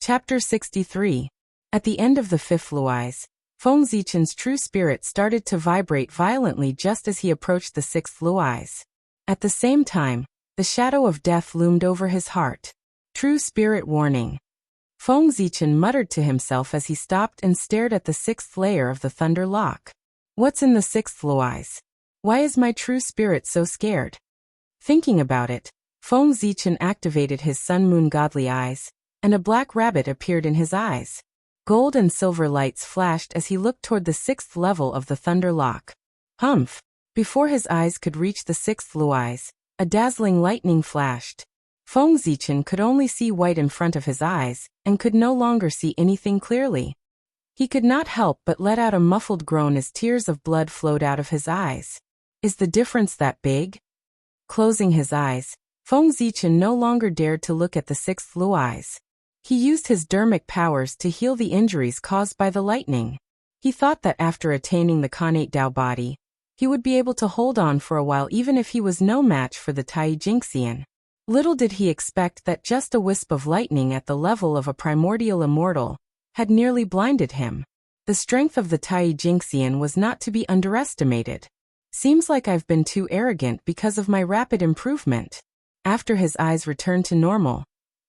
Chapter 63. At the end of the fifth luais, Feng Zichen's true spirit started to vibrate violently just as he approached the sixth luais. At the same time, the shadow of death loomed over his heart. True spirit warning. Feng Zichen muttered to himself as he stopped and stared at the sixth layer of the thunder lock. What's in the sixth luais? Why is my true spirit so scared? Thinking about it, Feng Zichen activated his sun-moon godly eyes, and a black rabbit appeared in his eyes. Gold and silver lights flashed as he looked toward the sixth level of the thunder lock. Humph! Before his eyes could reach the sixth luais, a dazzling lightning flashed. Feng Zichen could only see white in front of his eyes, and could no longer see anything clearly. He could not help but let out a muffled groan as tears of blood flowed out of his eyes. Is the difference that big? Closing his eyes, Feng Zichen no longer dared to look at the sixth luais. He used his dermic powers to heal the injuries caused by the lightning. He thought that after attaining the Khanate Dao body, he would be able to hold on for a while even if he was no match for the Tai Jingxian. Little did he expect that just a wisp of lightning at the level of a primordial immortal had nearly blinded him. The strength of the Tai Jingxian was not to be underestimated. Seems like I've been too arrogant because of my rapid improvement. After his eyes returned to normal,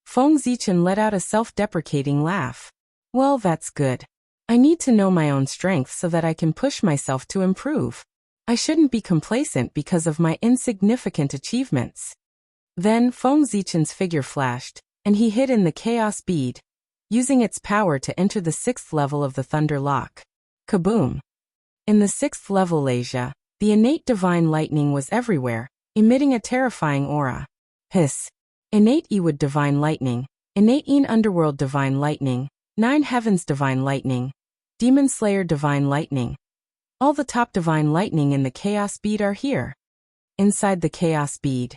Feng Zichen let out a self-deprecating laugh. Well, that's good. I need to know my own strength so that I can push myself to improve. I shouldn't be complacent because of my insignificant achievements. Then Feng Zichen's figure flashed, and he hid in the chaos bead, using its power to enter the sixth level of the thunder lock. Kaboom! In the sixth level Leisha, the innate divine lightning was everywhere, emitting a terrifying aura. Hiss! Innate Ewood divine lightning, innate Een underworld divine lightning, nine heavens divine lightning, demon slayer divine lightning. All the top divine lightning in the chaos bead are here. Inside the chaos bead,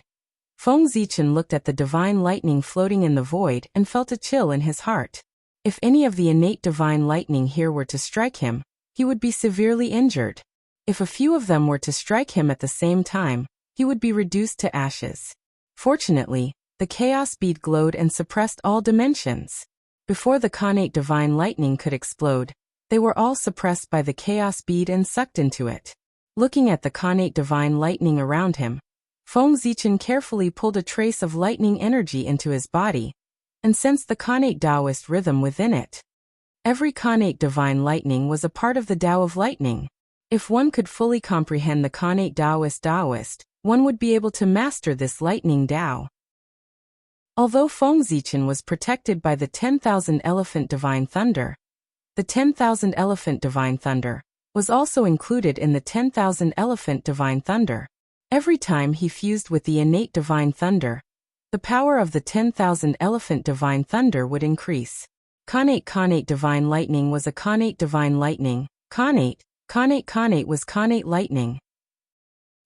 Feng Zichen looked at the divine lightning floating in the void and felt a chill in his heart. If any of the innate divine lightning here were to strike him, he would be severely injured. If a few of them were to strike him at the same time, he would be reduced to ashes. Fortunately, the chaos bead glowed and suppressed all dimensions. Before the Khanate divine lightning could explode, they were all suppressed by the chaos bead and sucked into it. Looking at the Khanate divine lightning around him, Feng Zichen carefully pulled a trace of lightning energy into his body, and sensed the Khanate Taoist rhythm within it. Every Khanate divine lightning was a part of the Tao of lightning. If one could fully comprehend the Khanate Taoist, one would be able to master this lightning Tao. Although Feng Zichen was protected by the 10,000 elephant divine thunder, the 10,000 elephant divine thunder was also included in the 10,000 elephant divine thunder. Every time he fused with the innate divine thunder, the power of the 10,000 elephant divine thunder would increase. Khanate divine lightning was a Khanate divine lightning. Khanate was Khanate lightning.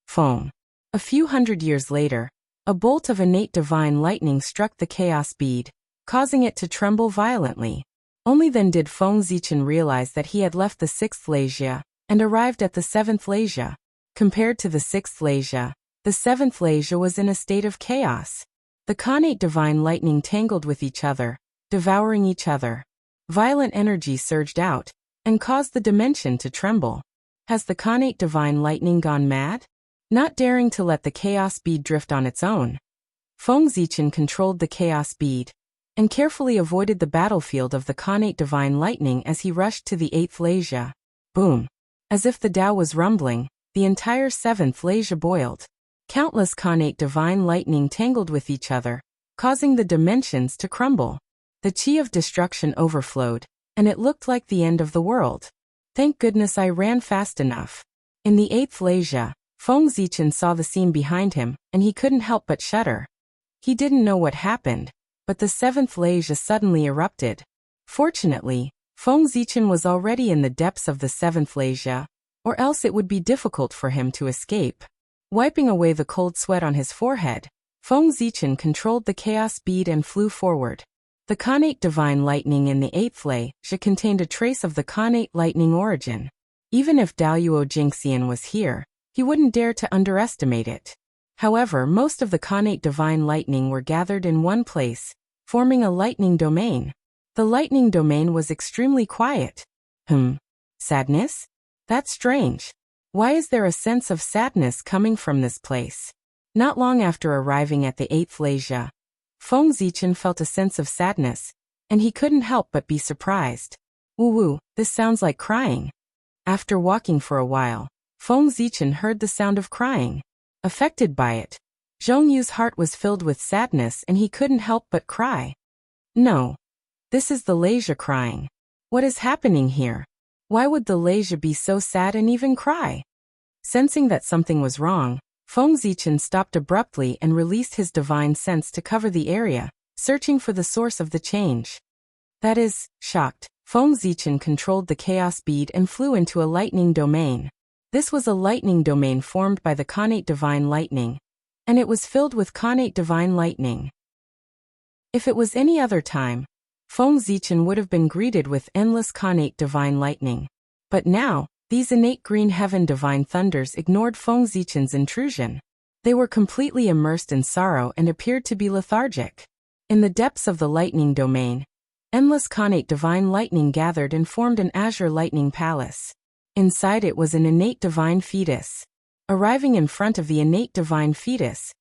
Foam. A few hundred years later, a bolt of innate divine lightning struck the chaos bead, causing it to tremble violently. Only then did Feng Zichen realize that he had left the sixth Leisha and arrived at the seventh Leisha. Compared to the sixth Leisha, the seventh Leisha was in a state of chaos. The Khanate divine lightning tangled with each other, devouring each other. Violent energy surged out and caused the dimension to tremble. Has the Khanate divine lightning gone mad? Not daring to let the chaos bead drift on its own, Feng Zichen controlled the chaos bead and carefully avoided the battlefield of the Khanate divine lightning as he rushed to the eighth Leisha. Boom! As if the Tao was rumbling, the entire seventh Leisha boiled. Countless Khanate divine lightning tangled with each other, causing the dimensions to crumble. The chi of destruction overflowed, and it looked like the end of the world. Thank goodness I ran fast enough. In the eighth Leisha, Feng Zichen saw the scene behind him, and he couldn't help but shudder. He didn't know what happened, but the seventh Leisha suddenly erupted. Fortunately, Feng Zichen was already in the depths of the seventh Leisha, or else it would be difficult for him to escape. Wiping away the cold sweat on his forehead, Feng Zichen controlled the chaos bead and flew forward. The Khanate divine lightning in the eighth Leisha contained a trace of the Khanate lightning origin. Even if Daoyuo Jingxian was here, he wouldn't dare to underestimate it. However, most of the Khanate divine lightning were gathered in one place, forming a lightning domain. The lightning domain was extremely quiet. Sadness? That's strange. Why is there a sense of sadness coming from this place? Not long after arriving at the 8th Leisure, Feng Zichen felt a sense of sadness, and he couldn't help but be surprised. Woo, this sounds like crying. After walking for a while, Feng Zichen heard the sound of crying. Affected by it, Zhong Yu's heart was filled with sadness and he couldn't help but cry. No. This is the Leisure crying. What is happening here? Why would the Leisure be so sad and even cry? Sensing that something was wrong, Feng Zichen stopped abruptly and released his divine sense to cover the area, searching for the source of the change. That is, shocked, Feng Zichen controlled the chaos bead and flew into a lightning domain. This was a lightning domain formed by the connate divine lightning, and it was filled with connate divine lightning. If it was any other time, Feng Zichen would have been greeted with endless connate divine lightning. But now, these innate green heaven divine thunders ignored Feng Zichen's intrusion. They were completely immersed in sorrow and appeared to be lethargic. In the depths of the lightning domain, endless connate divine lightning gathered and formed an azure lightning palace. Inside it was an innate divine fetus. Arriving in front of the innate divine fetus,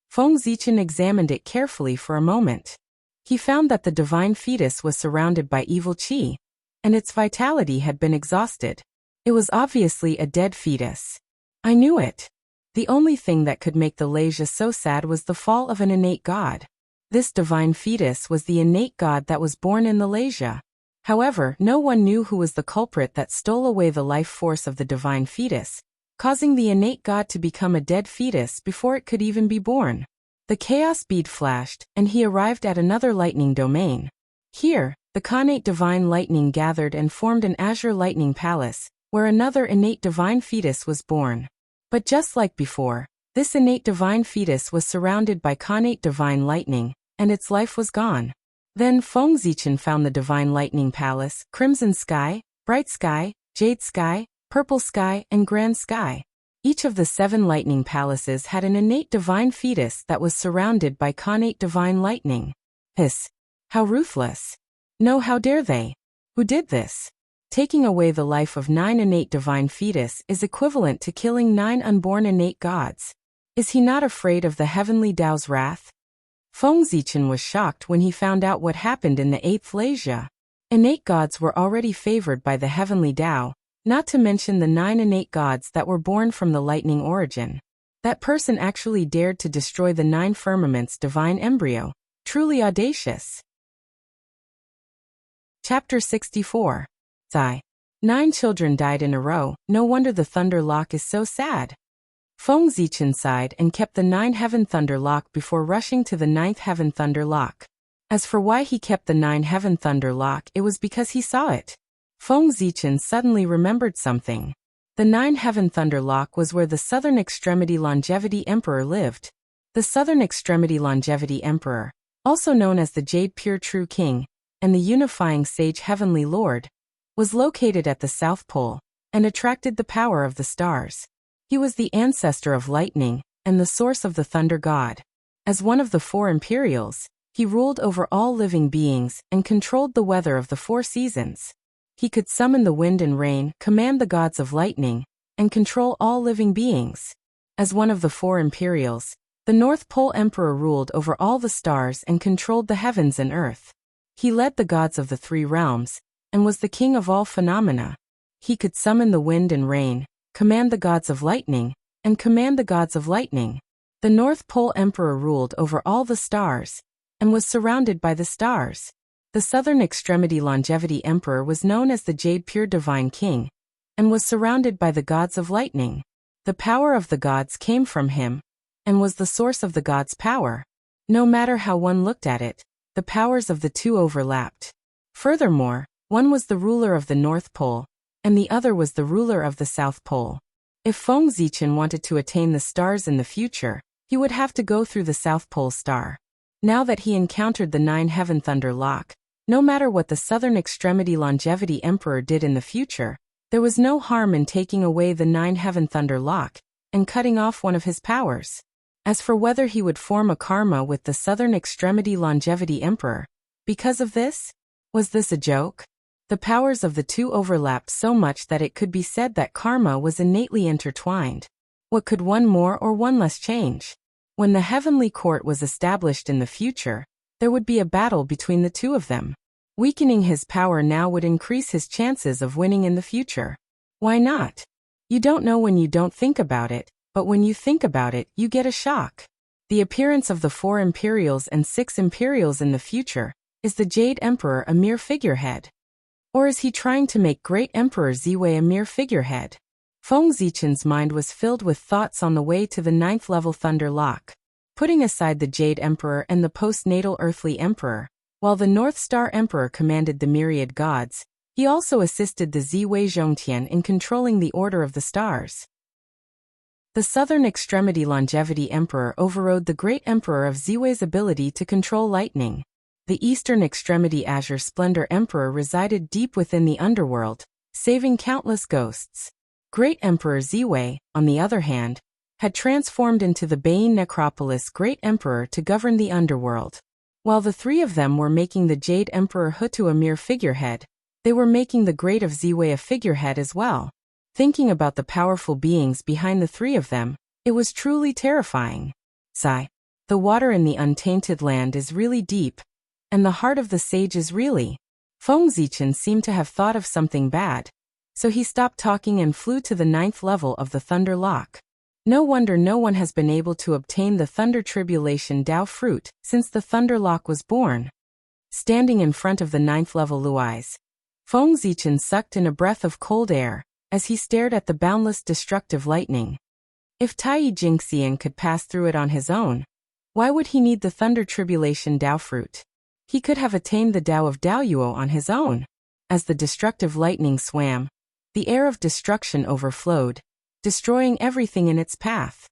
Feng Zichen examined it carefully for a moment. He found that the divine fetus was surrounded by evil qi, and its vitality had been exhausted. It was obviously a dead fetus. I knew it. The only thing that could make the Leisure so sad was the fall of an innate god. This divine fetus was the innate god that was born in the Leisure. However, no one knew who was the culprit that stole away the life force of the divine fetus, causing the innate god to become a dead fetus before it could even be born. The chaos bead flashed, and he arrived at another lightning domain. Here, the connate divine lightning gathered and formed an azure lightning palace, where another innate divine fetus was born. But just like before, this innate divine fetus was surrounded by connate divine lightning, and its life was gone. Then Feng Zichen found the divine lightning palace, crimson sky, bright sky, jade sky, purple sky, and grand sky. Each of the 7 lightning palaces had an innate divine fetus that was surrounded by connate divine lightning. How ruthless. No, how dare they? Who did this? Taking away the life of 9 innate divine fetus is equivalent to killing 9 unborn innate gods. Is he not afraid of the heavenly Tao's wrath? Feng Zichen was shocked when he found out what happened in the 8th Leisure. Innate gods were already favored by the heavenly Tao, not to mention the 9 innate gods that were born from the lightning origin. That person actually dared to destroy the 9 firmaments' divine embryo. Truly audacious. Chapter 64. Sigh. 9 children died in a row, no wonder the Thunder Lock is so sad. Feng Zichen sighed and kept the 9 Heaven Thunder Lock before rushing to the 9th Heaven Thunder Lock. As for why he kept the 9 Heaven Thunder Lock, it was because he saw it. Feng Zichen suddenly remembered something. The 9 Heaven Thunder Lock was where the Southern Extremity Longevity Emperor lived. The Southern Extremity Longevity Emperor, also known as the Jade Pure True King, and the Unifying Sage Heavenly Lord, was located at the South Pole, and attracted the power of the stars. He was the ancestor of lightning, and the source of the thunder god. As one of the 4 Imperials, he ruled over all living beings, and controlled the weather of the 4 seasons. He could summon the wind and rain, command the gods of lightning, and control all living beings. As one of the 4 Imperials, the North Pole Emperor ruled over all the stars and controlled the heavens and earth. He led the gods of the 3 realms, and was the king of all phenomena. He could summon the wind and rain, command the gods of lightning, and command the gods of lightning. The North Pole Emperor ruled over all the stars, and was surrounded by the stars. The Southern Extremity Longevity Emperor was known as the Jade Pure Divine King, and was surrounded by the gods of lightning. The power of the gods came from him, and was the source of the gods' power. No matter how one looked at it, the powers of the 2 overlapped. Furthermore, one was the ruler of the North Pole, and the other was the ruler of the South Pole. If Feng Zichen wanted to attain the stars in the future, he would have to go through the South Pole star. Now that he encountered the 9 Heaven Thunder Lock, no matter what the Southern Extremity Longevity Emperor did in the future, there was no harm in taking away the 9 Heaven Thunder Lock, and cutting off one of his powers. As for whether he would form a karma with the Southern Extremity Longevity Emperor, because of this, Was this a joke? The powers of the two overlapped so much that it could be said that karma was innately intertwined. What could one more or one less change? When the heavenly court was established in the future, there would be a battle between the two of them. Weakening his power now would increase his chances of winning in the future. Why not? You don't know when you don't think about it, but when you think about it, you get a shock. The appearance of the 4 Imperials and 6 Imperials in the future, is the Jade Emperor a mere figurehead? Or is he trying to make Great Emperor Ziwei a mere figurehead? Feng Zichen's mind was filled with thoughts on the way to the 9th level Thunder Lock. Putting aside the Jade Emperor and the postnatal Earthly Emperor, while the North Star Emperor commanded the myriad gods, he also assisted the Ziwei Zhongtian in controlling the Order of the Stars. The Southern Extremity Longevity Emperor overrode the Great Emperor of Ziwei's ability to control lightning. The Eastern Extremity Azure Splendor Emperor resided deep within the underworld, saving countless ghosts. Great Emperor Ziwei, on the other hand, had transformed into the Bain Necropolis Great Emperor to govern the underworld. While the three of them were making the Jade Emperor Hutu a mere figurehead, they were making the Great of Ziwei a figurehead as well. Thinking about the powerful beings behind the three of them, it was truly terrifying. Sigh. The water in the untainted land is really deep, and the heart of the sage is really. Feng Zichen seemed to have thought of something bad, so he stopped talking and flew to the 9th level of the Thunder Lock. No wonder no one has been able to obtain the Thunder Tribulation Dao fruit since the Thunder Lock was born. Standing in front of the 9th level Luais, Feng Zichen sucked in a breath of cold air as he stared at the boundless destructive lightning. If Tai Jingxian could pass through it on his own, why would he need the Thunder Tribulation Dao fruit? He could have attained the Dao of Daoyuo on his own. As the destructive lightning swam, the air of destruction overflowed, destroying everything in its path.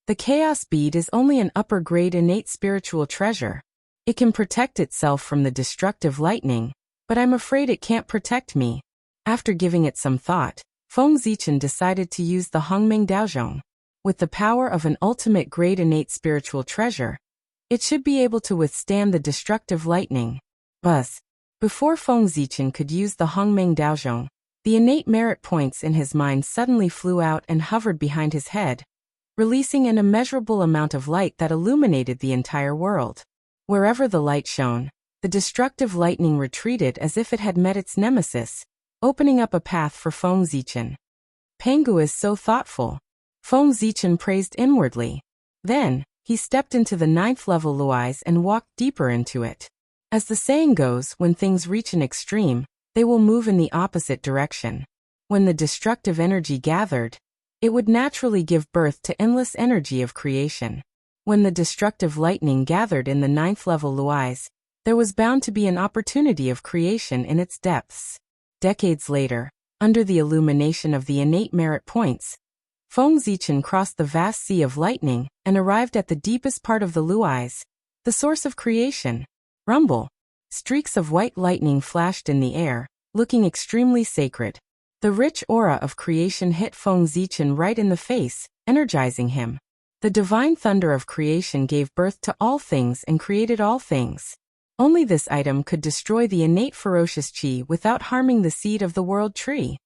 The Chaos Bead is only an upper-grade innate spiritual treasure. It can protect itself from the destructive lightning, but I'm afraid it can't protect me. After giving it some thought, Feng Zichen decided to use the Hongmeng Daozhong. With the power of an ultimate grade innate spiritual treasure, it should be able to withstand the destructive lightning. Buzz. Before Feng Zichen could use the Hongmeng Daozhong, the innate merit points in his mind suddenly flew out and hovered behind his head, releasing an immeasurable amount of light that illuminated the entire world. Wherever the light shone, the destructive lightning retreated as if it had met its nemesis, opening up a path for Feng Zichen. Pangu is so thoughtful. Feng Zichen praised inwardly. Then, he stepped into the 9th level Luais and walked deeper into it. As the saying goes, when things reach an extreme, they will move in the opposite direction. When the destructive energy gathered, it would naturally give birth to endless energy of creation. When the destructive lightning gathered in the 9th level Luais, there was bound to be an opportunity of creation in its depths. Decades later, under the illumination of the innate merit points, Feng Zichen crossed the vast sea of lightning and arrived at the deepest part of the Luais, the source of creation. Rumble. Streaks of white lightning flashed in the air, looking extremely sacred. The rich aura of creation hit Feng Zichen right in the face, energizing him. The divine thunder of creation gave birth to all things and created all things. Only this item could destroy the innate ferocious qi without harming the seed of the world tree.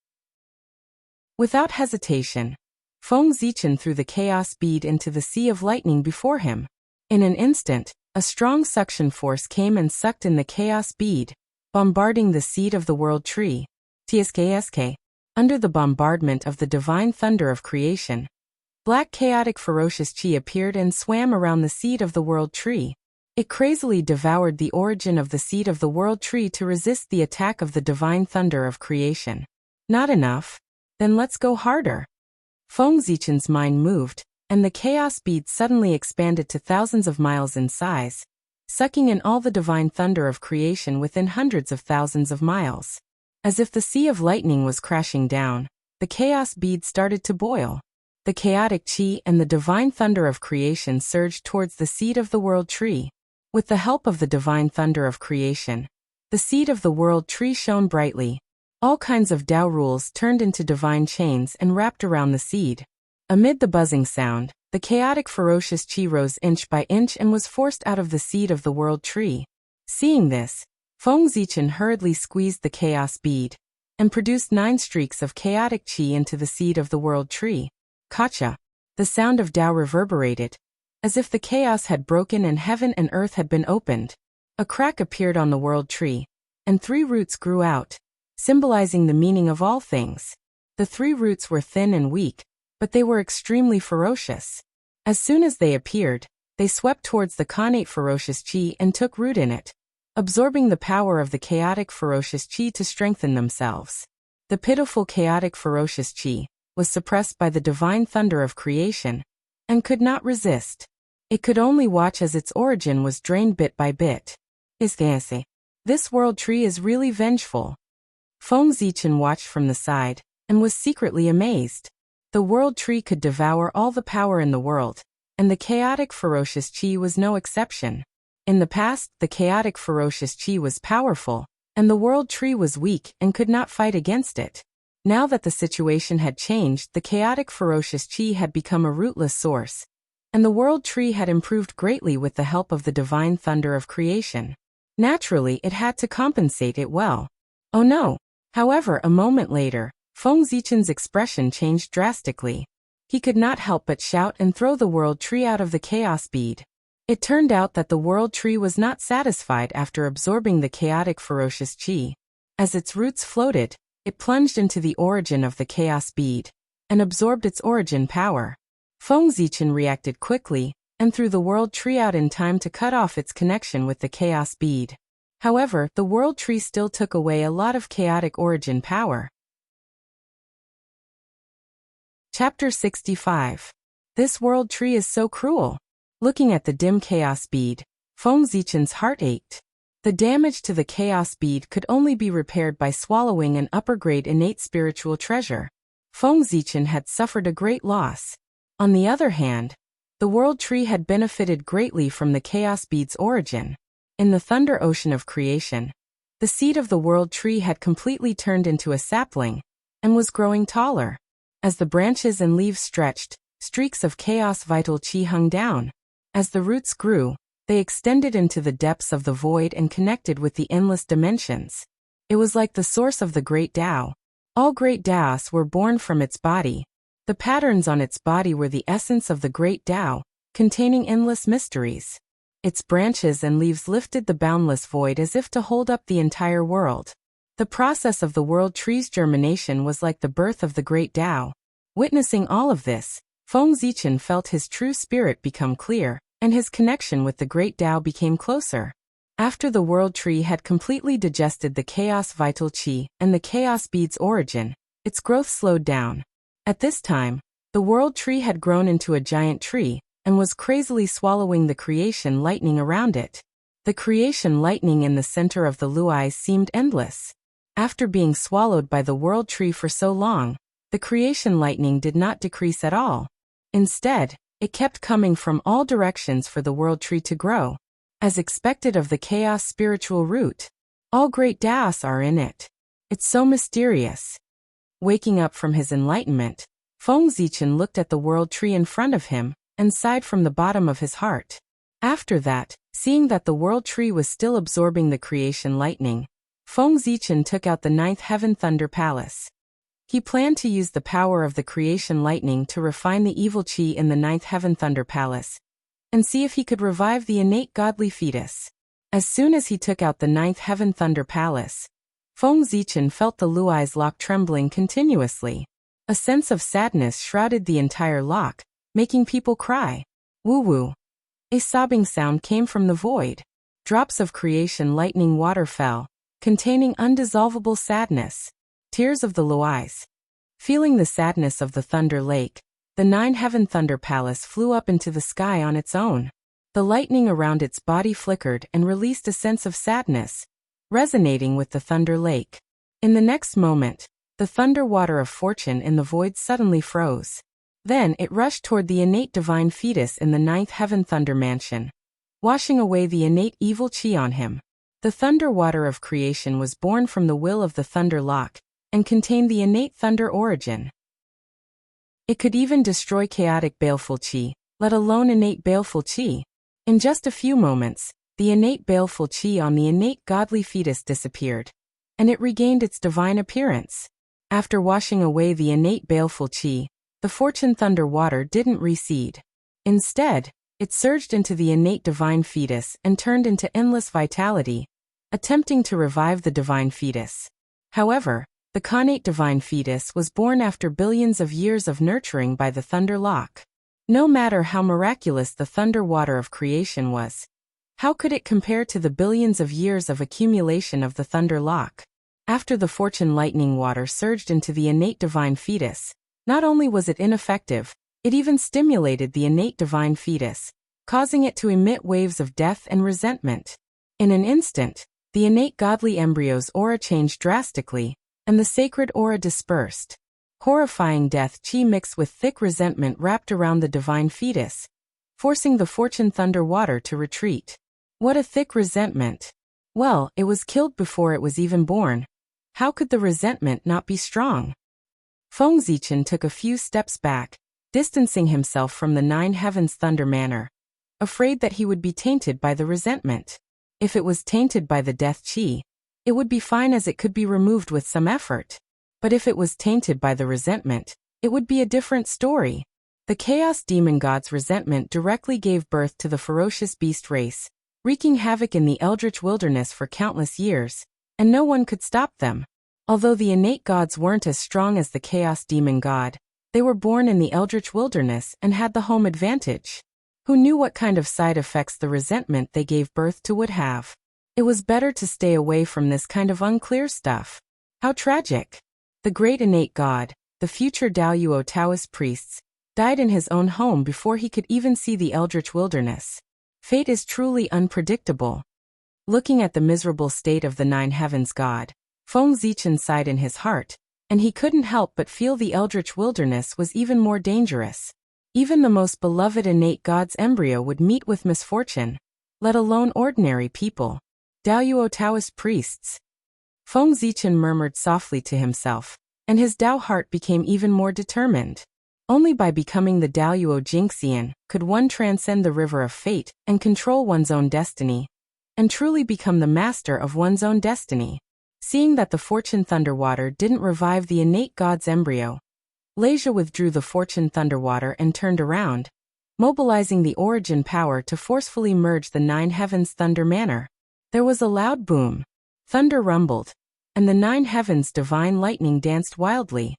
Without hesitation, Feng Zichen threw the chaos bead into the sea of lightning before him. In an instant, a strong suction force came and sucked in the chaos bead, bombarding the seed of the world tree. TSKSK. Under the bombardment of the divine thunder of creation, black chaotic ferocious qi appeared and swam around the seed of the world tree. It crazily devoured the origin of the seed of the world tree to resist the attack of the divine thunder of creation. Not enough? Then let's go harder. Feng Zichen's mind moved, and the chaos bead suddenly expanded to thousands of miles in size, sucking in all the divine thunder of creation within hundreds of thousands of miles. As if the sea of lightning was crashing down, the chaos bead started to boil. The chaotic qi and the divine thunder of creation surged towards the seed of the world tree. With the help of the divine thunder of creation, the seed of the world tree shone brightly. All kinds of Dao rules turned into divine chains and wrapped around the seed. Amid the buzzing sound, the chaotic ferocious qi rose inch by inch and was forced out of the seed of the world tree. Seeing this, Feng Zichen hurriedly squeezed the chaos bead and produced 9 streaks of chaotic qi into the seed of the world tree. Kacha. The sound of Tao reverberated, as if the chaos had broken and heaven and earth had been opened. A crack appeared on the world tree, and 3 roots grew out, symbolizing the meaning of all things. The 3 roots were thin and weak, but they were extremely ferocious. As soon as they appeared, they swept towards the Khanate ferocious qi and took root in it, absorbing the power of the chaotic ferocious qi to strengthen themselves. The pitiful chaotic ferocious qi was suppressed by the divine thunder of creation, and could not resist. It could only watch as its origin was drained bit by bit. This world tree is really vengeful. Feng Zichen watched from the side, and was secretly amazed. The world tree could devour all the power in the world, and the chaotic ferocious qi was no exception. In the past, the chaotic ferocious qi was powerful, and the world tree was weak and could not fight against it. Now that the situation had changed, the chaotic ferocious qi had become a rootless source, and the world tree had improved greatly with the help of the divine thunder of creation. Naturally, it had to compensate it well. Oh no! However, a moment later, Feng Zichen's expression changed drastically. He could not help but shout and throw the world tree out of the chaos bead. It turned out that the world tree was not satisfied after absorbing the chaotic ferocious qi. As its roots floated, it plunged into the origin of the chaos bead and absorbed its origin power. Feng Zichen reacted quickly and threw the world tree out in time to cut off its connection with the chaos bead. However, the world tree still took away a lot of chaotic origin power. Chapter 65. This world tree is so cruel. Looking at the dim chaos bead, Feng Zichen's heart ached. The damage to the chaos bead could only be repaired by swallowing an upper-grade innate spiritual treasure. Feng Zichen had suffered a great loss. On the other hand, the world tree had benefited greatly from the chaos bead's origin. In the thunder ocean of creation, the seed of the world tree had completely turned into a sapling and was growing taller. As the branches and leaves stretched, streaks of chaos vital qi hung down. As the roots grew, they extended into the depths of the void and connected with the endless dimensions. It was like the source of the great Tao. All great Taos were born from its body. The patterns on its body were the essence of the great Tao, containing endless mysteries. Its branches and leaves lifted the boundless void as if to hold up the entire world. The process of the world tree's germination was like the birth of the great Tao. Witnessing all of this, Feng Zichen felt his true spirit become clear, and his connection with the great Tao became closer. After the world tree had completely digested the chaos vital qi and the chaos bead's origin, its growth slowed down. At this time, the world tree had grown into a giant tree and was crazily swallowing the creation lightning around it. The creation lightning in the center of the Luais seemed endless. After being swallowed by the world tree for so long, the creation lightning did not decrease at all. Instead, it kept coming from all directions for the world tree to grow. As expected of the chaos spiritual root, all great Taos are in it. It's so mysterious. Waking up from his enlightenment, Feng Zichen looked at the world tree in front of him and sighed from the bottom of his heart. After that, seeing that the world tree was still absorbing the creation lightning, Feng Zichen took out the 9th Heaven Thunder Palace. He planned to use the power of the creation lightning to refine the evil qi in the 9th Heaven Thunder Palace, and see if he could revive the innate godly fetus. As soon as he took out the 9th Heaven Thunder Palace, Feng Zichen felt the Luai's lock trembling continuously. A sense of sadness shrouded the entire lock, making people cry. Woo-woo. A sobbing sound came from the void. Drops of creation lightning water fell, containing undissolvable sadness. Tears of the Luais. Feeling the sadness of the Thunder Lake, the 9 Heaven Thunder Palace flew up into the sky on its own. The lightning around its body flickered and released a sense of sadness, resonating with the Thunder Lake. In the next moment, the thunder water of fortune in the void suddenly froze. Then it rushed toward the innate divine fetus in the 9th Heaven Thunder Mansion, washing away the innate evil qi on him. The thunder water of creation was born from the will of the Thunder Lock, and contained the innate thunder origin. It could even destroy chaotic baleful qi, let alone innate baleful qi. In just a few moments, the innate baleful qi on the innate godly fetus disappeared, and it regained its divine appearance. After washing away the innate baleful qi, the fortune thunder water didn't recede. Instead, it surged into the innate divine fetus and turned into endless vitality, attempting to revive the divine fetus. However, the connate divine fetus was born after billions of years of nurturing by the thunder lock. No matter how miraculous the thunder water of creation was, how could it compare to the billions of years of accumulation of the thunder lock? After the fortune lightning water surged into the innate divine fetus, not only was it ineffective, it even stimulated the innate divine fetus, causing it to emit waves of death and resentment. In an instant, the innate godly embryo's aura changed drastically, and the sacred aura dispersed. Horrifying death qi mixed with thick resentment wrapped around the divine fetus, forcing the fortune thunder water to retreat. What a thick resentment! Well, it was killed before it was even born. How could the resentment not be strong? Feng Zichen took a few steps back, distancing himself from the nine heavens thunder manor, afraid that he would be tainted by the resentment. If it was tainted by the death qi, it would be fine as it could be removed with some effort. But if it was tainted by the resentment, it would be a different story. The chaos demon god's resentment directly gave birth to the ferocious beast race, wreaking havoc in the eldritch wilderness for countless years, and no one could stop them. Although the innate gods weren't as strong as the chaos demon god, they were born in the eldritch wilderness and had the home advantage. Who knew what kind of side effects the resentment they gave birth to would have? It was better to stay away from this kind of unclear stuff. How tragic! The great innate god, the future Daoyuo Taoist priests, died in his own home before he could even see the eldritch wilderness. Fate is truly unpredictable. Looking at the miserable state of the nine heavens god, Feng Zichen sighed in his heart, and he couldn't help but feel the eldritch wilderness was even more dangerous. Even the most beloved innate god's embryo would meet with misfortune, let alone ordinary people. Daoyuo Taoist priests. Feng Zichen murmured softly to himself, and his Dao heart became even more determined. Only by becoming the Daoyuo Jingxian could one transcend the river of fate and control one's own destiny, and truly become the master of one's own destiny. Seeing that the fortune thunder water didn't revive the innate god's embryo, Leisha withdrew the fortune thunder water and turned around, mobilizing the origin power to forcefully merge the nine heavens thunder manor. There was a loud boom. Thunder rumbled, and the nine heavens divine lightning danced wildly.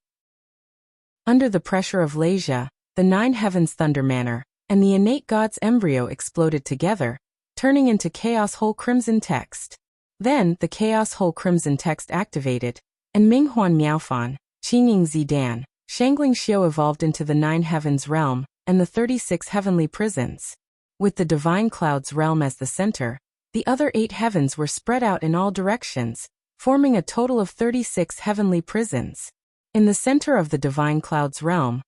Under the pressure of Leisha, the nine heavens thunder manor and the innate god's embryo exploded together, turning into chaos whole crimson text. Then, the chaos whole crimson text activated, and Minghuan Miaofan, Qingying Zidan, Shangling Xiu evolved into the nine heavens realm and the 36 heavenly prisons. With the divine clouds realm as the center, the other 8 heavens were spread out in all directions, forming a total of 36 heavenly prisons. In the center of the divine clouds realm,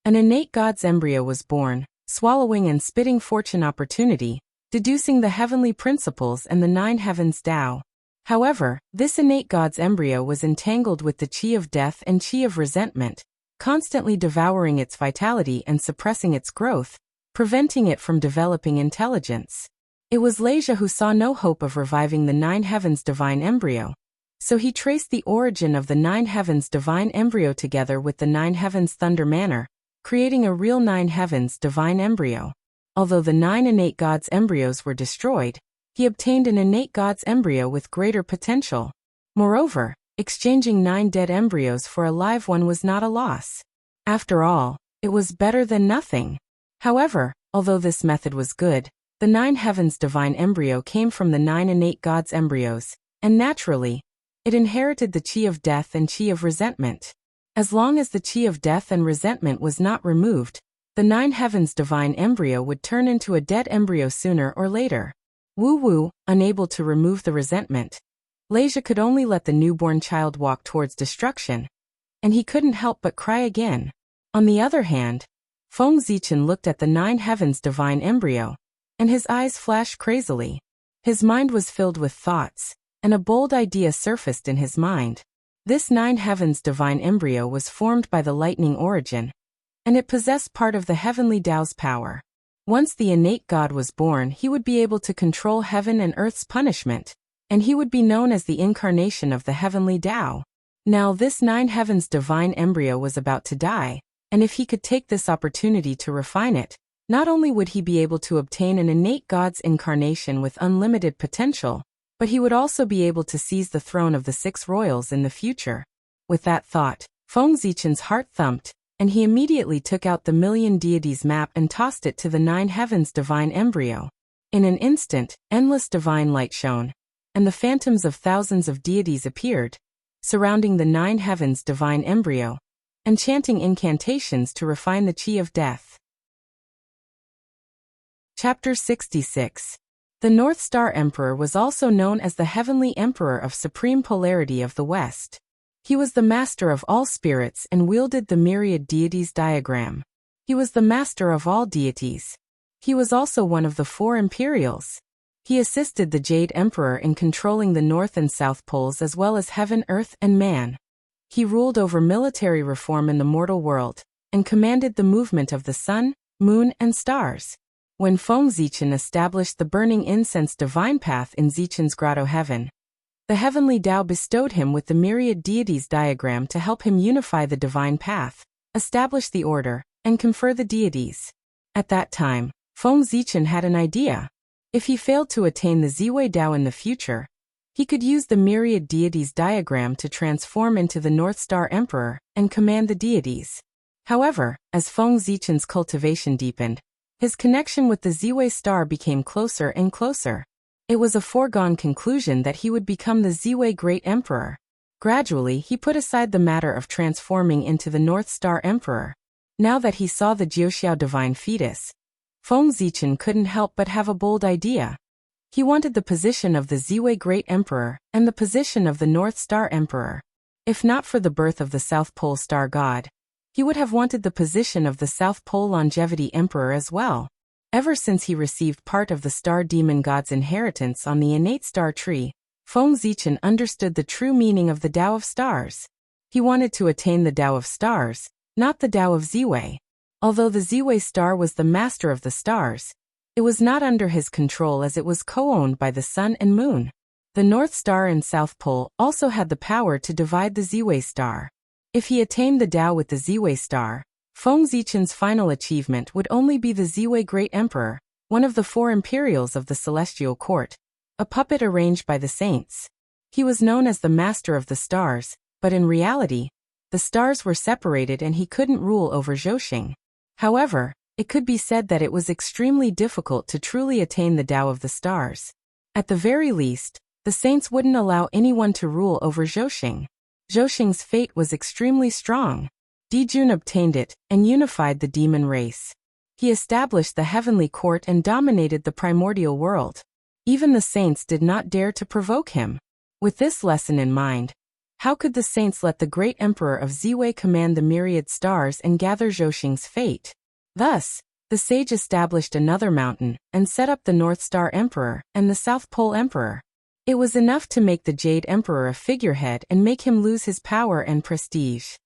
an innate god's embryo was born, swallowing and spitting fortune opportunity, deducing the heavenly principles and the nine heavens Tao. However, this innate god's embryo was entangled with the qi of death and qi of resentment, constantly devouring its vitality and suppressing its growth, preventing it from developing intelligence. It was Leisha who saw no hope of reviving the nine heavens divine embryo, so he traced the origin of the nine heavens divine embryo together with the nine heavens thunder manor, creating a real nine heavens divine embryo. Although the 9 innate gods' embryos were destroyed, he obtained an innate god's embryo with greater potential. Moreover, exchanging 9 dead embryos for a live one was not a loss. After all, it was better than nothing. However, although this method was good, the 9 heavens divine embryo came from the 9 innate gods' embryos, and naturally, it inherited the qi of death and qi of resentment. As long as the qi of death and resentment was not removed, the 9 heavens divine embryo would turn into a dead embryo sooner or later. Wu, unable to remove the resentment, Leisha could only let the newborn child walk towards destruction, and he couldn't help but cry again. On the other hand, Feng Zichen looked at the 9 heavens divine embryo, and his eyes flashed crazily. His mind was filled with thoughts, and a bold idea surfaced in his mind. This 9 heavens divine embryo was formed by the lightning origin, and it possessed part of the heavenly Tao's power. Once the innate God was born, he would be able to control heaven and earth's punishment, and he would be known as the incarnation of the heavenly Tao. Now this nine heavens divine embryo was about to die, and if he could take this opportunity to refine it, not only would he be able to obtain an innate God's incarnation with unlimited potential, but he would also be able to seize the throne of the six royals in the future. With that thought, Feng Zichen's heart thumped, and he immediately took out the million deities map and tossed it to the nine heavens divine embryo. In an instant, endless divine light shone, and the phantoms of thousands of deities appeared, surrounding the nine heavens divine embryo, and chanting incantations to refine the chi of death. Chapter 66. The North Star Emperor was also known as the Heavenly Emperor of Supreme Polarity of the West. He was the master of all spirits and wielded the myriad deities diagram. He was the master of all deities. He was also one of the four imperials. He assisted the Jade Emperor in controlling the North and South Poles as well as heaven, earth, and man. He ruled over military reform in the mortal world, and commanded the movement of the sun, moon, and stars. When Feng Zichen established the burning incense divine path in Zichen's grotto heaven, the heavenly Tao bestowed him with the myriad deities diagram to help him unify the divine path, establish the order, and confer the deities. At that time, Feng Zichen had an idea. If he failed to attain the Ziwei Tao in the future, he could use the myriad deities diagram to transform into the North Star Emperor and command the deities. However, as Feng Zichen's cultivation deepened, his connection with the Ziwei star became closer and closer. It was a foregone conclusion that he would become the Ziwei Great Emperor. Gradually, he put aside the matter of transforming into the North Star Emperor. Now that he saw the Jiuxiao divine fetus, Feng Zichen couldn't help but have a bold idea. He wanted the position of the Ziwei Great Emperor and the position of the North Star Emperor. If not for the birth of the South Pole Star God, he would have wanted the position of the South Pole Longevity Emperor as well. Ever since he received part of the Star Demon God's inheritance on the innate star tree, Feng Zichen understood the true meaning of the Tao of Stars. He wanted to attain the Tao of Stars, not the Tao of Ziwei. Although the Ziwei star was the master of the stars, it was not under his control as it was co-owned by the sun and moon. The North Star and South Pole also had the power to divide the Ziwei star. If he attained the Tao with the Ziwei star, Feng Zichen's final achievement would only be the Ziwei Great Emperor, one of the four imperials of the celestial court, a puppet arranged by the saints. He was known as the master of the stars, but in reality, the stars were separated and he couldn't rule over Zhousing. However, it could be said that it was extremely difficult to truly attain the Tao of the stars. At the very least, the saints wouldn't allow anyone to rule over Zhousing. Zhousing's fate was extremely strong. Dijun obtained it and unified the demon race. He established the heavenly court and dominated the primordial world. Even the saints did not dare to provoke him. With this lesson in mind, how could the saints let the great emperor of Ziwei command the myriad stars and gather Zhousing's fate? Thus, the sage established another mountain and set up the North Star Emperor and the South Pole Emperor. It was enough to make the Jade Emperor a figurehead and make him lose his power and prestige.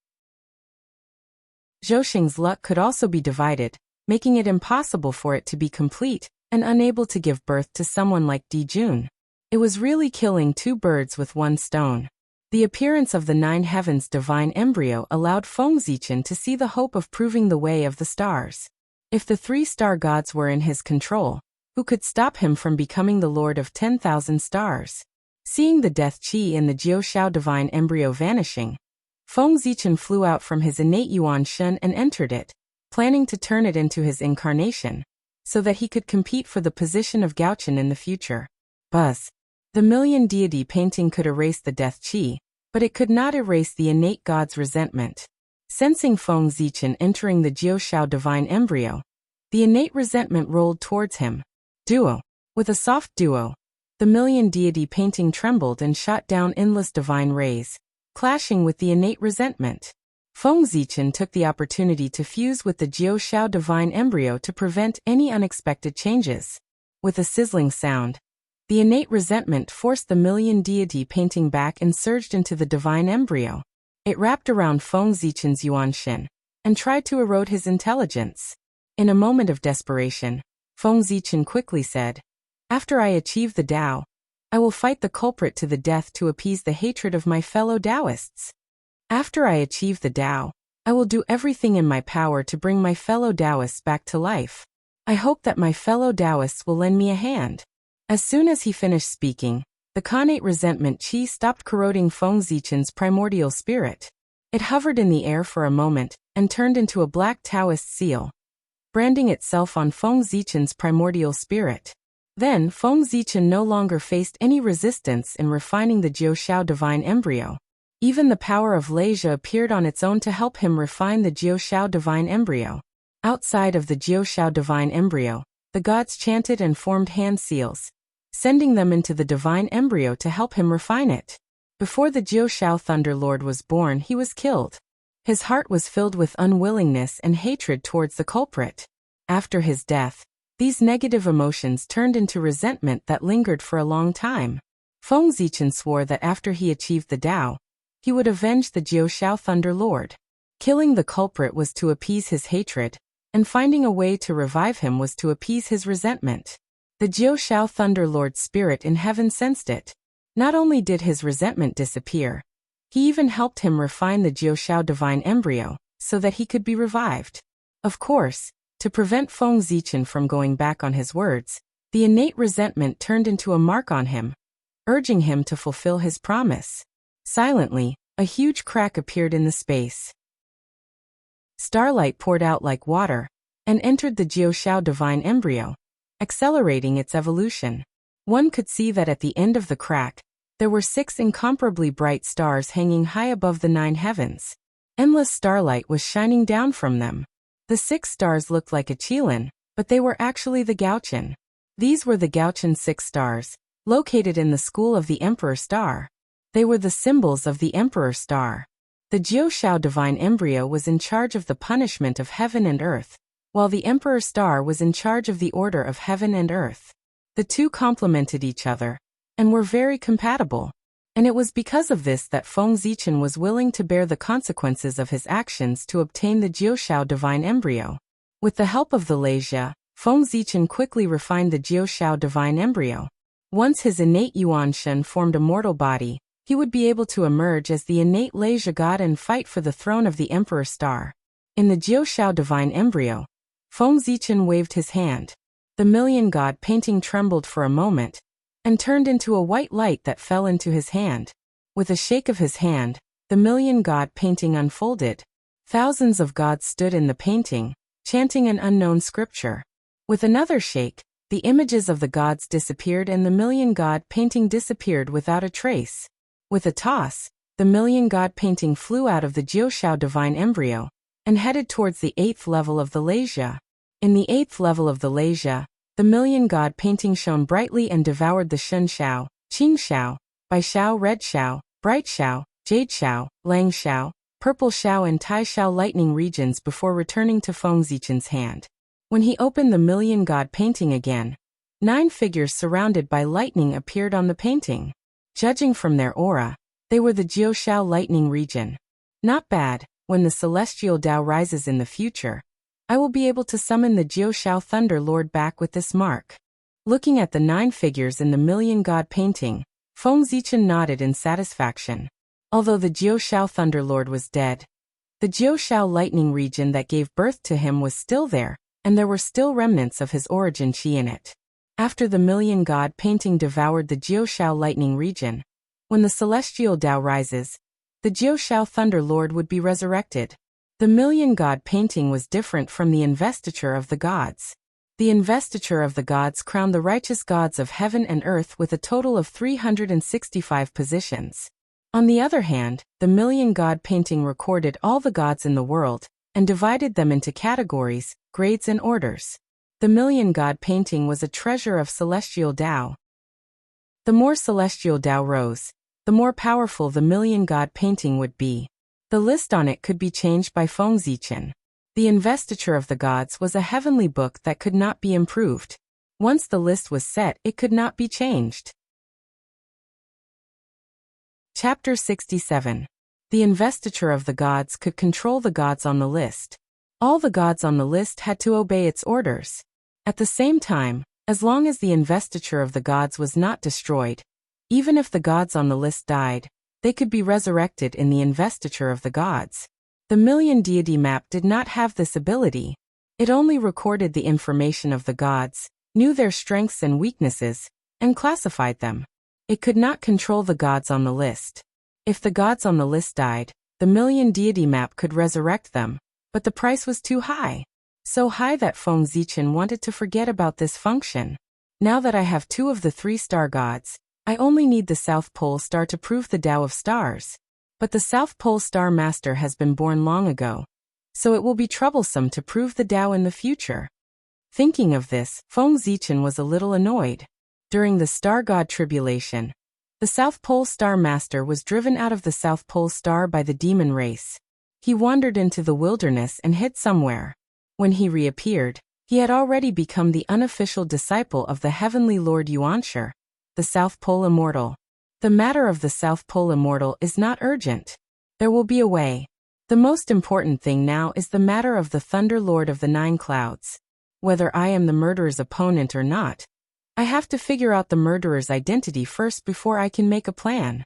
Zhousing's luck could also be divided, making it impossible for it to be complete and unable to give birth to someone like Dijun. It was really killing two birds with one stone. The appearance of the nine heavens divine embryo allowed Feng Zichen to see the hope of proving the way of the stars. If the three star gods were in his control, who could stop him from becoming the lord of 10,000 stars? Seeing the death chi in the Jiuxiao divine embryo vanishing, Feng Zichen flew out from his innate Yuan Shen and entered it, planning to turn it into his incarnation, so that he could compete for the position of Gaochen in the future. Buzz. The million deity painting could erase the death chi, but it could not erase the innate god's resentment. Sensing Feng Zichen entering the Jiuxiao divine embryo, the innate resentment rolled towards him. Duo. With a soft duo, the million deity painting trembled and shot down endless divine rays, clashing with the innate resentment. Feng Zichen took the opportunity to fuse with the Jiuxiao divine embryo to prevent any unexpected changes. With a sizzling sound, the innate resentment forced the million deity painting back and surged into the divine embryo. It wrapped around Feng Zichen's Yuan Shen and tried to erode his intelligence. In a moment of desperation, Feng Zichen quickly said. After I achieve the Tao, I will fight the culprit to the death to appease the hatred of my fellow Taoists. After I achieve the Tao, I will do everything in my power to bring my fellow Taoists back to life. I hope that my fellow Taoists will lend me a hand. As soon as he finished speaking, the Khanate resentment chi stopped corroding Feng Zichen's primordial spirit. It hovered in the air for a moment and turned into a black Taoist seal, branding itself on Feng Zichen's primordial spirit. Then, Feng Zichen no longer faced any resistance in refining the Jiushao divine embryo. Even the power of Leisha appeared on its own to help him refine the Jiushao divine embryo. Outside of the Jiushao divine embryo, the gods chanted and formed hand seals, sending them into the divine embryo to help him refine it. Before the Jiushao Thunder Lord was born, he was killed. His heart was filled with unwillingness and hatred towards the culprit. After his death, these negative emotions turned into resentment that lingered for a long time. Feng Zichen swore that after he achieved the Tao, he would avenge the Jiushao Thunder Lord. Killing the culprit was to appease his hatred, and finding a way to revive him was to appease his resentment. The Jiushao Thunder Lord's spirit in heaven sensed it. Not only did his resentment disappear, he even helped him refine the Jiushao divine embryo, so that he could be revived. Of course, to prevent Feng Zichen from going back on his words, the innate resentment turned into a mark on him, urging him to fulfill his promise. Silently, a huge crack appeared in the space. Starlight poured out like water, and entered the Jiushao divine embryo, accelerating its evolution. One could see that at the end of the crack, there were 6 incomparably bright stars hanging high above the 9 heavens. Endless starlight was shining down from them. The 6 stars looked like a qilin, but they were actually the Gaochen. These were the Gaochen 6 stars, located in the school of the Emperor Star. They were the symbols of the Emperor Star. The Jiushao divine embryo was in charge of the punishment of heaven and earth, while the Emperor Star was in charge of the order of heaven and earth. The two complemented each other, and were very compatible. And it was because of this that Feng Zichen was willing to bear the consequences of his actions to obtain the Jiushao divine embryo. With the help of the Leisha, Feng Zichen quickly refined the Jiushao divine embryo. Once his innate Yuan Shen formed a mortal body, he would be able to emerge as the innate Leisha god and fight for the throne of the Emperor Star. In the Jiushao divine embryo, Feng Zichen waved his hand. The million god painting trembled for a moment, and turned into a white light that fell into his hand. With a shake of his hand, the million god painting unfolded. Thousands of gods stood in the painting, chanting an unknown scripture. With another shake, the images of the gods disappeared and the million god painting disappeared without a trace. With a toss, the million god painting flew out of the Jiushao divine embryo, and headed towards the 8th level of the Leisha. In the 8th level of the Leisha, the million god painting shone brightly and devoured the Shun Shao, Qing Shao, Bai Shao, Red Shao, Bright Shao, Jade Shao, Lang Shao, Purple Shao and Tai Shao lightning regions before returning to Feng Zichen's hand. When he opened the million god painting again, 9 figures surrounded by lightning appeared on the painting. Judging from their aura, they were the Jiushao lightning region. Not bad. When the celestial Tao rises in the future, I will be able to summon the Jiushao Thunder Lord back with this mark. Looking at the 9 figures in the million god painting, Feng Zichen nodded in satisfaction. Although the Jiushao Thunder Lord was dead, the Jiushao lightning region that gave birth to him was still there, and there were still remnants of his origin chi in it. After the million god painting devoured the Jiushao lightning region, when the celestial Tao rises, the Jiushao Thunder Lord would be resurrected. The million god painting was different from the investiture of the gods. The investiture of the gods crowned the righteous gods of heaven and earth with a total of 365 positions. On the other hand, the million god painting recorded all the gods in the world, and divided them into categories, grades and orders. The million god painting was a treasure of celestial Tao. The more celestial Tao rose, the more powerful the million god painting would be. The list on it could be changed by Feng Zichen. The investiture of the gods was a heavenly book that could not be improved. Once the list was set, it could not be changed. Chapter 67. The investiture of the gods could control the gods on the list. All the gods on the list had to obey its orders. At the same time, as long as the investiture of the gods was not destroyed, even if the gods on the list died, they could be resurrected in the investiture of the gods. The Million Deity Map did not have this ability. It only recorded the information of the gods, knew their strengths and weaknesses, and classified them. It could not control the gods on the list. If the gods on the list died, the Million Deity Map could resurrect them, but the price was too high. So high that Feng Zichen wanted to forget about this function. Now that I have 2 of the 3 star gods, I only need the South Pole star to prove the Tao of stars. But the South Pole Star Master has been born long ago, so it will be troublesome to prove the Tao in the future. Thinking of this, Feng Zichen was a little annoyed. During the Star God Tribulation, the South Pole Star Master was driven out of the South Pole Star by the demon race. He wandered into the wilderness and hid somewhere. When he reappeared, he had already become the unofficial disciple of the Heavenly Lord Yuanshi, the South Pole Immortal. The matter of the South Pole Immortal is not urgent. There will be a way. The most important thing now is the matter of the Thunder Lord of the 9 Clouds. Whether I am the murderer's opponent or not, I have to figure out the murderer's identity first before I can make a plan.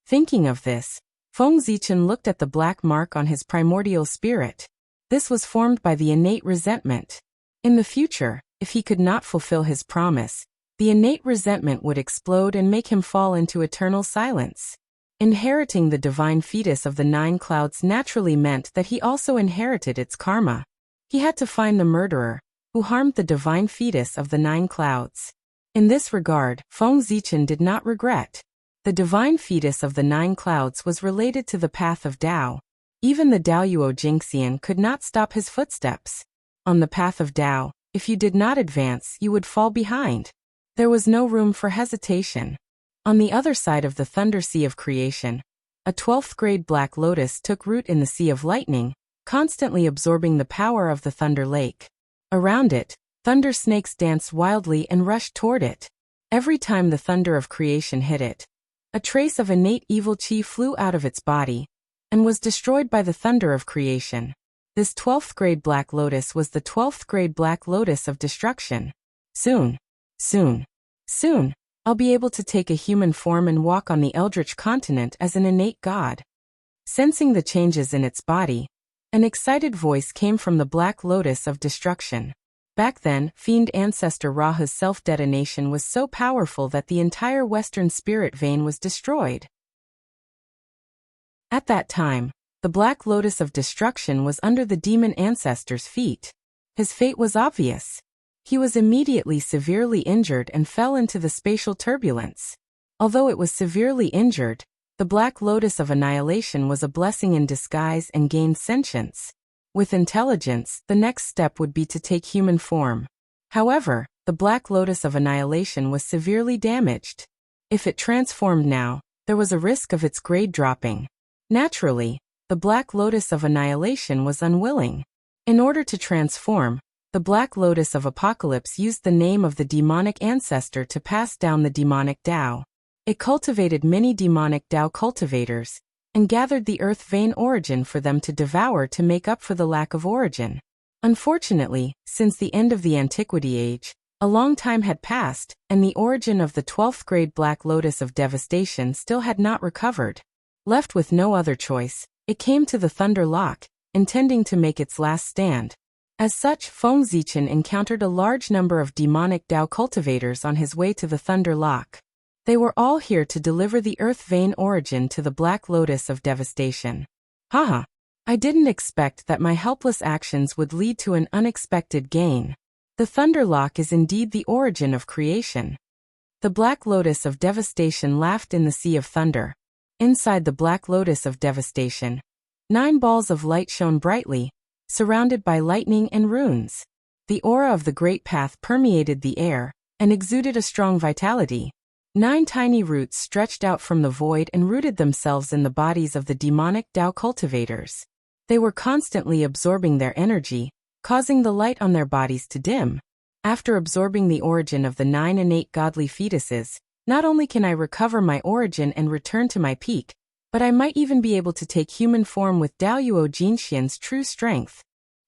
Thinking of this, Feng Zichen looked at the black mark on his primordial spirit. This was formed by the innate resentment. In the future, if he could not fulfill his promise, the innate resentment would explode and make him fall into eternal silence. Inheriting the divine fetus of the 9 Clouds naturally meant that he also inherited its karma. He had to find the murderer, who harmed the divine fetus of the 9 Clouds. In this regard, Feng Zichen did not regret. The divine fetus of the 9 Clouds was related to the path of Tao. Even the Daoyuo Jingxian could not stop his footsteps. On the path of Tao, if you did not advance, you would fall behind. There was no room for hesitation. On the other side of the Thunder Sea of Creation, a 12th grade black lotus took root in the Sea of Lightning, constantly absorbing the power of the Thunder Lake. Around it, thunder snakes danced wildly and rushed toward it. Every time the thunder of creation hit it, a trace of innate evil chi flew out of its body and was destroyed by the thunder of creation. This 12th grade black lotus was the 12th grade black lotus of destruction. Soon, I'll be able to take a human form and walk on the Eldritch continent as an innate god. Sensing the changes in its body, an excited voice came from the black lotus of destruction. Back then, fiend ancestor Rahu's self-detonation was so powerful that the entire western spirit vein was destroyed. At that time, the black lotus of destruction was under the demon ancestor's feet. His fate was obvious. He was immediately severely injured and fell into the spatial turbulence. Although it was severely injured, the Black Lotus of Annihilation was a blessing in disguise and gained sentience. With intelligence, the next step would be to take human form. However, the Black Lotus of Annihilation was severely damaged. If it transformed now, there was a risk of its grade dropping. Naturally, the Black Lotus of Annihilation was unwilling. In order to transform, the Black Lotus of Apocalypse used the name of the demonic ancestor to pass down the demonic Tao. It cultivated many demonic Tao cultivators, and gathered the earth vein origin for them to devour to make up for the lack of origin. Unfortunately, since the end of the Antiquity Age, a long time had passed, and the origin of the 12th grade Black Lotus of Devastation still had not recovered. Left with no other choice, it came to the Thunder Lock, intending to make its last stand. As such, Feng Zichen encountered a large number of demonic Tao cultivators on his way to the Thunder Lock. They were all here to deliver the earth vein origin to the Black Lotus of Devastation. Haha! I didn't expect that my helpless actions would lead to an unexpected gain. The Thunder Lock is indeed the origin of creation. The Black Lotus of Devastation laughed in the Sea of Thunder. Inside the Black Lotus of Devastation, 9 balls of light shone brightly, surrounded by lightning and runes. The aura of the Great Path permeated the air, and exuded a strong vitality. 9 tiny roots stretched out from the void and rooted themselves in the bodies of the demonic Tao cultivators. They were constantly absorbing their energy, causing the light on their bodies to dim. After absorbing the origin of the 9 innate godly fetuses, not only can I recover my origin and return to my peak, but I might even be able to take human form with Daoyuo Jinxian's true strength.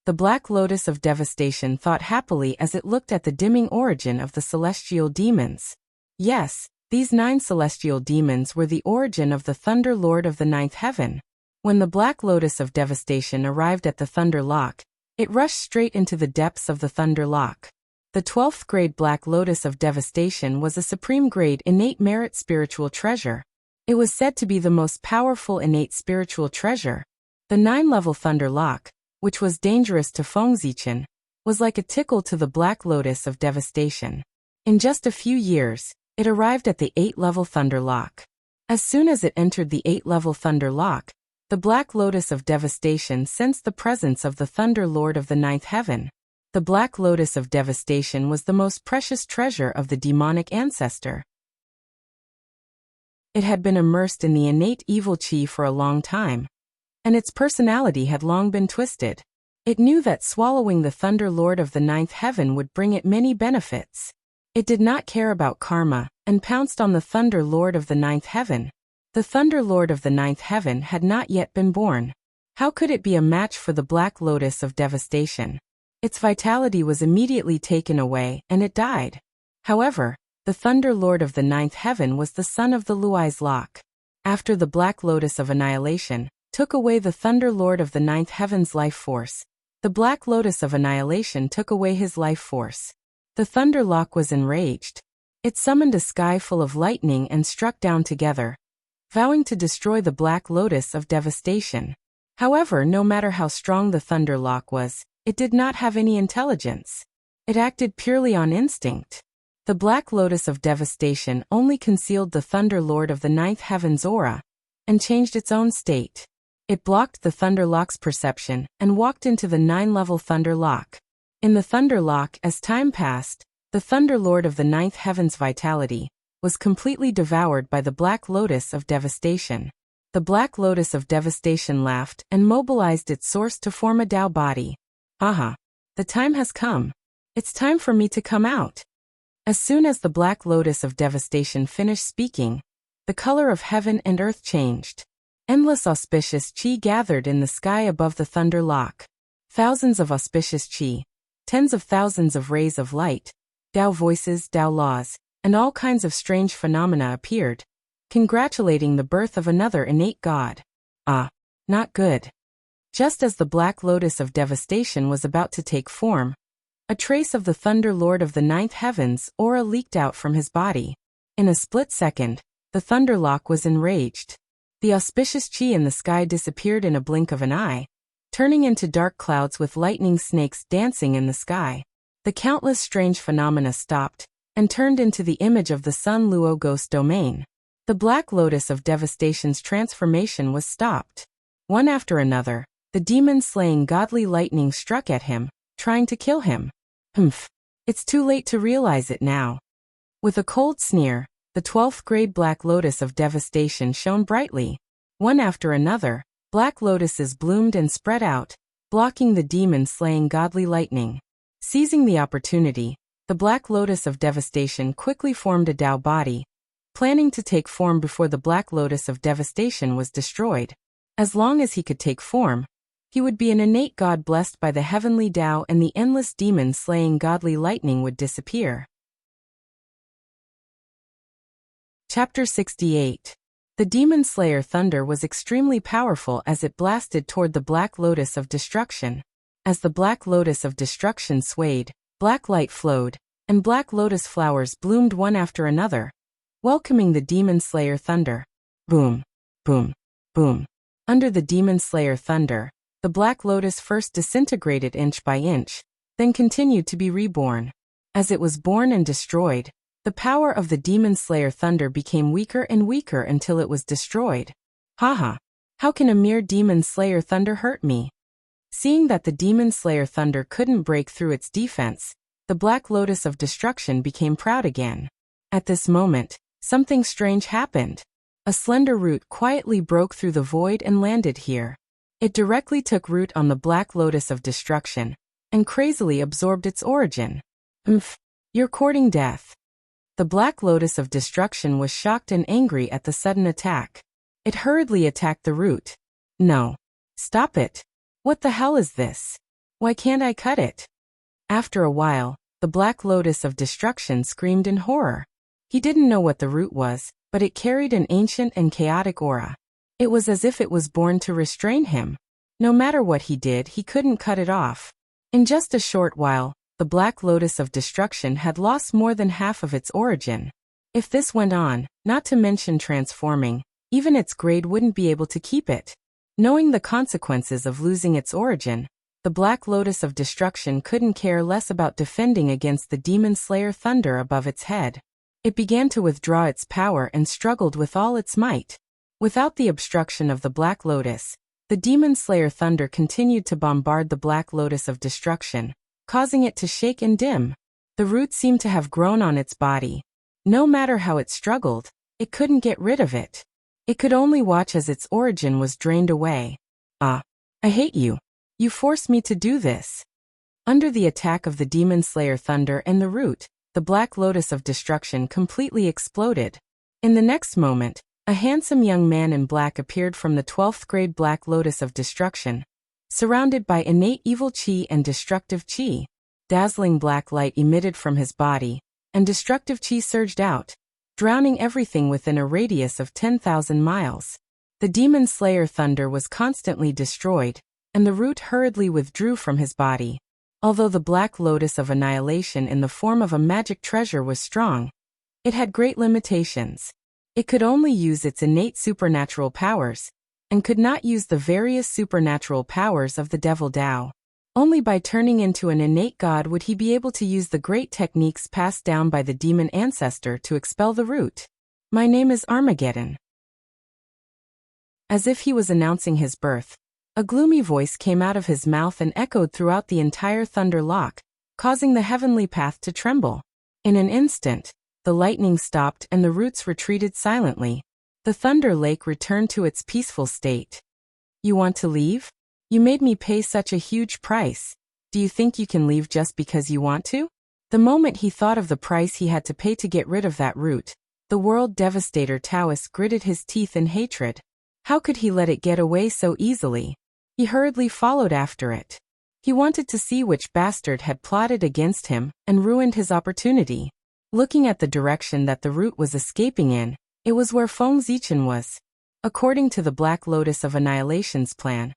The Black Lotus of Devastation thought happily as it looked at the dimming origin of the celestial demons. Yes, these 9 celestial demons were the origin of the Thunder Lord of the 9th heaven. When the Black Lotus of Devastation arrived at the Thunder Lock, it rushed straight into the depths of the Thunder Lock. The 12th grade Black Lotus of Devastation was a supreme grade innate merit spiritual treasure. It was said to be the most powerful innate spiritual treasure. The 9-level Thunder Lock, which was dangerous to Fengzichen, was like a tickle to the Black Lotus of Devastation. In just a few years, it arrived at the 8-level Thunder Lock. As soon as it entered the 8-level Thunder Lock, the Black Lotus of Devastation sensed the presence of the Thunder Lord of the 9th heaven. The Black Lotus of Devastation was the most precious treasure of the demonic ancestor. It had been immersed in the innate evil chi for a long time, and its personality had long been twisted. It knew that swallowing the Thunder Lord of the 9th heaven would bring it many benefits. It did not care about karma, and pounced on the Thunder Lord of the 9th heaven. The Thunder Lord of the 9th heaven had not yet been born. How could it be a match for the Black Lotus of Devastation? Its vitality was immediately taken away, and it died. However, the Thunder Lord of the 9th heaven was the son of the Luai's Lock. After the Black Lotus of Annihilation took away the Thunder Lord of the 9th heaven's life force, the Black Lotus of Annihilation took away his life force. The Thunder Lock was enraged. It summoned a sky full of lightning and struck down together, vowing to destroy the Black Lotus of Devastation. However, no matter how strong the Thunder Lock was, it did not have any intelligence. It acted purely on instinct. The Black Lotus of Devastation only concealed the Thunder Lord of the 9th heaven's aura, and changed its own state. It blocked the Thunder Lock's perception, and walked into the 9-level Thunder Lock. In the Thunder Lock, as time passed, the Thunder Lord of the 9th heaven's vitality was completely devoured by the Black Lotus of Devastation. The Black Lotus of Devastation laughed and mobilized its source to form a Tao body. Aha! The time has come. It's time for me to come out. As soon as the Black Lotus of Devastation finished speaking, the color of heaven and earth changed. Endless auspicious chi gathered in the sky above the Thunder Lock. Thousands of auspicious chi, tens of thousands of rays of light, Tao voices, Tao laws, and all kinds of strange phenomena appeared, congratulating the birth of another innate god. Ah, not good. Just as the Black Lotus of Devastation was about to take form, a trace of the Thunder Lord of the 9th heaven's aura leaked out from his body. In a split second, the Thunder Lock was enraged. The auspicious chi in the sky disappeared in a blink of an eye, turning into dark clouds with lightning snakes dancing in the sky. The countless strange phenomena stopped, and turned into the image of the Sun Luo ghost domain. The Black Lotus of Devastation's transformation was stopped. One after another, the demon-slaying godly lightning struck at him, trying to kill him. Humph. It's too late to realize it now. With a cold sneer, the 12th grade Black Lotus of Devastation shone brightly. One after another, Black Lotuses bloomed and spread out, blocking the demon-slaying godly lightning. Seizing the opportunity, the Black Lotus of Devastation quickly formed a Tao body, planning to take form before the Black Lotus of Devastation was destroyed. As long as he could take form, he would be an innate god blessed by the heavenly Tao, and the endless demon-slaying godly lightning would disappear. Chapter 68. The Demon Slayer Thunder was extremely powerful as it blasted toward the Black Lotus of Destruction. As the Black Lotus of Destruction swayed, black light flowed, and Black Lotus flowers bloomed one after another, welcoming the Demon Slayer Thunder. Boom, boom, boom. Under the Demon Slayer Thunder, the Black Lotus first disintegrated inch by inch, then continued to be reborn. As it was born and destroyed, the power of the Demon Slayer Thunder became weaker and weaker until it was destroyed. Haha! How can a mere Demon Slayer Thunder hurt me? Seeing that the Demon Slayer Thunder couldn't break through its defense, the Black Lotus of Destruction became proud again. At this moment, something strange happened. A slender root quietly broke through the void and landed here. It directly took root on the Black Lotus of Destruction, and crazily absorbed its origin. Oomph! You're courting death. The Black Lotus of Destruction was shocked and angry at the sudden attack. It hurriedly attacked the root. No. Stop it. What the hell is this? Why can't I cut it? After a while, the Black Lotus of Destruction screamed in horror. He didn't know what the root was, but it carried an ancient and chaotic aura. It was as if it was born to restrain him. No matter what he did, he couldn't cut it off. In just a short while, the Black Lotus of Destruction had lost more than half of its origin. If this went on, not to mention transforming, even its grade wouldn't be able to keep it. Knowing the consequences of losing its origin, the Black Lotus of Destruction couldn't care less about defending against the Demon Slayer thunder above its head. It began to withdraw its power and struggled with all its might. Without the obstruction of the Black Lotus, the Demon Slayer thunder continued to bombard the Black Lotus of Destruction, causing it to shake and dim. The root seemed to have grown on its body. No matter how it struggled, it couldn't get rid of it. It could only watch as its origin was drained away. I hate you. You forced me to do this. Under the attack of the Demon Slayer thunder and the root, the Black Lotus of Destruction completely exploded. In the next moment, a handsome young man in black appeared from the 12th grade Black Lotus of Destruction. Surrounded by innate evil chi and destructive chi, dazzling black light emitted from his body, and destructive chi surged out, drowning everything within a radius of 10,000 miles. The Demon Slayer thunder was constantly destroyed, and the root hurriedly withdrew from his body. Although the Black Lotus of Annihilation in the form of a magic treasure was strong, it had great limitations. It could only use its innate supernatural powers, and could not use the various supernatural powers of the Devil Tao. Only by turning into an innate god would he be able to use the great techniques passed down by the demon ancestor to expel the root. My name is Armageddon. As if he was announcing his birth, a gloomy voice came out of his mouth and echoed throughout the entire thunder lock, causing the heavenly path to tremble. In an instant, the lightning stopped and the roots retreated silently. The thunder lake returned to its peaceful state. You want to leave? You made me pay such a huge price. Do you think you can leave just because you want to? The moment he thought of the price he had to pay to get rid of that root, the world devastator Taoist gritted his teeth in hatred. How could he let it get away so easily? He hurriedly followed after it. He wanted to see which bastard had plotted against him and ruined his opportunity. Looking at the direction that the root was escaping in, it was where Feng Zichen was. According to the Black Lotus of Annihilation's plan,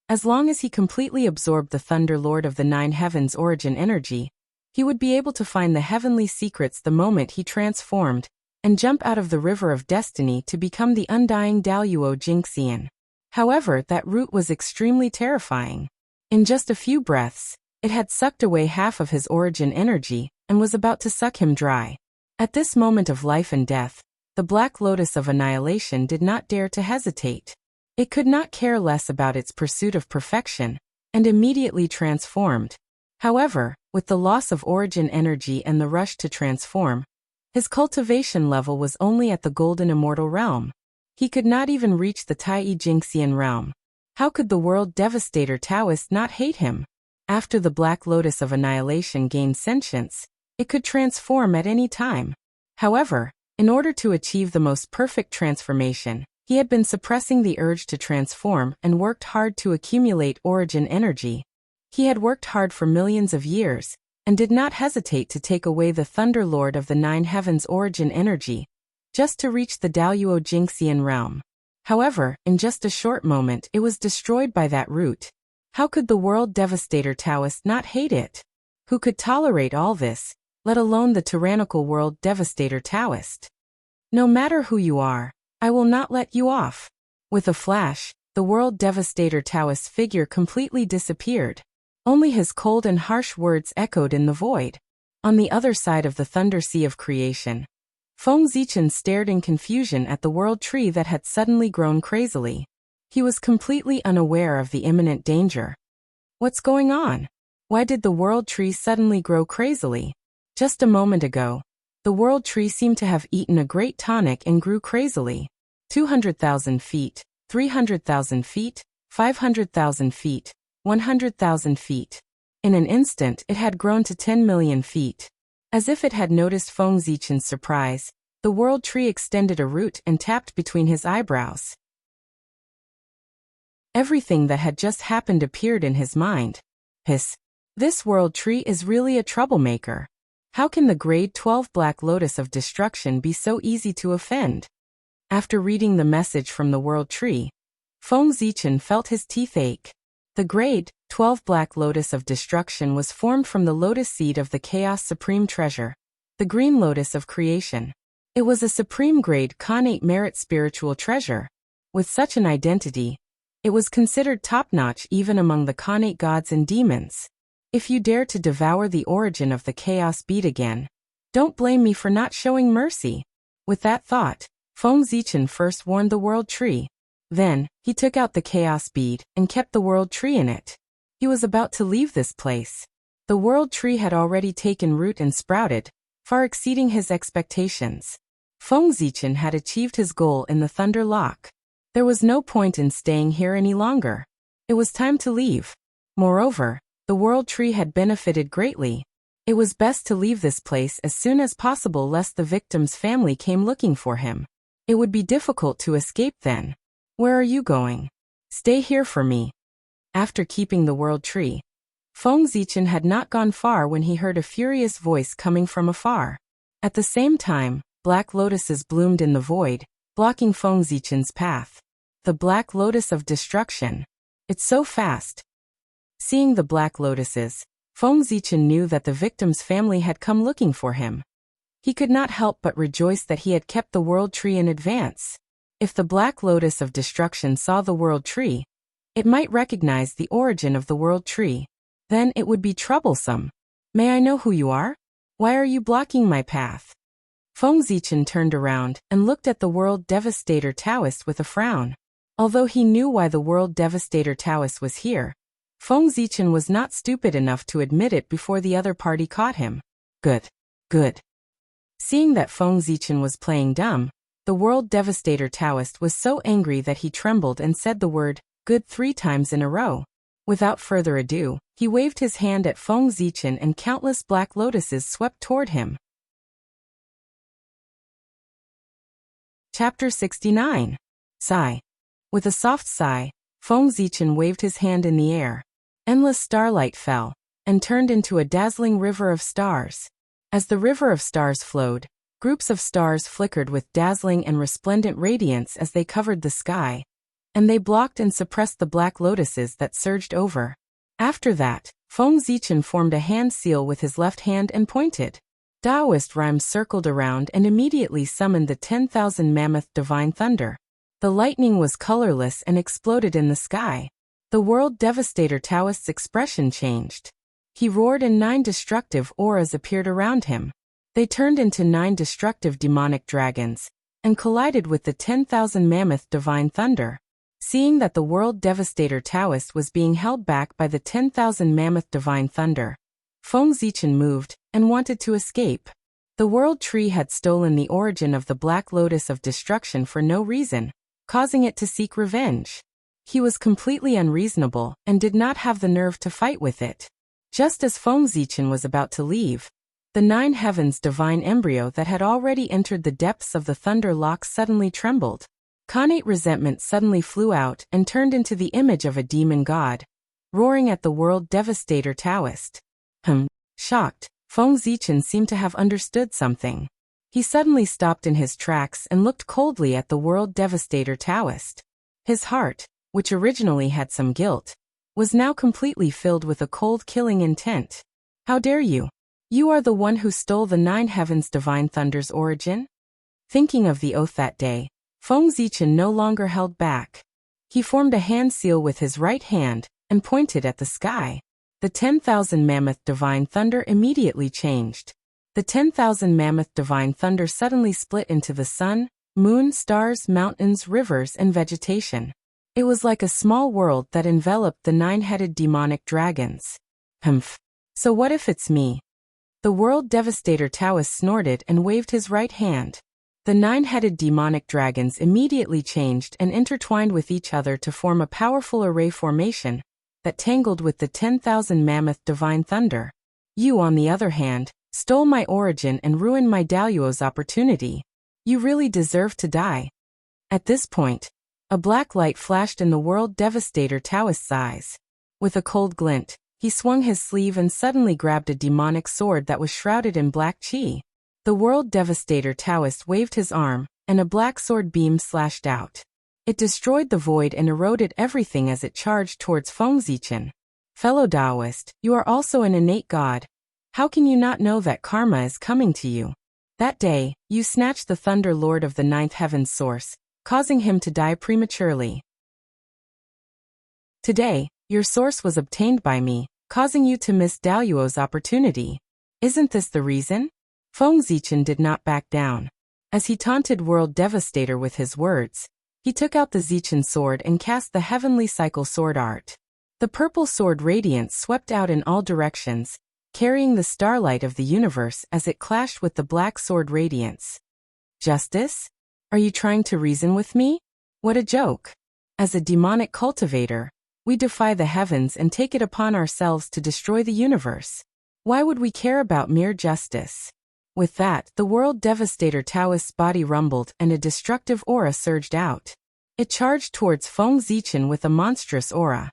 as long as he completely absorbed the Thunder Lord of the Nine Heavens origin energy, he would be able to find the heavenly secrets the moment he transformed, and jump out of the river of destiny to become the undying Daluo Jingxian. However, that route was extremely terrifying. In just a few breaths, it had sucked away half of his origin energy, and was about to suck him dry. At this moment of life and death, the Black Lotus of Annihilation did not dare to hesitate. It could not care less about its pursuit of perfection, and immediately transformed. However, with the loss of origin energy and the rush to transform, his cultivation level was only at the Golden Immortal realm. He could not even reach the Tai Jingxian realm. How could the world devastator Taoist not hate him? After the Black Lotus of Annihilation gained sentience, it could transform at any time. However, in order to achieve the most perfect transformation, he had been suppressing the urge to transform and worked hard to accumulate origin energy. He had worked hard for millions of years, and did not hesitate to take away the Thunder Lord of the Nine Heavens origin energy, just to reach the Daluo Jingxian realm. However, in just a short moment it was destroyed by that root. How could the world devastator Taoist not hate it? Who could tolerate all this, let alone the tyrannical world devastator Taoist? No matter who you are, I will not let you off. With a flash, the world devastator Taoist figure completely disappeared. Only his cold and harsh words echoed in the void. On the other side of the thunder sea of creation, Feng Zichen stared in confusion at the world tree that had suddenly grown crazily. He was completely unaware of the imminent danger. What's going on? Why did the world tree suddenly grow crazily? Just a moment ago, the world tree seemed to have eaten a great tonic and grew crazily. 200,000 feet, 300,000 feet, 500,000 feet, 100,000 feet. In an instant it had grown to 10 million feet. As if it had noticed Feng Zichen's surprise, the world tree extended a root and tapped between his eyebrows. Everything that had just happened appeared in his mind. Hiss. This world tree is really a troublemaker. How can the grade 12 Black Lotus of Destruction be so easy to offend? After reading the message from the world tree, Feng Zichen felt his teeth ache. The grade 12 Black Lotus of Destruction was formed from the lotus seed of the Chaos Supreme Treasure, the Green Lotus of Creation. It was a supreme grade Khanate merit spiritual treasure. With such an identity, it was considered top-notch even among the Khanate gods and demons. If you dare to devour the origin of the Chaos Bead again, don't blame me for not showing mercy. With that thought, Feng Zichen first warned the world tree. Then, he took out the Chaos Bead and kept the world tree in it. He was about to leave this place. The world tree had already taken root and sprouted, far exceeding his expectations. Feng Zichen had achieved his goal in the Thunder Lock. There was no point in staying here any longer. It was time to leave. Moreover, the world tree had benefited greatly. It was best to leave this place as soon as possible lest the victim's family came looking for him. It would be difficult to escape then. Where are you going? Stay here for me. After keeping the world tree, Feng Zichen had not gone far when he heard a furious voice coming from afar. At the same time, black lotuses bloomed in the void, blocking Feng Zichen's path. The Black Lotus of Destruction. It's so fast. Seeing the black lotuses, Feng Zichen knew that the victim's family had come looking for him. He could not help but rejoice that he had kept the world tree in advance. If the Black Lotus of Destruction saw the world tree, it might recognize the origin of the world tree. Then it would be troublesome. May I know who you are? Why are you blocking my path? Feng Zichen turned around and looked at the World Devastator Taoist with a frown. Although he knew why the World Devastator Taoist was here, Feng Zichen was not stupid enough to admit it before the other party caught him. Good. Seeing that Feng Zichen was playing dumb, the World Devastator Taoist was so angry that he trembled and said the word, good 3 times in a row. Without further ado, he waved his hand at Feng Zichen and countless black lotuses swept toward him. Chapter 69. Sigh. With a soft sigh, Feng Zichen waved his hand in the air. Endless starlight fell, and turned into a dazzling river of stars. As the river of stars flowed, groups of stars flickered with dazzling and resplendent radiance as they covered the sky, and they blocked and suppressed the black lotuses that surged over. After that, Feng Zichen formed a hand seal with his left hand and pointed. Taoist rhymes circled around and immediately summoned the 10,000 mammoth divine thunder. The lightning was colorless and exploded in the sky. The World Devastator Taoist's expression changed. He roared and 9 destructive auras appeared around him. They turned into 9 destructive demonic dragons, and collided with the 10,000 mammoth divine thunder. Seeing that the World Devastator Taoist was being held back by the 10,000 mammoth divine thunder, Feng Zichen moved, and wanted to escape. The world tree had stolen the origin of the Black Lotus of Destruction for no reason, causing it to seek revenge. He was completely unreasonable, and did not have the nerve to fight with it. Just as Feng Zichen was about to leave, the 9 heavens divine embryo that had already entered the depths of the thunder lock suddenly trembled. Khanate resentment suddenly flew out and turned into the image of a demon god, roaring at the World Devastator Taoist. Shocked, Feng Zichen seemed to have understood something. He suddenly stopped in his tracks and looked coldly at the World Devastator Taoist. His heart, which originally had some guilt, was now completely filled with a cold killing intent. How dare you? You are the one who stole the 9 heavens divine thunder's origin? Thinking of the oath that day, Feng Zichen no longer held back. He formed a hand seal with his right hand, and pointed at the sky. The 10,000 mammoth divine thunder immediately changed. The 10,000 mammoth divine thunder suddenly split into the sun, moon, stars, mountains, rivers, and vegetation. It was like a small world that enveloped the 9-headed demonic dragons. So what if it's me? The World Devastator Taoist snorted and waved his right hand. The 9-headed demonic dragons immediately changed and intertwined with each other to form a powerful array formation that tangled with the 10,000 mammoth divine thunder. You, on the other hand, stole my origin and ruined my Daluo's opportunity. You really deserve to die. At this point, a black light flashed in the World Devastator Taoist's eyes. With a cold glint, He swung his sleeve and suddenly grabbed a demonic sword that was shrouded in black chi. The World Devastator Taoist waved his arm, and a black sword beam slashed out. It destroyed the void and eroded everything as it charged towards Feng Zichen. Fellow Taoist, you are also an innate god. How can you not know that karma is coming to you? That day, you snatched the Thunder Lord of the Ninth Heaven's source, causing him to die prematurely. Today, your source was obtained by me, causing you to miss Daoyuo's opportunity. Isn't this the reason? Feng Zichen did not back down. As he taunted World Devastator with his words, he took out the Zichen sword and cast the Heavenly Cycle sword art. The purple sword radiance swept out in all directions, carrying the starlight of the universe as it clashed with the black sword radiance. Justice? Are you trying to reason with me? What a joke! As a demonic cultivator, we defy the heavens and take it upon ourselves to destroy the universe. Why would we care about mere justice? With that, the World Devastator Taoist's body rumbled and a destructive aura surged out. It charged towards Feng Zichen with a monstrous aura.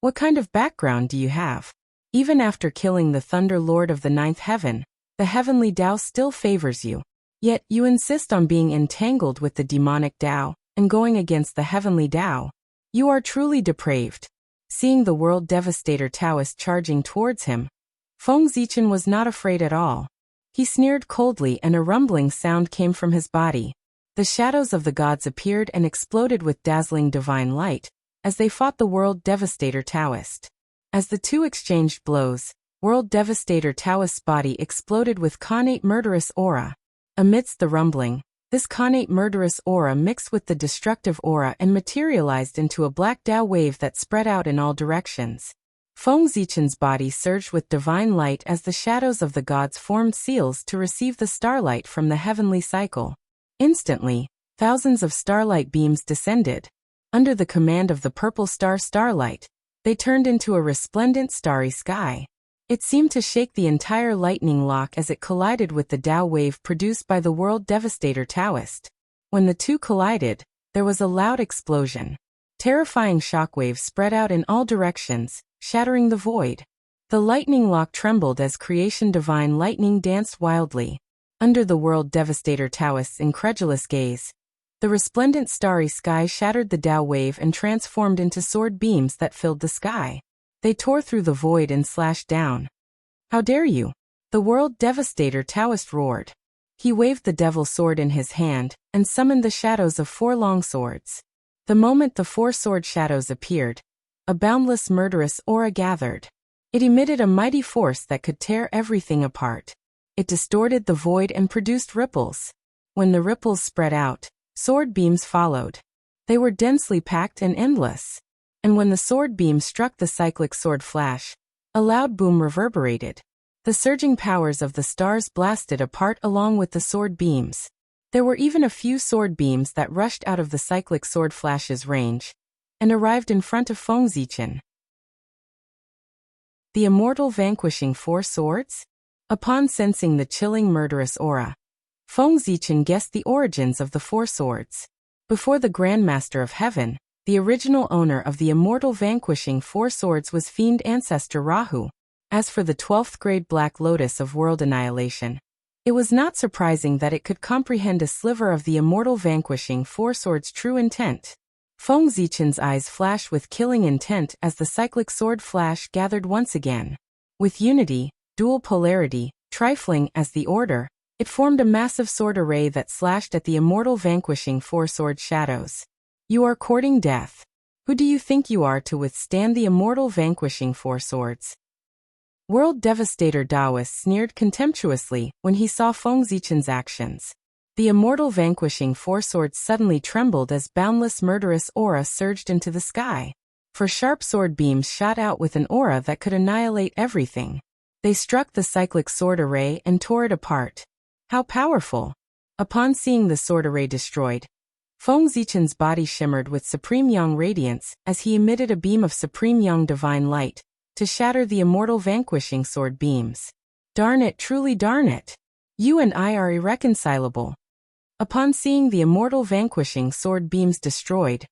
What kind of background do you have? Even after killing the Thunder Lord of the Ninth Heaven, the Heavenly Tao still favors you. Yet, you insist on being entangled with the demonic Tao and going against the Heavenly Tao. You are truly depraved. Seeing the World Devastator Taoist charging towards him, Feng Zichen was not afraid at all. He sneered coldly and a rumbling sound came from his body. The shadows of the gods appeared and exploded with dazzling divine light as they fought the World Devastator Taoist. As the two exchanged blows, World Devastator Taoist's body exploded with connate murderous aura. Amidst the rumbling, this connate murderous aura mixed with the destructive aura and materialized into a black Tao wave that spread out in all directions. Feng Zichen's body surged with divine light as the shadows of the gods formed seals to receive the starlight from the heavenly cycle. Instantly, thousands of starlight beams descended. Under the command of the purple star starlight, they turned into a resplendent starry sky. It seemed to shake the entire lightning lock as it collided with the Tao wave produced by the World Devastator Taoist. When the two collided, there was a loud explosion. Terrifying shockwaves spread out in all directions, shattering the void. The lightning lock trembled as creation divine lightning danced wildly. Under the World Devastator Taoist's incredulous gaze, the resplendent starry sky shattered the Tao wave and transformed into sword beams that filled the sky. They tore through the void and slashed down. How dare you? The World Devastator Taoist roared. He waved the devil sword in his hand and summoned the shadows of 4 long swords. The moment the 4 sword shadows appeared, a boundless murderous aura gathered. It emitted a mighty force that could tear everything apart. It distorted the void and produced ripples. When the ripples spread out, sword beams followed. They were densely packed and endless. And when the sword beam struck the cyclic sword flash, a loud boom reverberated. The surging powers of the stars blasted apart along with the sword beams. There were even a few sword beams that rushed out of the cyclic sword flash's range and arrived in front of Feng Zichen. The immortal vanquishing 4 swords? Upon sensing the chilling murderous aura, Feng Zichen guessed the origins of the 4 swords. Before the Grandmaster of Heaven, the original owner of the immortal vanquishing 4 swords was fiend ancestor Rahu. As for the 12th grade Black Lotus of world annihilation, it was not surprising that it could comprehend a sliver of the immortal vanquishing 4 swords' true intent. Feng Zichen's eyes flashed with killing intent as the cyclic sword flash gathered once again. With unity, dual polarity, trifling as the order, it formed a massive sword array that slashed at the immortal vanquishing 4 sword shadows. You are courting death. Who do you think you are to withstand the immortal vanquishing 4 swords? World Devastator Taoist sneered contemptuously when he saw Feng Zichen's actions. The immortal vanquishing 4 swords suddenly trembled as boundless murderous aura surged into the sky. For sharp sword beams shot out with an aura that could annihilate everything. They struck the cyclic sword array and tore it apart. How powerful! Upon seeing the sword array destroyed, Feng Zichen's body shimmered with Supreme Yang radiance as he emitted a beam of Supreme Yang divine light to shatter the immortal vanquishing sword beams. Darn it, truly darn it! You and I are irreconcilable. Upon seeing the immortal vanquishing sword beams destroyed,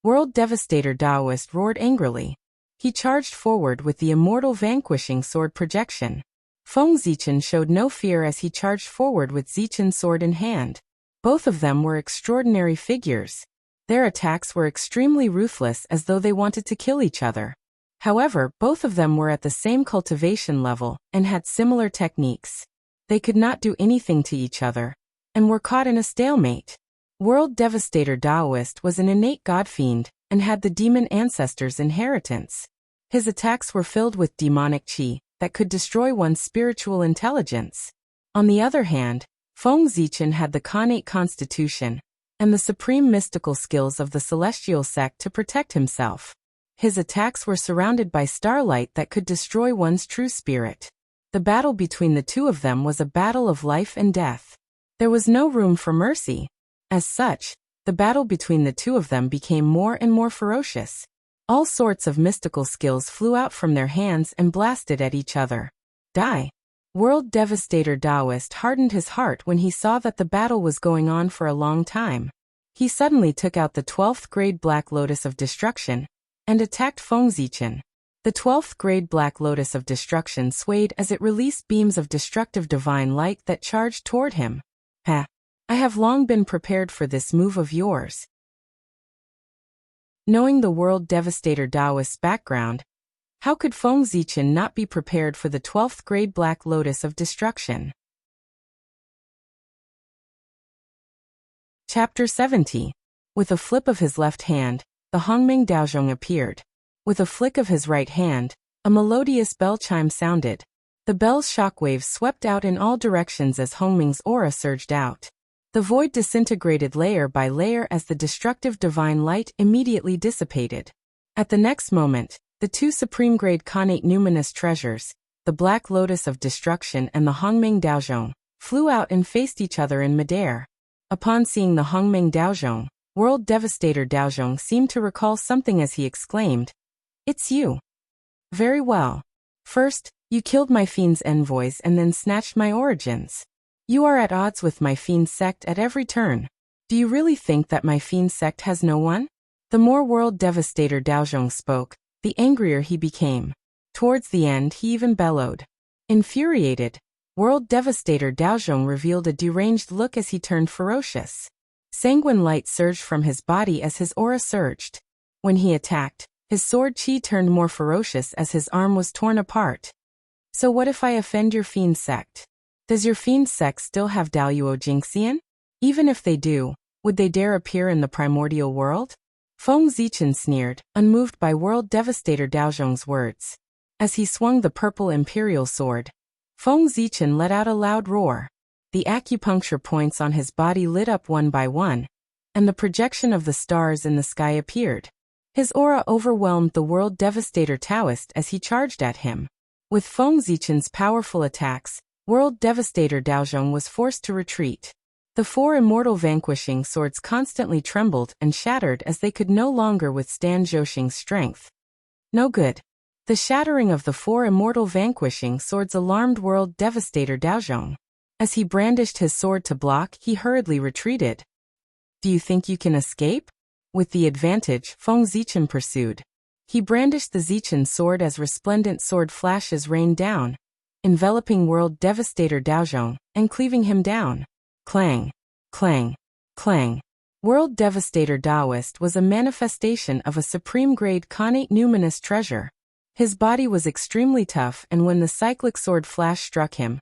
World Devastator Taoist roared angrily. He charged forward with the immortal vanquishing sword projection. Feng Zichen showed no fear as he charged forward with Zichen's sword in hand. Both of them were extraordinary figures. Their attacks were extremely ruthless, as though they wanted to kill each other. However, both of them were at the same cultivation level and had similar techniques. They could not do anything to each other, and were caught in a stalemate. World Devastator Daoist was an innate godfiend, and had the demon ancestors' inheritance. His attacks were filled with demonic qi that could destroy one's spiritual intelligence. On the other hand, Feng Zichen had the Khanate constitution and the supreme mystical skills of the celestial sect to protect himself. His attacks were surrounded by starlight that could destroy one's true spirit. The battle between the two of them was a battle of life and death. There was no room for mercy. As such, the battle between the two of them became more and more ferocious. All sorts of mystical skills flew out from their hands and blasted at each other. Die. World Devastator Daoist hardened his heart when he saw that the battle was going on for a long time. He suddenly took out the 12th grade Black Lotus of Destruction and attacked Feng Zichen. The 12th grade Black Lotus of Destruction swayed as it released beams of destructive divine light that charged toward him. Ha! I have long been prepared for this move of yours. Knowing the World Devastator Daoist's background, how could Feng Zichen not be prepared for the 12th grade Black Lotus of Destruction? Chapter 70. With a flip of his left hand, the Hongming Daozhong appeared. With a flick of his right hand, a melodious bell chime sounded. The bell's shockwaves swept out in all directions as Hongming's aura surged out. The void disintegrated layer by layer as the destructive divine light immediately dissipated. At the next moment, the two supreme-grade Khanate numinous treasures, the Black Lotus of Destruction and the Hongming Daozhong, flew out and faced each other in midair. Upon seeing the Hongming Daozhong, World Devastator Daozhong seemed to recall something as he exclaimed, "It's you. Very well. First, you killed my fiend's envoys and then snatched my origins. You are at odds with my fiend sect at every turn. Do you really think that my fiend sect has no one?" The more World Devastator Daozhong spoke, the angrier he became. Towards the end he even bellowed. Infuriated, World Devastator Daozhong revealed a deranged look as he turned ferocious. Sanguine light surged from his body as his aura surged. When he attacked, his sword qi turned more ferocious as his arm was torn apart. "So what if I offend your fiend sect? Does your fiend sect still have Daluo Jingxian? Even if they do, would they dare appear in the primordial world?" Feng Zichen sneered, unmoved by World Devastator Daozhong's words. As he swung the purple imperial sword, Feng Zichen let out a loud roar. The acupuncture points on his body lit up one by one, and the projection of the stars in the sky appeared. His aura overwhelmed the World Devastator Taoist as he charged at him. With Feng Zichen's powerful attacks, World Devastator Daozhong was forced to retreat. The four immortal vanquishing swords constantly trembled and shattered as they could no longer withstand Zhouxing's strength. No good. The shattering of the four immortal vanquishing swords alarmed World Devastator Daozhong. As he brandished his sword to block, he hurriedly retreated. "Do you think you can escape?" With the advantage, Feng Zichen pursued. He brandished the Zichen sword as resplendent sword flashes rained down, enveloping World Devastator Daozhong and cleaving him down. Clang, clang, clang. World Devastator Daoist was a manifestation of a supreme-grade Khanate numinous treasure. His body was extremely tough, and when the cyclic sword flash struck him,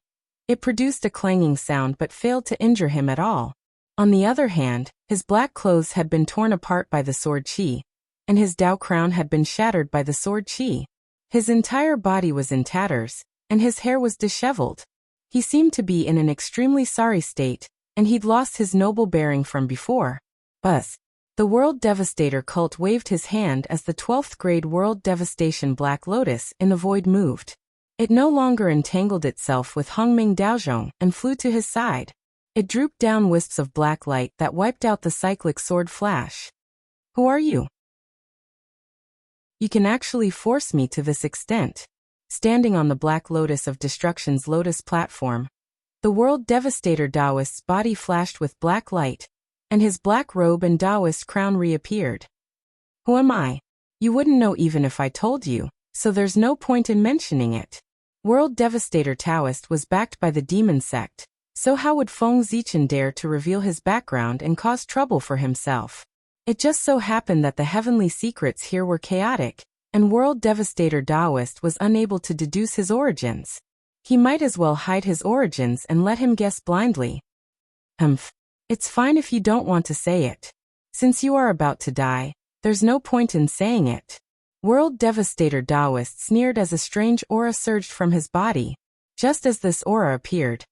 it produced a clanging sound but failed to injure him at all. On the other hand, his black clothes had been torn apart by the sword qi, and his Dao crown had been shattered by the sword qi. His entire body was in tatters, and his hair was disheveled. He seemed to be in an extremely sorry state, and he'd lost his noble bearing from before. Buzz. The World Devastator cult waved his hand as the 12th grade World Devastation Black Lotus in the void moved. It no longer entangled itself with Hongming Daozhong and flew to his side. It drooped down wisps of black light that wiped out the cyclic sword flash. "Who are you? You can actually force me to this extent." Standing on the Black Lotus of Destruction's lotus platform, the World Devastator Daoist's body flashed with black light, and his black robe and Daoist crown reappeared. "Who am I?" You wouldn't know even if I told you, so there's no point in mentioning it. World Devastator Taoist was backed by the demon sect, so how would Feng Zichen dare to reveal his background and cause trouble for himself? It just so happened that the heavenly secrets here were chaotic, and World Devastator Taoist was unable to deduce his origins. He might as well hide his origins and let him guess blindly. It's fine if you don't want to say it. Since you are about to die, there's no point in saying it. World Devastator Taoist sneered as a strange aura surged from his body. Just as this aura appeared,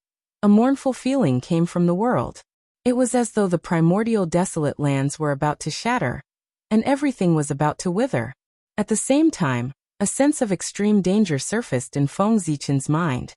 a mournful feeling came from the world. It was as though the primordial desolate lands were about to shatter, and everything was about to wither. At the same time, a sense of extreme danger surfaced in Feng Zichen's mind.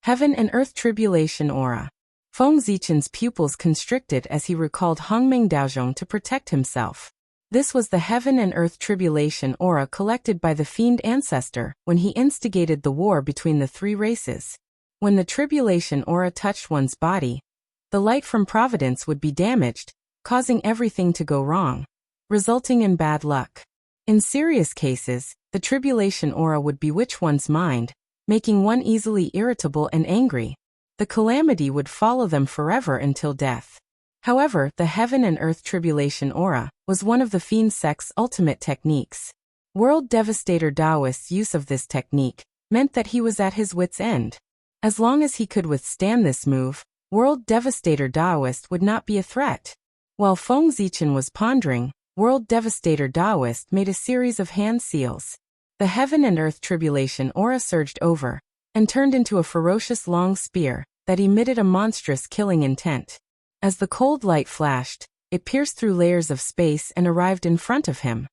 Heaven and Earth Tribulation Aura. Feng Zichen's pupils constricted as he recalled Hongming Daozhong to protect himself. This was the Heaven and Earth Tribulation Aura collected by the Fiend Ancestor when he instigated the war between the three races. When the Tribulation Aura touched one's body, the light from Providence would be damaged, causing everything to go wrong, resulting in bad luck. In serious cases, the Tribulation Aura would bewitch one's mind, making one easily irritable and angry. The calamity would follow them forever until death. However, the Heaven and Earth Tribulation Aura was one of the Fiend sect's ultimate techniques. World Devastator Taoist's use of this technique meant that he was at his wit's end. As long as he could withstand this move, World Devastator Taoist would not be a threat. While Feng Zichen was pondering, World Devastator Taoist made a series of hand seals. The Heaven and Earth Tribulation Aura surged over, and turned into a ferocious long spear that emitted a monstrous killing intent. As the cold light flashed, it pierced through layers of space and arrived in front of him.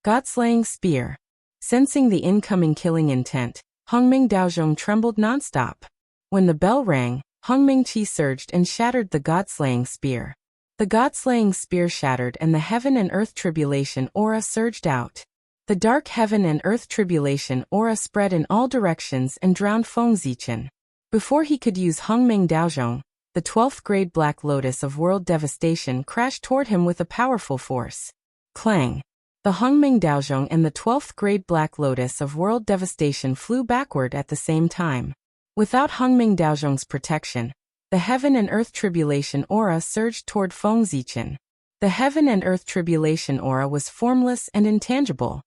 God-slaying spear. Sensing the incoming killing intent, Hongming Daozhong trembled nonstop. When the bell rang, Hongming Qi surged and shattered the God-slaying spear. The God-slaying spear shattered and the Heaven and Earth Tribulation Aura surged out. The dark Heaven and Earth Tribulation Aura spread in all directions and drowned Feng Zichen. Before he could use Hongming Daozhong, the 12th grade Black Lotus of World Devastation crashed toward him with a powerful force. Clang! The Hongming Daozhong and the 12th grade Black Lotus of World Devastation flew backward at the same time. Without Hongming Daozhong's protection, the Heaven and Earth Tribulation Aura surged toward Feng Zichen. The Heaven and Earth Tribulation Aura was formless and intangible.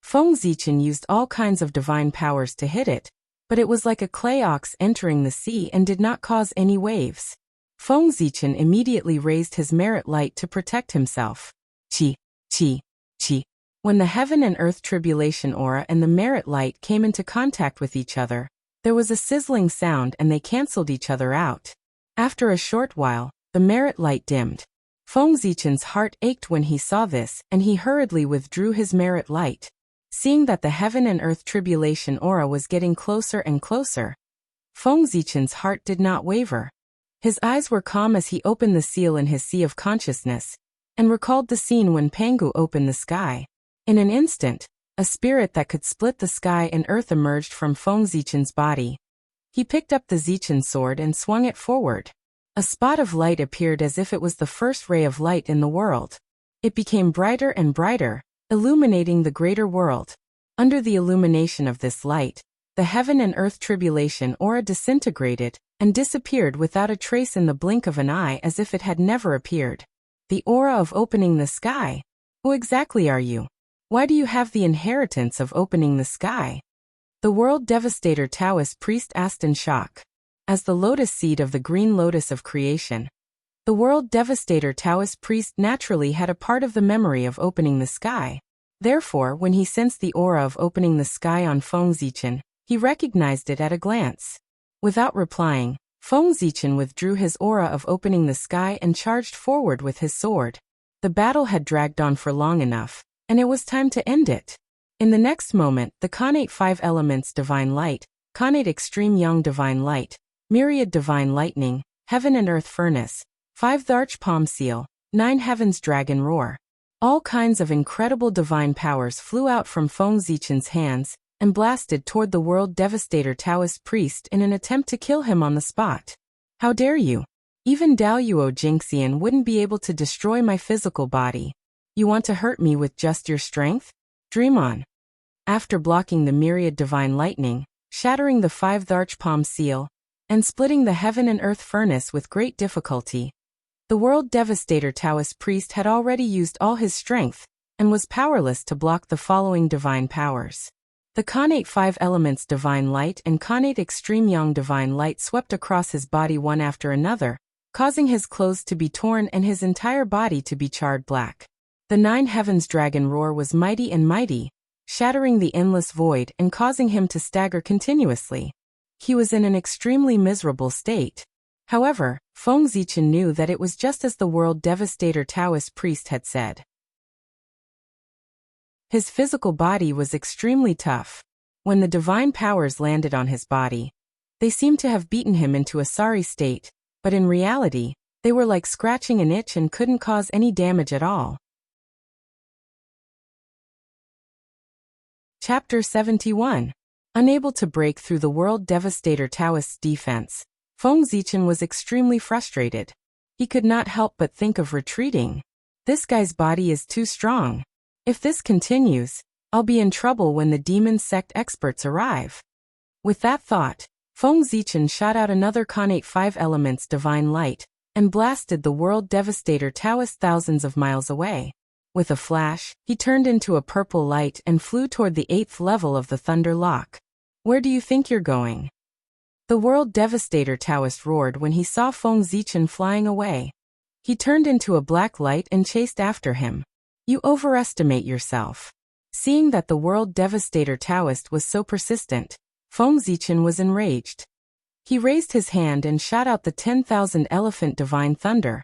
Feng Zichen used all kinds of divine powers to hit it, but it was like a clay ox entering the sea and did not cause any waves. Feng Zichen immediately raised his merit light to protect himself. Qi, qi, qi. When the Heaven and Earth Tribulation Aura and the merit light came into contact with each other, there was a sizzling sound and they cancelled each other out. After a short while, the merit light dimmed. Feng Zichen's heart ached when he saw this, and he hurriedly withdrew his merit light. Seeing that the Heaven and Earth Tribulation Aura was getting closer and closer, Feng Zichen's heart did not waver. His eyes were calm as he opened the seal in his sea of consciousness, and recalled the scene when Pangu opened the sky. In an instant, a spirit that could split the sky and earth emerged from Feng Zichen's body. He picked up the Zichen sword and swung it forward. A spot of light appeared as if it was the first ray of light in the world. It became brighter and brighter, illuminating the greater world. Under the illumination of this light, the Heaven and Earth Tribulation Aura disintegrated and disappeared without a trace in the blink of an eye, as if it had never appeared. The aura of opening the sky. Who exactly are you? Why do you have the inheritance of opening the sky? The World Devastator Taoist priest asked in shock. As the lotus seed of the green lotus of creation, the World Devastator Taoist priest naturally had a part of the memory of opening the sky. Therefore, when he sensed the aura of opening the sky on Feng Zichen, he recognized it at a glance. Without replying, Feng Zichen withdrew his aura of opening the sky and charged forward with his sword. The battle had dragged on for long enough, and it was time to end it. In the next moment, the Khanate 5 Elements Divine Light, Khanate Extreme Yang Divine Light, Myriad Divine Lightning, Heaven and Earth Furnace, 5th Arch Palm Seal, 9 Heavens Dragon Roar. All kinds of incredible divine powers flew out from Feng Zichen's hands and blasted toward the World Devastator Taoist priest in an attempt to kill him on the spot. How dare you? Even Daoyuo Jingxian wouldn't be able to destroy my physical body. You want to hurt me with just your strength? Dream on. After blocking the myriad divine lightning, shattering the 5th archpalm seal, and splitting the heaven and earth furnace with great difficulty, the world devastator Taoist priest had already used all his strength, and was powerless to block the following divine powers. The Khanate 5 elements divine light and Khanate extreme yang divine light swept across his body one after another, causing his clothes to be torn and his entire body to be charred black. The 9 heavens dragon roar was mighty and mighty, shattering the endless void and causing him to stagger continuously. He was in an extremely miserable state. However, Feng Zichen knew that it was just as the world devastator Taoist priest had said. His physical body was extremely tough. When the divine powers landed on his body, they seemed to have beaten him into a sorry state, but in reality, they were like scratching an itch and couldn't cause any damage at all. Chapter 71. Unable to break through the world devastator Taoist's defense, Feng Zichen was extremely frustrated. He could not help but think of retreating. This guy's body is too strong. If this continues, I'll be in trouble when the demon sect experts arrive. With that thought, Feng Zichen shot out another Khanate 5 elements divine light, and blasted the world devastator Taoist thousands of miles away. With a flash, he turned into a purple light and flew toward the 8th level of the Thunder Lock. Where do you think you're going? The world devastator Taoist roared when he saw Feng Zichen flying away. He turned into a black light and chased after him. You overestimate yourself. Seeing that the world devastator Taoist was so persistent, Feng Zichen was enraged. He raised his hand and shot out the 10,000 elephant divine thunder,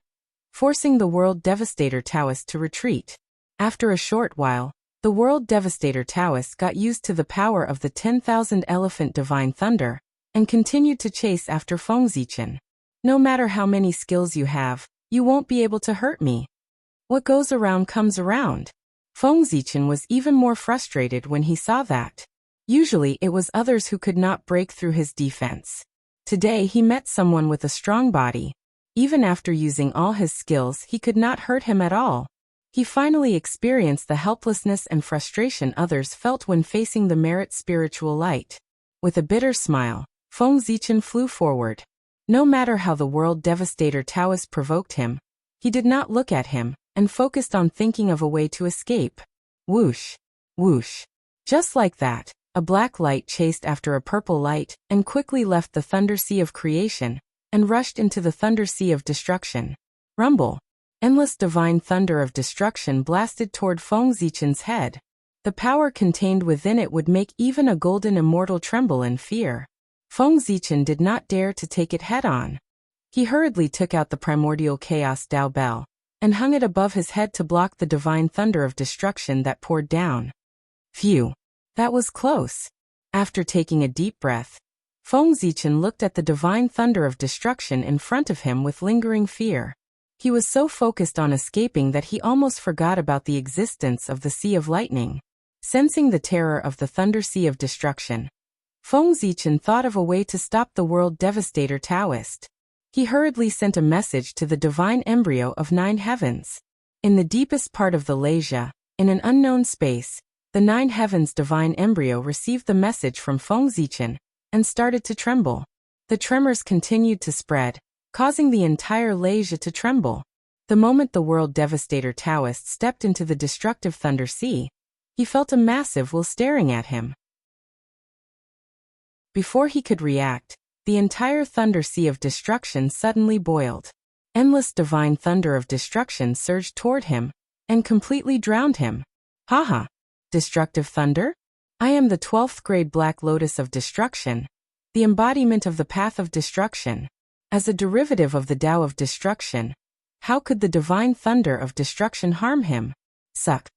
forcing the world devastator Taoist to retreat. After a short while, the world devastator Taoist got used to the power of the 10,000 elephant divine thunder, and continued to chase after Feng Zichen. No matter how many skills you have, you won't be able to hurt me. What goes around comes around. Feng Zichen was even more frustrated when he saw that. Usually it was others who could not break through his defense. Today he met someone with a strong body. Even after using all his skills, he could not hurt him at all. He finally experienced the helplessness and frustration others felt when facing the merit spiritual light. With a bitter smile, Feng Zichen flew forward. No matter how the world devastator Taoist provoked him, he did not look at him, and focused on thinking of a way to escape. Whoosh! Whoosh! Just like that, a black light chased after a purple light, and quickly left the thunder sea of creation, and rushed into the thunder sea of destruction. Rumble! Endless divine thunder of destruction blasted toward Feng Zichen's head. The power contained within it would make even a golden immortal tremble in fear. Feng Zichen did not dare to take it head-on. He hurriedly took out the primordial chaos Dao Bell, and hung it above his head to block the divine thunder of destruction that poured down. Phew! That was close. After taking a deep breath, Feng Zichen looked at the divine thunder of destruction in front of him with lingering fear. He was so focused on escaping that he almost forgot about the existence of the Sea of Lightning. Sensing the terror of the Thunder Sea of Destruction, Feng Zichen thought of a way to stop the world devastator Taoist. He hurriedly sent a message to the divine embryo of 9 heavens. In the deepest part of the Lesia, in an unknown space, the 9 heavens divine embryo received the message from Feng Zichen, and started to tremble. The tremors continued to spread, causing the entire Lesia to tremble. The moment the world devastator Taoist stepped into the destructive Thunder Sea, he felt a massive will staring at him. Before he could react, the entire Thunder Sea of destruction suddenly boiled. Endless divine thunder of destruction surged toward him, and completely drowned him. Haha! Destructive thunder? I am the 12th grade Black Lotus of destruction, the embodiment of the path of destruction. As a derivative of the Tao of destruction, how could the divine thunder of destruction harm him? Suck!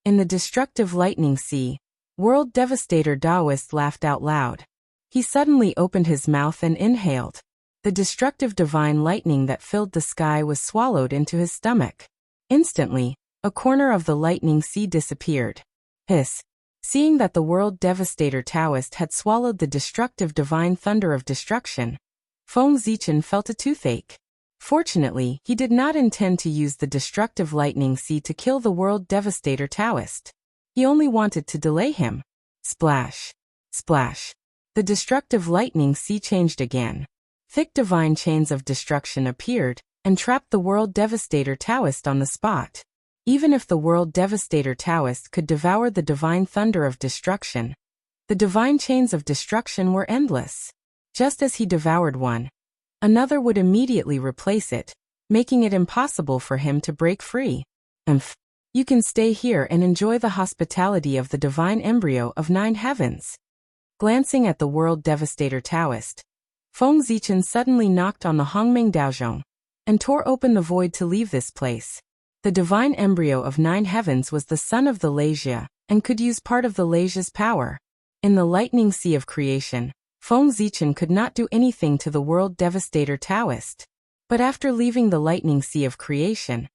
In the destructive lightning sea, world devastator Taoist laughed out loud. He suddenly opened his mouth and inhaled. The destructive divine lightning that filled the sky was swallowed into his stomach. Instantly, a corner of the lightning sea disappeared. Hiss! Seeing that the world devastator Taoist had swallowed the destructive divine thunder of destruction, Feng Zichen felt a toothache. Fortunately, he did not intend to use the destructive lightning sea to kill the world devastator Taoist. He only wanted to delay him. Splash. Splash. The destructive lightning sea changed again. Thick divine chains of destruction appeared and trapped the world devastator Taoist on the spot. Even if the world devastator Taoist could devour the divine thunder of destruction, the divine chains of destruction were endless. Just as he devoured one, another would immediately replace it, making it impossible for him to break free. You can stay here and enjoy the hospitality of the divine embryo of 9 heavens. Glancing at the world devastator Taoist, Feng Zichen suddenly knocked on the Hongmeng Daozhong and tore open the void to leave this place. The divine embryo of 9 heavens was the son of the Leijia and could use part of the Leijia's power. In the lightning sea of creation, Feng Zichen could not do anything to the world devastator Taoist. But after leaving the lightning sea of creation,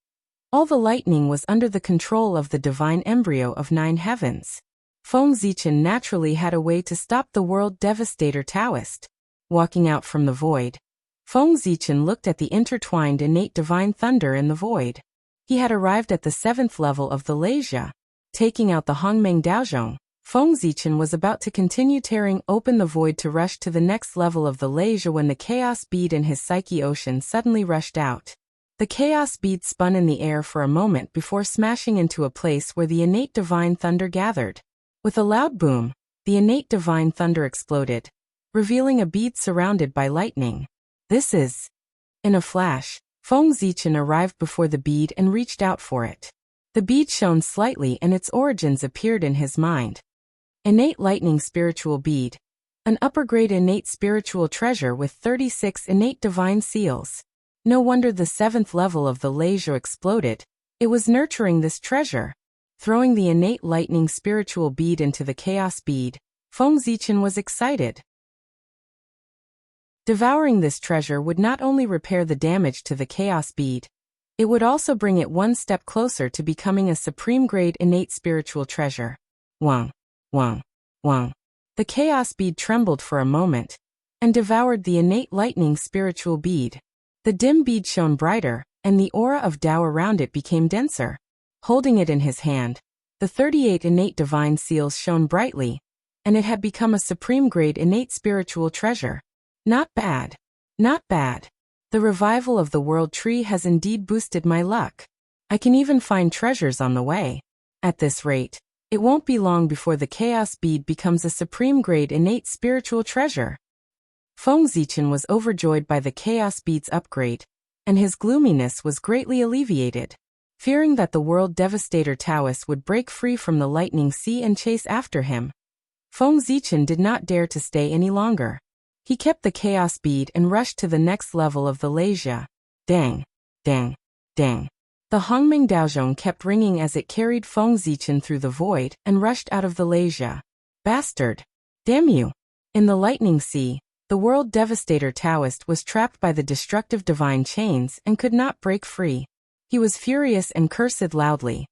all the lightning was under the control of the divine embryo of 9 heavens. Feng Zichen naturally had a way to stop the world devastator Taoist. Walking out from the void, Feng Zichen looked at the intertwined innate divine thunder in the void. He had arrived at the 7th level of the Leijia. Taking out the Hongmeng Daozhong, Feng Zichen was about to continue tearing open the void to rush to the next level of the Leijia when the chaos bead in his psyche ocean suddenly rushed out. The chaos bead spun in the air for a moment before smashing into a place where the innate divine thunder gathered. With a loud boom, the innate divine thunder exploded, revealing a bead surrounded by lightning. This is... In a flash, Feng Zichen arrived before the bead and reached out for it. The bead shone slightly and its origins appeared in his mind. Innate lightning spiritual bead. An upper-grade innate spiritual treasure with 36 innate divine seals. No wonder the 7th level of the Leijia exploded. It was nurturing this treasure. Throwing the innate lightning spiritual bead into the chaos bead, Feng Zichen was excited. Devouring this treasure would not only repair the damage to the chaos bead, it would also bring it one step closer to becoming a supreme-grade innate spiritual treasure. Wang, wang, wang. The chaos bead trembled for a moment and devoured the innate lightning spiritual bead. The dim bead shone brighter, and the aura of Tao around it became denser. Holding it in his hand, the 38 innate divine seals shone brightly, and it had become a supreme-grade innate spiritual treasure. Not bad. Not bad. The revival of the world tree has indeed boosted my luck. I can even find treasures on the way. At this rate, it won't be long before the chaos bead becomes a supreme-grade innate spiritual treasure. Feng Zichen was overjoyed by the chaos bead's upgrade, and his gloominess was greatly alleviated. Fearing that the world devastator Taoist would break free from the lightning sea and chase after him, Feng Zichen did not dare to stay any longer. He kept the chaos bead and rushed to the next level of the Leijia. Dang, dang, dang. The Hongmeng Daozhong kept ringing as it carried Feng Zichen through the void and rushed out of the Leijia. Bastard! Damn you! In the lightning sea, the world devastator Taoist was trapped by the destructive divine chains and could not break free. He was furious and cursed loudly.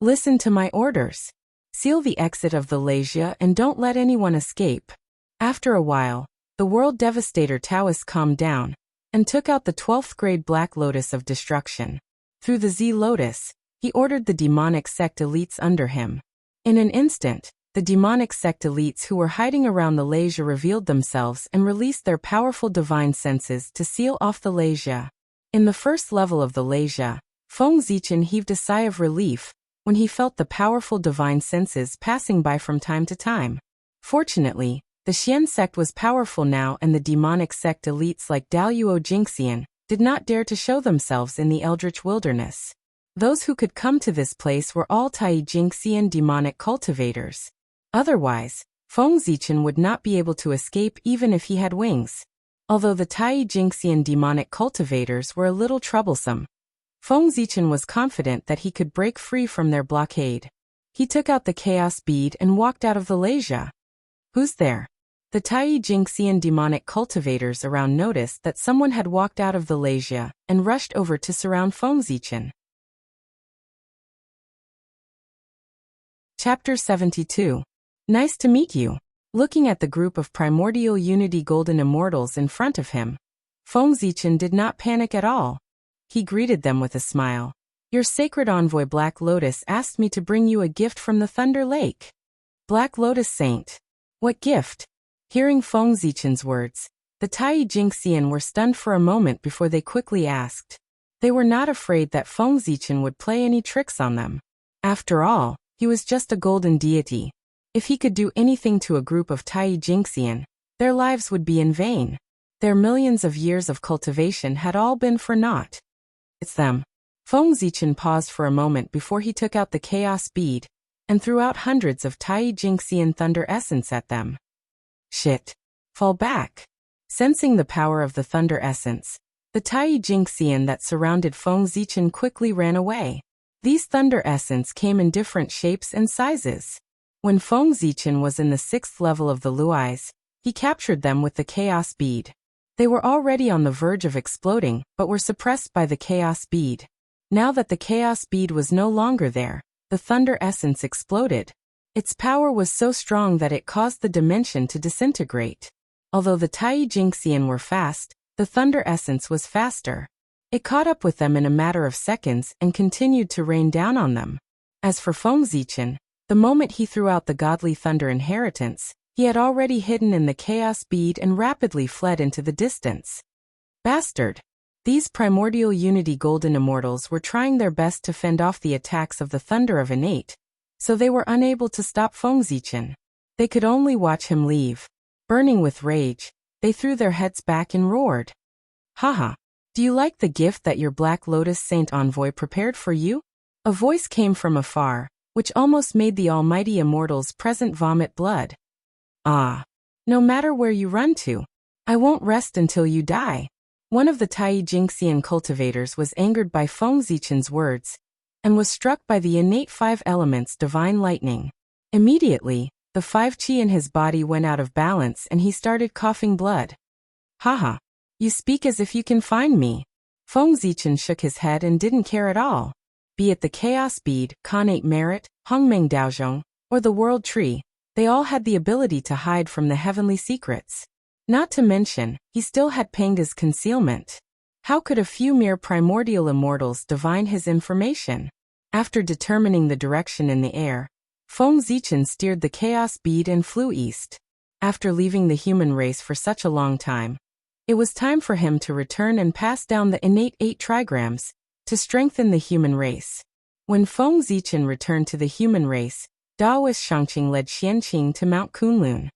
Listen to my orders. Seal the exit of the Leijia and don't let anyone escape. After a while, the world devastator Taoist calmed down and took out the 12th grade Black Lotus of destruction. Through the Z Lotus, he ordered the demonic sect elites under him. In an instant, the demonic sect elites who were hiding around the Leijia revealed themselves and released their powerful divine senses to seal off the Leijia. In the first level of the Leijia, Feng Zichen heaved a sigh of relief when he felt the powerful divine senses passing by from time to time. Fortunately, the Xian sect was powerful now, and the demonic sect elites like Daluo Jingxian did not dare to show themselves in the Eldritch Wilderness. Those who could come to this place were all Tai Jingxian demonic cultivators. Otherwise, Feng Zichen would not be able to escape even if he had wings. Although the Tai Jingxian demonic cultivators were a little troublesome, Feng Zichen was confident that he could break free from their blockade. He took out the chaos bead and walked out of the Leijia. Who's there? The Tai Jingxian demonic cultivators around noticed that someone had walked out of the Leijia and rushed over to surround Feng Zichen. Chapter 72. Nice to meet you. Looking at the group of primordial unity golden immortals in front of him, Feng Zichen did not panic at all. He greeted them with a smile. Your sacred envoy Black Lotus asked me to bring you a gift from the Thunder Lake. Black Lotus Saint. What gift? Hearing Feng Zichen's words, the Tai Jingxian were stunned for a moment before they quickly asked. They were not afraid that Feng Zichen would play any tricks on them. After all, he was just a golden deity. If he could do anything to a group of Tai Jingxian, their lives would be in vain. Their millions of years of cultivation had all been for naught. It's them. Feng Zichen paused for a moment before he took out the chaos bead and threw out hundreds of Tai Jingxian thunder essence at them. Shit. Fall back. Sensing the power of the thunder essence, the Tai Jingxian that surrounded Feng Zichen quickly ran away. These thunder essence came in different shapes and sizes. When Feng Zichen was in the 6th level of the Luais, he captured them with the chaos bead. They were already on the verge of exploding, but were suppressed by the chaos bead. Now that the chaos bead was no longer there, the thunder essence exploded. Its power was so strong that it caused the dimension to disintegrate. Although the Tai Jingxian were fast, the thunder essence was faster. It caught up with them in a matter of seconds and continued to rain down on them. As for Feng Zichen, the moment he threw out the godly thunder inheritance, he had already hidden in the chaos bead and rapidly fled into the distance. Bastard! These primordial unity golden immortals were trying their best to fend off the attacks of the thunder of innate, so they were unable to stop Feng Zichen. They could only watch him leave. Burning with rage, they threw their heads back and roared. Haha! Do you like the gift that your Black Lotus Saint envoy prepared for you? A voice came from afar, which almost made the almighty immortals present vomit blood. Ah! No matter where you run to, I won't rest until you die. One of the Tai Jingxian cultivators was angered by Feng Zichen's words, and was struck by the innate 5 elements divine lightning. Immediately, the 5 qi in his body went out of balance and he started coughing blood. Haha! You speak as if you can find me. Feng Zichen shook his head and didn't care at all. Be it the Chaos Bead, Khanate Merit, Hongmeng Daozhong, or the World Tree, they all had the ability to hide from the heavenly secrets. Not to mention, he still had Panga's concealment. How could a few mere primordial immortals divine his information? After determining the direction in the air, Feng Zichen steered the Chaos Bead and flew east. After leaving the human race for such a long time, it was time for him to return and pass down the innate 8 trigrams, to strengthen the human race. When Feng Zichen returned to the human race, Daoist Shangqing led Xianqing to Mount Kunlun.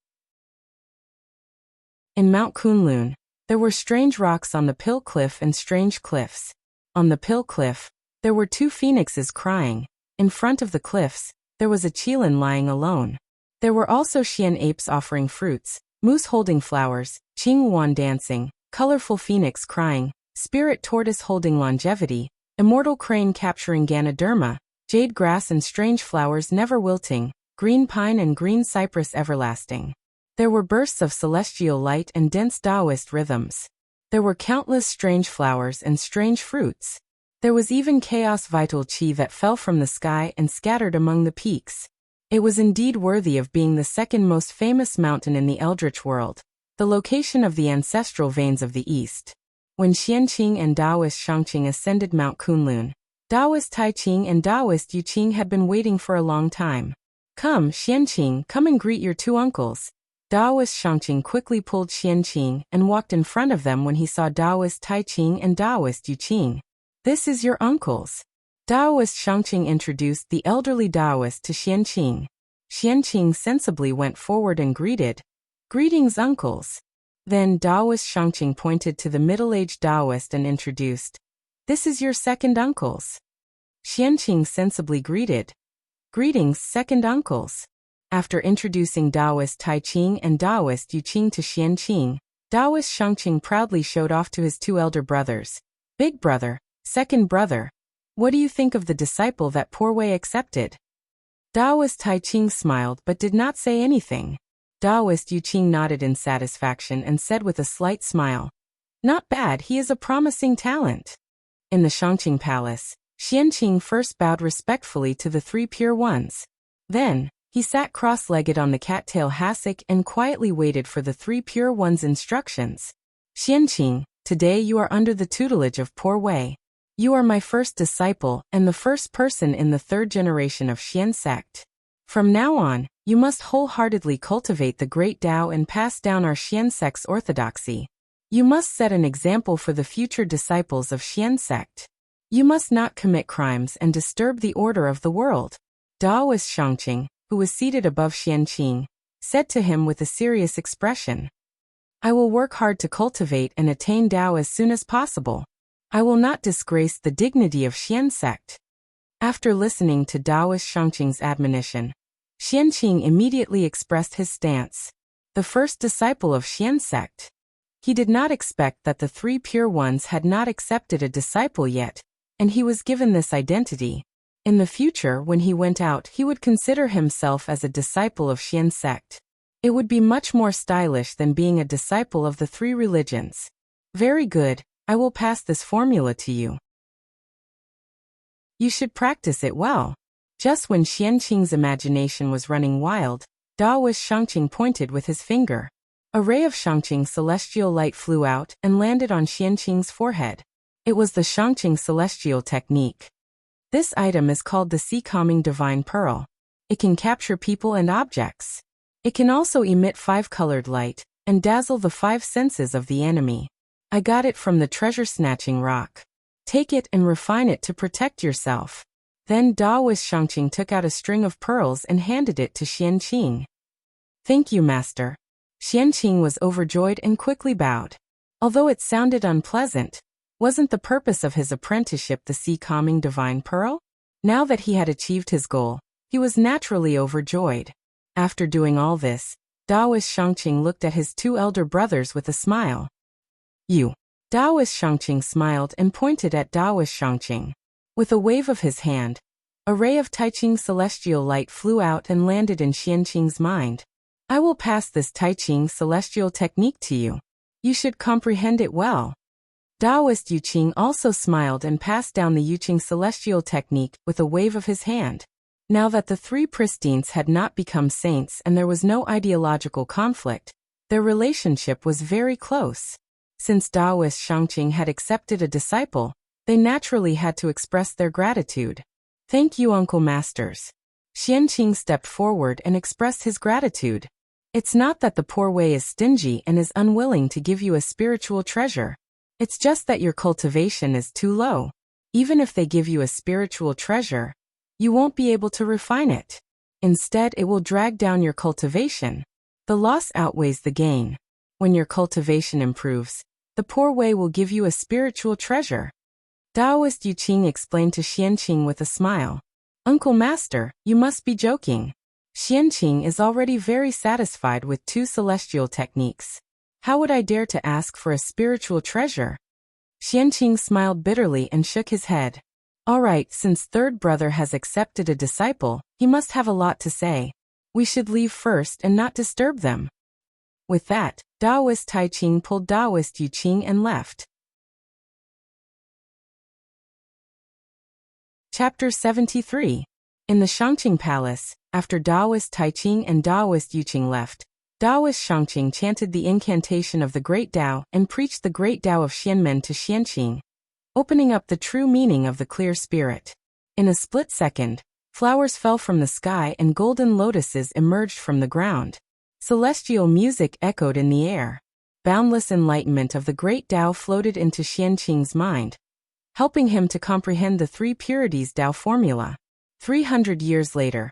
In Mount Kunlun, there were strange rocks on the Pill Cliff and strange cliffs. On the Pill Cliff, there were 2 phoenixes crying. In front of the cliffs, there was a qilin lying alone. There were also Xian apes offering fruits, moose holding flowers, Qing Wan dancing, colorful phoenix crying, spirit tortoise holding longevity, immortal crane capturing Ganoderma, jade grass and strange flowers never wilting, green pine and green cypress everlasting. There were bursts of celestial light and dense Taoist rhythms. There were countless strange flowers and strange fruits. There was even chaos vital qi that fell from the sky and scattered among the peaks. It was indeed worthy of being the second most famous mountain in the Eldritch world, the location of the ancestral veins of the East. When Xianqing and Daoist Shangqing ascended Mount Kunlun, Daoist Taiqing and Daoist Yuqing had been waiting for a long time. Come, Xianqing, come and greet your 2 uncles. Daoist Shangqing quickly pulled Xianqing and walked in front of them when he saw Daoist Taiqing and Daoist Yuqing. This is your uncles. Daoist Shangqing introduced the elderly Daoist to Xianqing. Xianqing sensibly went forward and greeted. Greetings, uncles. Then Daoist Shangqing pointed to the middle-aged Daoist and introduced. This is your second uncles. Xianqing sensibly greeted. Greetings, second uncles. After introducing Daoist Taiqing and Daoist Yuqing to Xianqing, Daoist Shangqing proudly showed off to his 2 elder brothers. Big brother, second brother. What do you think of the disciple that poor Wei accepted? Daoist Taiqing smiled but did not say anything. Daoist Yuqing nodded in satisfaction and said with a slight smile, Not bad, he is a promising talent. In the Shangqing Palace, Xianqing first bowed respectfully to the 3 pure ones. Then, he sat cross-legged on the cattail hassock and quietly waited for the 3 pure ones' instructions. Xianqing, Today you are under the tutelage of Poor Wei. You are my first disciple and the first person in the third generation of Xian sect. From now on, you must wholeheartedly cultivate the great Tao and pass down our Xian sect's orthodoxy. You must set an example for the future disciples of Xian sect. You must not commit crimes and disturb the order of the world. Daoist Shangqing, who was seated above Xianqing, said to him with a serious expression, I will work hard to cultivate and attain Tao as soon as possible. I will not disgrace the dignity of Xian sect. After listening to Daoist Shangqing's admonition, Xianqing immediately expressed his stance. The first disciple of Xian sect. He did not expect that the three pure ones had not accepted a disciple yet, and he was given this identity. In the future, when he went out, he would consider himself as a disciple of Xian sect. It would be much more stylish than being a disciple of the three religions. Very good, I will pass this formula to you. You should practice it well. Just when Xianqing's imagination was running wild, Daoist Shangqing pointed with his finger. A ray of Shangqing celestial light flew out and landed on Xianqing's forehead. It was the Shangqing celestial technique. This item is called the Sea Calming Divine Pearl. It can capture people and objects. It can also emit five-colored light and dazzle the five senses of the enemy. I got it from the treasure-snatching rock. Take it and refine it to protect yourself. Then Daoist Shangqing took out a string of pearls and handed it to Xianqing. Thank you, master. Xianqing was overjoyed and quickly bowed. Although it sounded unpleasant, wasn't the purpose of his apprenticeship the Sea Calming Divine Pearl? Now that he had achieved his goal, he was naturally overjoyed. After doing all this, Daoist Shangqing looked at his two elder brothers with a smile. You. Daoist Shangqing smiled and pointed at Daoist Shangqing. With a wave of his hand, a ray of Taiqing celestial light flew out and landed in Xianqing's mind. I will pass this Taiqing celestial technique to you. You should comprehend it well. Daoist Yuqing also smiled and passed down the Yuqing celestial technique with a wave of his hand. Now that the three pristines had not become saints and there was no ideological conflict, their relationship was very close. Since Daoist Shangqing had accepted a disciple, they naturally had to express their gratitude. Thank you, Uncle Masters. Xianqing stepped forward and expressed his gratitude. It's not that the Poor Wei is stingy and is unwilling to give you a spiritual treasure. It's just that your cultivation is too low. Even if they give you a spiritual treasure, you won't be able to refine it. Instead, it will drag down your cultivation. The loss outweighs the gain. When your cultivation improves, the Poor Wei will give you a spiritual treasure. Daoist Yuqing explained to Xianqing with a smile. Uncle Master, you must be joking. Xianqing is already very satisfied with two celestial techniques. How would I dare to ask for a spiritual treasure? Xianqing smiled bitterly and shook his head. All right, since third brother has accepted a disciple, he must have a lot to say. We should leave first and not disturb them. With that, Daoist Taiqing pulled Daoist Yuqing and left. Chapter 73. In the Shangqing Palace, after Daoist Taiqing and Daoist Yuqing left, Daoist Shangqing chanted the incantation of the Great Tao and preached the Great Tao of Xianmen to Xianqing, opening up the true meaning of the clear spirit. In a split second, flowers fell from the sky and golden lotuses emerged from the ground. Celestial music echoed in the air. Boundless enlightenment of the Great Tao floated into Xianqing's mind, helping him to comprehend the three purities Tao formula. 300 years later,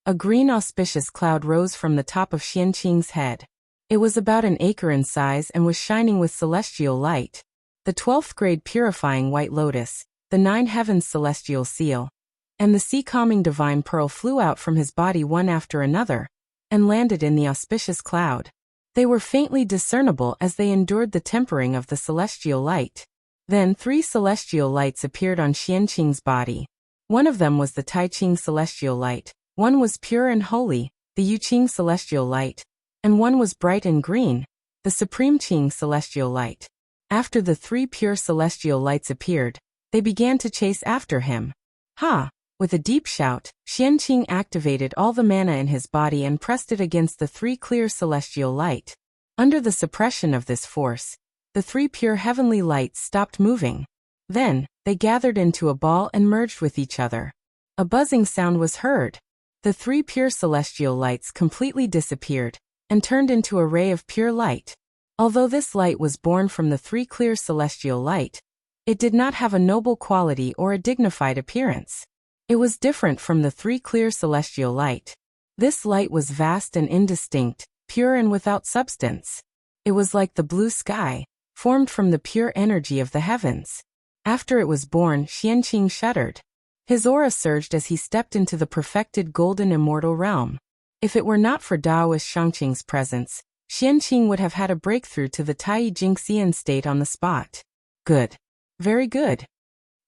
a green auspicious cloud rose from the top of Xianqing's head. It was about an acre in size and was shining with celestial light. The 12th grade purifying white lotus, the 9 heavens celestial seal, and the Sea Calming Divine Pearl flew out from his body one after another, and landed in the auspicious cloud. They were faintly discernible as they endured the tempering of the celestial light. Then 3 celestial lights appeared on Xianqing's body. One of them was the Taiqing celestial light, one was pure and holy, the Yuqing celestial light, and one was bright and green, the Supreme Qing celestial light. After the 3 pure celestial lights appeared, they began to chase after him. Ha! With a deep shout, Xianqing activated all the mana in his body and pressed it against the 3 clear celestial light. Under the suppression of this force, the three pure heavenly lights stopped moving. Then, they gathered into a ball and merged with each other. A buzzing sound was heard. The three pure celestial lights completely disappeared and turned into a ray of pure light. Although this light was born from the three clear celestial light, it did not have a noble quality or a dignified appearance. It was different from the three clear celestial light. This light was vast and indistinct, pure and without substance. It was like the blue sky, formed from the pure energy of the heavens. After it was born, Xianqing shuddered. His aura surged as he stepped into the perfected golden immortal realm. If it were not for Taoist Shangqing's presence, Xianqing would have had a breakthrough to the Tai Jingxian state on the spot. Good. Very good.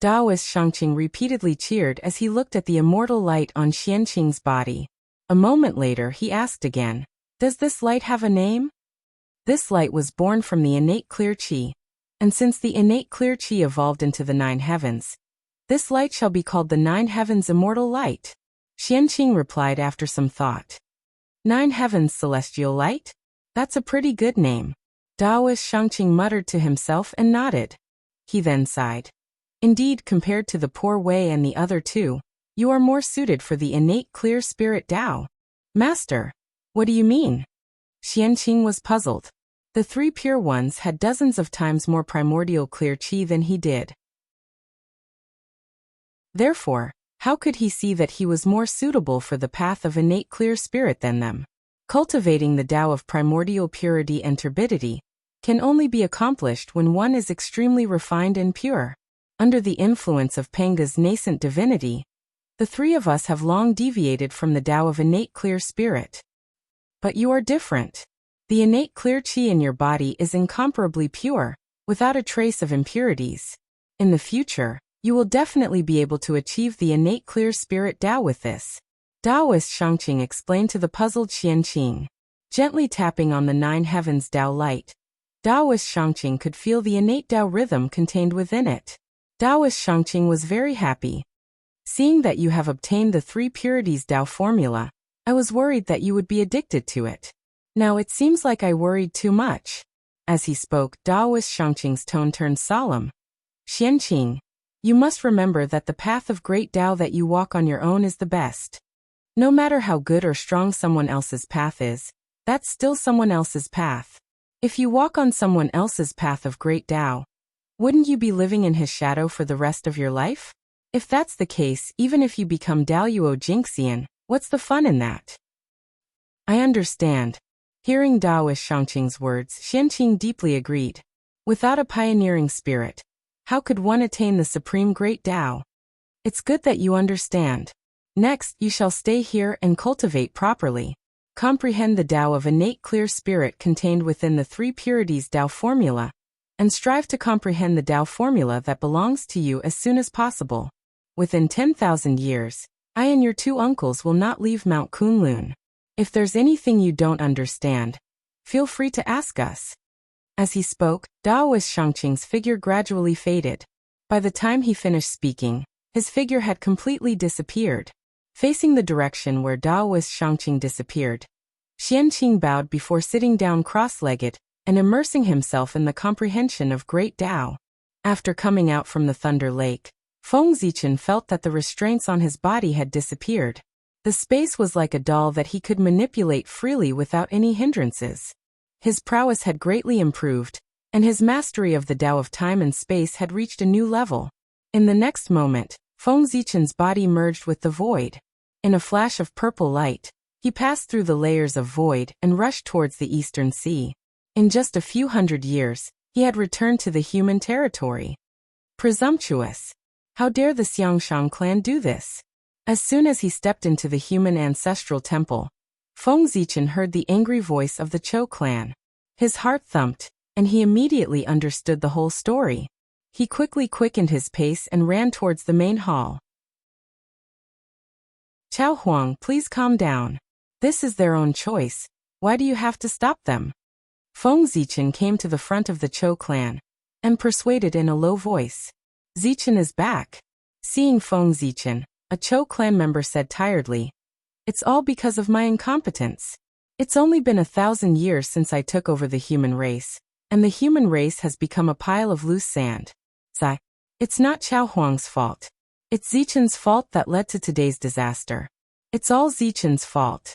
Taoist Shangqing repeatedly cheered as he looked at the immortal light on Xianqing's body. A moment later he asked again, "Does this light have a name?" This light was born from the innate clear qi. And since the innate clear qi evolved into the 9 heavens, this light shall be called the 9 heavens immortal light. Xianqing replied after some thought. 9 heavens celestial light? That's a pretty good name. Taoist Shangqing muttered to himself and nodded. He then sighed. Indeed, compared to the poor Wei and the other two, you are more suited for the innate clear spirit Tao. Master, what do you mean? Xianqing was puzzled. The three pure ones had dozens of times more primordial clear qi than he did. Therefore, how could he see that he was more suitable for the path of innate clear spirit than them? Cultivating the Tao of primordial purity and turbidity can only be accomplished when one is extremely refined and pure. Under the influence of Panga's nascent divinity, the three of us have long deviated from the Tao of innate clear spirit. But you are different. The innate clear qi in your body is incomparably pure, without a trace of impurities. In the future, you will definitely be able to achieve the innate clear spirit Tao with this. Taoist Shangqing explained to the puzzled Xianqing. Gently tapping on the 9 heavens Tao light, Taoist Shangqing could feel the innate Tao rhythm contained within it. Taoist Shangqing was very happy. Seeing that you have obtained the 3 purities Tao formula, I was worried that you would be addicted to it. Now it seems like I worried too much. As he spoke, Taoist Shangqing's tone turned solemn. Xianqing, you must remember that the path of great Tao that you walk on your own is the best. No matter how good or strong someone else's path is, that's still someone else's path. If you walk on someone else's path of great Tao, wouldn't you be living in his shadow for the rest of your life? If that's the case, even if you become Daoyuo Jingxian, what's the fun in that? I understand. Hearing Taoist Shangqing's words, Xianqing deeply agreed. Without a pioneering spirit, how could one attain the supreme great Tao? It's good that you understand. Next, you shall stay here and cultivate properly. Comprehend the Tao of innate clear spirit contained within the 3 purities Tao formula, and strive to comprehend the Tao formula that belongs to you as soon as possible. Within 10,000 years, I and your 2 uncles will not leave Mount Kunlun. If there's anything you don't understand, feel free to ask us. As he spoke, Taoist Shangqing's figure gradually faded. By the time he finished speaking, his figure had completely disappeared. Facing the direction where Taoist Shangqing disappeared, Xianqing bowed before sitting down cross-legged and immersing himself in the comprehension of great Tao. After coming out from the Thunder Lake, Feng Zichen felt that the restraints on his body had disappeared. The space was like a doll that he could manipulate freely without any hindrances. His prowess had greatly improved, and his mastery of the Tao of time and space had reached a new level. In the next moment, Feng Zichen's body merged with the void. In a flash of purple light, he passed through the layers of void and rushed towards the eastern sea. In just a few hundred years, he had returned to the human territory. Presumptuous! How dare the Xiangshan clan do this? As soon as he stepped into the human ancestral temple, Feng Zichen heard the angry voice of the Chou clan. His heart thumped, and he immediately understood the whole story. He quickly quickened his pace and ran towards the main hall. Chao Huang, please calm down. This is their own choice. Why do you have to stop them? Feng Zichen came to the front of the Chou clan and persuaded in a low voice. Zichen is back. Seeing Feng Zichen, a Chou clan member said tiredly, "It's all because of my incompetence. It's only been 1,000 years since I took over the human race, and the human race has become a pile of loose sand. Zai. It's not Chao Huang's fault. It's Zichen's fault that led to today's disaster. It's all Zichen's fault.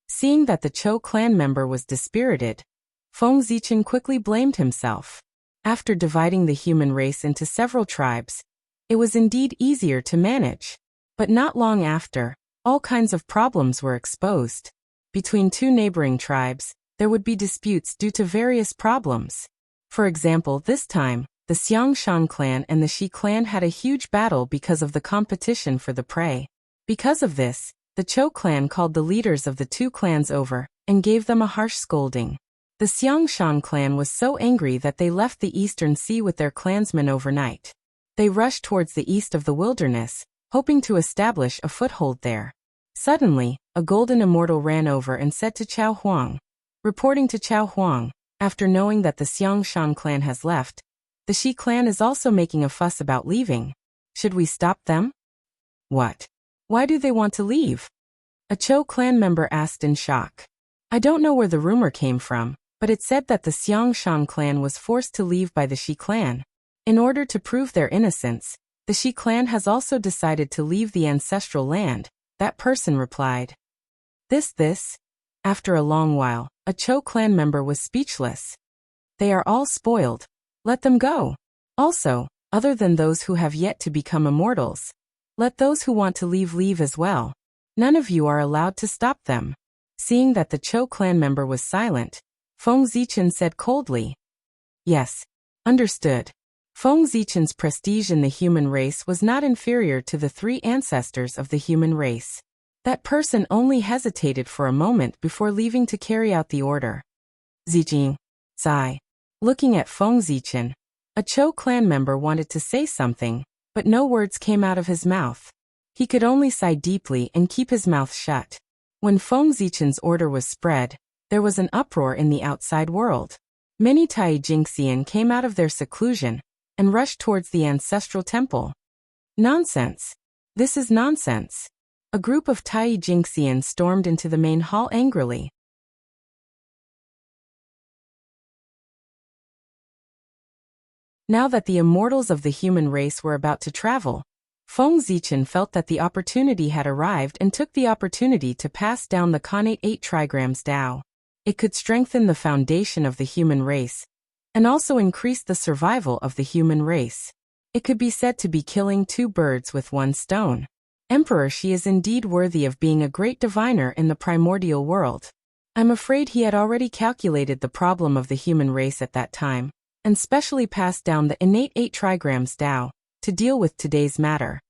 Seeing that the Chou clan member was dispirited, Feng Zichen quickly blamed himself. After dividing the human race into several tribes, it was indeed easier to manage. But not long after, all kinds of problems were exposed. Between two neighboring tribes, there would be disputes due to various problems. For example, this time, the Xiangshan clan and the Shi clan had a huge battle because of the competition for the prey. Because of this, the Chou clan called the leaders of the two clans over and gave them a harsh scolding. The Xiangshan clan was so angry that they left the eastern sea with their clansmen overnight. They rushed towards the east of the wilderness, hoping to establish a foothold there. Suddenly, a golden immortal ran over and said to Chao Huang. Reporting to Chao Huang, after knowing that the Xiangshan clan has left, the Shi clan is also making a fuss about leaving. Should we stop them? What? Why do they want to leave? A Chou clan member asked in shock. I don't know where the rumor came from, but it said that the Xiangshan clan was forced to leave by the Shi clan. In order to prove their innocence, the Shi clan has also decided to leave the ancestral land, that person replied. This. After a long while, a Chou clan member was speechless. They are all spoiled. Let them go. Also, other than those who have yet to become immortals, let those who want to leave as well. None of you are allowed to stop them. Seeing that the Chou clan member was silent, Feng Zichen said coldly. Yes. Understood. Feng Zichen's prestige in the human race was not inferior to the three ancestors of the human race. That person only hesitated for a moment before leaving to carry out the order. Zijing. Zai. Looking at Feng Zichen, a Chou clan member wanted to say something, but no words came out of his mouth. He could only sigh deeply and keep his mouth shut. When Feng Zichen's order was spread, there was an uproar in the outside world. Many Tai Jingxian came out of their seclusion and rushed towards the ancestral temple. Nonsense! This is nonsense! A group of Tai Jingxian stormed into the main hall angrily. Now that the immortals of the human race were about to travel, Feng Zichen felt that the opportunity had arrived and took the opportunity to pass down the Khanate 8 trigrams Tao. It could strengthen the foundation of the human race, and also increase the survival of the human race. It could be said to be killing two birds with one stone. Emperor Shi is indeed worthy of being a great diviner in the primordial world. I'm afraid he had already calculated the problem of the human race at that time, and specially passed down the innate 8 trigrams Tao to deal with today's matter.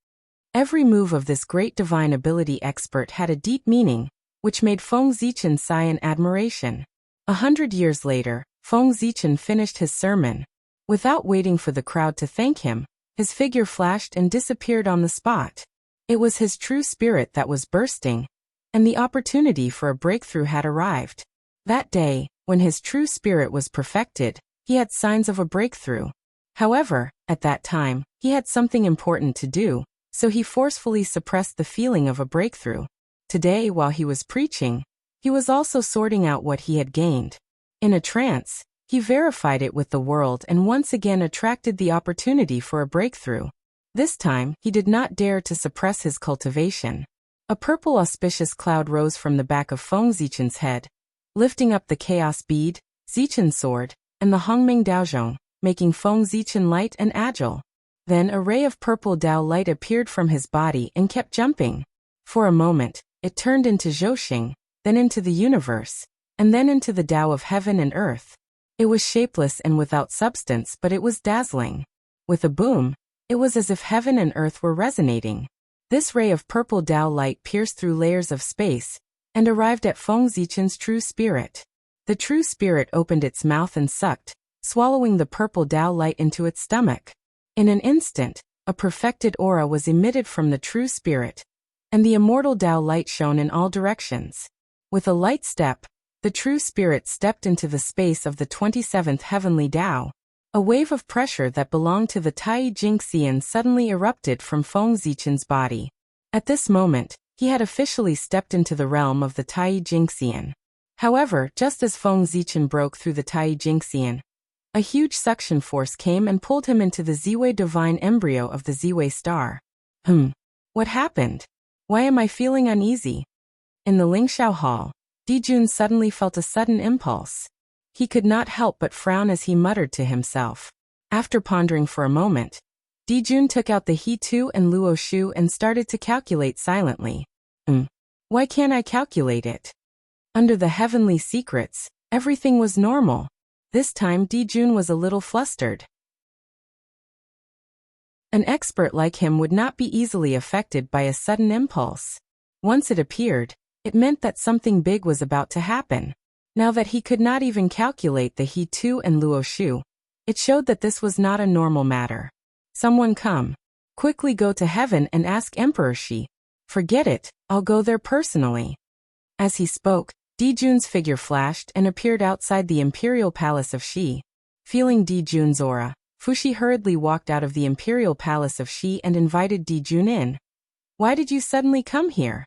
Every move of this great divine ability expert had a deep meaning, which made Feng Zichen sigh in admiration. 100 years later, Feng Zichen finished his sermon. Without waiting for the crowd to thank him, his figure flashed and disappeared on the spot. It was his true spirit that was bursting, and the opportunity for a breakthrough had arrived. That day, when his true spirit was perfected, he had signs of a breakthrough. However, at that time, he had something important to do, so he forcefully suppressed the feeling of a breakthrough. Today, while he was preaching, he was also sorting out what he had gained. In a trance, he verified it with the world and once again attracted the opportunity for a breakthrough. This time, he did not dare to suppress his cultivation. A purple auspicious cloud rose from the back of Feng Zichen's head, lifting up the chaos bead, Zichen's sword, and the Hongming Daozhong, making Feng Zichen light and agile. Then a ray of purple Dao light appeared from his body and kept jumping. For a moment, it turned into Zhouxing, then into the universe, and then into the Tao of heaven and earth. It was shapeless and without substance, but it was dazzling. With a boom, it was as if heaven and earth were resonating. This ray of purple Tao light pierced through layers of space and arrived at Feng Zichen's true spirit. The true spirit opened its mouth and sucked, swallowing the purple Tao light into its stomach. In an instant, a perfected aura was emitted from the true spirit, and the immortal Tao light shone in all directions. With a light step, the true spirit stepped into the space of the 27th heavenly Tao. A wave of pressure that belonged to the Tai Jingxian suddenly erupted from Feng Zichen's body. At this moment, he had officially stepped into the realm of the Tai Jingxian. However, just as Feng Zichen broke through the Tai Jingxian, A huge suction force came and pulled him into the Ziwei divine embryo of the Ziwei star. What happened? Why am I feeling uneasy? In the Lingxiao Hall, Dijun suddenly felt a sudden impulse. He could not help but frown as he muttered to himself. After pondering for a moment, Dijun took out the He Tu and Luo Shu and started to calculate silently. Why can't I calculate it? Under the heavenly secrets, everything was normal. This time Dijun was a little flustered. An expert like him would not be easily affected by a sudden impulse. Once it appeared, it meant that something big was about to happen. Now that he could not even calculate the He Tu and Luo Shu, it showed that this was not a normal matter. Someone come. Quickly go to heaven and ask Emperor Shi. Forget it, I'll go there personally. As he spoke, Dijun's figure flashed and appeared outside the imperial palace of Shi. Feeling Dijun's aura, Fushi hurriedly walked out of the imperial palace of Shi and invited Dijun in. Why did you suddenly come here?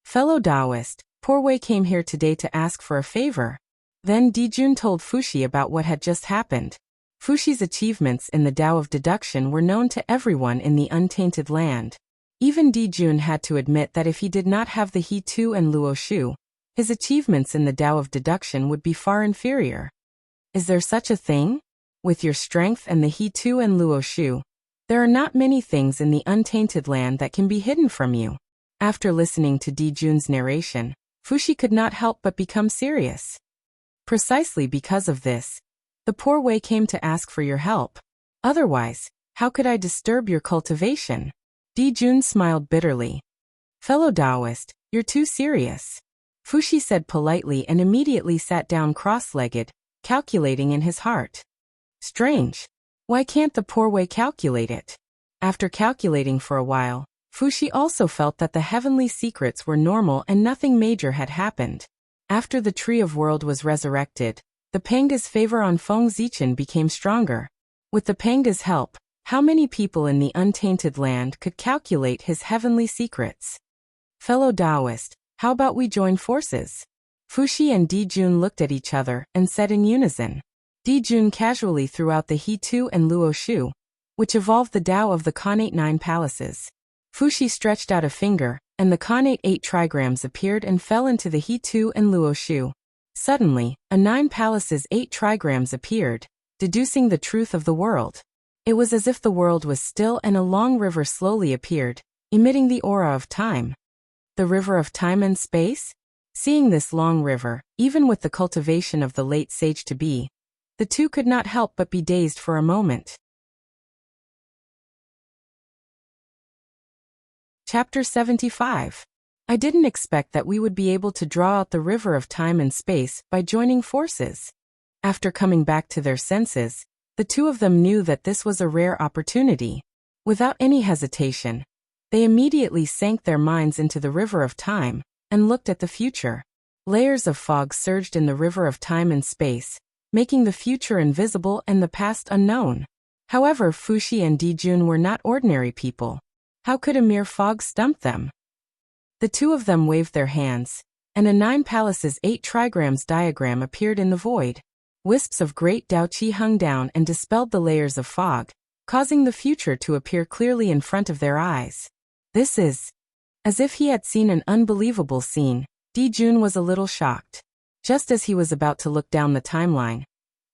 Fellow Taoist, Poor Wei came here today to ask for a favor. Then Dijun told Fushi about what had just happened. Fushi's achievements in the Tao of deduction were known to everyone in the untainted land. Even Dijun had to admit that if he did not have the He Tu and Luo Shu, his achievements in the Tao of deduction would be far inferior. Is there such a thing? With your strength and the He Tu and Luo Shu, there are not many things in the untainted land that can be hidden from you. After listening to Dijun's narration, Fushi could not help but become serious. Precisely because of this, the Poor Wei came to ask for your help. Otherwise, how could I disturb your cultivation? Dijun smiled bitterly. Fellow Taoist, you're too serious. Fushi said politely and immediately sat down cross-legged, calculating in his heart. Strange. Why can't the Poor Wei calculate it? After calculating for a while, Fushi also felt that the heavenly secrets were normal and nothing major had happened. After the Tree of World was resurrected, the Panga's favor on Feng Zichen became stronger. With the Panga's help, how many people in the untainted land could calculate his heavenly secrets? Fellow Taoist, how about we join forces? Fushi and Dijun looked at each other and said in unison. Dijun casually threw out the He Tu and Luo Shu, which evolved the Tao of the Khanate 9 palaces. Fushi stretched out a finger, and the Khanate 8 trigrams appeared and fell into the He Tu and Luo Shu. Suddenly, a 9 palaces 8 trigrams appeared, deducing the truth of the world. It was as if the world was still and a long river slowly appeared, emitting the aura of time. The river of time and space? Seeing this long river, even with the cultivation of the late sage-to-be, the two could not help but be dazed for a moment. Chapter 75. I didn't expect that we would be able to draw out the river of time and space by joining forces. After coming back to their senses, the two of them knew that this was a rare opportunity. Without any hesitation, they immediately sank their minds into the river of time and looked at the future. Layers of fog surged in the river of time and space, making the future invisible and the past unknown. However, Fushi and Dijun were not ordinary people. How could a mere fog stump them? The two of them waved their hands, and a 9 palaces 8 trigrams diagram appeared in the void. Wisps of great Dao Qi hung down and dispelled the layers of fog, causing the future to appear clearly in front of their eyes. This is... As if he had seen an unbelievable scene, Dijun was a little shocked. Just as he was about to look down the timeline,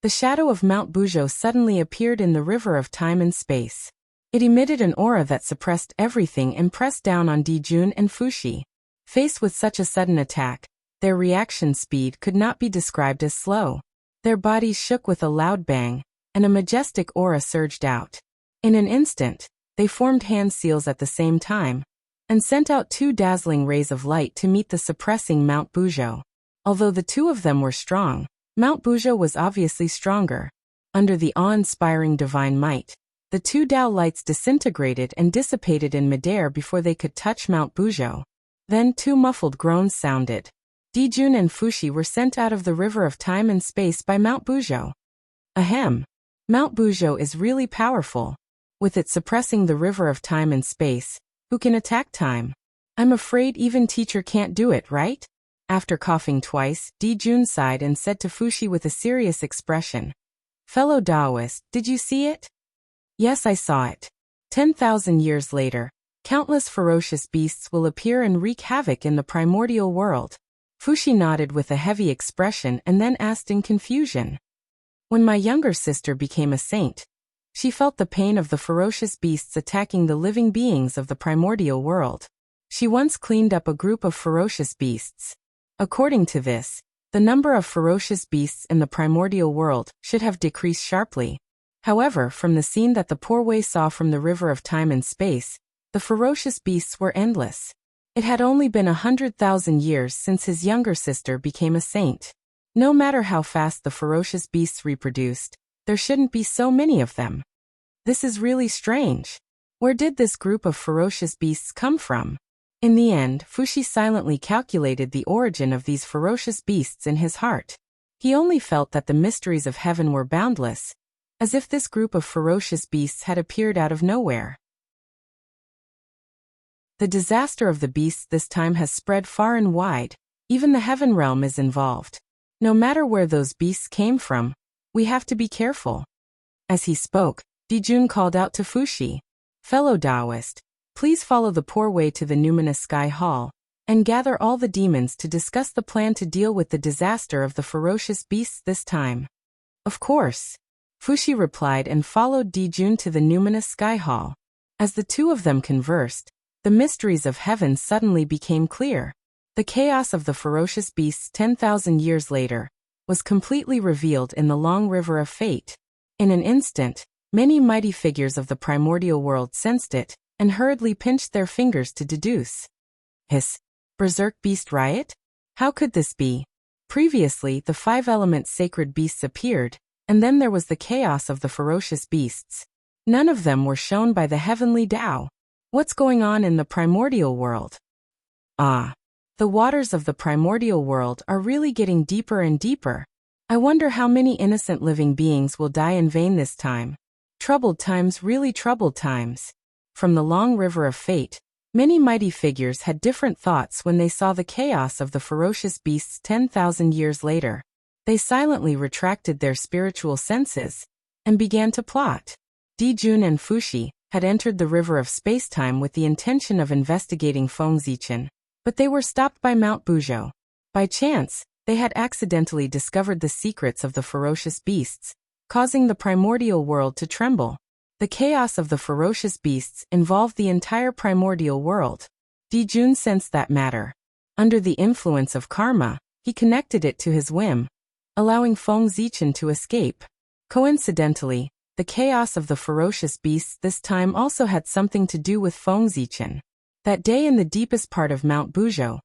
the shadow of Mount Buzhou suddenly appeared in the river of time and space. It emitted an aura that suppressed everything and pressed down on Dijun and Fushi. Faced with such a sudden attack, their reaction speed could not be described as slow. Their bodies shook with a loud bang, and a majestic aura surged out. In an instant, they formed hand seals at the same time, and sent out 2 dazzling rays of light to meet the suppressing Mount Buzhou. Although the two of them were strong, Mount Buzhou was obviously stronger. Under the awe-inspiring divine might, the 2 Tao lights disintegrated and dissipated in midair before they could touch Mount Buzhou. Then 2 muffled groans sounded. Dijun and Fushi were sent out of the river of time and space by Mount Buzhou. Ahem. Mount Buzhou is really powerful. With it suppressing the river of time and space, who can attack time? I'm afraid even teacher can't do it, right? After coughing twice, Dijun sighed and said to Fushi with a serious expression. Fellow Taoist, did you see it? Yes, I saw it. 10,000 years later, countless ferocious beasts will appear and wreak havoc in the primordial world. Fuxi nodded with a heavy expression and then asked in confusion. When my younger sister became a saint, she felt the pain of the ferocious beasts attacking the living beings of the primordial world. She once cleaned up a group of ferocious beasts. According to this, the number of ferocious beasts in the primordial world should have decreased sharply. However, from the scene that the poor Wei saw from the river of time and space, the ferocious beasts were endless. It had only been 100,000 years since his younger sister became a saint. No matter how fast the ferocious beasts reproduced, there shouldn't be so many of them. This is really strange. Where did this group of ferocious beasts come from? In the end, Fuxi silently calculated the origin of these ferocious beasts in his heart. He only felt that the mysteries of heaven were boundless, as if this group of ferocious beasts had appeared out of nowhere. The disaster of the beasts this time has spread far and wide. Even the heaven realm is involved. No matter where those beasts came from, we have to be careful. As he spoke, Dijun called out to Fuxi, "Fellow Taoist, please follow the poor Wei to the numinous sky hall, and gather all the demons to discuss the plan to deal with the disaster of the ferocious beasts this time." Of course. Fuxi replied and followed Dijun to the numinous sky hall. As the two of them conversed, the mysteries of heaven suddenly became clear. The chaos of the ferocious beasts 10,000 years later was completely revealed in the long river of fate. In an instant, many mighty figures of the primordial world sensed it, and hurriedly pinched their fingers to deduce. Hiss! Berserk beast riot? How could this be? Previously, the five-element sacred beasts appeared, and then there was the chaos of the ferocious beasts. None of them were shown by the heavenly Tao. What's going on in the primordial world? Ah! The waters of the primordial world are really getting deeper and deeper. I wonder how many innocent living beings will die in vain this time. Troubled times, really troubled times. From the long river of fate, many mighty figures had different thoughts when they saw the chaos of the ferocious beasts 10,000 years later. They silently retracted their spiritual senses and began to plot. Dijun and Fuxi had entered the river of space-time with the intention of investigating Fengzichen, but they were stopped by Mount Buzhou. By chance, they had accidentally discovered the secrets of the ferocious beasts, causing the primordial world to tremble. The chaos of the ferocious beasts involved the entire primordial world. Dijun sensed that matter. Under the influence of karma, he connected it to his whim, allowing Fengzichen to escape. Coincidentally, the chaos of the ferocious beasts this time also had something to do with Fengzichen. That day in the deepest part of Mount Buzhou,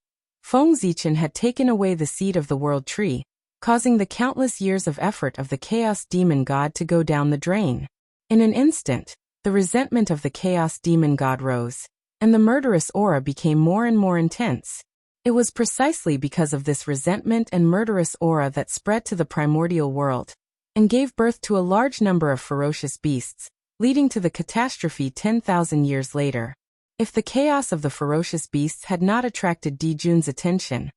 Fengzichen had taken away the seed of the world tree, causing the countless years of effort of the chaos demon god to go down the drain. In an instant, the resentment of the chaos demon god rose, and the murderous aura became more and more intense. It was precisely because of this resentment and murderous aura that spread to the primordial world, and gave birth to a large number of ferocious beasts, leading to the catastrophe 10,000 years later. If the chaos of the ferocious beasts had not attracted Dijun's attention,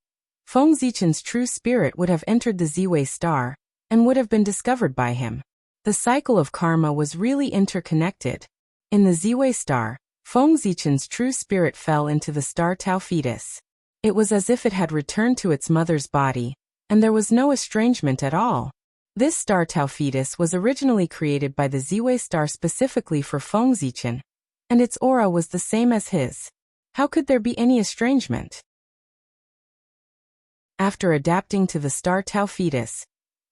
Fengzichen's true spirit would have entered the Ziwei star, and would have been discovered by him. The cycle of karma was really interconnected. In the Ziwei star, Fengzichen's true spirit fell into the star Tau fetus. It was as if it had returned to its mother's body, and there was no estrangement at all. This star Tau fetus was originally created by the Ziwei star specifically for Fengzichen, and its aura was the same as his. How could there be any estrangement? After adapting to the star Tau fetus,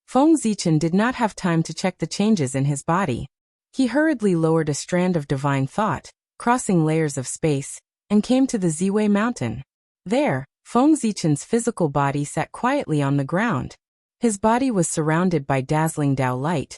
Fengzichen did not have time to check the changes in his body. He hurriedly lowered a strand of divine thought, crossing layers of space, and came to the Ziwei mountain. There, Fengzichen's physical body sat quietly on the ground. His body was surrounded by dazzling Tao light,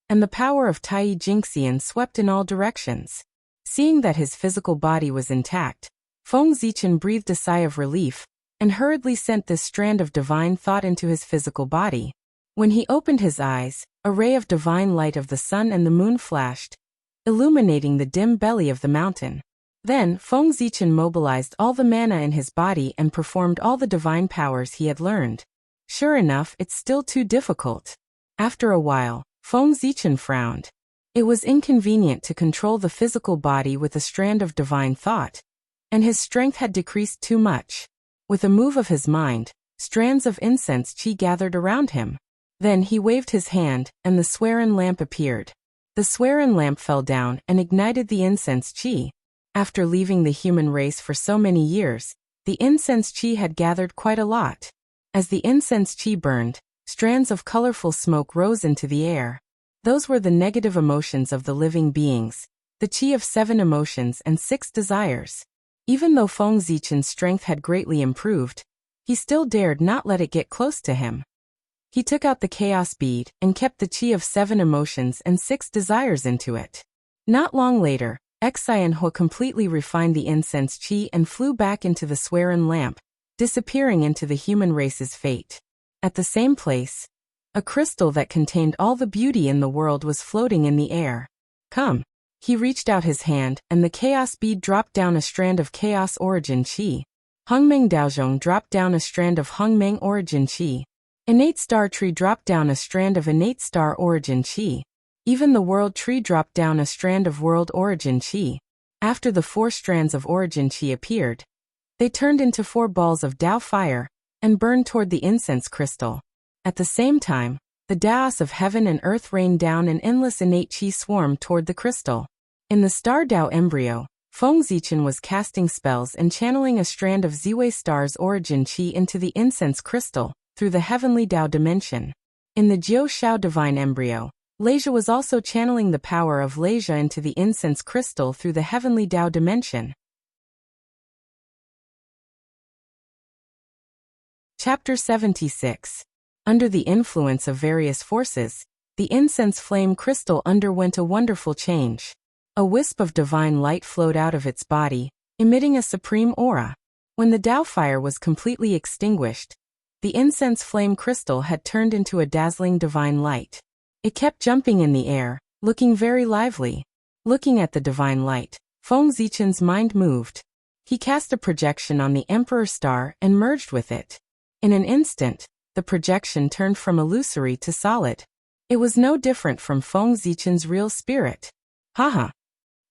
and the power of Tai Jingxian swept in all directions. Seeing that his physical body was intact, Fengzichen breathed a sigh of relief, and hurriedly sent this strand of divine thought into his physical body. When he opened his eyes, a ray of divine light of the sun and the moon flashed, illuminating the dim belly of the mountain. Then, Fengzichen mobilized all the mana in his body and performed all the divine powers he had learned. Sure enough, it's still too difficult. After a while, Feng Zichen frowned. It was inconvenient to control the physical body with a strand of divine thought, and his strength had decreased too much. With a move of his mind, strands of incense qi gathered around him. Then he waved his hand, and the swearin lamp appeared. The swearin lamp fell down and ignited the incense qi. After leaving the human race for so many years, the incense qi had gathered quite a lot. As the incense qi burned, strands of colorful smoke rose into the air. Those were the negative emotions of the living beings, the qi of 7 emotions and 6 desires. Even though Feng Zichen's strength had greatly improved, he still dared not let it get close to him. He took out the chaos bead and kept the qi of 7 emotions and 6 desires into it. Not long later, Xianhua completely refined the incense qi and flew back into the swearin lamp, disappearing into the human race's fate. At the same place, a crystal that contained all the beauty in the world was floating in the air. Come. He reached out his hand, and the chaos bead dropped down a strand of chaos origin qi. Hongmeng Daozhong dropped down a strand of Hongmeng origin qi. Innate star tree dropped down a strand of innate star origin qi. Even the world tree dropped down a strand of world origin qi. After the 4 strands of origin qi appeared, they turned into 4 balls of Dao fire and burned toward the incense crystal. At the same time, the Daos of heaven and earth rained down and endless innate qi swarmed toward the crystal. In the star Dao embryo, Feng Zichen was casting spells and channeling a strand of Ziwei star's origin qi into the incense crystal through the heavenly Dao dimension. In the Jiu Shao divine embryo, Leisha was also channeling the power of Leisha into the incense crystal through the heavenly Dao dimension. Chapter 76. Under the influence of various forces, the incense flame crystal underwent a wonderful change. A wisp of divine light flowed out of its body, emitting a supreme aura. When the Dao fire was completely extinguished, the incense flame crystal had turned into a dazzling divine light. It kept jumping in the air, looking very lively. Looking at the divine light, Feng Zichen's mind moved. He cast a projection on the Emperor star and merged with it. In an instant, the projection turned from illusory to solid. It was no different from Feng Zichen's real spirit. Haha.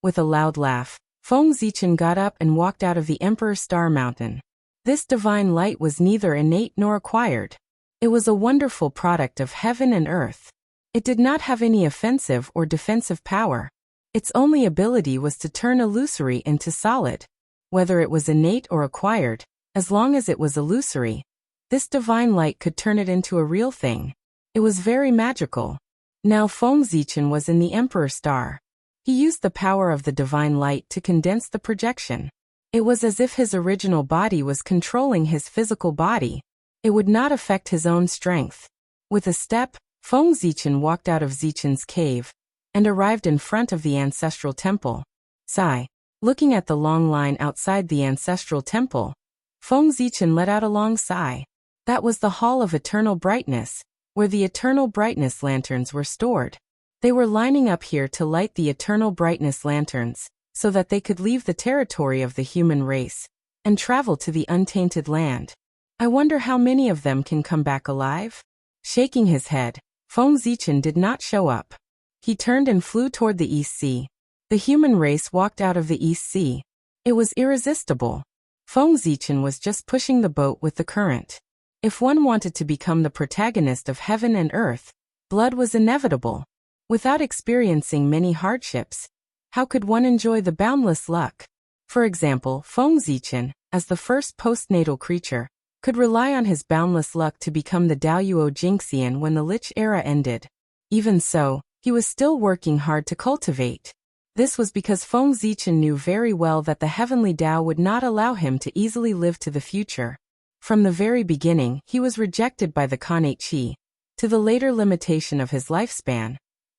With a loud laugh, Feng Zichen got up and walked out of the Emperor Star Mountain. This divine light was neither innate nor acquired. It was a wonderful product of heaven and earth. It did not have any offensive or defensive power. Its only ability was to turn illusory into solid. Whether it was innate or acquired, as long as it was illusory, this divine light could turn it into a real thing. It was very magical. Now Feng Zichen was in the Emperor Star. He used the power of the divine light to condense the projection. It was as if his original body was controlling his physical body. It would not affect his own strength. With a step, Feng Zichen walked out of Zichen's cave and arrived in front of the ancestral temple. Sigh. Looking at the long line outside the ancestral temple, Feng Zichen let out a long sigh. That was the Hall of Eternal Brightness, where the Eternal Brightness lanterns were stored. They were lining up here to light the Eternal Brightness lanterns, so that they could leave the territory of the human race and travel to the untainted land. I wonder how many of them can come back alive? Shaking his head, Feng Zichen did not show up. He turned and flew toward the East Sea. The human race walked out of the East Sea. It was irresistible. Feng Zichen was just pushing the boat with the current. If one wanted to become the protagonist of heaven and earth, blood was inevitable. Without experiencing many hardships, how could one enjoy the boundless luck? For example, Feng Zichen, as the first postnatal creature, could rely on his boundless luck to become the Daoyuo Jingxian when the Lich era ended. Even so, he was still working hard to cultivate. This was because Feng Zichen knew very well that the heavenly Dao would not allow him to easily live to the future. From the very beginning, he was rejected by the Khanate Qi. To the later limitation of his lifespan,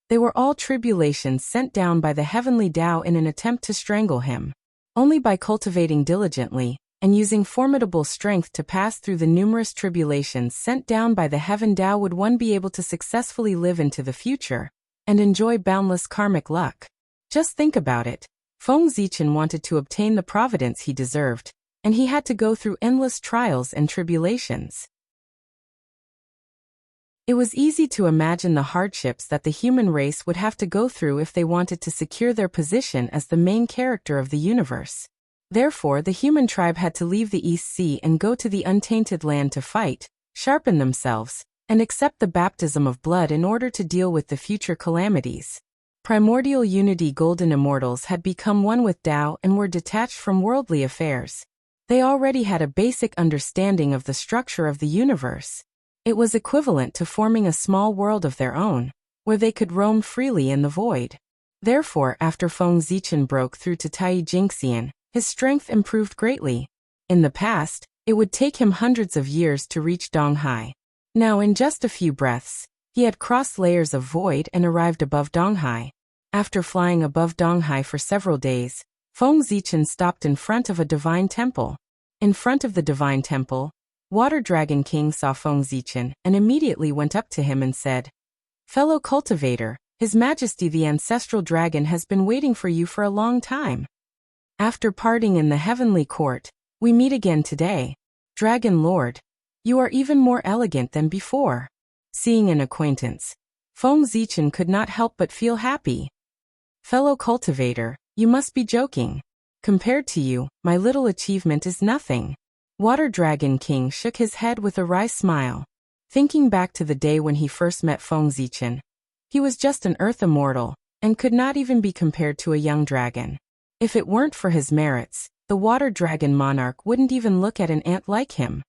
they were all tribulations sent down by the heavenly Dao in an attempt to strangle him. Only by cultivating diligently and using formidable strength to pass through the numerous tribulations sent down by the heaven Dao would one be able to successfully live into the future and enjoy boundless karmic luck. Just think about it. Feng Zichen wanted to obtain the providence he deserved, and he had to go through endless trials and tribulations. It was easy to imagine the hardships that the human race would have to go through if they wanted to secure their position as the main character of the universe. Therefore, the human tribe had to leave the East Sea and go to the untainted land to fight, sharpen themselves, and accept the baptism of blood in order to deal with the future calamities. Primordial Unity Golden Immortals had become one with Tao and were detached from worldly affairs. They already had a basic understanding of the structure of the universe. It was equivalent to forming a small world of their own, where they could roam freely in the void. Therefore, after Feng Zichen broke through to Tai Jingxian, his strength improved greatly. In the past, it would take him hundreds of years to reach Donghai. Now, in just a few breaths, he had crossed layers of void and arrived above Donghai. After flying above Donghai for several days, Feng Zichen stopped in front of a divine temple. In front of the divine temple, Water Dragon King saw Feng Zichen and immediately went up to him and said, "Fellow cultivator, His Majesty the Ancestral Dragon has been waiting for you for a long time. After parting in the heavenly court, we meet again today. Dragon Lord, you are even more elegant than before." Seeing an acquaintance, Feng Zichen could not help but feel happy. "Fellow cultivator, you must be joking. Compared to you, my little achievement is nothing." Water Dragon King shook his head with a wry smile. Thinking back to the day when he first met Feng Zichen, he was just an earth immortal, and could not even be compared to a young dragon. If it weren't for his merits, the Water Dragon Monarch wouldn't even look at an ant like him.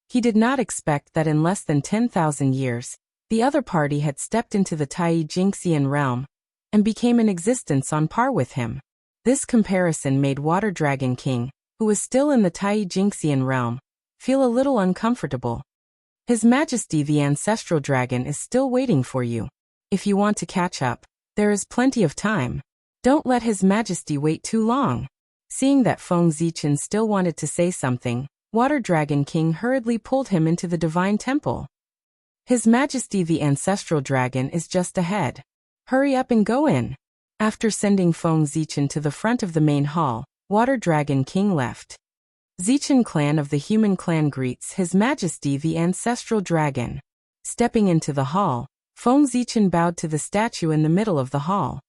He did not expect that in less than 10,000 years, the other party had stepped into the Tai Jingxian realm, and became in existence on par with him. This comparison made Water Dragon King, who was still in the Tai Jingxian realm, feel a little uncomfortable. His Majesty the Ancestral Dragon is still waiting for you. If you want to catch up, there is plenty of time. Don't let His Majesty wait too long. Seeing that Feng Zichen still wanted to say something, Water Dragon King hurriedly pulled him into the divine temple. "His Majesty the Ancestral Dragon is just ahead. Hurry up and go in." After sending Feng Zichen to the front of the main hall, Water Dragon King left. Zichen clan of the human clan greets His Majesty the Ancestral Dragon. Stepping into the hall, Feng Zichen bowed to the statue in the middle of the hall.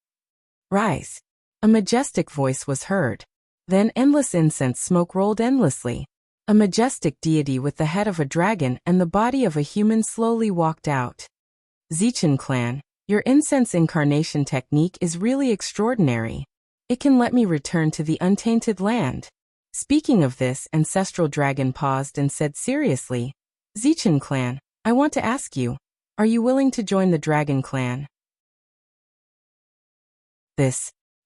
"Rise." A majestic voice was heard. Then endless incense smoke rolled endlessly. A majestic deity with the head of a dragon and the body of a human slowly walked out. "Zichen clan, your incense incarnation technique is really extraordinary. It can let me return to the untainted land." Speaking of this, Ancestral Dragon paused and said seriously, "Zichen clan, I want to ask you, are you willing to join the Dragon clan?"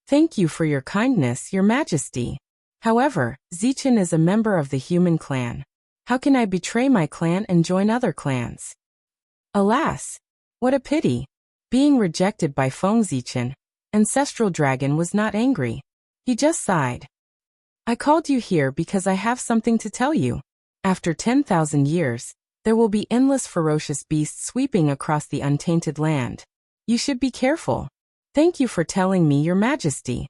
Thank you for your kindness, Your Majesty. However, Zichen is a member of the human clan. How can I betray my clan and join other clans? Alas! What a pity. Being rejected by Feng Zichen, Ancestral Dragon was not angry. He just sighed. "I called you here because I have something to tell you. After 10,000 years, there will be endless ferocious beasts sweeping across the untainted land. You should be careful. Thank you for telling me, Your Majesty."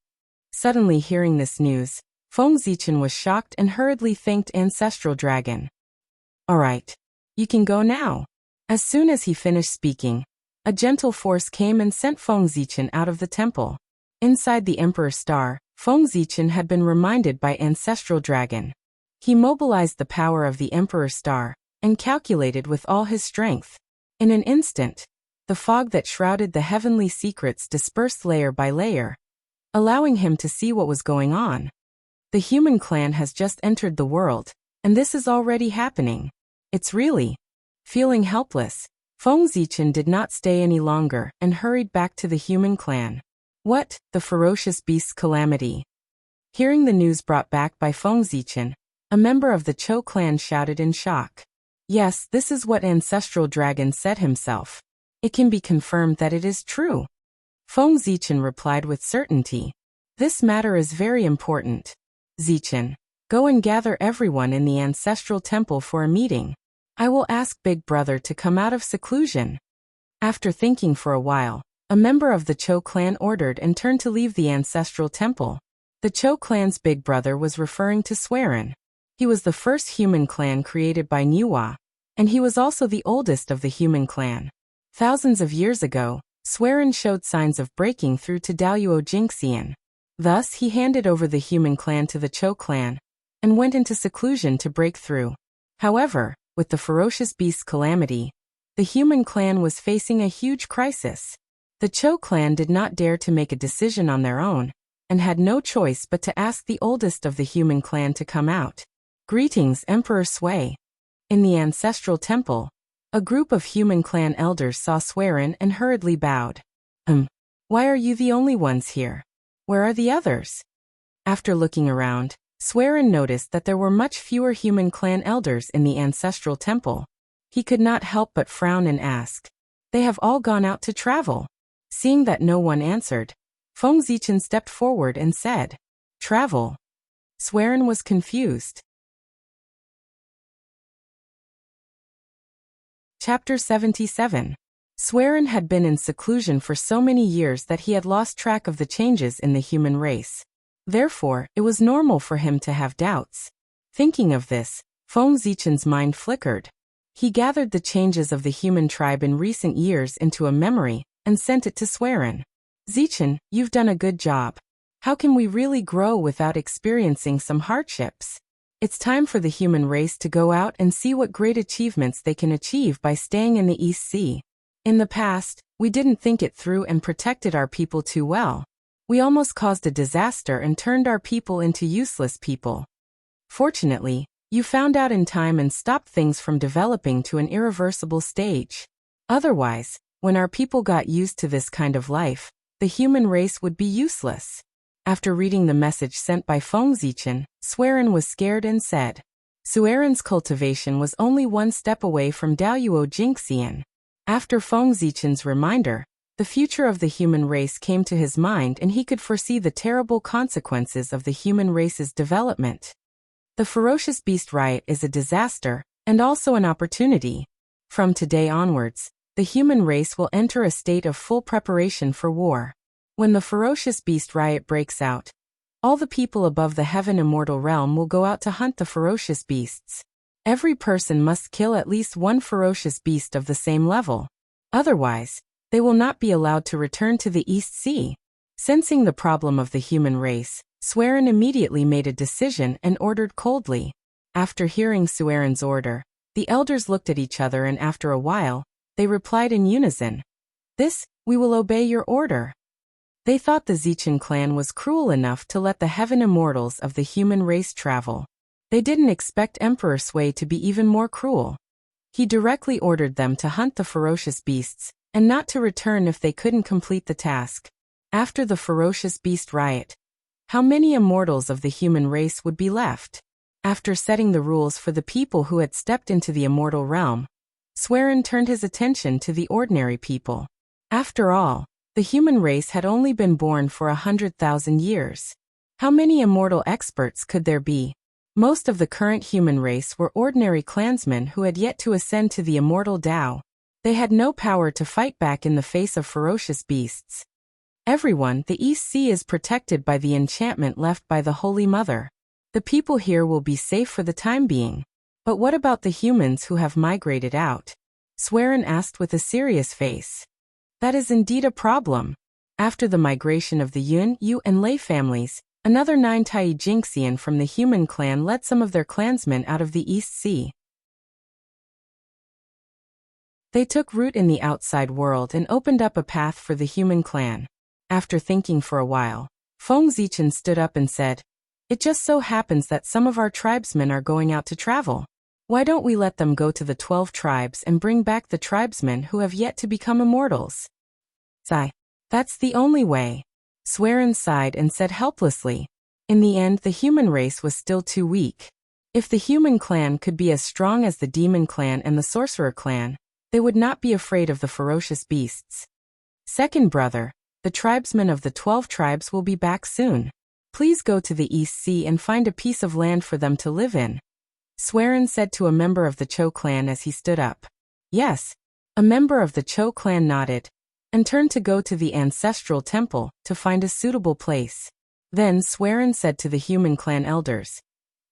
Suddenly hearing this news, Feng Zichen was shocked and hurriedly thanked Ancestral Dragon. "All right. You can go now." As soon as he finished speaking, a gentle force came and sent Feng Zichen out of the temple. Inside the Emperor's Star, Feng Zichen had been reminded by Ancestral Dragon. He mobilized the power of the Emperor's Star, and calculated with all his strength. In an instant, the fog that shrouded the heavenly secrets dispersed layer by layer, allowing him to see what was going on. The human clan has just entered the world, and this is already happening. It's really... Feeling helpless, Feng Zichen did not stay any longer and hurried back to the human clan. What? The ferocious beast's calamity. Hearing the news brought back by Feng Zichen, a member of the Chou clan shouted in shock. Yes, this is what Ancestral Dragon said himself. It can be confirmed that it is true. Feng Zichen replied with certainty. This matter is very important. Zichen, go and gather everyone in the Ancestral Temple for a meeting. I will ask Big Brother to come out of seclusion. After thinking for a while, a member of the Chou clan ordered and turned to leave the Ancestral Temple. The Chou clan's Big Brother was referring to Swearin. He was the first human clan created by Niwa. and he was also the oldest of the human clan. Thousands of years ago, Swearin showed signs of breaking through to Daluo Jinxian. Thus, he handed over the human clan to the Cho clan, and went into seclusion to break through. However, with the ferocious beast's calamity, the human clan was facing a huge crisis. The Cho clan did not dare to make a decision on their own, and had no choice but to ask the oldest of the human clan to come out. Greetings, Emperor Sui. In the ancestral temple, a group of human clan elders saw Swearin and hurriedly bowed. Why are you the only ones here? Where are the others? After looking around, Swearin noticed that there were much fewer human clan elders in the ancestral temple. He could not help but frown and ask, "They have all gone out to travel." Seeing that no one answered, Feng Zichen stepped forward and said, "Travel?" Swearin was confused. Chapter 77. Swearin had been in seclusion for so many years that he had lost track of the changes in the human race. Therefore, it was normal for him to have doubts. Thinking of this, Feng Zichen's mind flickered. He gathered the changes of the human tribe in recent years into a memory and sent it to Swearin. "Zichen, you've done a good job. How can we really grow without experiencing some hardships? It's time for the human race to go out and see what great achievements they can achieve by staying in the East Sea. In the past, we didn't think it through and protected our people too well. We almost caused a disaster and turned our people into useless people. Fortunately, you found out in time and stopped things from developing to an irreversible stage. Otherwise, when our people got used to this kind of life, the human race would be useless." After reading the message sent by Feng Zichen, Swearin was scared and said, Swearin's cultivation was only one step away from Daluo Jinxian. After Feng Zichen's reminder, the future of the human race came to his mind and he could foresee the terrible consequences of the human race's development. The ferocious beast riot is a disaster, and also an opportunity. From today onwards, the human race will enter a state of full preparation for war. When the ferocious beast riot breaks out, all the people above the heaven immortal realm will go out to hunt the ferocious beasts. Every person must kill at least one ferocious beast of the same level. Otherwise, they will not be allowed to return to the East Sea. Sensing the problem of the human race, Swearin immediately made a decision and ordered coldly. After hearing Swearin's order, the elders looked at each other and after a while, they replied in unison, "We will obey your order." They thought the Zichen clan was cruel enough to let the heaven immortals of the human race travel. They didn't expect Emperor Sui to be even more cruel. He directly ordered them to hunt the ferocious beasts, and not to return if they couldn't complete the task. After the ferocious beast riot, how many immortals of the human race would be left? After setting the rules for the people who had stepped into the immortal realm, Swearin turned his attention to the ordinary people. After all, the human race had only been born for 100,000 years. How many immortal experts could there be? Most of the current human race were ordinary clansmen who had yet to ascend to the immortal Tao. They had no power to fight back in the face of ferocious beasts. Everyone, the East Sea is protected by the enchantment left by the Holy Mother. The people here will be safe for the time being. But what about the humans who have migrated out? Swearin asked with a serious face. That is indeed a problem. After the migration of the Yun, Yu, and Lei families, another 9 Tai Jinxian from the human clan led some of their clansmen out of the East Sea. They took root in the outside world and opened up a path for the human clan. After thinking for a while, Feng Zichen stood up and said, "It just so happens that some of our tribesmen are going out to travel. Why don't we let them go to the 12 tribes and bring back the tribesmen who have yet to become immortals?" That's the only way. Swearin sighed and said helplessly. In the end, the human race was still too weak. If the human clan could be as strong as the demon clan and the sorcerer clan, they would not be afraid of the ferocious beasts. Second brother, the tribesmen of the 12 tribes will be back soon. Please go to the East Sea and find a piece of land for them to live in. Swearin said to a member of the Cho clan as he stood up. Yes. A member of the Cho clan nodded, and turned to go to the ancestral temple to find a suitable place. Then Swearin said to the human clan elders,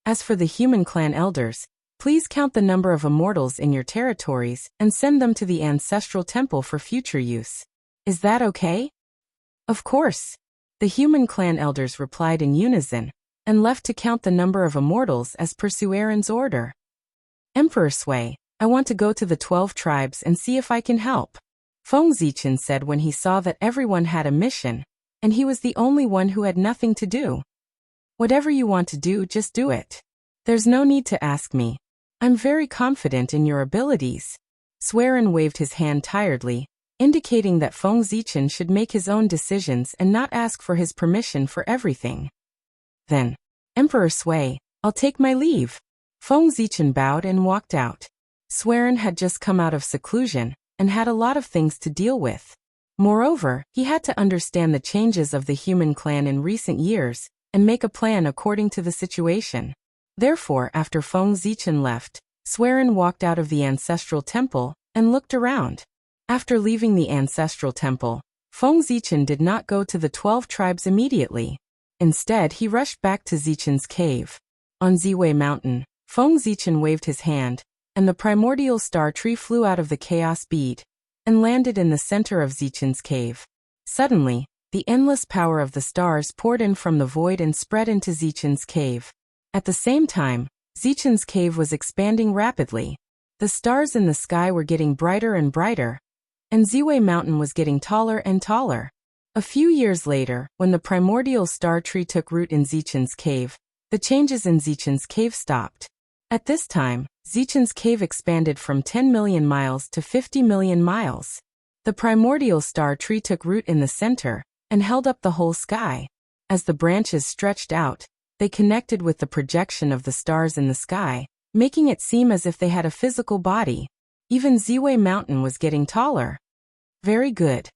"As for the human clan elders, Please count the number of immortals in your territories and send them to the ancestral temple for future use. Is that okay? Of course. The human clan elders replied in unison, and left to count the number of immortals as per Suerin's order. Emperor Sui, I want to go to the 12 tribes and see if I can help, Feng Zichen said when he saw that everyone had a mission, and he was the only one who had nothing to do. Whatever you want to do, just do it. There's no need to ask me. I'm very confident in your abilities. Suerin waved his hand tiredly, indicating that Feng Zichen should make his own decisions and not ask for his permission for everything. Then, Emperor Sui, I'll take my leave. Feng Zichen bowed and walked out. Suerin had just come out of seclusion and had a lot of things to deal with. Moreover, he had to understand the changes of the human clan in recent years and make a plan according to the situation. Therefore, after Feng Zichen left, Suerin walked out of the ancestral temple and looked around. After leaving the ancestral temple, Feng Zichen did not go to the 12 tribes immediately. Instead, he rushed back to Zichen's cave. On Ziwei Mountain, Feng Zichen waved his hand, and the primordial star tree flew out of the chaos bead and landed in the center of Zichen's cave. Suddenly, the endless power of the stars poured in from the void and spread into Zichen's cave. At the same time, Zichen's cave was expanding rapidly. The stars in the sky were getting brighter and brighter, and Ziwei Mountain was getting taller and taller. A few years later, when the primordial star tree took root in Zichen's cave, the changes in Zichen's cave stopped. At this time, Zichen's cave expanded from 10 million miles to 50 million miles. The primordial star tree took root in the center and held up the whole sky. As the branches stretched out, they connected with the projection of the stars in the sky, making it seem as if they had a physical body. Even Ziwei Mountain was getting taller. Very good.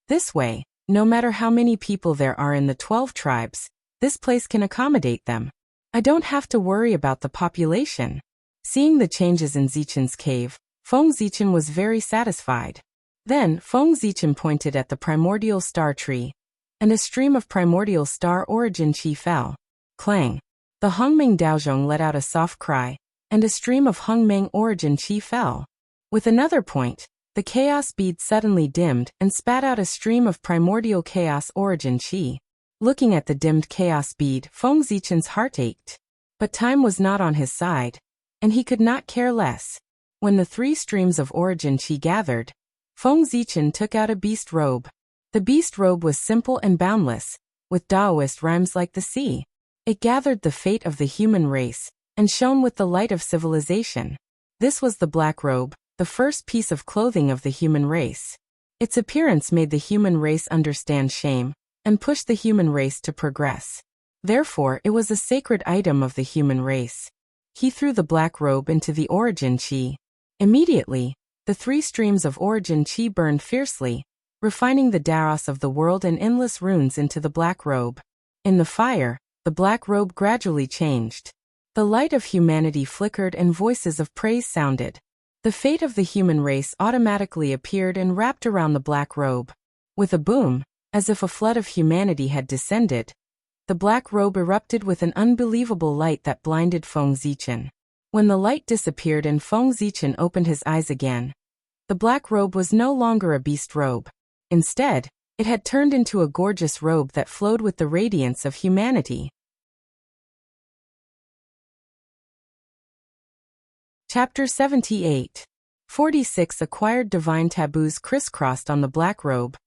This way, no matter how many people there are in the 12 tribes, this place can accommodate them. I don't have to worry about the population. Seeing the changes in Zichen's cave, Feng Zichen was very satisfied. Then, Feng Zichen pointed at the primordial star tree, and a stream of primordial star origin chi fell. Clang! The Hongmeng Daozhong let out a soft cry, and a stream of Hongmeng origin chi fell. With another point, the chaos bead suddenly dimmed and spat out a stream of primordial chaos origin chi. Looking at the dimmed chaos bead, Feng Zichen's heart ached. But time was not on his side, and he could not care less. When the 3 streams of origin chi gathered, Feng Zichen took out a beast robe. The beast robe was simple and boundless, with Taoist rhymes like the sea. It gathered the fate of the human race, and shone with the light of civilization. This was the black robe, the first piece of clothing of the human race. Its appearance made the human race understand shame, and pushed the human race to progress. Therefore, it was a sacred item of the human race. He threw the black robe into the origin chi. Immediately, the 3 streams of origin chi burned fiercely, refining the Daos of the world and endless runes into the black robe. In the fire, the black robe gradually changed. The light of humanity flickered and voices of praise sounded. The fate of the human race automatically appeared and wrapped around the black robe. With a boom, as if a flood of humanity had descended, the black robe erupted with an unbelievable light that blinded Feng Zichen. When the light disappeared and Feng Zichen opened his eyes again, the black robe was no longer a beast robe. Instead, it had turned into a gorgeous robe that flowed with the radiance of humanity. Chapter 78. 46 Acquired divine taboos crisscrossed on the black robe,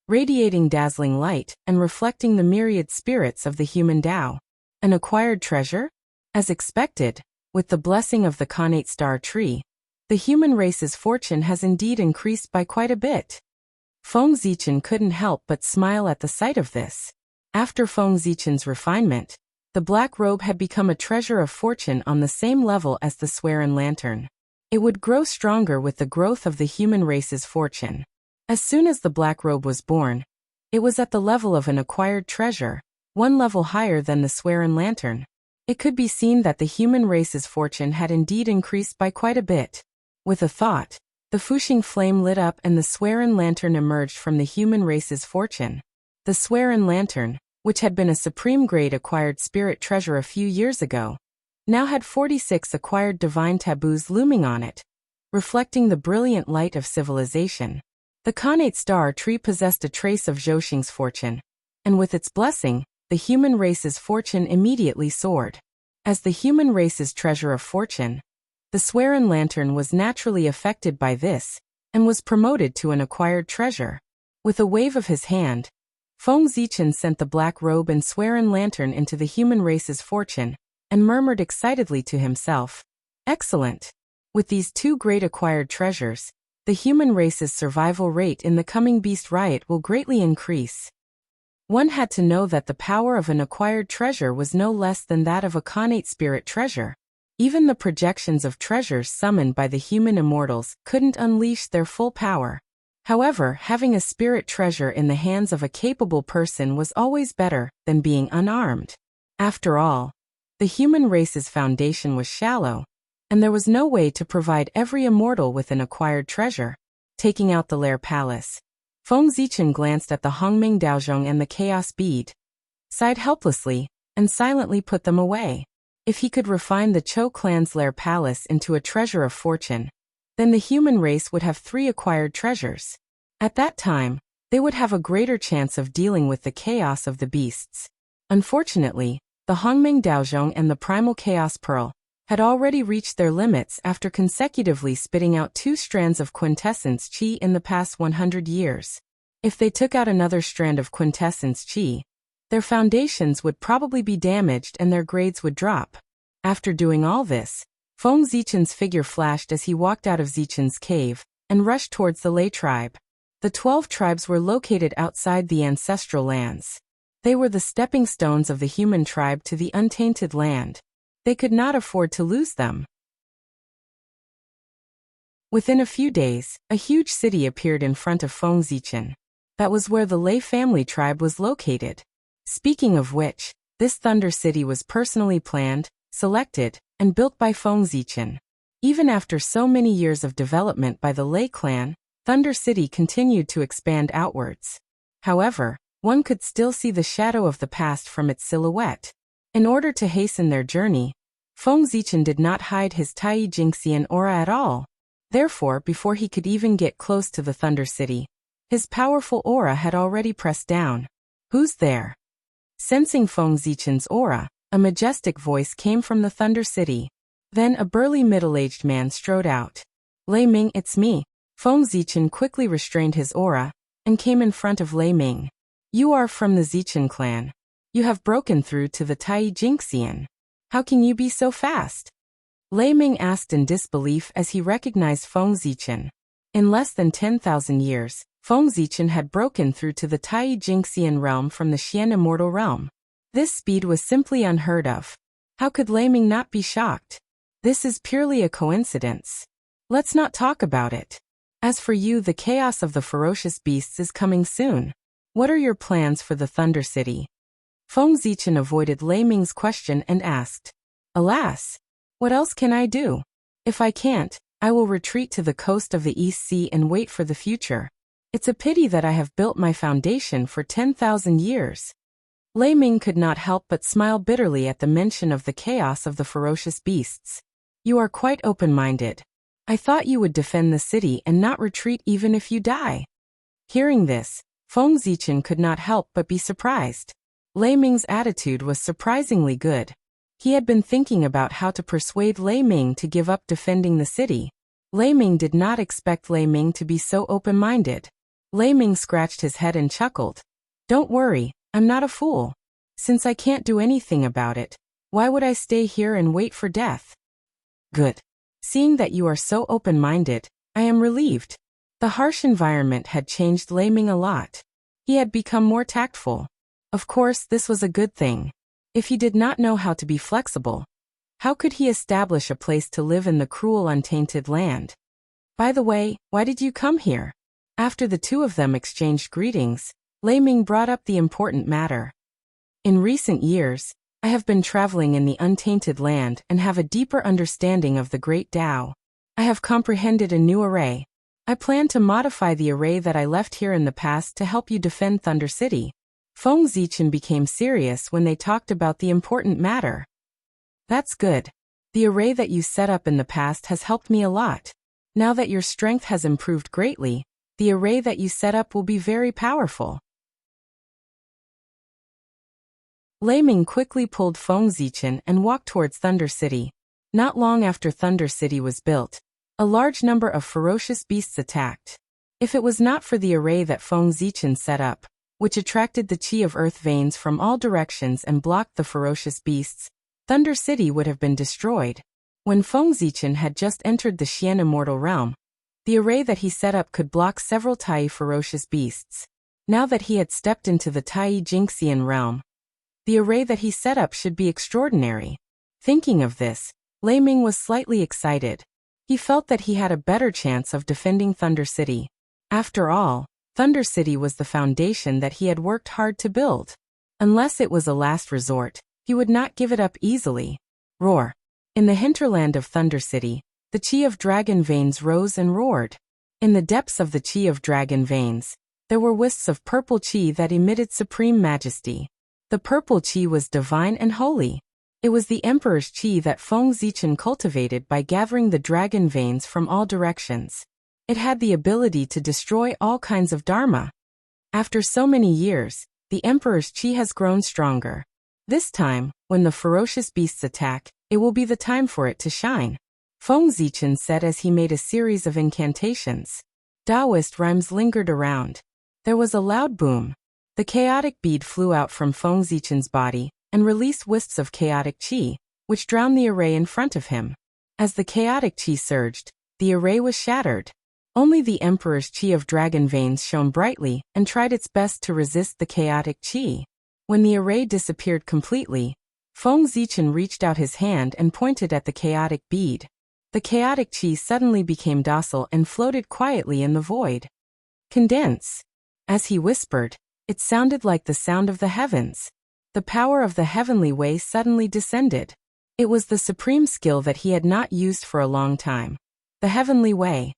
radiating dazzling light and reflecting the myriad spirits of the human Tao. An acquired treasure? As expected, with the blessing of the Khanate star tree, the human race's fortune has indeed increased by quite a bit. Feng Zichen couldn't help but smile at the sight of this. After Feng Zichen's refinement, the black robe had become a treasure of fortune on the same level as the Suerin lantern. It would grow stronger with the growth of the human race's fortune. As soon as the black robe was born, it was at the level of an acquired treasure, 1 level higher than the Suerin lantern. It could be seen that the human race's fortune had indeed increased by quite a bit. With a thought, the Fuxing flame lit up and the Suerin lantern emerged from the human race's fortune. The Suerin lantern, which had been a supreme grade acquired spirit treasure a few years ago, now had 46 acquired divine taboos looming on it, reflecting the brilliant light of civilization. The Khanate star tree possessed a trace of Zhouxing's fortune, and with its blessing, the human race's fortune immediately soared. As the human race's treasure of fortune, the Swearin lantern was naturally affected by this, and was promoted to an acquired treasure. With a wave of his hand, Feng Zichen sent the black robe and Swearin lantern into the human race's fortune, and murmured excitedly to himself, "Excellent! With these two great acquired treasures, the human race's survival rate in the coming beast riot will greatly increase." One had to know that the power of an acquired treasure was no less than that of a Khanate spirit treasure. Even the projections of treasures summoned by the human immortals couldn't unleash their full power. However, having a spirit treasure in the hands of a capable person was always better than being unarmed. After all, the human race's foundation was shallow, and there was no way to provide every immortal with an acquired treasure. Taking out the Lair Palace, Feng Zichen glanced at the Hongming Daozhong and the Chaos Bead, sighed helplessly, and silently put them away. If he could refine the Chou clan's Lair Palace into a treasure of fortune, then the human race would have 3 acquired treasures. At that time, they would have a greater chance of dealing with the chaos of the beasts. Unfortunately, the Hongming Daozhong and the Primal Chaos Pearl had already reached their limits after consecutively spitting out 2 strands of quintessence qi in the past 100 years. If they took out another strand of quintessence qi, their foundations would probably be damaged and their grades would drop. After doing all this, Feng Zichen's figure flashed as he walked out of Zichen's cave and rushed towards the Lei tribe. The 12 tribes were located outside the ancestral lands. They were the stepping stones of the human tribe to the untainted land. They could not afford to lose them. Within a few days, a huge city appeared in front of Feng Zichen. That was where the Lei family tribe was located. Speaking of which, this Thunder City was personally planned, selected, and built by Feng Zichen. Even after so many years of development by the Lei clan, Thunder City continued to expand outwards. However, one could still see the shadow of the past from its silhouette. In order to hasten their journey, Feng Zichen did not hide his Tai Jingxian aura at all. Therefore, before he could even get close to the Thunder City, his powerful aura had already pressed down. "Who's there?" Sensing Feng Zichen's aura, a majestic voice came from the Thunder City. Then a burly middle-aged man strode out. "Lei Ming, it's me." Feng Zichen quickly restrained his aura and came in front of Lei Ming. "You are from the Zichen clan. You have broken through to the Tai Jingxian. How can you be so fast?" Lei Ming asked in disbelief as he recognized Feng Zichen. In less than 10,000 years, Feng Zichen had broken through to the Tai Jingxian realm from the Xian immortal realm. This speed was simply unheard of. How could Lei Ming not be shocked? This is purely a coincidence. Let's not talk about it. As for you, the chaos of the ferocious beasts is coming soon. What are your plans for the Thunder City? Feng Zichen avoided Lei Ming's question and asked, "Alas, what else can I do? If I can't, I will retreat to the coast of the East Sea and wait for the future. It's a pity that I have built my foundation for 10,000 years. Lei Ming could not help but smile bitterly at the mention of the chaos of the ferocious beasts. "You are quite open-minded. I thought you would defend the city and not retreat even if you die." Hearing this, Feng Zichen could not help but be surprised. Lei Ming's attitude was surprisingly good. He had been thinking about how to persuade Lei Ming to give up defending the city. Lei Ming did not expect Lei Ming to be so open-minded. Lei Ming scratched his head and chuckled. "Don't worry, I'm not a fool. Since I can't do anything about it, why would I stay here and wait for death?" "Good. Seeing that you are so open-minded, I am relieved." The harsh environment had changed Lei Ming a lot. He had become more tactful. Of course, this was a good thing. If he did not know how to be flexible, how could he establish a place to live in the cruel untainted land? "By the way, why did you come here?" After the two of them exchanged greetings, Lei Ming brought up the important matter. "In recent years, I have been traveling in the untainted land and have a deeper understanding of the Great Tao. I have comprehended a new array. I plan to modify the array that I left here in the past to help you defend Thunder City." Feng Zichen became serious when they talked about the important matter. "That's good. The array that you set up in the past has helped me a lot. Now that your strength has improved greatly, the array that you set up will be very powerful. Lei Ming quickly pulled Feng Zichen and walked towards Thunder City. Not long after Thunder City was built, a large number of ferocious beasts attacked. If it was not for the array that Feng Zichen set up, which attracted the chi of earth veins from all directions and blocked the ferocious beasts, Thunder City would have been destroyed. When Feng Zichen had just entered the Xian immortal realm, the array that he set up could block several Tai ferocious beasts. Now that he had stepped into the Tai Jingxian realm, the array that he set up should be extraordinary. Thinking of this, Lei Ming was slightly excited. He felt that he had a better chance of defending Thunder City. After all, Thunder City was the foundation that he had worked hard to build. Unless it was a last resort, he would not give it up easily. Roar. In the hinterland of Thunder City, the chi of dragon veins rose and roared. In the depths of the chi of dragon veins, there were wisps of purple chi that emitted supreme majesty. The purple chi was divine and holy. It was the Emperor's chi that Feng Zichen cultivated by gathering the dragon veins from all directions. It had the ability to destroy all kinds of dharma. After so many years, the Emperor's chi has grown stronger. This time, when the ferocious beasts attack, it will be the time for it to shine. Feng Zichen said as he made a series of incantations. Taoist rhymes lingered around. There was a loud boom. The chaotic bead flew out from Feng Zichen's body and released wisps of chaotic chi, which drowned the array in front of him. As the chaotic chi surged, the array was shattered. Only the Emperor's chi of dragon veins shone brightly and tried its best to resist the chaotic chi. When the array disappeared completely, Feng Zichen reached out his hand and pointed at the chaotic bead. The chaotic chi suddenly became docile and floated quietly in the void. Condense. As he whispered, it sounded like the sound of the heavens. The power of the heavenly way suddenly descended. It was the supreme skill that he had not used for a long time. The heavenly way.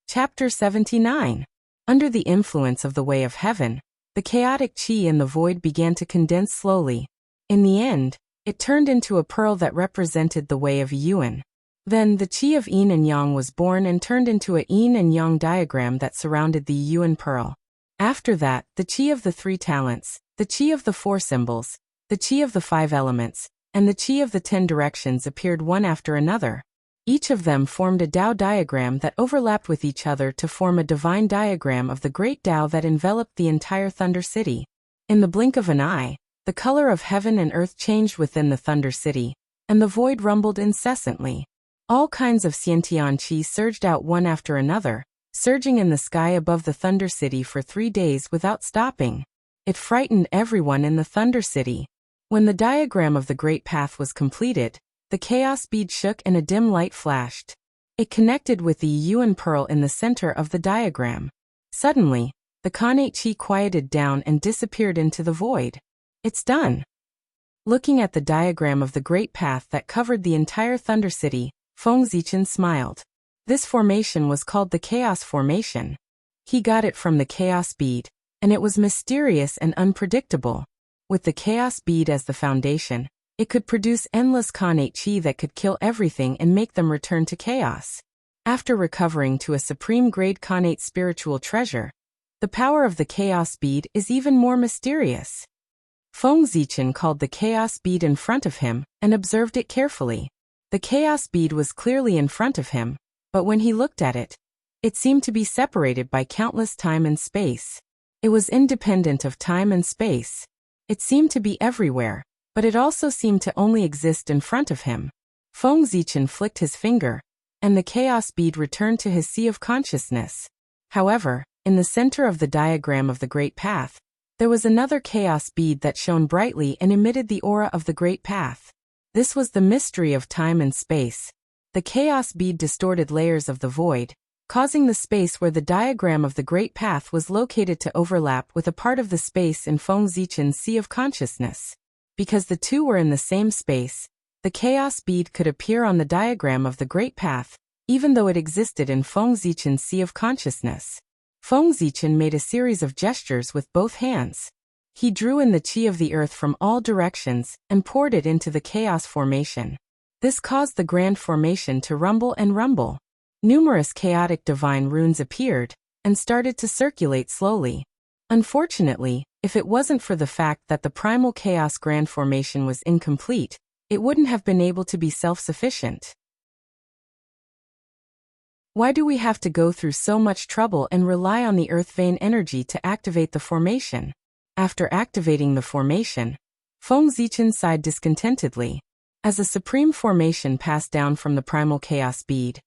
Chapter 79. Under the influence of the way of heaven, the chaotic chi in the void began to condense slowly. In the end, it turned into a pearl that represented the way of Yuan. Then the chi of yin and yang was born and turned into a yin and yang diagram that surrounded the Yuan pearl. After that, the chi of the 3 talents, the chi of the 4 symbols, the chi of the 5 elements, and the chi of the 10 directions appeared one after another. Each of them formed a Tao diagram that overlapped with each other to form a divine diagram of the great Tao that enveloped the entire Thunder City. In the blink of an eye, the color of heaven and earth changed within the Thunder City, and the void rumbled incessantly. All kinds of Xiantian chi surged out one after another, surging in the sky above the Thunder City for 3 days without stopping. It frightened everyone in the Thunder City. When the diagram of the Great Path was completed, the chaos bead shook and a dim light flashed. It connected with the Yuan pearl in the center of the diagram. Suddenly, the Khanate chi quieted down and disappeared into the void. It's done. Looking at the diagram of the Great Path that covered the entire Thunder City, Feng Zichen smiled. This formation was called the Chaos Formation. He got it from the Chaos Bead, and it was mysterious and unpredictable. With the Chaos Bead as the foundation, it could produce endless Khanate chi that could kill everything and make them return to chaos. After recovering to a supreme-grade Khanate spiritual treasure, the power of the Chaos Bead is even more mysterious. Feng Zichen called the Chaos Bead in front of him and observed it carefully. The Chaos Bead was clearly in front of him, but when he looked at it, it seemed to be separated by countless time and space. It was independent of time and space. It seemed to be everywhere, but it also seemed to only exist in front of him. Feng Zichen flicked his finger, and the Chaos Bead returned to his sea of consciousness. However, in the center of the diagram of the Great Path, there was another Chaos Bead that shone brightly and emitted the aura of the Great Path. This was the mystery of time and space. The Chaos Bead distorted layers of the void, causing the space where the diagram of the Great Path was located to overlap with a part of the space in Feng Zichen's sea of consciousness. Because the two were in the same space, the Chaos Bead could appear on the diagram of the Great Path, even though it existed in Feng Zichen's sea of consciousness. Feng Zichen made a series of gestures with both hands. He drew in the chi of the earth from all directions and poured it into the chaos formation. This caused the grand formation to rumble and rumble. Numerous chaotic divine runes appeared and started to circulate slowly. Unfortunately, if it wasn't for the fact that the primal chaos grand formation was incomplete, it wouldn't have been able to be self-sufficient. Why do we have to go through so much trouble and rely on the earth vein energy to activate the formation? After activating the formation, Feng Zichen sighed discontentedly. As a supreme formation passed down from the primal chaos bead,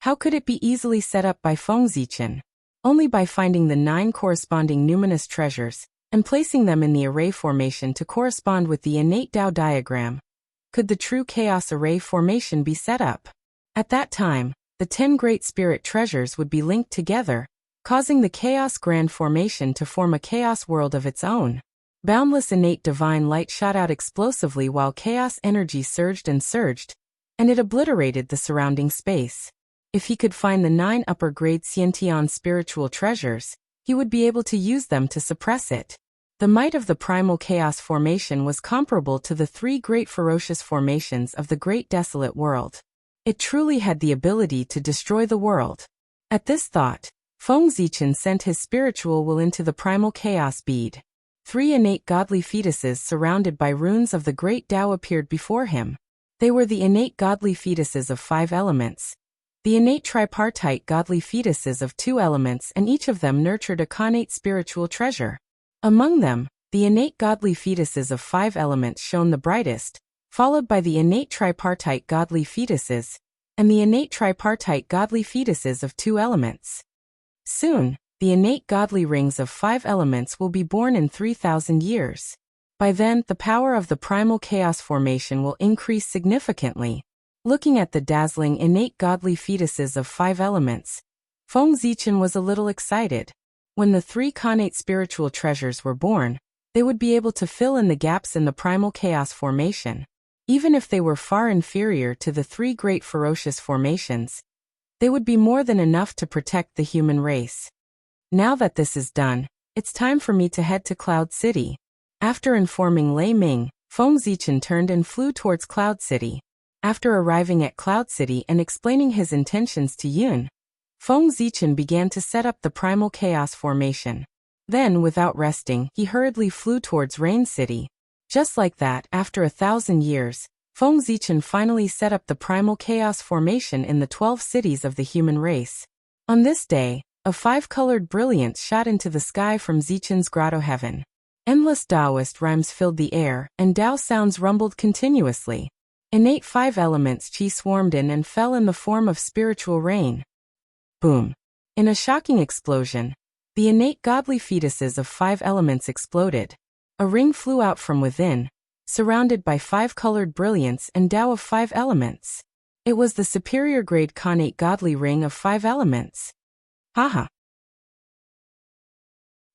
how could it be easily set up by Feng Zichen? Only by finding the 9 corresponding numinous treasures and placing them in the array formation to correspond with the innate Tao diagram could the true chaos array formation be set up. At that time, the 10 great spirit treasures would be linked together, causing the chaos grand formation to form a chaos world of its own. Boundless innate divine light shot out explosively while chaos energy surged, and it obliterated the surrounding space. If he could find the 9 upper-grade Xiantian spiritual treasures, he would be able to use them to suppress it. The might of the primal chaos formation was comparable to the 3 great ferocious formations of the great desolate world. It truly had the ability to destroy the world. At this thought, Feng Zichen sent his spiritual will into the primal chaos bead. 3 innate godly fetuses surrounded by runes of the great Tao appeared before him. They were the innate godly fetuses of 5 elements, the innate tripartite godly fetuses of 2 elements, and each of them nurtured a connate spiritual treasure. Among them, the innate godly fetuses of 5 elements shone the brightest, followed by the innate tripartite godly fetuses, and the innate tripartite godly fetuses of 2 elements. Soon, the innate godly rings of 5 elements will be born in 3,000 years. By then, the power of the primal chaos formation will increase significantly. Looking at the dazzling innate godly fetuses of 5 elements, Feng Zichen was a little excited. When the 3 connate spiritual treasures were born, they would be able to fill in the gaps in the primal chaos formation. Even if they were far inferior to the 3 great ferocious formations, they would be more than enough to protect the human race. Now that this is done, it's time for me to head to Cloud City. After informing Lei Ming, Feng Zichen turned and flew towards Cloud City. After arriving at Cloud City and explaining his intentions to Yun, Feng Zichen began to set up the primal chaos formation. Then, without resting, he hurriedly flew towards Rain City. Just like that, after 1,000 years, Feng Zichen finally set up the primal chaos formation in the 12 cities of the human race. On this day, a 5-colored brilliance shot into the sky from Zichen's grotto heaven. Endless Taoist rhymes filled the air, and Tao sounds rumbled continuously. Innate 5 elements chi swarmed in and fell in the form of spiritual rain. Boom! In a shocking explosion, the innate godly fetuses of 5 elements exploded. A ring flew out from within, surrounded by 5-colored brilliance and Tao of 5 elements. It was the superior grade connate godly ring of 5 elements. Haha!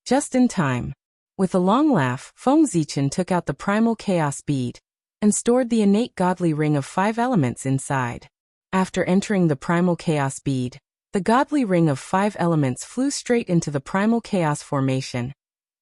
Just in time. With a long laugh, Feng Zichen took out the primal chaos bead and stored the innate godly ring of 5 elements inside. After entering the primal chaos bead, the godly ring of 5 elements flew straight into the primal chaos formation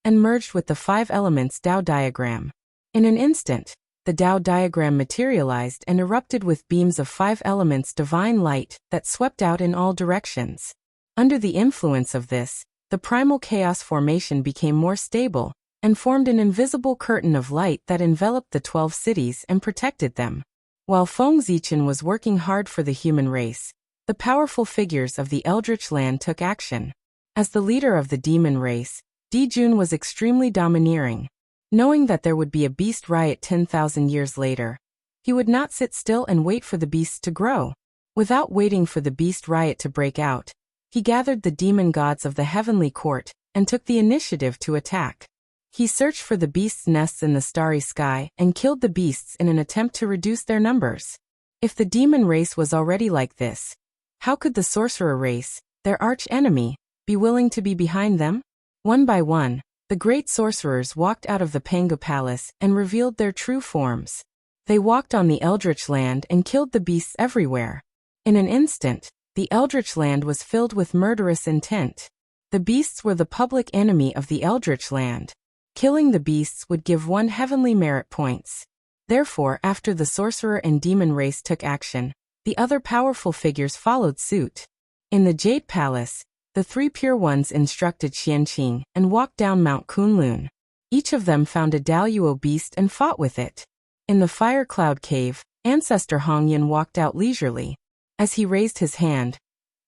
and merged with the 5 elements Tao diagram. In an instant, the Tao diagram materialized and erupted with beams of 5 elements divine light that swept out in all directions. Under the influence of this, the primal chaos formation became more stable and formed an invisible curtain of light that enveloped the 12 cities and protected them. While Feng Zichen was working hard for the human race, the powerful figures of the Eldritch Land took action. As the leader of the demon race, Dijun was extremely domineering. Knowing that there would be a beast riot 10,000 years later, he would not sit still and wait for the beasts to grow. Without waiting for the beast riot to break out, he gathered the demon gods of the heavenly court and took the initiative to attack. He searched for the beasts' nests in the starry sky and killed the beasts in an attempt to reduce their numbers. If the demon race was already like this, how could the sorcerer race, their arch-enemy, be willing to be behind them? One by one, the great sorcerers walked out of the Pangu Palace and revealed their true forms. They walked on the Eldritch Land and killed the beasts everywhere. In an instant, the Eldritch Land was filled with murderous intent. The beasts were the public enemy of the Eldritch Land. Killing the beasts would give 1 heavenly merit points. Therefore, after the sorcerer and demon race took action, the other powerful figures followed suit. In the Jade Palace, the 3 Pure Ones instructed Qianqing and walked down Mount Kunlun. Each of them found a Daluo beast and fought with it. In the Fire Cloud Cave, Ancestor Hongyan walked out leisurely. As he raised his hand,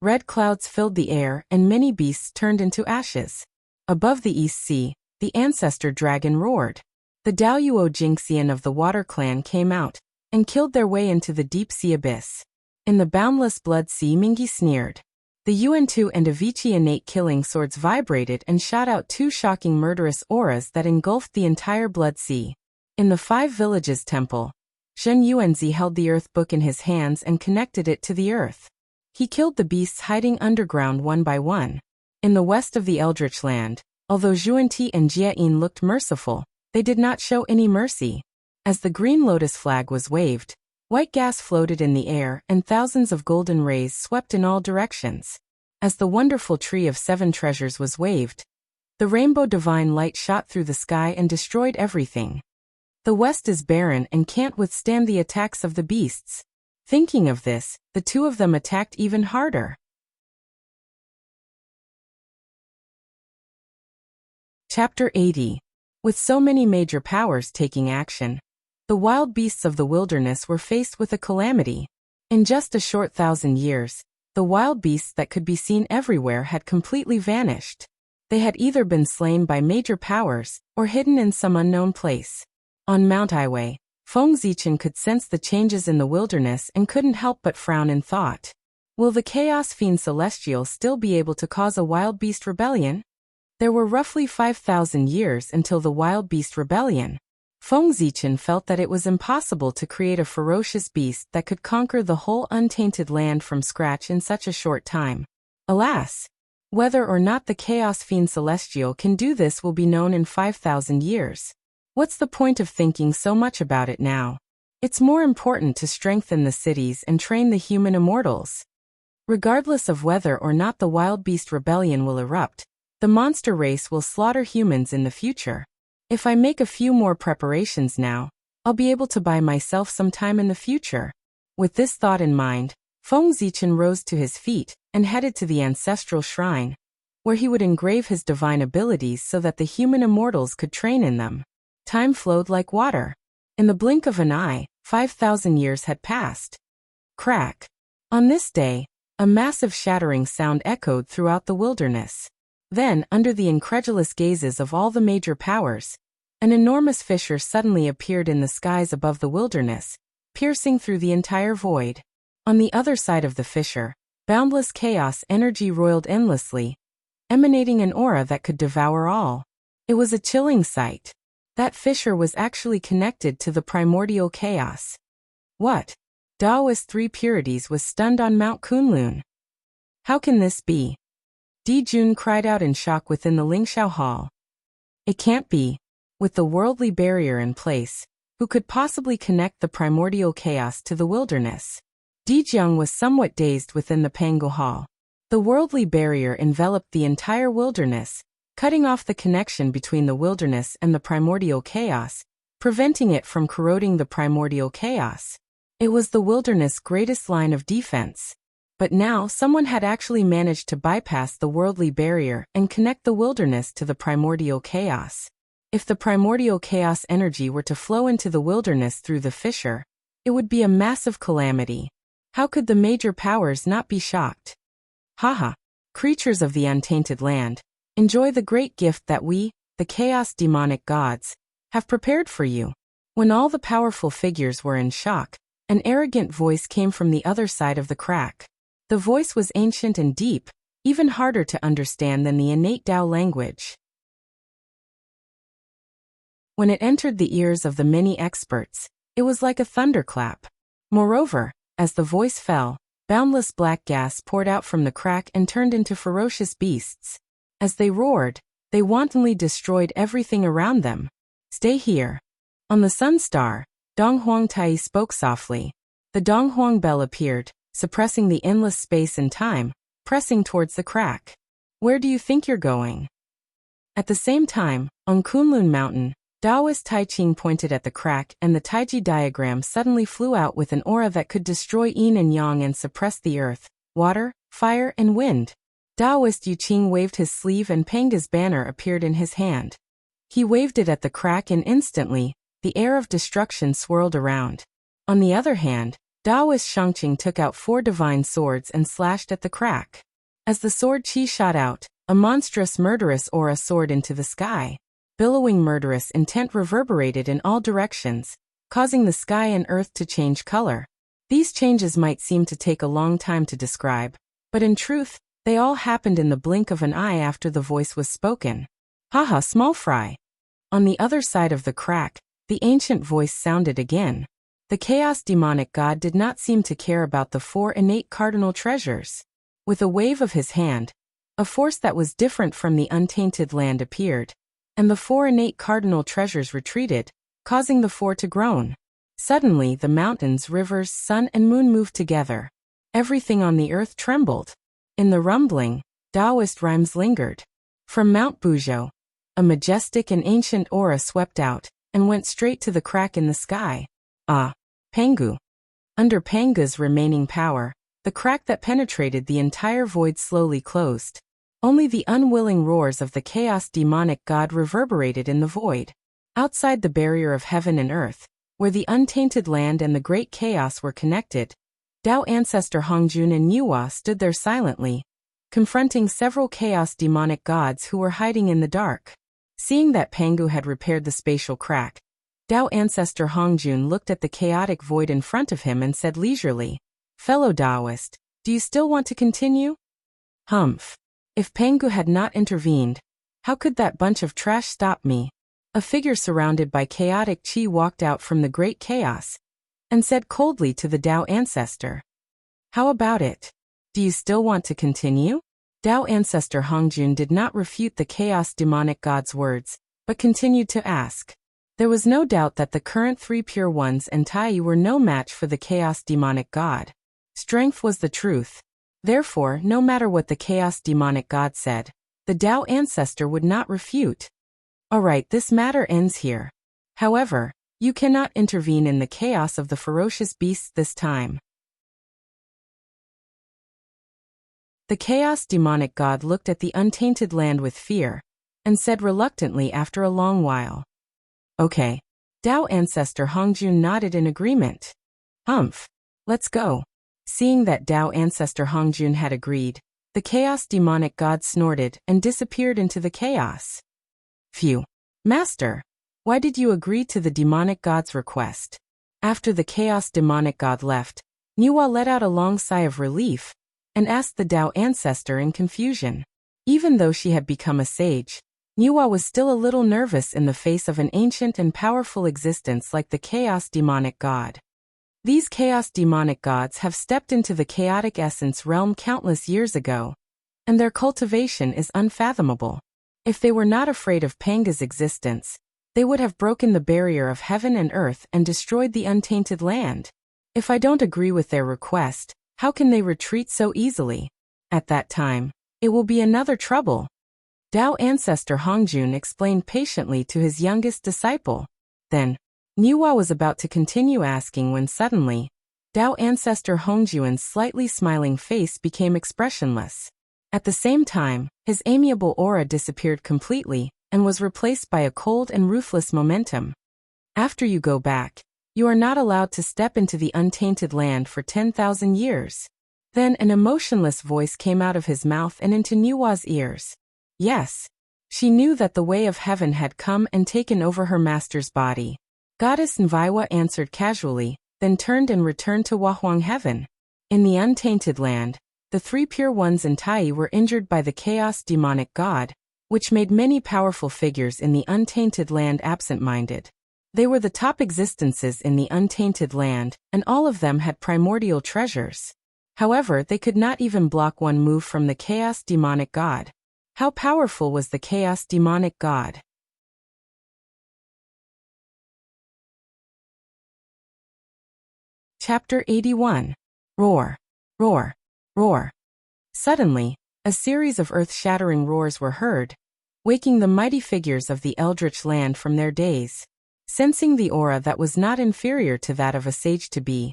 red clouds filled the air and many beasts turned into ashes. Above the East Sea, the Ancestor Dragon roared. The Daluo Jinxian of the Water Clan came out and killed their way into the deep sea abyss. In the boundless Blood Sea, Mingi sneered. The Yuan-Tu and Avicii innate killing swords vibrated and shot out 2 shocking murderous auras that engulfed the entire Blood Sea. In the 5 Villages Temple, Zhen Yuanzi held the Earth Book in his hands and connected it to the earth. He killed the beasts hiding underground one by one. In the west of the Eldritch Land, although Zhuanti and Jiayin looked merciful, they did not show any mercy. As the green lotus flag was waved, white gas floated in the air and thousands of golden rays swept in all directions. As the wonderful tree of 7 treasures was waved, the rainbow divine light shot through the sky and destroyed everything. The west is barren and can't withstand the attacks of the beasts. Thinking of this, the 2 of them attacked even harder. Chapter 80. With so many major powers taking action, the wild beasts of the wilderness were faced with a calamity. In just a short 1,000 years, the wild beasts that could be seen everywhere had completely vanished. They had either been slain by major powers or hidden in some unknown place. On Mount Iwei, Feng Zichen could sense the changes in the wilderness and couldn't help but frown in thought. Will the Chaos Fiend Celestial still be able to cause a wild beast rebellion? There were roughly 5,000 years until the wild beast rebellion. Feng Zichen felt that it was impossible to create a ferocious beast that could conquer the whole untainted land from scratch in such a short time. Alas! Whether or not the Chaos Fiend Celestial can do this will be known in 5,000 years. What's the point of thinking so much about it now? It's more important to strengthen the cities and train the human immortals. Regardless of whether or not the wild beast rebellion will erupt, the monster race will slaughter humans in the future. If I make a few more preparations now, I'll be able to buy myself some time in the future. With this thought in mind, Feng Zichen rose to his feet and headed to the ancestral shrine, where he would engrave his divine abilities so that the human immortals could train in them. Time flowed like water. In the blink of an eye, 5,000 years had passed. Crack. On this day, a massive shattering sound echoed throughout the wilderness. Then, under the incredulous gazes of all the major powers, an enormous fissure suddenly appeared in the skies above the wilderness, piercing through the entire void. On the other side of the fissure, boundless chaos energy roiled endlessly, emanating an aura that could devour all. It was a chilling sight. That fissure was actually connected to the primordial chaos. What? Daoist 3 Purities was stunned on Mount Kunlun. How can this be? Di Jun cried out in shock within the Lingxiao Hall. It can't be. With the worldly barrier in place, who could possibly connect the primordial chaos to the wilderness? Di Jiang was somewhat dazed within the Pangu Hall. The worldly barrier enveloped the entire wilderness, cutting off the connection between the wilderness and the primordial chaos, preventing it from corroding the primordial chaos. It was the wilderness' greatest line of defense. But now someone had actually managed to bypass the worldly barrier and connect the wilderness to the primordial chaos. If the primordial chaos energy were to flow into the wilderness through the fissure, it would be a massive calamity. How could the major powers not be shocked? Haha! Creatures of the untainted land, enjoy the great gift that we, the chaos demonic gods, have prepared for you. When all the powerful figures were in shock, an arrogant voice came from the other side of the crack. The voice was ancient and deep, even harder to understand than the innate Tao language. When it entered the ears of the many experts, it was like a thunderclap. Moreover, as the voice fell, boundless black gas poured out from the crack and turned into ferocious beasts. As they roared, they wantonly destroyed everything around them. Stay here. On the Sun Star, Donghuang Tai spoke softly. The Donghuang bell appeared, suppressing the endless space and time, pressing towards the crack. Where do you think you're going? At the same time, on Kunlun Mountain, Taoist Tai Ching pointed at the crack and the Taiji diagram suddenly flew out with an aura that could destroy yin and yang and suppress the earth, water, fire, and wind. Taoist Yu Qing waved his sleeve and Panga's banner appeared in his hand. He waved it at the crack and instantly, the air of destruction swirled around. On the other hand, Taoist Shangqing took out 4 divine swords and slashed at the crack. As the sword chi shot out, a monstrous murderous aura soared into the sky. Billowing murderous intent reverberated in all directions, causing the sky and earth to change color. These changes might seem to take a long time to describe, but in truth, they all happened in the blink of an eye after the voice was spoken. Haha, small fry. On the other side of the crack, the ancient voice sounded again. The chaos demonic god did not seem to care about the 4 innate cardinal treasures. With a wave of his hand, a force that was different from the untainted land appeared, and the 4 innate cardinal treasures retreated, causing the 4 to groan. Suddenly the mountains, rivers, sun and moon moved together. Everything on the earth trembled. In the rumbling, Taoist rhymes lingered. From Mount Buzhou, a majestic and ancient aura swept out, and went straight to the crack in the sky. Ah, Pangu. Under Panga's remaining power, the crack that penetrated the entire void slowly closed. Only the unwilling roars of the chaos demonic god reverberated in the void. Outside the barrier of heaven and earth, where the untainted land and the great chaos were connected, Tao ancestor Hongjun and Niwa stood there silently, confronting several chaos demonic gods who were hiding in the dark. Seeing that Pangu had repaired the spatial crack, Tao ancestor Hongjun looked at the chaotic void in front of him and said leisurely, "Fellow Taoist, do you still want to continue?" Humph. If Pangu had not intervened, how could that bunch of trash stop me? A figure surrounded by chaotic chi walked out from the great chaos and said coldly to the Tao ancestor, "How about it? Do you still want to continue?" Tao ancestor Hongjun did not refute the chaos demonic god's words, but continued to ask. There was no doubt that the current 3 pure ones and Tai were no match for the chaos demonic god. Strength was the truth. Therefore, no matter what the chaos demonic god said, the Tao ancestor would not refute. Alright, this matter ends here. However, you cannot intervene in the chaos of the ferocious beasts this time. The chaos demonic god looked at the untainted land with fear, and said reluctantly after a long while, "Okay." Tao ancestor Hongjun nodded in agreement. "Humph. Let's go." Seeing that Tao ancestor Hongjun had agreed, the chaos demonic god snorted and disappeared into the chaos. Phew. Master, why did you agree to the demonic god's request? After the chaos demonic god left, Niwa let out a long sigh of relief and asked the Tao ancestor in confusion. Even though she had become a sage, Niwa was still a little nervous in the face of an ancient and powerful existence like the chaos demonic god. These chaos demonic gods have stepped into the chaotic essence realm countless years ago, and their cultivation is unfathomable. If they were not afraid of Panga's existence, they would have broken the barrier of heaven and earth and destroyed the untainted land. If I don't agree with their request, how can they retreat so easily? At that time, it will be another trouble. Tao ancestor Hongjun explained patiently to his youngest disciple. Then, Niwa was about to continue asking when suddenly, Tao ancestor Hongjun's slightly smiling face became expressionless. At the same time, his amiable aura disappeared completely and was replaced by a cold and ruthless momentum. After you go back, you are not allowed to step into the untainted land for 10,000 years. Then an emotionless voice came out of his mouth and into Niwa's ears. Yes. She knew that the way of heaven had come and taken over her master's body. Goddess Nviwa answered casually, then turned and returned to Wahuang heaven. In the untainted land, the 3 pure ones and Tai were injured by the chaos demonic god, which made many powerful figures in the untainted land absent-minded. They were the top existences in the untainted land, and all of them had primordial treasures. However, they could not even block one move from the chaos demonic god. How powerful was the chaos demonic god? Chapter 81. Roar. Roar. Roar. Suddenly, a series of earth-shattering roars were heard, waking the mighty figures of the eldritch land from their daze. Sensing the aura that was not inferior to that of a sage-to-be,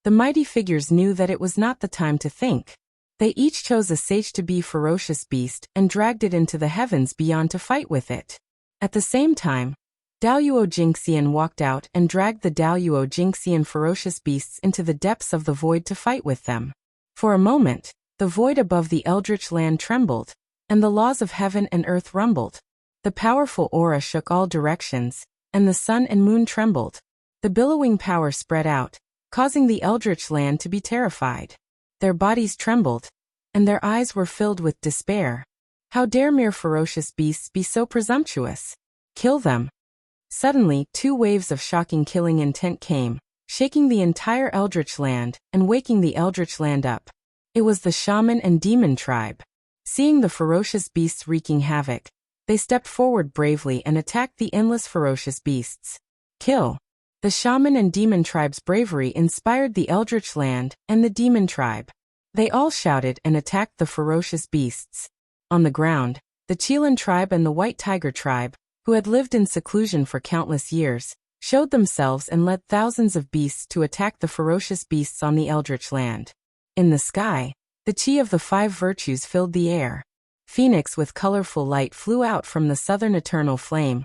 the mighty figures knew that it was not the time to think. They each chose a sage-to-be ferocious beast and dragged it into the heavens beyond to fight with it. At the same time, Daoyuo Jingxian walked out and dragged the Daoyuo Jingxian ferocious beasts into the depths of the void to fight with them. For a moment, the void above the eldritch land trembled, and the laws of heaven and earth rumbled. The powerful aura shook all directions, and the sun and moon trembled. The billowing power spread out, causing the eldritch land to be terrified. Their bodies trembled, and their eyes were filled with despair. How dare mere ferocious beasts be so presumptuous? Kill them. Suddenly, 2 waves of shocking killing intent came, shaking the entire eldritch land and waking the eldritch land up. It was the shaman and demon tribe. Seeing the ferocious beasts wreaking havoc, they stepped forward bravely and attacked the endless ferocious beasts. Kill. The shaman and demon tribe's bravery inspired the eldritch land and the demon tribe. They all shouted and attacked the ferocious beasts. On the ground, the Chilan tribe and the White Tiger tribe, who had lived in seclusion for countless years, showed themselves and led thousands of beasts to attack the ferocious beasts on the eldritch land. In the sky, the chi of the 5 virtues filled the air. Phoenix with colorful light flew out from the southern eternal flame,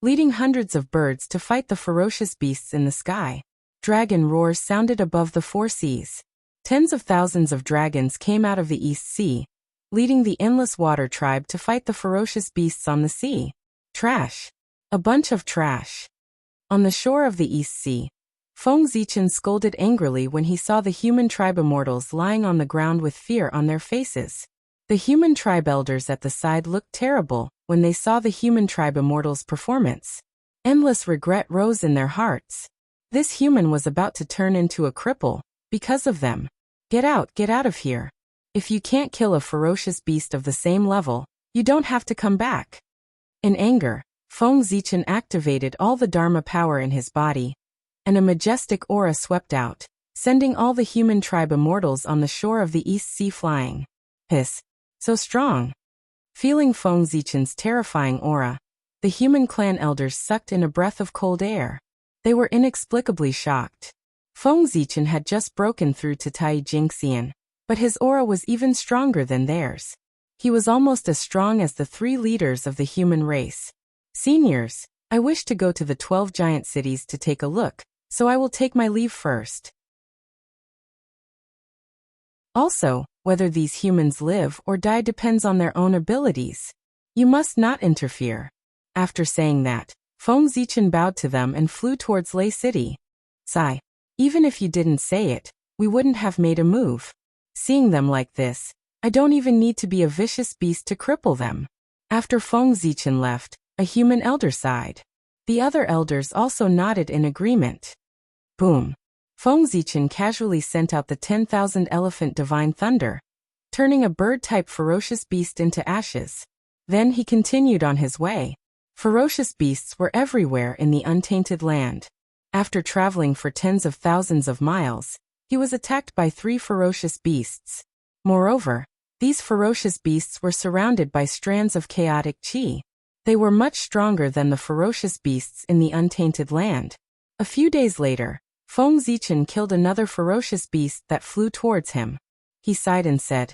leading hundreds of birds to fight the ferocious beasts in the sky. Dragon roars sounded above the 4 seas. Tens of thousands of dragons came out of the East Sea, leading the endless water tribe to fight the ferocious beasts on the sea. Trash. A bunch of trash. On the shore of the East Sea, Feng Zichen scolded angrily when he saw the human tribe immortals lying on the ground with fear on their faces. The human tribe elders at the side looked terrible when they saw the human tribe immortals' performance. Endless regret rose in their hearts. This human was about to turn into a cripple because of them. Get out of here. If you can't kill a ferocious beast of the same level, you don't have to come back. In anger, Feng Zichen activated all the Dharma power in his body, and a majestic aura swept out, sending all the human tribe immortals on the shore of the East Sea flying. Hiss. So strong. Feeling Feng Zichen's terrifying aura, the human clan elders sucked in a breath of cold air. They were inexplicably shocked. Feng Zichen had just broken through to Tai Jingxian, but his aura was even stronger than theirs. He was almost as strong as the 3 leaders of the human race. Seniors, I wish to go to the 12 giant cities to take a look, so I will take my leave first. Also, whether these humans live or die depends on their own abilities. You must not interfere. After saying that, Feng Zichen bowed to them and flew towards Lei City. Sigh. Even if you didn't say it, we wouldn't have made a move. Seeing them like this, I don't even need to be a vicious beast to cripple them. After Feng Zichen left, a human elder sighed. The other elders also nodded in agreement. Boom. Feng Zichen casually sent out the 10,000 elephant divine thunder, turning a bird-type ferocious beast into ashes. Then he continued on his way. Ferocious beasts were everywhere in the untainted land. After traveling for tens of thousands of miles, he was attacked by 3 ferocious beasts. Moreover, these ferocious beasts were surrounded by strands of chaotic chi. They were much stronger than the ferocious beasts in the untainted land. A few days later, Feng Zichen killed another ferocious beast that flew towards him. He sighed and said,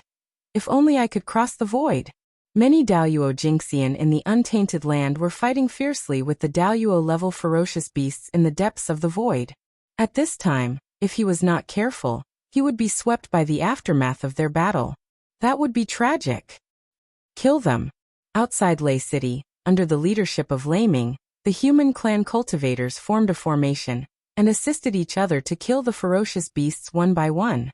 "If only I could cross the void." Many Daoyuo Jingxian in the untainted land were fighting fiercely with the Daoyuo-level ferocious beasts in the depths of the void. At this time, if he was not careful, he would be swept by the aftermath of their battle. That would be tragic. Kill them. Outside Lei City, under the leadership of Lei Ming, the human clan cultivators formed a formation and assisted each other to kill the ferocious beasts one by one.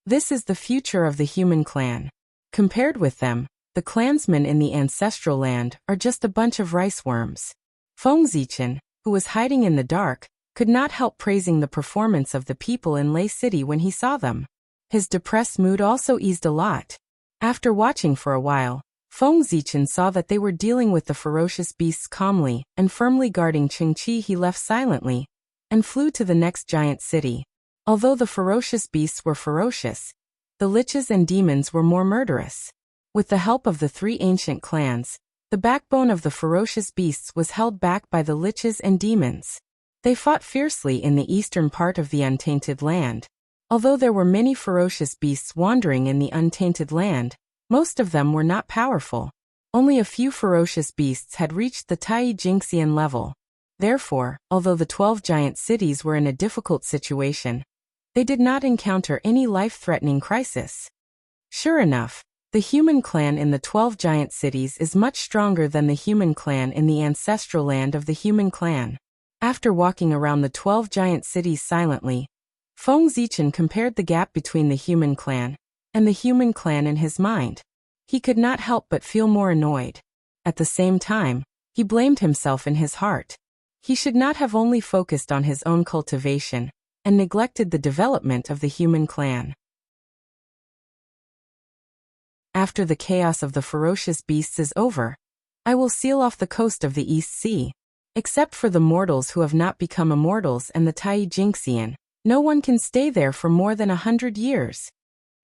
This is the future of the human clan. Compared with them, the clansmen in the ancestral land are just a bunch of rice worms. Feng Zichen, who was hiding in the dark, could not help praising the performance of the people in Lei City when he saw them. His depressed mood also eased a lot. After watching for a while, Feng Zichen saw that they were dealing with the ferocious beasts calmly and firmly guarding Qingqi. He left silently and flew to the next giant city. Although the ferocious beasts were ferocious, the liches and demons were more murderous. With the help of the 3 ancient clans, The backbone of the ferocious beasts was held back by the liches and demons. They fought fiercely in the eastern part of the untainted land. Although there were many ferocious beasts wandering in the untainted land, most of them were not powerful. Only a few ferocious beasts had reached the Tai Jingxian level. Therefore, although the 12 giant cities were in a difficult situation, they did not encounter any life-threatening crisis. Sure enough, the human clan in the 12 giant cities is much stronger than the human clan in the ancestral land of the human clan. After walking around the 12 giant cities silently, Feng Zichen compared the gap between the human clan and the human clan in his mind. He could not help but feel more annoyed. At the same time, he blamed himself in his heart. He should not have only focused on his own cultivation and neglected the development of the human clan. After the chaos of the ferocious beasts is over, I will seal off the coast of the East Sea. Except for the mortals who have not become immortals and the Tai Jingxian, no one can stay there for more than 100 years.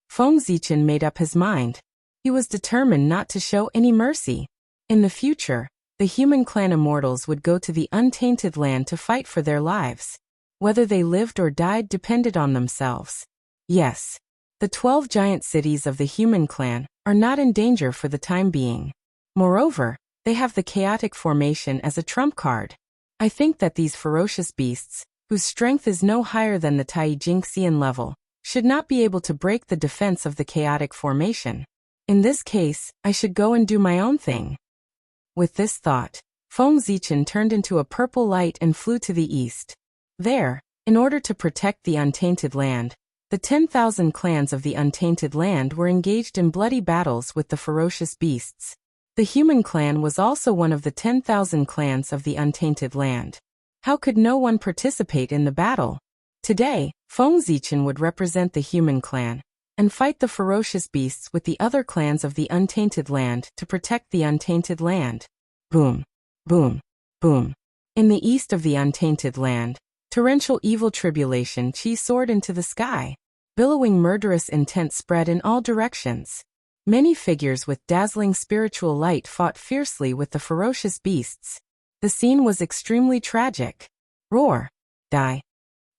Feng Zichen made up his mind. He was determined not to show any mercy. In the future, the human clan immortals would go to the untainted land to fight for their lives. Whether they lived or died depended on themselves. Yes, the 12 giant cities of the human clan are not in danger for the time being. Moreover, they have the chaotic formation as a trump card. I think that these ferocious beasts, whose strength is no higher than the Tai Jingxian level, should not be able to break the defense of the chaotic formation. In this case, I should go and do my own thing. With this thought, Feng Zichen turned into a purple light and flew to the east. There, in order to protect the untainted land, the 10,000 clans of the untainted land were engaged in bloody battles with the ferocious beasts. The human clan was also one of the 10,000 clans of the untainted land. How could no one participate in the battle? Today, Feng Zichen would represent the human clan and fight the ferocious beasts with the other clans of the untainted land to protect the untainted land. Boom, boom, boom. In the east of the untainted land, torrential evil tribulation chi soared into the sky. Billowing murderous intent spread in all directions. Many figures with dazzling spiritual light fought fiercely with the ferocious beasts. The scene was extremely tragic. Roar! Die!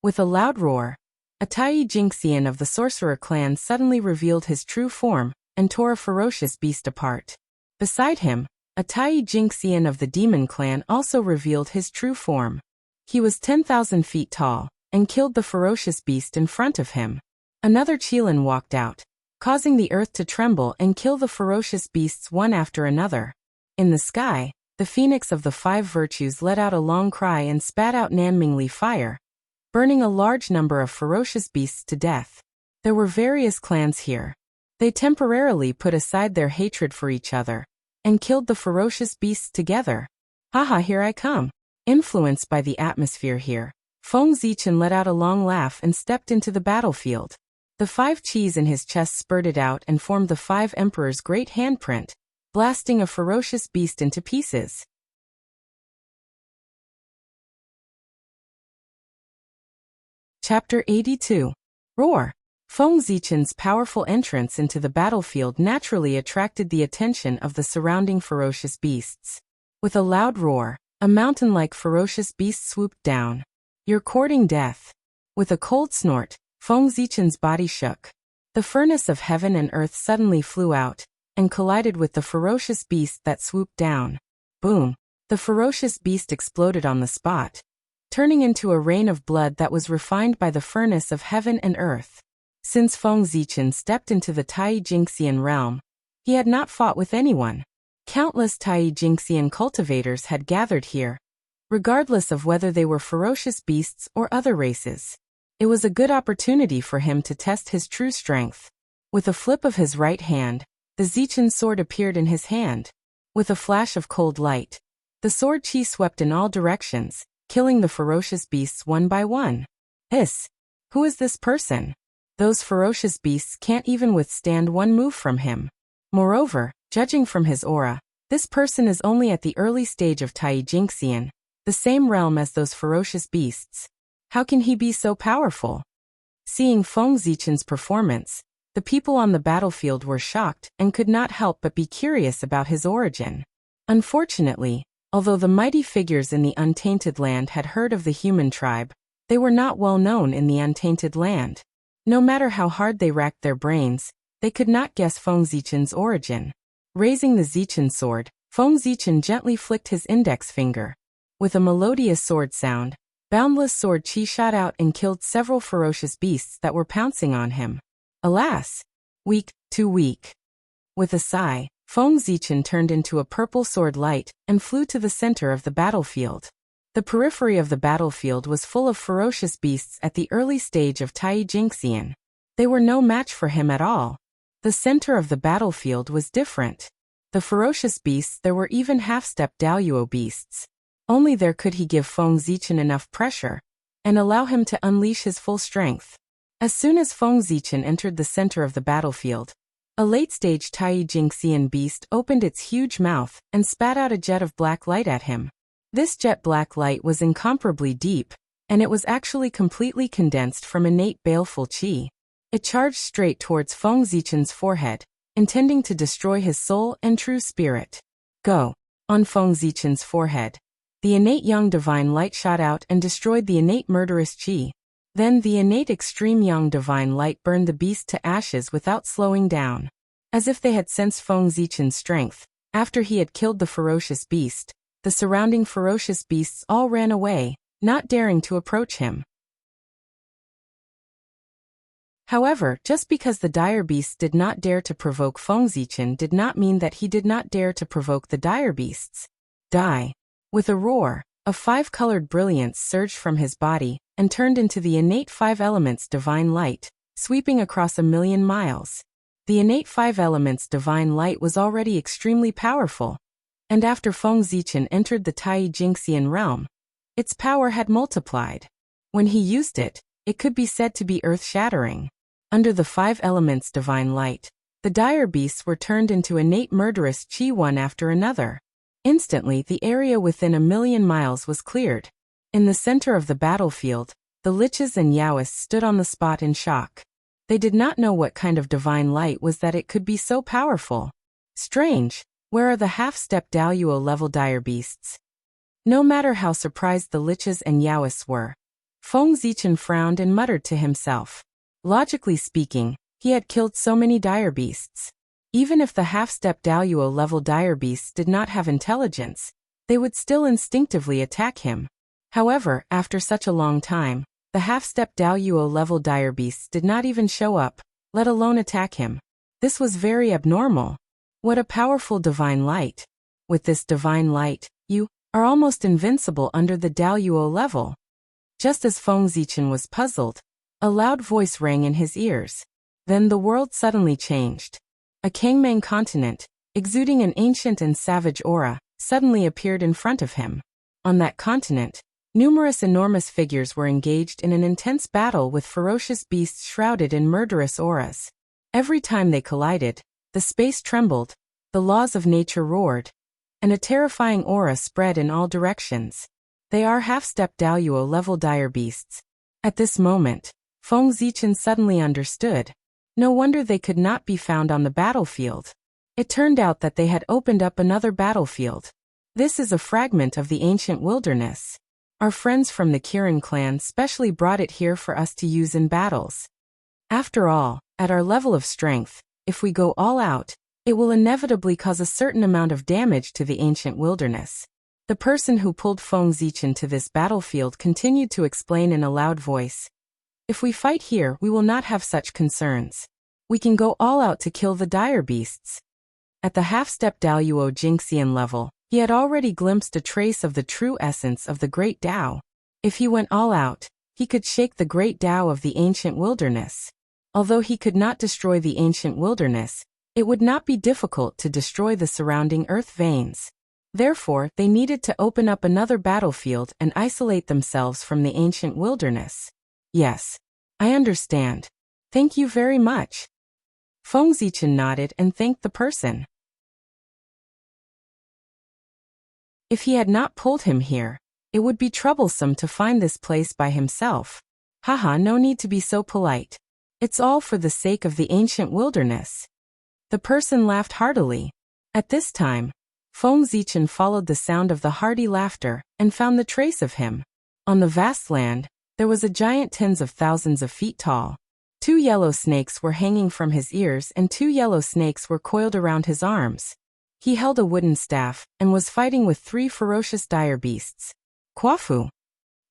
With a loud roar, a Tai Jingxian of the sorcerer clan suddenly revealed his true form and tore a ferocious beast apart. Beside him, a Tai Jingxian of the demon clan also revealed his true form. He was 10,000 feet tall and killed the ferocious beast in front of him. Another Qilin walked out, causing the earth to tremble and kill the ferocious beasts one after another. In the sky, the phoenix of the 5 virtues let out a long cry and spat out Nanmingli fire, burning a large number of ferocious beasts to death. There were various clans here. They temporarily put aside their hatred for each other and killed the ferocious beasts together. Haha, here I come. Influenced by the atmosphere here, Feng Zichen let out a long laugh and stepped into the battlefield. The 5 qis in his chest spurted out and formed the 5 emperors' great handprint, blasting a ferocious beast into pieces. Chapter 82. Roar! Feng Zichen's powerful entrance into the battlefield naturally attracted the attention of the surrounding ferocious beasts. With a loud roar, a mountain-like ferocious beast swooped down. You're courting death. With a cold snort, Feng Zichen's body shook. The furnace of heaven and earth suddenly flew out and collided with the ferocious beast that swooped down. Boom! The ferocious beast exploded on the spot, turning into a rain of blood that was refined by the furnace of heaven and earth. Since Feng Zichen stepped into the Tai Jingxian realm, he had not fought with anyone. Countless Tai Jingxian cultivators had gathered here, regardless of whether they were ferocious beasts or other races. It was a good opportunity for him to test his true strength. With a flip of his right hand, the Zichen sword appeared in his hand. With a flash of cold light, the sword chi swept in all directions, killing the ferocious beasts one by one. Hiss! Who is this person? Those ferocious beasts can't even withstand one move from him. Moreover, judging from his aura, this person is only at the early stage of Tai Jingxian, the same realm as those ferocious beasts. How can he be so powerful? Seeing Feng Zichen's performance, the people on the battlefield were shocked and could not help but be curious about his origin. Unfortunately, although the mighty figures in the untainted land had heard of the human tribe, they were not well known in the untainted land. No matter how hard they racked their brains, they could not guess Feng Zichen's origin. Raising the Zichen sword, Feng Zichen gently flicked his index finger. With a melodious sword sound, boundless sword chi shot out and killed several ferocious beasts that were pouncing on him. Alas! Weak, too weak. With a sigh, Feng Zichen turned into a purple sword light and flew to the center of the battlefield. The periphery of the battlefield was full of ferocious beasts at the early stage of Tai Jingxian. They were no match for him at all. The center of the battlefield was different. The ferocious beasts, there were even half-step Daoyuo beasts. Only there could he give Feng Zichen enough pressure and allow him to unleash his full strength. As soon as Feng Zichen entered the center of the battlefield, a late-stage Tai Jingxian beast opened its huge mouth and spat out a jet of black light at him. This jet black light was incomparably deep, and it was actually completely condensed from innate baleful qi. It charged straight towards Feng Zichen's forehead, intending to destroy his soul and true spirit. Go! On Feng Zichen's forehead, the innate young divine light shot out and destroyed the innate murderous qi. Then the innate extreme young divine light burned the beast to ashes without slowing down. As if they had sensed Feng Zichen's strength, after he had killed the ferocious beast, the surrounding ferocious beasts all ran away, not daring to approach him. However, just because the dire beasts did not dare to provoke Feng Zichen did not mean that he did not dare to provoke the dire beasts. Die! With a roar, a five-colored brilliance surged from his body and turned into the innate five elements divine light, sweeping across 1,000,000 miles. The innate five elements divine light was already extremely powerful, and after Feng Zichen entered the Tai Jingxian realm, its power had multiplied. When he used it, it could be said to be earth-shattering. Under the five elements divine light, the dire beasts were turned into innate murderous qi one after another. Instantly, the area within 1,000,000 miles was cleared. In the center of the battlefield, the liches and yaoists stood on the spot in shock. They did not know what kind of divine light was that it could be so powerful. Strange, where are the half-step Daoyuo level dire beasts? No matter how surprised the liches and yaoists were, Feng Zichen frowned and muttered to himself. Logically speaking, he had killed so many dire beasts. Even if the half-step Daoyuo level dire beasts did not have intelligence, they would still instinctively attack him. However, after such a long time, the half-step Daoyuo level dire beasts did not even show up, let alone attack him. This was very abnormal. What a powerful divine light. With this divine light, you are almost invincible under the Daoyuo level. Just as Feng Zichen was puzzled, a loud voice rang in his ears. Then the world suddenly changed. A Kangmang continent, exuding an ancient and savage aura, suddenly appeared in front of him. On that continent, numerous enormous figures were engaged in an intense battle with ferocious beasts shrouded in murderous auras. Every time they collided, the space trembled, the laws of nature roared, and a terrifying aura spread in all directions. They are half-step Daoyuo level dire beasts. At this moment, Feng Zichen suddenly understood. No wonder they could not be found on the battlefield. It turned out that they had opened up another battlefield. This is a fragment of the ancient wilderness. Our friends from the Kirin clan specially brought it here for us to use in battles. After all, at our level of strength, if we go all out, it will inevitably cause a certain amount of damage to the ancient wilderness. The person who pulled Feng Zichen to this battlefield continued to explain in a loud voice. If we fight here, we will not have such concerns. We can go all out to kill the dire beasts. At the half-step Daoyuo Jingxian level, he had already glimpsed a trace of the true essence of the Great Tao. If he went all out, he could shake the Great Tao of the ancient wilderness. Although he could not destroy the ancient wilderness, it would not be difficult to destroy the surrounding earth veins. Therefore, they needed to open up another battlefield and isolate themselves from the ancient wilderness. Yes, I understand. Thank you very much. Feng Zichen nodded and thanked the person. If he had not pulled him here, it would be troublesome to find this place by himself. Haha, no need to be so polite. It's all for the sake of the ancient wilderness. The person laughed heartily. At this time, Feng Zichen followed the sound of the hearty laughter and found the trace of him. On the vast land, there was a giant tens of thousands of feet tall. 2 yellow snakes were hanging from his ears and 2 yellow snakes were coiled around his arms. He held a wooden staff and was fighting with 3 ferocious dire beasts. Quafu.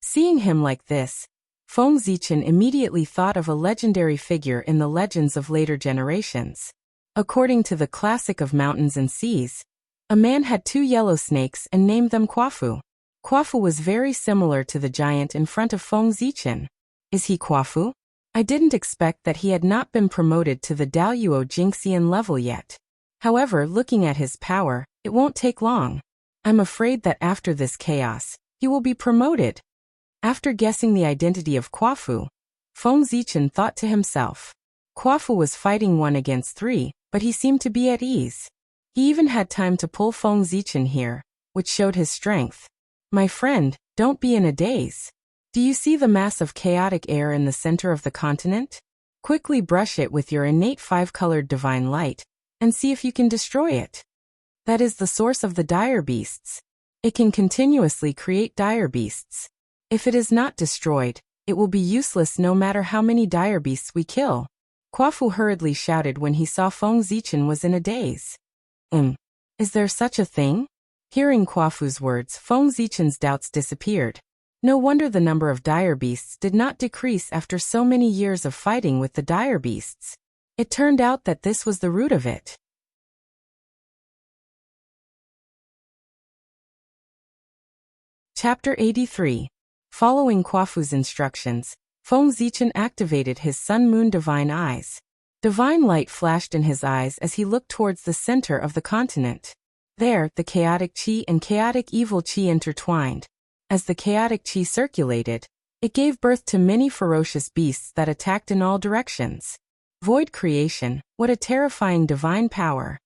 Seeing him like this, Feng Zichen immediately thought of a legendary figure in the legends of later generations. According to the classic of mountains and seas, a man had 2 yellow snakes and named them Quafu. Quafu was very similar to the giant in front of Feng Zichen. Is he Quafu? I didn't expect that he had not been promoted to the Daluo Jingxian level yet. However, looking at his power, it won't take long. I'm afraid that after this chaos, he will be promoted. After guessing the identity of Quafu, Feng Zichen thought to himself. Quafu was fighting 1 against 3, but he seemed to be at ease. He even had time to pull Feng Zichen here, which showed his strength. My friend, don't be in a daze. Do you see the mass of chaotic air in the center of the continent? Quickly brush it with your innate 5-colored divine light, and see if you can destroy it. That is the source of the dire beasts. It can continuously create dire beasts. If it is not destroyed, it will be useless no matter how many dire beasts we kill. Quafu hurriedly shouted when he saw Feng Zichen was in a daze. Is there such a thing? Hearing Quafu's words, Feng Zichen's doubts disappeared. No wonder the number of dire beasts did not decrease after so many years of fighting with the dire beasts. It turned out that this was the root of it. Chapter 83. Following Quafu's instructions, Feng Zichen activated his sun-moon divine eyes. Divine light flashed in his eyes as he looked towards the center of the continent. There, the chaotic qi and chaotic evil qi intertwined. As the chaotic qi circulated, it gave birth to many ferocious beasts that attacked in all directions. Void creation, what a terrifying divine power.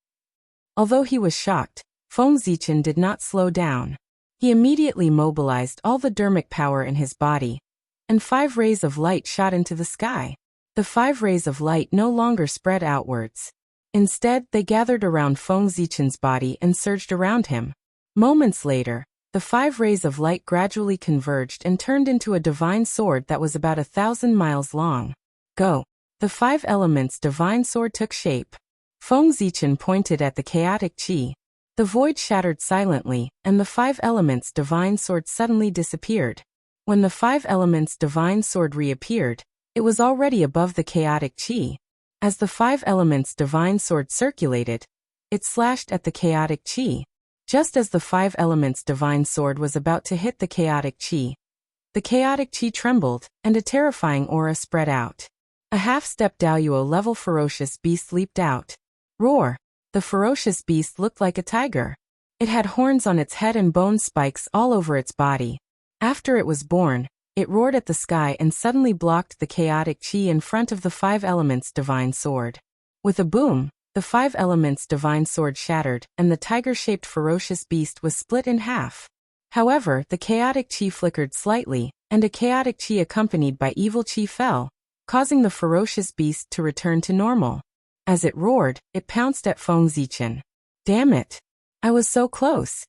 Although he was shocked, Feng Zichen did not slow down. He immediately mobilized all the dermic power in his body, and 5 rays of light shot into the sky. The 5 rays of light no longer spread outwards. Instead, they gathered around Feng Zichen's body and surged around him. Moments later, the 5 rays of light gradually converged and turned into a divine sword that was about 1,000 miles long. Go! The 5 elements divine sword took shape. Feng Zichen pointed at the chaotic qi. The void shattered silently, and the 5 elements divine sword suddenly disappeared. When the 5 elements divine sword reappeared, it was already above the chaotic qi. As the 5 elements divine sword circulated, it slashed at the chaotic qi. Just as the 5 elements divine sword was about to hit the chaotic qi trembled, and a terrifying aura spread out. A half-step Daluo level ferocious beast leaped out. Roar! The ferocious beast looked like a tiger. It had horns on its head and bone spikes all over its body. After it was born, it roared at the sky and suddenly blocked the chaotic qi in front of the 5 elements divine sword. With a boom, the 5 elements divine sword shattered, and the tiger-shaped ferocious beast was split in half. However, the chaotic qi flickered slightly, and a chaotic qi accompanied by evil qi fell, causing the ferocious beast to return to normal. As it roared, it pounced at Feng Zichen. Damn it! I was so close.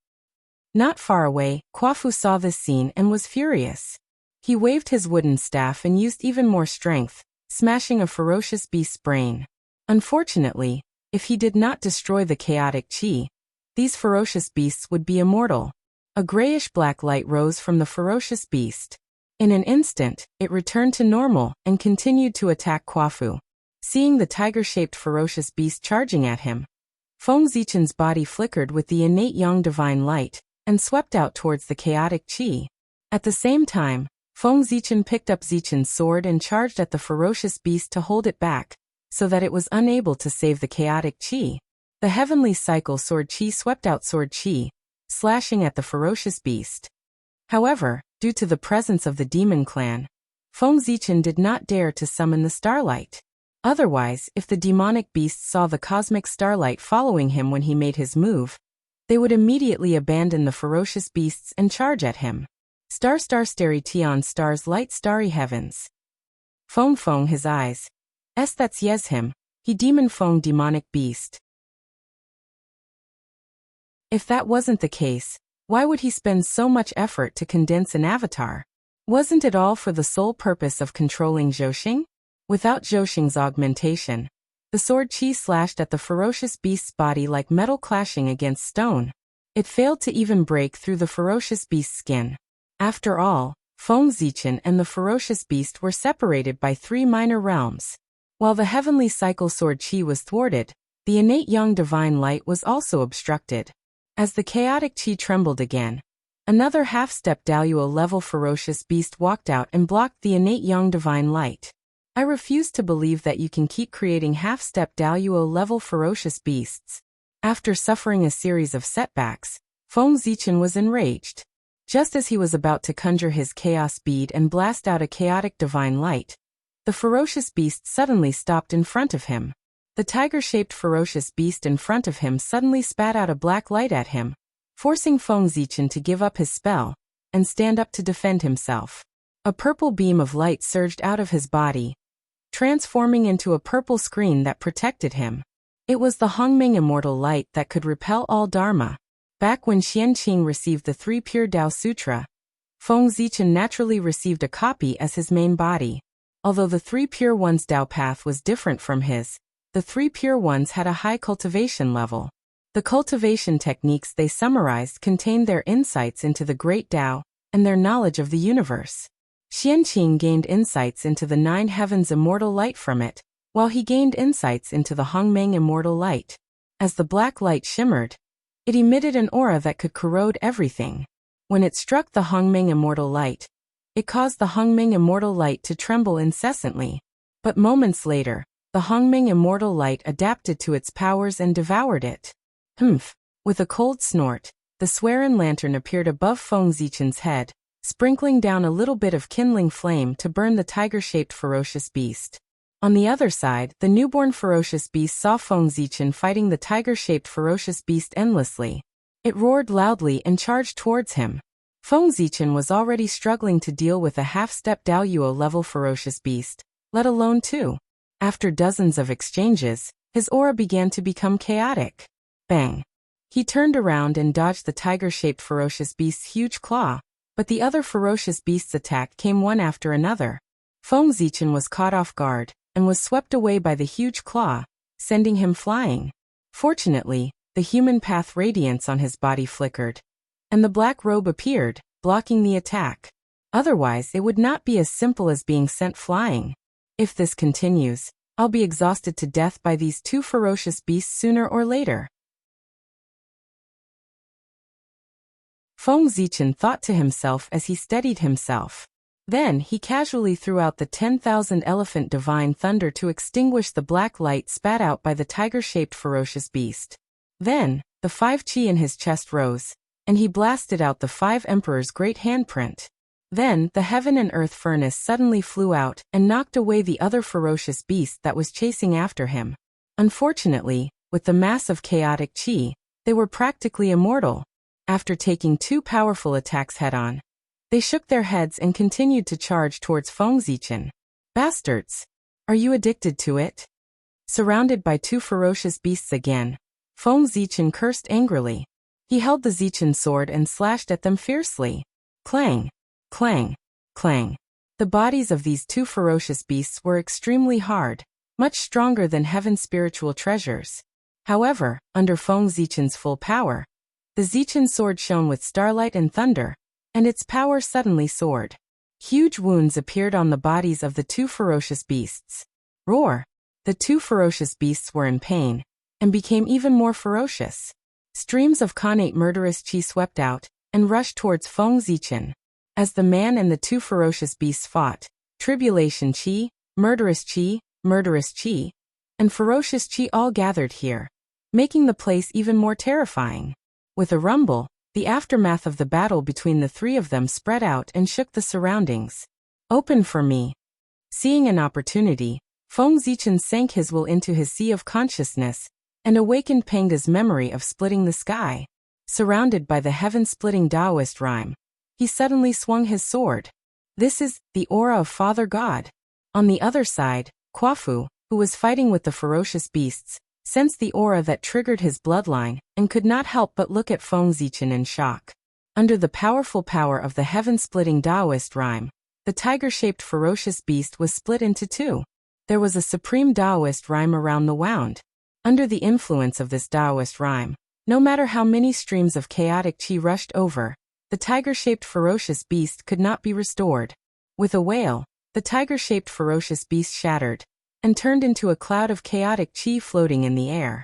Not far away, Quafu saw this scene and was furious. He waved his wooden staff and used even more strength, smashing a ferocious beast's brain. Unfortunately, if he did not destroy the chaotic qi, these ferocious beasts would be immortal. A grayish-black light rose from the ferocious beast. In an instant, it returned to normal and continued to attack Quafu. Seeing the tiger-shaped ferocious beast charging at him, Feng Zichen's body flickered with the innate yang divine light and swept out towards the chaotic qi. At the same time, Feng Zichen picked up Zichen's sword and charged at the ferocious beast to hold it back, so that it was unable to save the chaotic qi. The heavenly cycle sword qi swept out sword qi, slashing at the ferocious beast. However, due to the presence of the demon clan, Feng Zichen did not dare to summon the starlight. Otherwise, if the demonic beasts saw the cosmic starlight following him when he made his move, they would immediately abandon the ferocious beasts and charge at him. Star starry tion stars light starry heavens. Feng his eyes. That's yes him, he demon demonic beast. If that wasn't the case, why would he spend so much effort to condense an avatar? Wasn't it all for the sole purpose of controlling Zhouxing? Without Zhouxing's augmentation, the sword qi slashed at the ferocious beast's body like metal clashing against stone. It failed to even break through the ferocious beast's skin. After all, Feng Zichen and the ferocious beast were separated by 3 minor realms. While the heavenly cycle sword qi was thwarted, the innate young divine light was also obstructed. As the chaotic qi trembled again, another half-step Daluo level ferocious beast walked out and blocked the innate young divine light. I refuse to believe that you can keep creating half-step Daluo level ferocious beasts. After suffering a series of setbacks, Feng Zichen was enraged. Just as he was about to conjure his chaos bead and blast out a chaotic divine light, the ferocious beast suddenly stopped in front of him. The tiger-shaped ferocious beast in front of him suddenly spat out a black light at him, forcing Feng Zichen to give up his spell and stand up to defend himself. A purple beam of light surged out of his body, transforming into a purple screen that protected him. It was the Hongming immortal light that could repel all dharma. Back when Xianqing received the 3 Pure Dao Sutra, Feng Zichen naturally received a copy as his main body. Although the 3 Pure Ones' Dao path was different from his, the 3 Pure Ones had a high cultivation level. The cultivation techniques they summarized contained their insights into the Great Dao and their knowledge of the universe. Xianqing gained insights into the 9 heavens immortal light from it, while he gained insights into the Hongmeng immortal light. As the black light shimmered, it emitted an aura that could corrode everything. When it struck the Hongmeng immortal light, it caused the Hongmeng immortal light to tremble incessantly. But moments later, the Hongmeng immortal light adapted to its powers and devoured it. Humph! With a cold snort, the Swearin lantern appeared above Feng Zichen's head, sprinkling down a little bit of kindling flame to burn the tiger-shaped ferocious beast. On the other side, the newborn ferocious beast saw Feng Zichen fighting the tiger-shaped ferocious beast endlessly. It roared loudly and charged towards him. Feng Zichen was already struggling to deal with a half-step Daluo level ferocious beast, let alone 2. After dozens of exchanges, his aura began to become chaotic. Bang! He turned around and dodged the tiger-shaped ferocious beast's huge claw, but the other ferocious beast's attack came one after another. Feng Zichen was caught off guard and was swept away by the huge claw, sending him flying. Fortunately, the human path radiance on his body flickered, and the black robe appeared, blocking the attack. Otherwise, it would not be as simple as being sent flying. If this continues, I'll be exhausted to death by these 2 ferocious beasts sooner or later. Feng Zichen thought to himself as he steadied himself. Then he casually threw out the 10,000 elephant divine thunder to extinguish the black light spat out by the tiger-shaped ferocious beast. Then, the 5 qi in his chest rose, and he blasted out the 5 emperor's great handprint. Then, the heaven and earth furnace suddenly flew out and knocked away the other ferocious beast that was chasing after him. Unfortunately, with the mass of chaotic qi, they were practically immortal. After taking 2 powerful attacks head-on, they shook their heads and continued to charge towards Feng Zichen. Bastards! Are you addicted to it? Surrounded by 2 ferocious beasts again, Feng Zichen cursed angrily. He held the Zichen sword and slashed at them fiercely. Clang! Clang! Clang! The bodies of these 2 ferocious beasts were extremely hard, much stronger than heaven's spiritual treasures. However, under Feng Zichen's full power, the Zichen sword shone with starlight and thunder, and its power suddenly soared. Huge wounds appeared on the bodies of the 2 ferocious beasts. Roar! The 2 ferocious beasts were in pain, and became even more ferocious. Streams of Khanate murderous qi swept out, and rushed towards Feng Zichen. As the man and the 2 ferocious beasts fought, tribulation qi, murderous qi, and ferocious qi all gathered here, making the place even more terrifying. With a rumble, the aftermath of the battle between the 3 of them spread out and shook the surroundings. Open for me. Seeing an opportunity, Feng Zichen sank his will into his sea of consciousness, and awakened Panga's memory of splitting the sky. Surrounded by the heaven-splitting Taoist rhyme, he suddenly swung his sword. This is the aura of Father God. On the other side, Quafu, who was fighting with the ferocious beasts, sensed the aura that triggered his bloodline, and could not help but look at Feng Zichen in shock. Under the powerful power of the heaven-splitting Taoist rhyme, the tiger-shaped ferocious beast was split into two. There was a supreme Taoist rhyme around the wound. Under the influence of this Taoist rhyme, no matter how many streams of chaotic qi rushed over, the tiger-shaped ferocious beast could not be restored. With a wail, the tiger-shaped ferocious beast shattered, and turned into a cloud of chaotic qi floating in the air.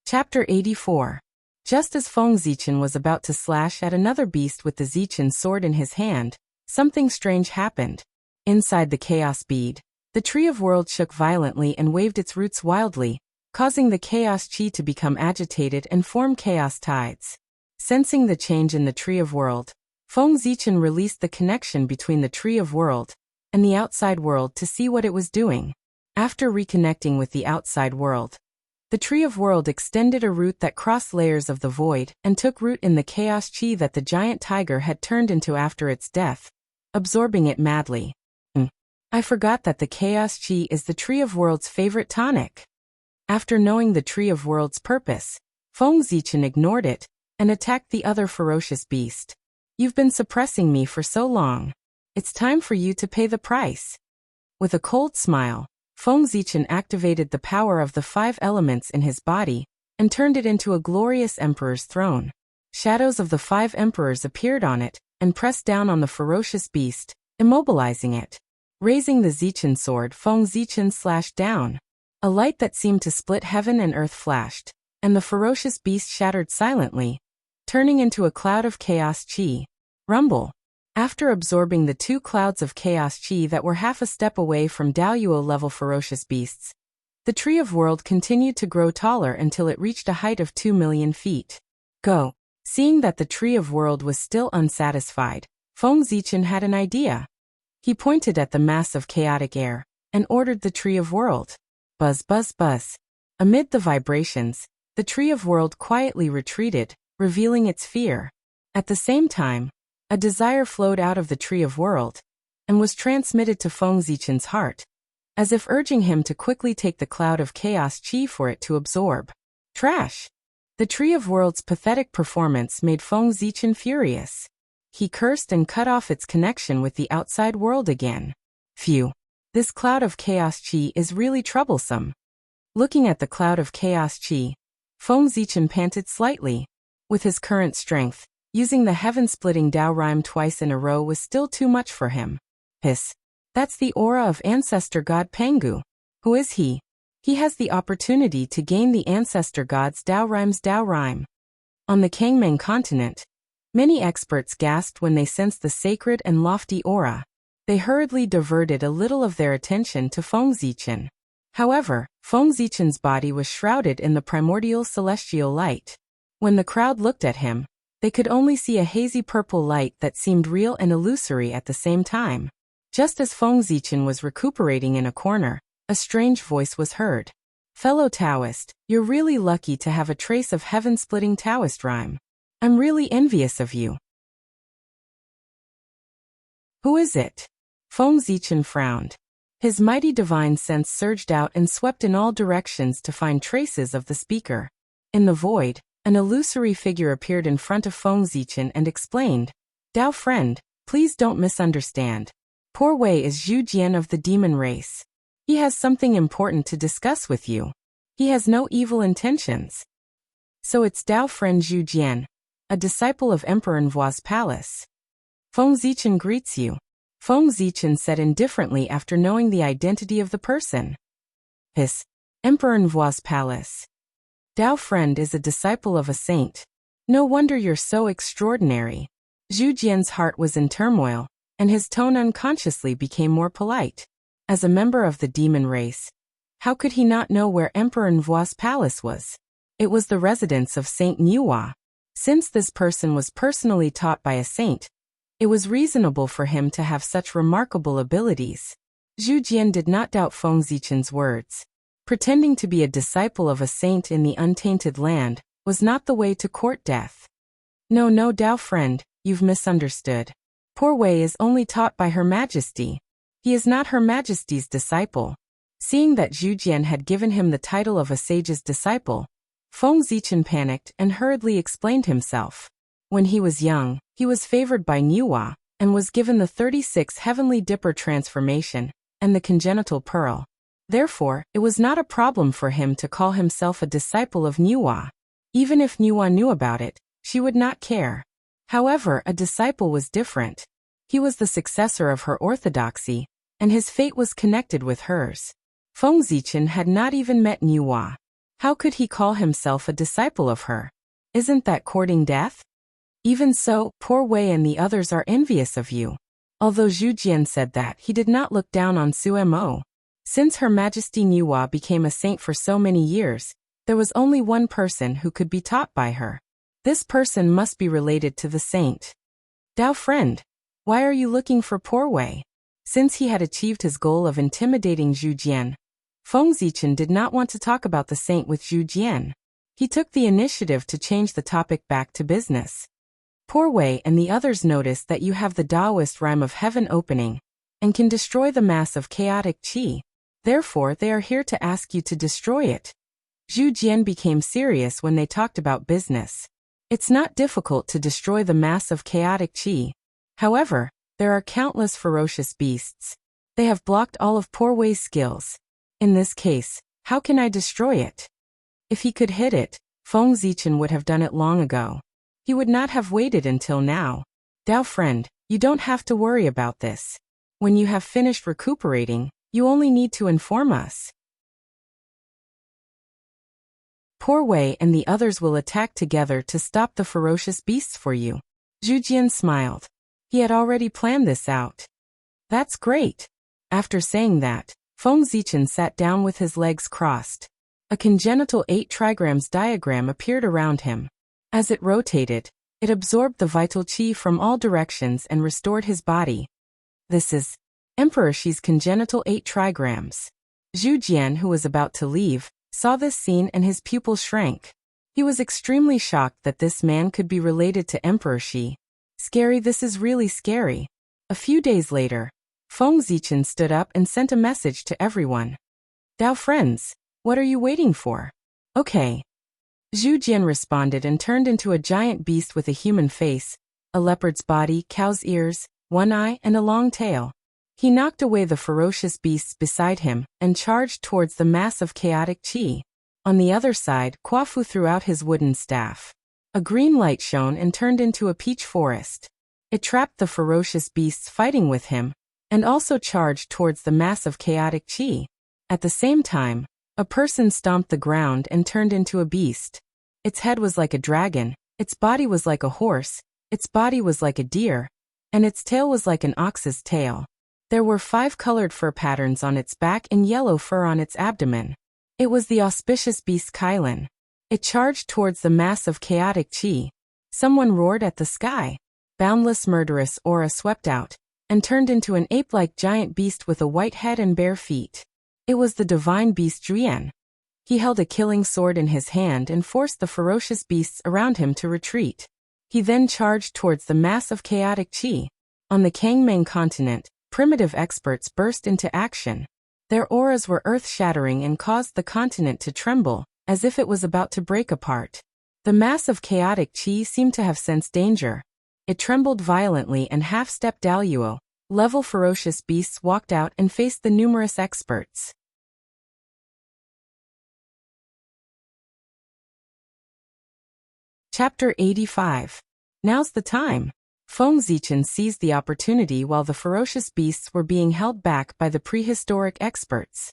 Chapter 84. Just as Feng Zichen was about to slash at another beast with the Zichen sword in his hand, something strange happened. Inside the chaos bead, the Tree of Worlds shook violently and waved its roots wildly, causing the chaos qi to become agitated and form chaos tides. Sensing the change in the Tree of World, Feng Zichen released the connection between the Tree of World and the outside world to see what it was doing. After reconnecting with the outside world, the Tree of World extended a root that crossed layers of the void and took root in the chaos qi that the giant tiger had turned into after its death, absorbing it madly. I forgot that the chaos qi is the Tree of World's favorite tonic. After knowing the Tree of World's purpose, Feng Zichen ignored it and attacked the other ferocious beast. You've been suppressing me for so long. It's time for you to pay the price. With a cold smile, Feng Zichen activated the power of the 5 elements in his body and turned it into a glorious emperor's throne. Shadows of the 5 emperors appeared on it and pressed down on the ferocious beast, immobilizing it. Raising the Zichen sword, Feng Zichen slashed down. A light that seemed to split heaven and earth flashed, and the ferocious beast shattered silently, turning into a cloud of chaos qi. Rumble. After absorbing the 2 clouds of chaos qi that were half a step away from Daoyuo-level ferocious beasts, the Tree of World continued to grow taller until it reached a height of 2 million feet. Go. Seeing that the Tree of World was still unsatisfied, Feng Zichen had an idea. He pointed at the mass of chaotic air and ordered the Tree of World. Buzz, buzz, buzz. Amid the vibrations, the Tree of World quietly retreated, revealing its fear. At the same time, a desire flowed out of the Tree of World and was transmitted to Feng Zichen's heart, as if urging him to quickly take the cloud of chaos qi for it to absorb. Trash! The Tree of World's pathetic performance made Feng Zichen furious. He cursed and cut off its connection with the outside world again. Phew! This cloud of chaos qi is really troublesome. Looking at the cloud of chaos qi, Feng Zichen panted slightly. With his current strength, using the heaven-splitting Dao rhyme twice in a row was still too much for him. Hiss. That's the aura of ancestor god Pangu. Who is he? He has the opportunity to gain the ancestor god's Dao rhyme. On the Kangmeng continent, many experts gasped when they sensed the sacred and lofty aura. They hurriedly diverted a little of their attention to Feng Zichen. However, Feng Zichen's body was shrouded in the primordial celestial light. When the crowd looked at him, they could only see a hazy purple light that seemed real and illusory at the same time. Just as Feng Zichen was recuperating in a corner, a strange voice was heard. Fellow Taoist, you're really lucky to have a trace of heaven-splitting Taoist rhyme. I'm really envious of you. Who is it? Feng Zichen frowned. His mighty divine sense surged out and swept in all directions to find traces of the speaker. In the void, an illusory figure appeared in front of Feng Zichen and explained, Dao friend, please don't misunderstand. Poor Wei is Zhu Jian of the demon race. He has something important to discuss with you. He has no evil intentions. So it's Dao friend Zhu Jian, a disciple of Emperor Nvuo's palace. Feng Zichen greets you. Feng Zichen said indifferently after knowing the identity of the person. Hiss. Emperor Nvuo's palace. Dao friend is a disciple of a saint. No wonder you're so extraordinary. Zhu Jian's heart was in turmoil, and his tone unconsciously became more polite. As a member of the demon race, how could he not know where Emperor Nvuo's palace was? It was the residence of Saint Nuwa. Since this person was personally taught by a saint, it was reasonable for him to have such remarkable abilities. Zhu Jian did not doubt Feng Zichen's words. Pretending to be a disciple of a saint in the untainted land was not the way to court death. No, Dao friend, you've misunderstood. Poor Wei is only taught by Her Majesty. He is not Her Majesty's disciple. Seeing that Zhu Jian had given him the title of a sage's disciple, Feng Zichen panicked and hurriedly explained himself. When he was young, he was favored by Niuhua, and was given the 36 Heavenly Dipper transformation, and the congenital pearl. Therefore, it was not a problem for him to call himself a disciple of Niuhua. Even if Niuhua knew about it, she would not care. However, a disciple was different. He was the successor of her orthodoxy, and his fate was connected with hers. Feng Zichen had not even met Niuhua. How could he call himself a disciple of her? Isn't that courting death? Even so, poor Wei and the others are envious of you. Although Zhu Jian said that, he did not look down on Su Mo. Since Her Majesty Niuhua became a saint for so many years, there was only one person who could be taught by her. This person must be related to the saint. Dao friend, why are you looking for poor Wei? Since he had achieved his goal of intimidating Zhu Jian, Feng Zichen did not want to talk about the saint with Zhu Jian. He took the initiative to change the topic back to business. Poor Wei and the others notice that you have the Taoist rhyme of heaven opening, and can destroy the mass of chaotic qi. Therefore, they are here to ask you to destroy it. Zhu Jian became serious when they talked about business. It's not difficult to destroy the mass of chaotic qi. However, there are countless ferocious beasts. They have blocked all of poor Wei's skills. In this case, how can I destroy it? If he could hit it, Feng Zichen would have done it long ago. He would not have waited until now. Dao friend, you don't have to worry about this. When you have finished recuperating, you only need to inform us. Poor Wei and the others will attack together to stop the ferocious beasts for you. Zhu Jian smiled. He had already planned this out. That's great. After saying that, Feng Zichen sat down with his legs crossed. A congenital 8 trigrams diagram appeared around him. As it rotated, it absorbed the vital qi from all directions and restored his body. This is Emperor Shi's congenital 8 trigrams. Zhu Jian, who was about to leave, saw this scene and his pupils shrank. He was extremely shocked that this man could be related to Emperor Shi. Scary, this is really scary. A few days later, Feng Zichen stood up and sent a message to everyone. Dao friends, what are you waiting for? Okay. Zhu Jian responded and turned into a giant beast with a human face, a leopard's body, cow's ears, one eye, and a long tail. He knocked away the ferocious beasts beside him and charged towards the mass of chaotic qi. On the other side, Kuafu threw out his wooden staff. A green light shone and turned into a peach forest. It trapped the ferocious beasts fighting with him, and also charged towards the mass of chaotic qi. At the same time, a person stomped the ground and turned into a beast. Its head was like a dragon, its body was like a horse, its body was like a deer, and its tail was like an ox's tail. There were 5 colored fur patterns on its back and yellow fur on its abdomen. It was the auspicious beast Kailan. It charged towards the mass of chaotic qi. Someone roared at the sky. Boundless murderous aura swept out, and turned into an ape-like giant beast with a white head and bare feet. It was the divine beast Juyan. He held a killing sword in his hand and forced the ferocious beasts around him to retreat. He then charged towards the mass of chaotic qi. On the Kangming continent, primitive experts burst into action. Their auras were earth-shattering and caused the continent to tremble, as if it was about to break apart. The mass of chaotic qi seemed to have sensed danger. It trembled violently and half-stepped Daluo. Level ferocious beasts walked out and faced the numerous experts. Chapter 85. Now's the time. Feng Zichen seized the opportunity while the ferocious beasts were being held back by the prehistoric experts.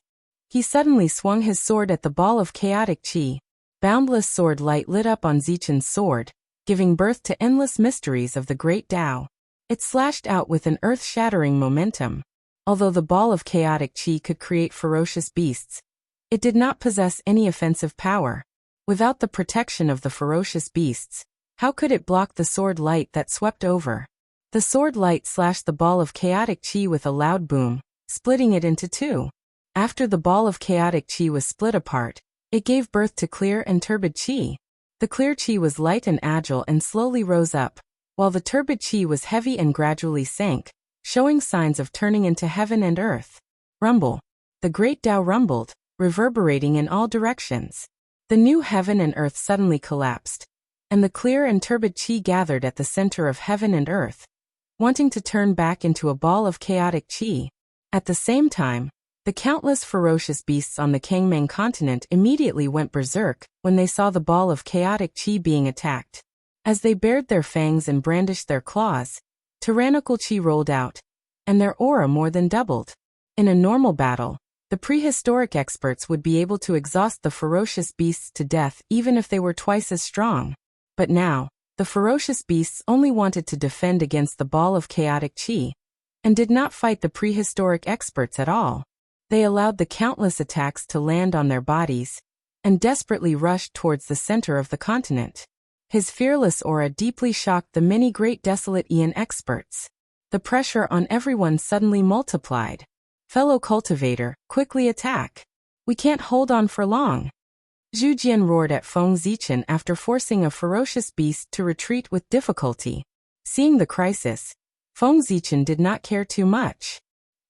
He suddenly swung his sword at the ball of chaotic qi. Boundless sword light lit up on Zichen's sword, giving birth to endless mysteries of the great Tao. It slashed out with an earth-shattering momentum. Although the ball of chaotic qi could create ferocious beasts, it did not possess any offensive power. Without the protection of the ferocious beasts, how could it block the sword light that swept over? The sword light slashed the ball of chaotic qi with a loud boom, splitting it into 2. After the ball of chaotic qi was split apart, it gave birth to clear and turbid qi. The clear qi was light and agile and slowly rose up, while the turbid qi was heavy and gradually sank, showing signs of turning into heaven and earth. Rumble. The great Tao rumbled, reverberating in all directions. The new heaven and earth suddenly collapsed, and the clear and turbid qi gathered at the center of heaven and earth, wanting to turn back into a ball of chaotic qi. At the same time, the countless ferocious beasts on the Kangming continent immediately went berserk when they saw the ball of chaotic qi being attacked. As they bared their fangs and brandished their claws, tyrannical qi rolled out, and their aura more than doubled. In a normal battle, the prehistoric experts would be able to exhaust the ferocious beasts to death even if they were twice as strong. But now, the ferocious beasts only wanted to defend against the ball of chaotic qi, and did not fight the prehistoric experts at all. They allowed the countless attacks to land on their bodies, and desperately rushed towards the center of the continent. His fearless aura deeply shocked the many great desolate Aeon experts. The pressure on everyone suddenly multiplied. Fellow cultivator, quickly attack. We can't hold on for long. Zhu Jian roared at Feng Zichen after forcing a ferocious beast to retreat with difficulty. Seeing the crisis, Feng Zichen did not care too much.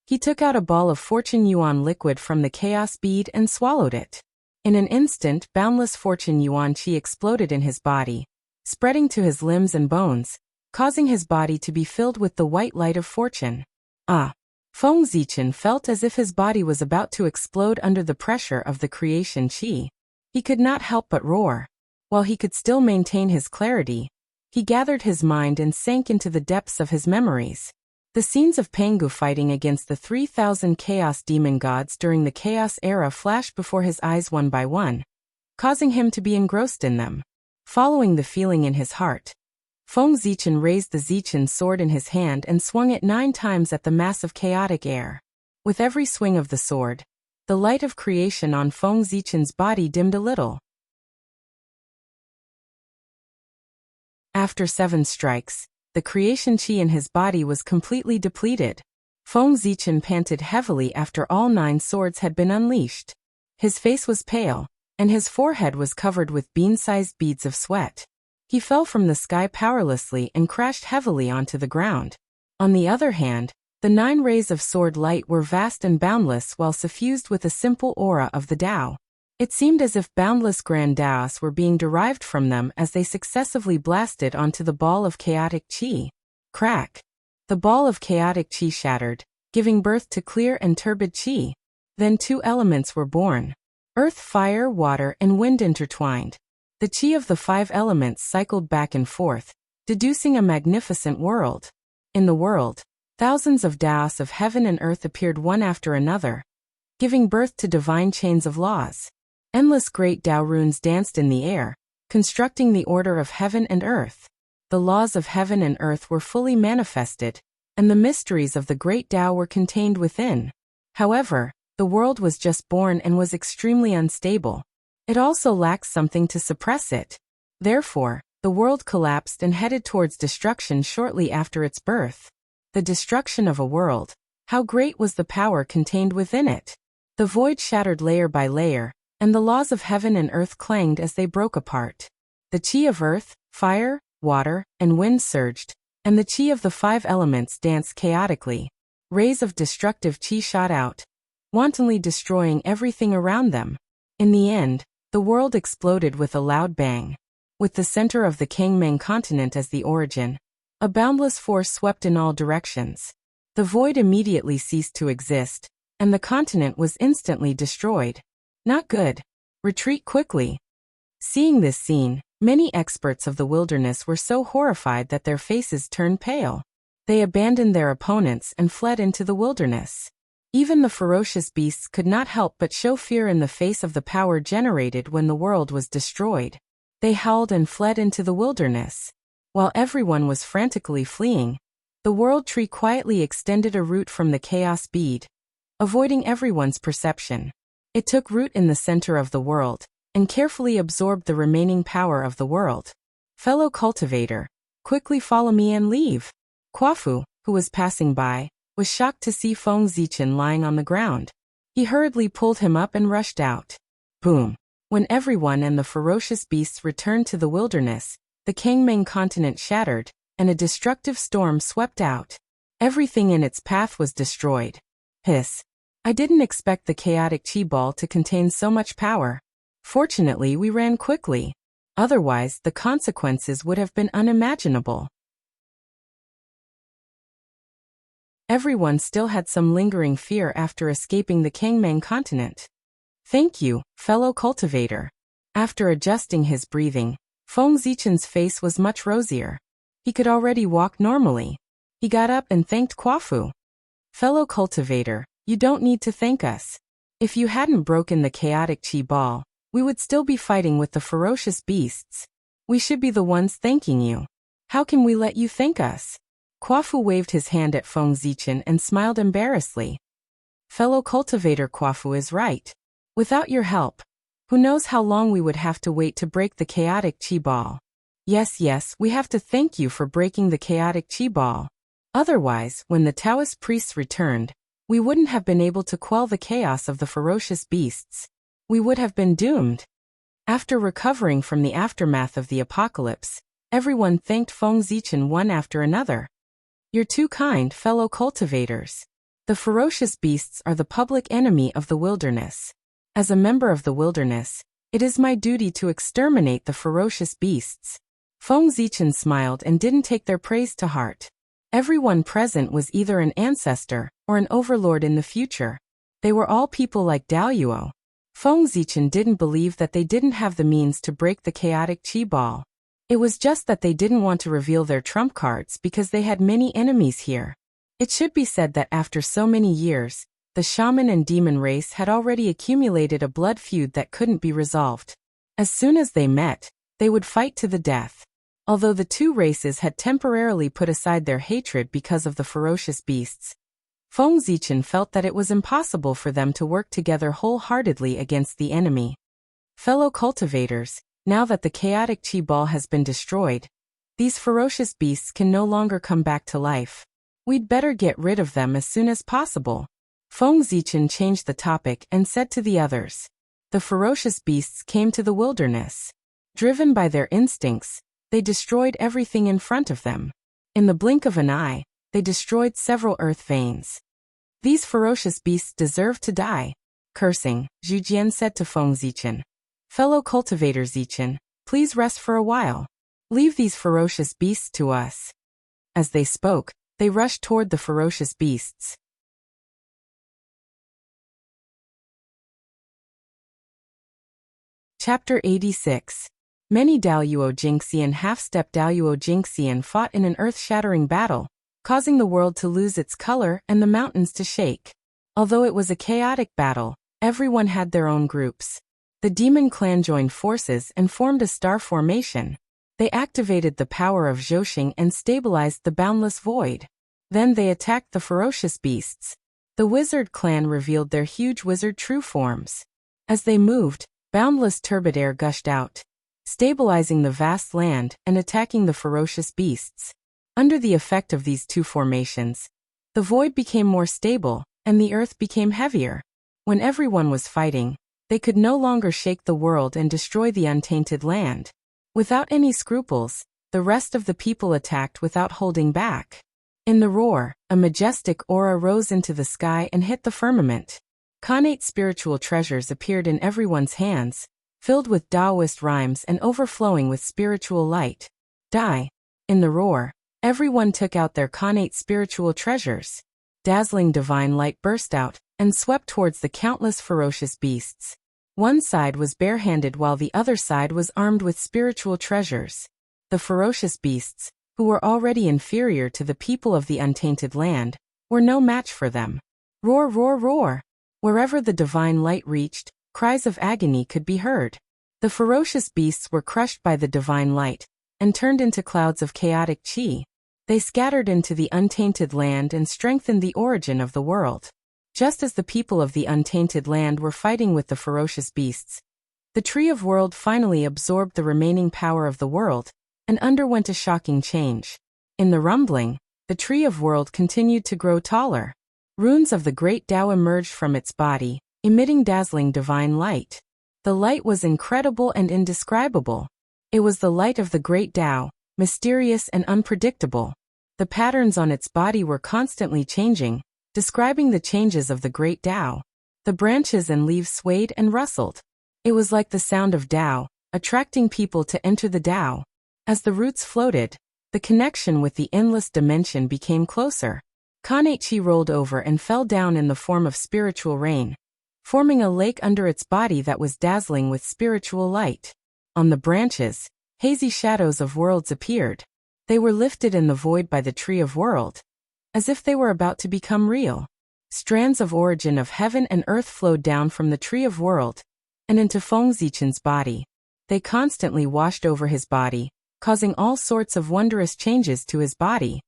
He took out a ball of fortune yuan liquid from the chaos bead and swallowed it. In an instant, boundless fortune yuan qi exploded in his body, spreading to his limbs and bones, causing his body to be filled with the white light of fortune. Feng Zichen felt as if his body was about to explode under the pressure of the creation qi. He could not help but roar. While he could still maintain his clarity, he gathered his mind and sank into the depths of his memories. The scenes of Pangu fighting against the 3,000 chaos demon gods during the chaos era flashed before his eyes one by one, causing him to be engrossed in them. Following the feeling in his heart, Feng Zichen raised the Zichen sword in his hand and swung it 9 times at the mass of chaotic air. With every swing of the sword, the light of creation on Feng Zichen's body dimmed a little. After 7 strikes, the creation qi in his body was completely depleted. Feng Zichen panted heavily after all 9 swords had been unleashed. His face was pale, and his forehead was covered with bean-sized beads of sweat. He fell from the sky powerlessly and crashed heavily onto the ground. On the other hand, the 9 rays of sword light were vast and boundless while suffused with a simple aura of the Tao. It seemed as if boundless grand Taos were being derived from them as they successively blasted onto the ball of chaotic qi. Crack! The ball of chaotic qi shattered, giving birth to clear and turbid qi. Then 2 elements were born. Earth, fire, water, and wind intertwined. The qi of the 5 elements cycled back and forth, deducing a magnificent world. In the world, thousands of Taos of heaven and earth appeared one after another, giving birth to divine chains of laws. Endless great Tao runes danced in the air, constructing the order of heaven and earth. The laws of heaven and earth were fully manifested, and the mysteries of the great Tao were contained within. However, the world was just born and was extremely unstable. It also lacked something to suppress it. Therefore, the world collapsed and headed towards destruction shortly after its birth. The destruction of a world. How great was the power contained within it? The void shattered layer by layer, and the laws of heaven and earth clanged as they broke apart. The qi of earth, fire, water, and wind surged, and the qi of the 5 elements danced chaotically. Rays of destructive qi shot out, wantonly destroying everything around them. In the end, the world exploded with a loud bang. With the center of the Kangming continent as the origin, a boundless force swept in all directions. The void immediately ceased to exist, and the continent was instantly destroyed. Not good. Retreat quickly. Seeing this scene, many experts of the wilderness were so horrified that their faces turned pale. They abandoned their opponents and fled into the wilderness. Even the ferocious beasts could not help but show fear in the face of the power generated when the world was destroyed. They howled and fled into the wilderness. While everyone was frantically fleeing, the world tree quietly extended a root from the chaos bead, avoiding everyone's perception. It took root in the center of the world, and carefully absorbed the remaining power of the world. Fellow cultivator, quickly follow me and leave. Quafu, who was passing by, was shocked to see Feng Zichen lying on the ground. He hurriedly pulled him up and rushed out. Boom! When everyone and the ferocious beasts returned to the wilderness, the Kangming continent shattered, and a destructive storm swept out. Everything in its path was destroyed. Hiss. I didn't expect the chaotic chi ball to contain so much power. Fortunately, we ran quickly. Otherwise, the consequences would have been unimaginable. Everyone still had some lingering fear after escaping the Kangmang continent. Thank you, fellow cultivator. After adjusting his breathing, Feng Zichen's face was much rosier. He could already walk normally. He got up and thanked Quafu. Fellow cultivator, you don't need to thank us. If you hadn't broken the chaotic chi ball, we would still be fighting with the ferocious beasts. We should be the ones thanking you. How can we let you thank us? Quafu waved his hand at Feng Zichen and smiled embarrassedly. Fellow cultivator, Quafu is right. Without your help, who knows how long we would have to wait to break the chaotic chi ball. Yes, we have to thank you for breaking the chaotic chi ball. Otherwise, when the Taoist priests returned, we wouldn't have been able to quell the chaos of the ferocious beasts. We would have been doomed. After recovering from the aftermath of the apocalypse, everyone thanked Feng Zichen one after another. You're too kind, fellow cultivators. The ferocious beasts are the public enemy of the wilderness. As a member of the wilderness, it is my duty to exterminate the ferocious beasts. Feng Zichen smiled and didn't take their praise to heart. Everyone present was either an ancestor or an overlord in the future. They were all people like Daoyuo. Feng Zichen didn't believe that they didn't have the means to break the chaotic chi ball. It was just that they didn't want to reveal their trump cards because they had many enemies here. It should be said that after so many years, the shaman and demon race had already accumulated a blood feud that couldn't be resolved. As soon as they met, they would fight to the death. Although the two races had temporarily put aside their hatred because of the ferocious beasts, Feng Zichen felt that it was impossible for them to work together wholeheartedly against the enemy. Fellow cultivators, now that the chaotic chi ball has been destroyed, these ferocious beasts can no longer come back to life. We'd better get rid of them as soon as possible. Feng Zichen changed the topic and said to the others. The ferocious beasts came to the wilderness. Driven by their instincts, they destroyed everything in front of them. In the blink of an eye, they destroyed several earth veins. These ferocious beasts deserve to die. Cursing, Zhu Jian said to Feng Zichen. Fellow cultivator Zichen, please rest for a while. Leave these ferocious beasts to us. As they spoke, they rushed toward the ferocious beasts. Chapter 86. Many Daoyuo Jingxi and half-step Daoyuo Jingxian fought in an earth-shattering battle, causing the world to lose its color and the mountains to shake. Although it was a chaotic battle, everyone had their own groups. The demon clan joined forces and formed a star formation. They activated the power of Zhouxing and stabilized the boundless void. Then they attacked the ferocious beasts. The wizard clan revealed their huge wizard true forms. As they moved, boundless turbid air gushed out, stabilizing the vast land and attacking the ferocious beasts. Under the effect of these two formations, the void became more stable, and the earth became heavier. When everyone was fighting, they could no longer shake the world and destroy the untainted land. Without any scruples, the rest of the people attacked without holding back. In the roar, a majestic aura rose into the sky and hit the firmament. Connate spiritual treasures appeared in everyone's hands, filled with Taoist rhymes and overflowing with spiritual light. Die. In the roar, everyone took out their connate spiritual treasures. Dazzling divine light burst out and swept towards the countless ferocious beasts. One side was barehanded while the other side was armed with spiritual treasures. The ferocious beasts, who were already inferior to the people of the untainted land, were no match for them. Roar, roar, roar! Wherever the divine light reached, cries of agony could be heard. The ferocious beasts were crushed by the divine light and turned into clouds of chaotic chi. They scattered into the untainted land and strengthened the origin of the world. Just as the people of the untainted land were fighting with the ferocious beasts, the Tree of World finally absorbed the remaining power of the world and underwent a shocking change. In the rumbling, the Tree of World continued to grow taller. Runes of the Great Tao emerged from its body, emitting dazzling divine light. The light was incredible and indescribable. It was the light of the Great Tao, mysterious and unpredictable. The patterns on its body were constantly changing, describing the changes of the great Tao. The branches and leaves swayed and rustled. It was like the sound of Tao, attracting people to enter the Tao. As the roots floated, the connection with the endless dimension became closer. Kanei rolled over and fell down in the form of spiritual rain, forming a lake under its body that was dazzling with spiritual light. On the branches, hazy shadows of worlds appeared. They were lifted in the void by the tree of world, as if they were about to become real. Strands of origin of heaven and earth flowed down from the tree of world and into Feng Zichen's body. They constantly washed over his body, causing all sorts of wondrous changes to his body.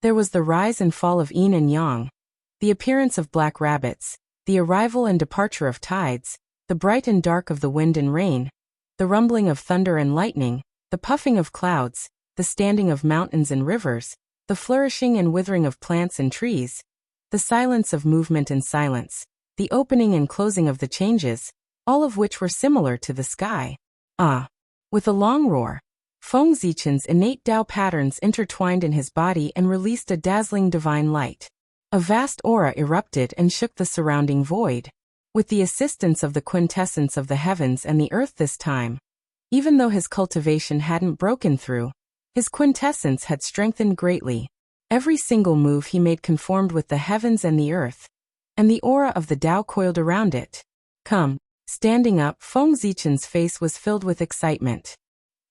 There was the rise and fall of yin and yang, the appearance of black rabbits, the arrival and departure of tides, the bright and dark of the wind and rain, the rumbling of thunder and lightning, the puffing of clouds, the standing of mountains and rivers, the flourishing and withering of plants and trees, the silence of movement and silence, the opening and closing of the changes, all of which were similar to the sky. Ah! With a long roar, Feng Zichen's innate Tao patterns intertwined in his body and released a dazzling divine light. A vast aura erupted and shook the surrounding void. With the assistance of the quintessence of the heavens and the earth this time, even though his cultivation hadn't broken through, his quintessence had strengthened greatly. Every single move he made conformed with the heavens and the earth, and the aura of the Tao coiled around it. Come. Standing up, Feng Zichen's face was filled with excitement.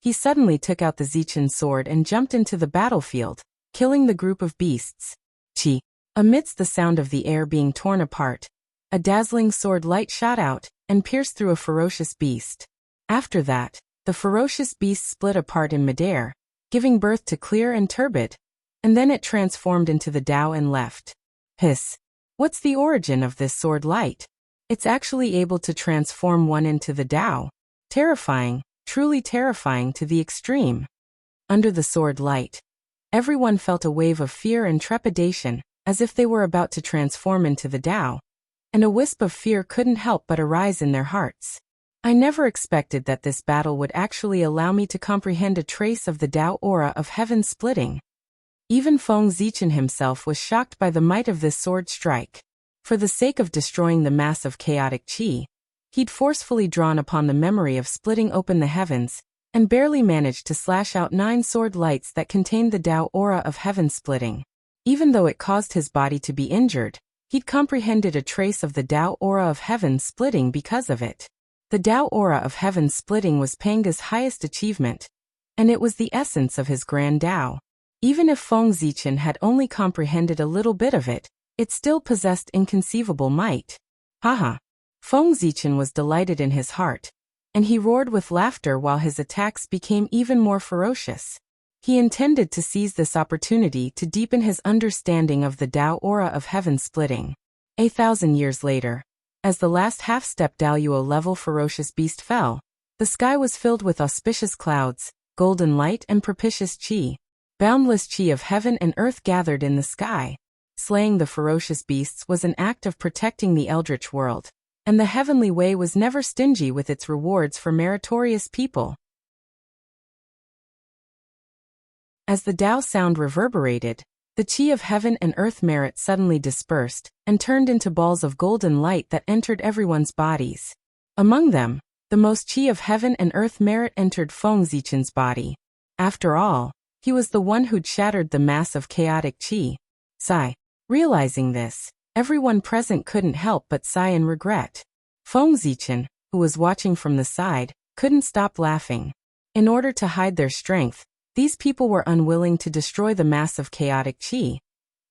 He suddenly took out the Zichen sword and jumped into the battlefield, killing the group of beasts. Chi. Amidst the sound of the air being torn apart, a dazzling sword light shot out and pierced through a ferocious beast. After that, the ferocious beast split apart in midair, giving birth to clear and turbid, and then it transformed into the Tao and left. Hiss. What's the origin of this sword light? It's actually able to transform one into the Tao. Terrifying, truly terrifying to the extreme. Under the sword light, everyone felt a wave of fear and trepidation, as if they were about to transform into the Tao, and a wisp of fear couldn't help but arise in their hearts. I never expected that this battle would actually allow me to comprehend a trace of the Tao aura of heaven splitting. Even Feng Zichen himself was shocked by the might of this sword strike. For the sake of destroying the mass of chaotic qi, he'd forcefully drawn upon the memory of splitting open the heavens, and barely managed to slash out 9 sword lights that contained the Tao aura of heaven splitting. Even though it caused his body to be injured, he'd comprehended a trace of the Tao aura of heaven splitting because of it. The Tao aura of heaven splitting was Panga's highest achievement, and it was the essence of his grand Tao. Even if Feng Zichen had only comprehended a little bit of it, it still possessed inconceivable might. Haha! Feng Zichen was delighted in his heart, and he roared with laughter while his attacks became even more ferocious. He intended to seize this opportunity to deepen his understanding of the Tao aura of heaven splitting. 1,000 years later, as the last half-step Daoyuo level ferocious beast fell, the sky was filled with auspicious clouds, golden light and propitious qi. Boundless qi of heaven and earth gathered in the sky. Slaying the ferocious beasts was an act of protecting the eldritch world, and the heavenly way was never stingy with its rewards for meritorious people. As the Tao sound reverberated, the qi of heaven and earth merit suddenly dispersed and turned into balls of golden light that entered everyone's bodies. Among them, the most qi of heaven and earth merit entered Feng Zichen's body. After all, he was the one who'd shattered the mass of chaotic qi. Sigh. Realizing this, everyone present couldn't help but sigh in regret. Feng Zichen, who was watching from the side, couldn't stop laughing. In order to hide their strength, these people were unwilling to destroy the mass of chaotic qi,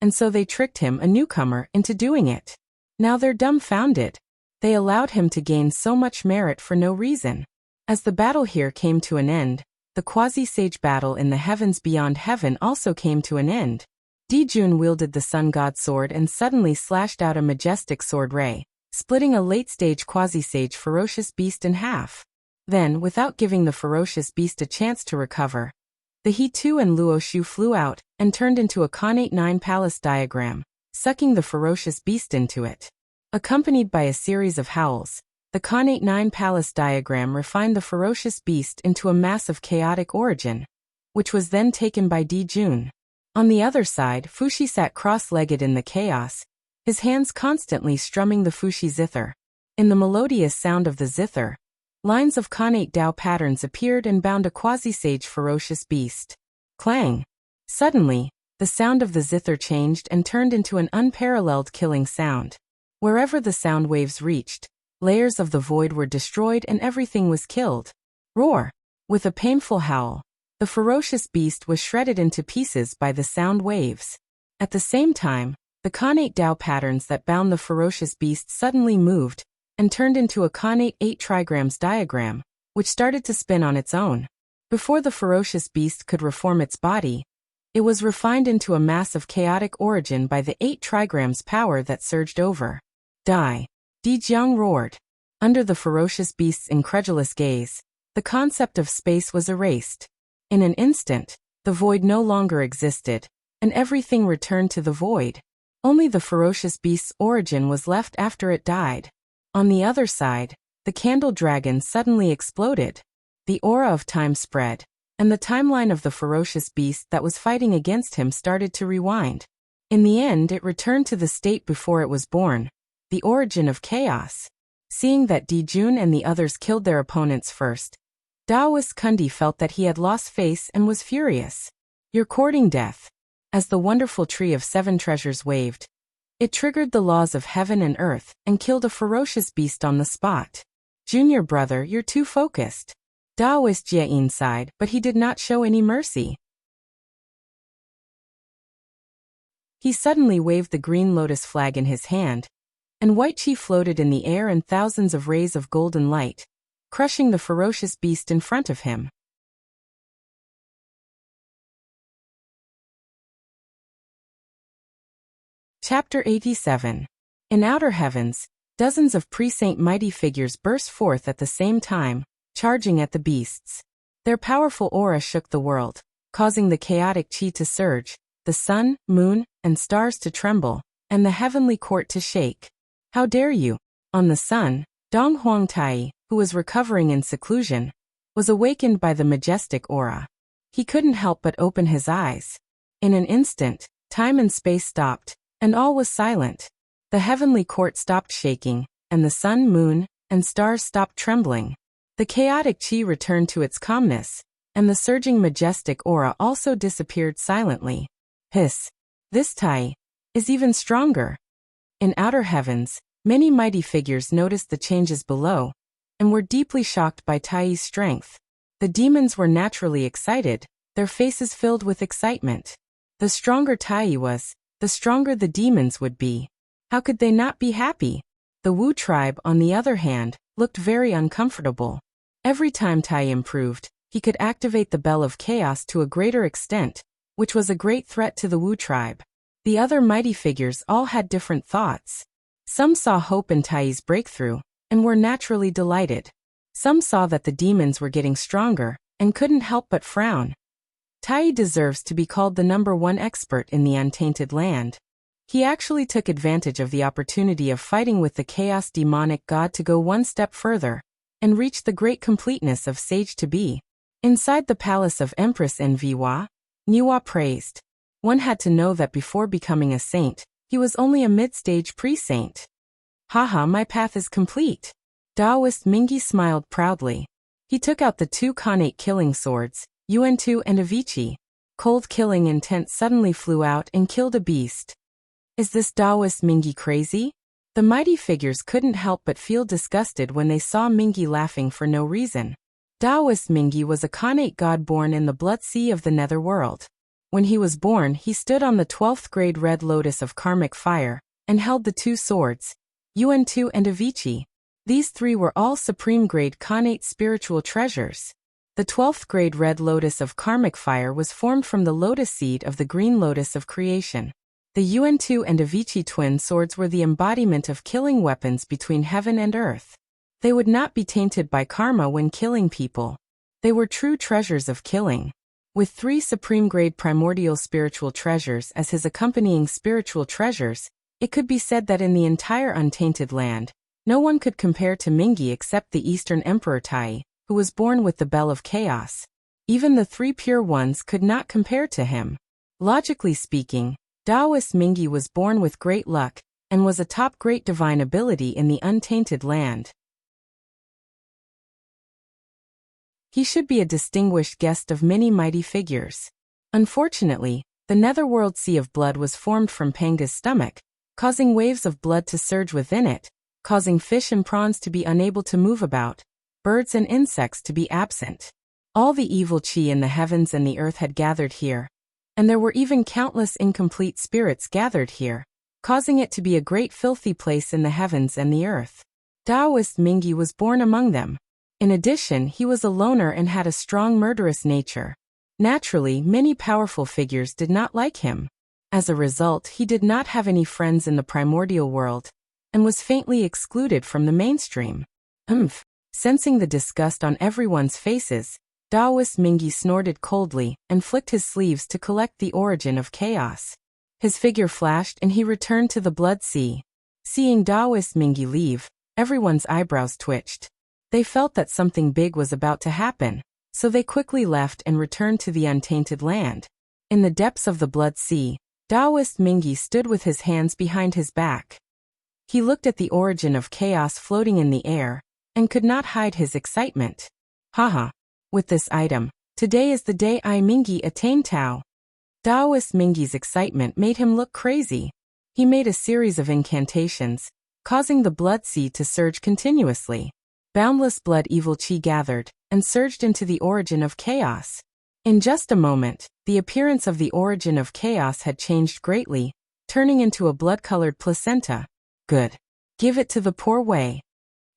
and so they tricked him, a newcomer, into doing it. Now they're dumbfounded. They allowed him to gain so much merit for no reason. As the battle here came to an end, the quasi-sage battle in the heavens beyond heaven also came to an end. Dijun wielded the sun god sword and suddenly slashed out a majestic sword ray, splitting a late-stage quasi-sage ferocious beast in half. Then, without giving the ferocious beast a chance to recover, the He Tu and Luo Shu flew out and turned into a Khanate 9 palace diagram, sucking the ferocious beast into it. Accompanied by a series of howls, The Khanate 9 Palace diagram refined the ferocious beast into a mass of chaotic origin, which was then taken by Di Jun. On the other side, Fuxi sat cross-legged in the chaos, his hands constantly strumming the Fuxi zither. In the melodious sound of the zither, lines of Khanate Dao patterns appeared and bound a quasi-sage ferocious beast. Clang! Suddenly, the sound of the zither changed and turned into an unparalleled killing sound. Wherever the sound waves reached, layers of the void were destroyed and everything was killed. Roar! With a painful howl, the ferocious beast was shredded into pieces by the sound waves. At the same time, the Khanate Dao patterns that bound the ferocious beast suddenly moved and turned into a Khanate 8 trigrams diagram, which started to spin on its own. Before the ferocious beast could reform its body, it was refined into a mass of chaotic origin by the 8 trigrams power that surged over. Die! Di Jiang roared. Under the ferocious beast's incredulous gaze, the concept of space was erased. In an instant, the void no longer existed, and everything returned to the void. Only the ferocious beast's origin was left after it died. On the other side, the candle dragon suddenly exploded. The aura of time spread, and the timeline of the ferocious beast that was fighting against him started to rewind. In the end, it returned to the state before it was born, the origin of chaos. Seeing that Di Jun and the others killed their opponents first, Daoist Kundi felt that he had lost face and was furious. You're courting death. As the wonderful tree of 7 treasures waved, it triggered the laws of heaven and earth and killed a ferocious beast on the spot. Junior brother, you're too focused. Daoist Jiein sighed, but he did not show any mercy. He suddenly waved the green lotus flag in his hand, and white chi floated in the air and thousands of rays of golden light, crushing the ferocious beast in front of him. Chapter 87. In outer heavens, dozens of pre-saint mighty figures burst forth at the same time, charging at the beasts. Their powerful aura shook the world, causing the chaotic chi to surge, the sun, moon, and stars to tremble, and the heavenly court to shake. How dare you! On the sun, Dong Huang Tai, who was recovering in seclusion, was awakened by the majestic aura. He couldn't help but open his eyes. In an instant, time and space stopped, and all was silent. The heavenly court stopped shaking, and the sun, moon, and stars stopped trembling. The chaotic chi returned to its calmness, and the surging majestic aura also disappeared silently. Hiss! This Tai is even stronger. In outer heavens, many mighty figures noticed the changes below, and were deeply shocked by Tai's strength. The demons were naturally excited, their faces filled with excitement. The stronger Tai was, the stronger the demons would be. How could they not be happy? The Wu tribe, on the other hand, looked very uncomfortable. Every time Tai improved, he could activate the Bell of Chaos to a greater extent, which was a great threat to the Wu tribe. The other mighty figures all had different thoughts. Some saw hope in Tai's breakthrough, and were naturally delighted. Some saw that the demons were getting stronger, and couldn't help but frown. Tai deserves to be called the #1 expert in the untainted land. He actually took advantage of the opportunity of fighting with the chaos demonic god to go one step further, and reach the great completeness of sage to be. Inside the palace of Empress Nviwa, Niwa praised. One had to know that before becoming a saint, he was only a mid-stage pre-saint. Haha, my path is complete. Daoist Mingi smiled proudly. He took out the 2 Khanate killing swords, Yuan-Tu and Avicii. Cold killing intent suddenly flew out and killed a beast. Is this Daoist Mingi crazy? The mighty figures couldn't help but feel disgusted when they saw Mingi laughing for no reason. Daoist Mingi was a Khanate god born in the blood sea of the netherworld. When he was born, he stood on the 12th grade red lotus of karmic fire, and held the 2 swords, Yuan-Tu and Avicii. These 3 were all supreme grade Khanate spiritual treasures. The 12th grade red lotus of karmic fire was formed from the lotus seed of the green lotus of creation. The Yuan-Tu and Avicii twin swords were the embodiment of killing weapons between heaven and earth. They would not be tainted by karma when killing people. They were true treasures of killing. With 3 supreme-grade primordial spiritual treasures as his accompanying spiritual treasures, it could be said that in the entire untainted land, No one could compare to Mingi except the Eastern Emperor Tai, who was born with the Bell of Chaos. Even the three pure ones could not compare to him. Logically speaking, Taoist Mingi was born with great luck, and was a top great divine ability in the untainted land. He should be a distinguished guest of many mighty figures. Unfortunately, the netherworld sea of blood was formed from Panga's stomach, causing waves of blood to surge within it, causing fish and prawns to be unable to move about, birds and insects to be absent. All the evil chi in the heavens and the earth had gathered here, and there were even countless incomplete spirits gathered here, causing it to be a great filthy place in the heavens and the earth. Taoist Mingi was born among them. In addition, he was a loner and had a strong murderous nature. Naturally, many powerful figures did not like him. As a result, he did not have any friends in the primordial world, and was faintly excluded from the mainstream. Sensing the disgust on everyone's faces, Taoist Mingi snorted coldly and flicked his sleeves to collect the origin of chaos. His figure flashed and he returned to the blood sea. Seeing Taoist Mingi leave, everyone's eyebrows twitched. They felt that something big was about to happen, so they quickly left and returned to the untainted land. In the depths of the blood sea, Taoist Mingi stood with his hands behind his back. He looked at the origin of chaos floating in the air, and could not hide his excitement. Haha! With this item, today is the day I Mingi attain Tao. Taoist Mingi's excitement made him look crazy. He made a series of incantations, causing the blood sea to surge continuously. Boundless blood evil chi gathered, and surged into the origin of chaos. In just a moment, the appearance of the origin of chaos had changed greatly, turning into a blood-colored placenta. Good. Give it to the poor way.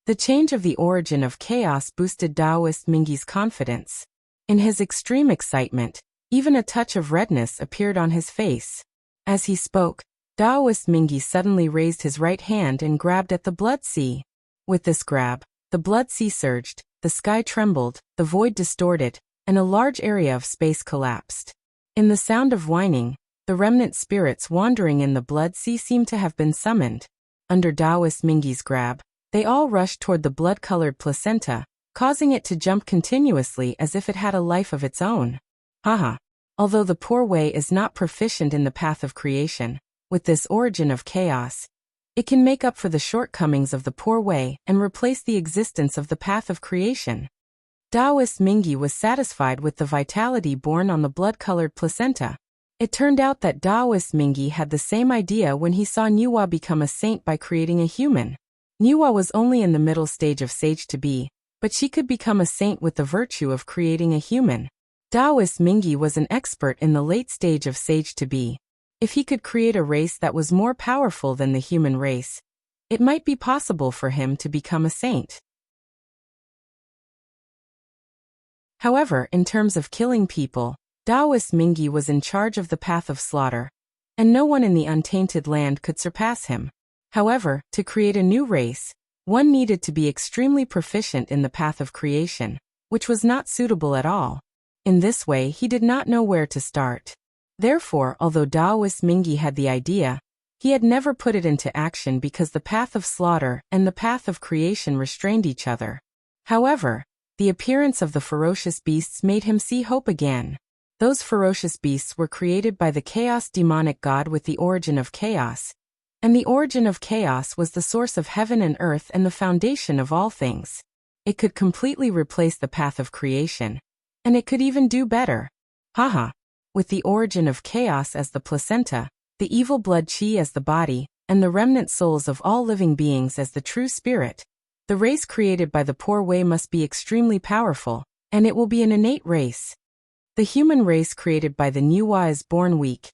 The change of the origin of chaos boosted Taoist Mingi's confidence. In his extreme excitement, even a touch of redness appeared on his face. As he spoke, Taoist Mingi suddenly raised his right hand and grabbed at the blood sea. With this grab, the blood sea surged, the sky trembled, the void distorted, and a large area of space collapsed. In the sound of whining, the remnant spirits wandering in the blood sea seemed to have been summoned. Under Taoist Mingi's grab, they all rushed toward the blood-colored placenta, causing it to jump continuously as if it had a life of its own. Haha! Although the poor way is not proficient in the path of creation, with this origin of chaos, it can make up for the shortcomings of the poor way and replace the existence of the path of creation. Taoist Mingi was satisfied with the vitality born on the blood-colored placenta. It turned out that Taoist Mingi had the same idea when he saw Nuwa become a saint by creating a human. Nuwa was only in the middle stage of sage to be, but she could become a saint with the virtue of creating a human. Taoist Mingi was an expert in the late stage of sage to be. If he could create a race that was more powerful than the human race, it might be possible for him to become a saint. However, in terms of killing people, Taoist Mingi was in charge of the path of slaughter, and no one in the untainted land could surpass him. However, to create a new race, one needed to be extremely proficient in the path of creation, which was not suitable at all. In this way, he did not know where to start. Therefore, although Taoist Mingi had the idea, he had never put it into action because the path of slaughter and the path of creation restrained each other. However, the appearance of the ferocious beasts made him see hope again. Those ferocious beasts were created by the chaos demonic god with the origin of chaos, and the origin of chaos was the source of heaven and earth and the foundation of all things. It could completely replace the path of creation, and it could even do better. Haha! With the origin of chaos as the placenta, the evil blood chi as the body, and the remnant souls of all living beings as the true spirit, the race created by the poor way must be extremely powerful, and it will be an innate race. The human race created by the Nuwa is born weak,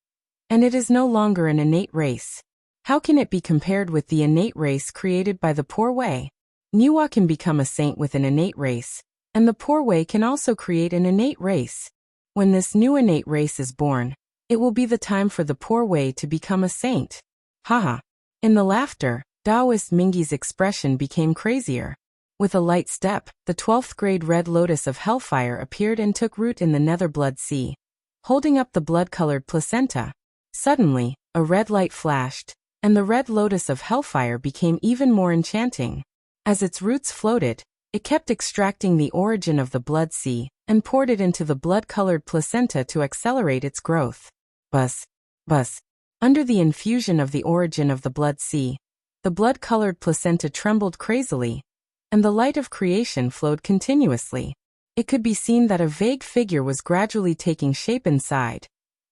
and it is no longer an innate race. How can it be compared with the innate race created by the poor way? Nuwa can become a saint with an innate race, and the poor way can also create an innate race. When this new innate race is born, it will be the time for the poor way to become a saint. Haha! In the laughter, Taoist Mingi's expression became crazier. With a light step, the 12th grade red lotus of hellfire appeared and took root in the nether blood sea, holding up the blood-colored placenta. Suddenly, a red light flashed, and the red lotus of hellfire became even more enchanting. As its roots floated, it kept extracting the origin of the blood sea and poured it into the blood-colored placenta to accelerate its growth. Buzz, buzz. Under the infusion of the origin of the blood sea, the blood-colored placenta trembled crazily, and the light of creation flowed continuously. It could be seen that a vague figure was gradually taking shape inside,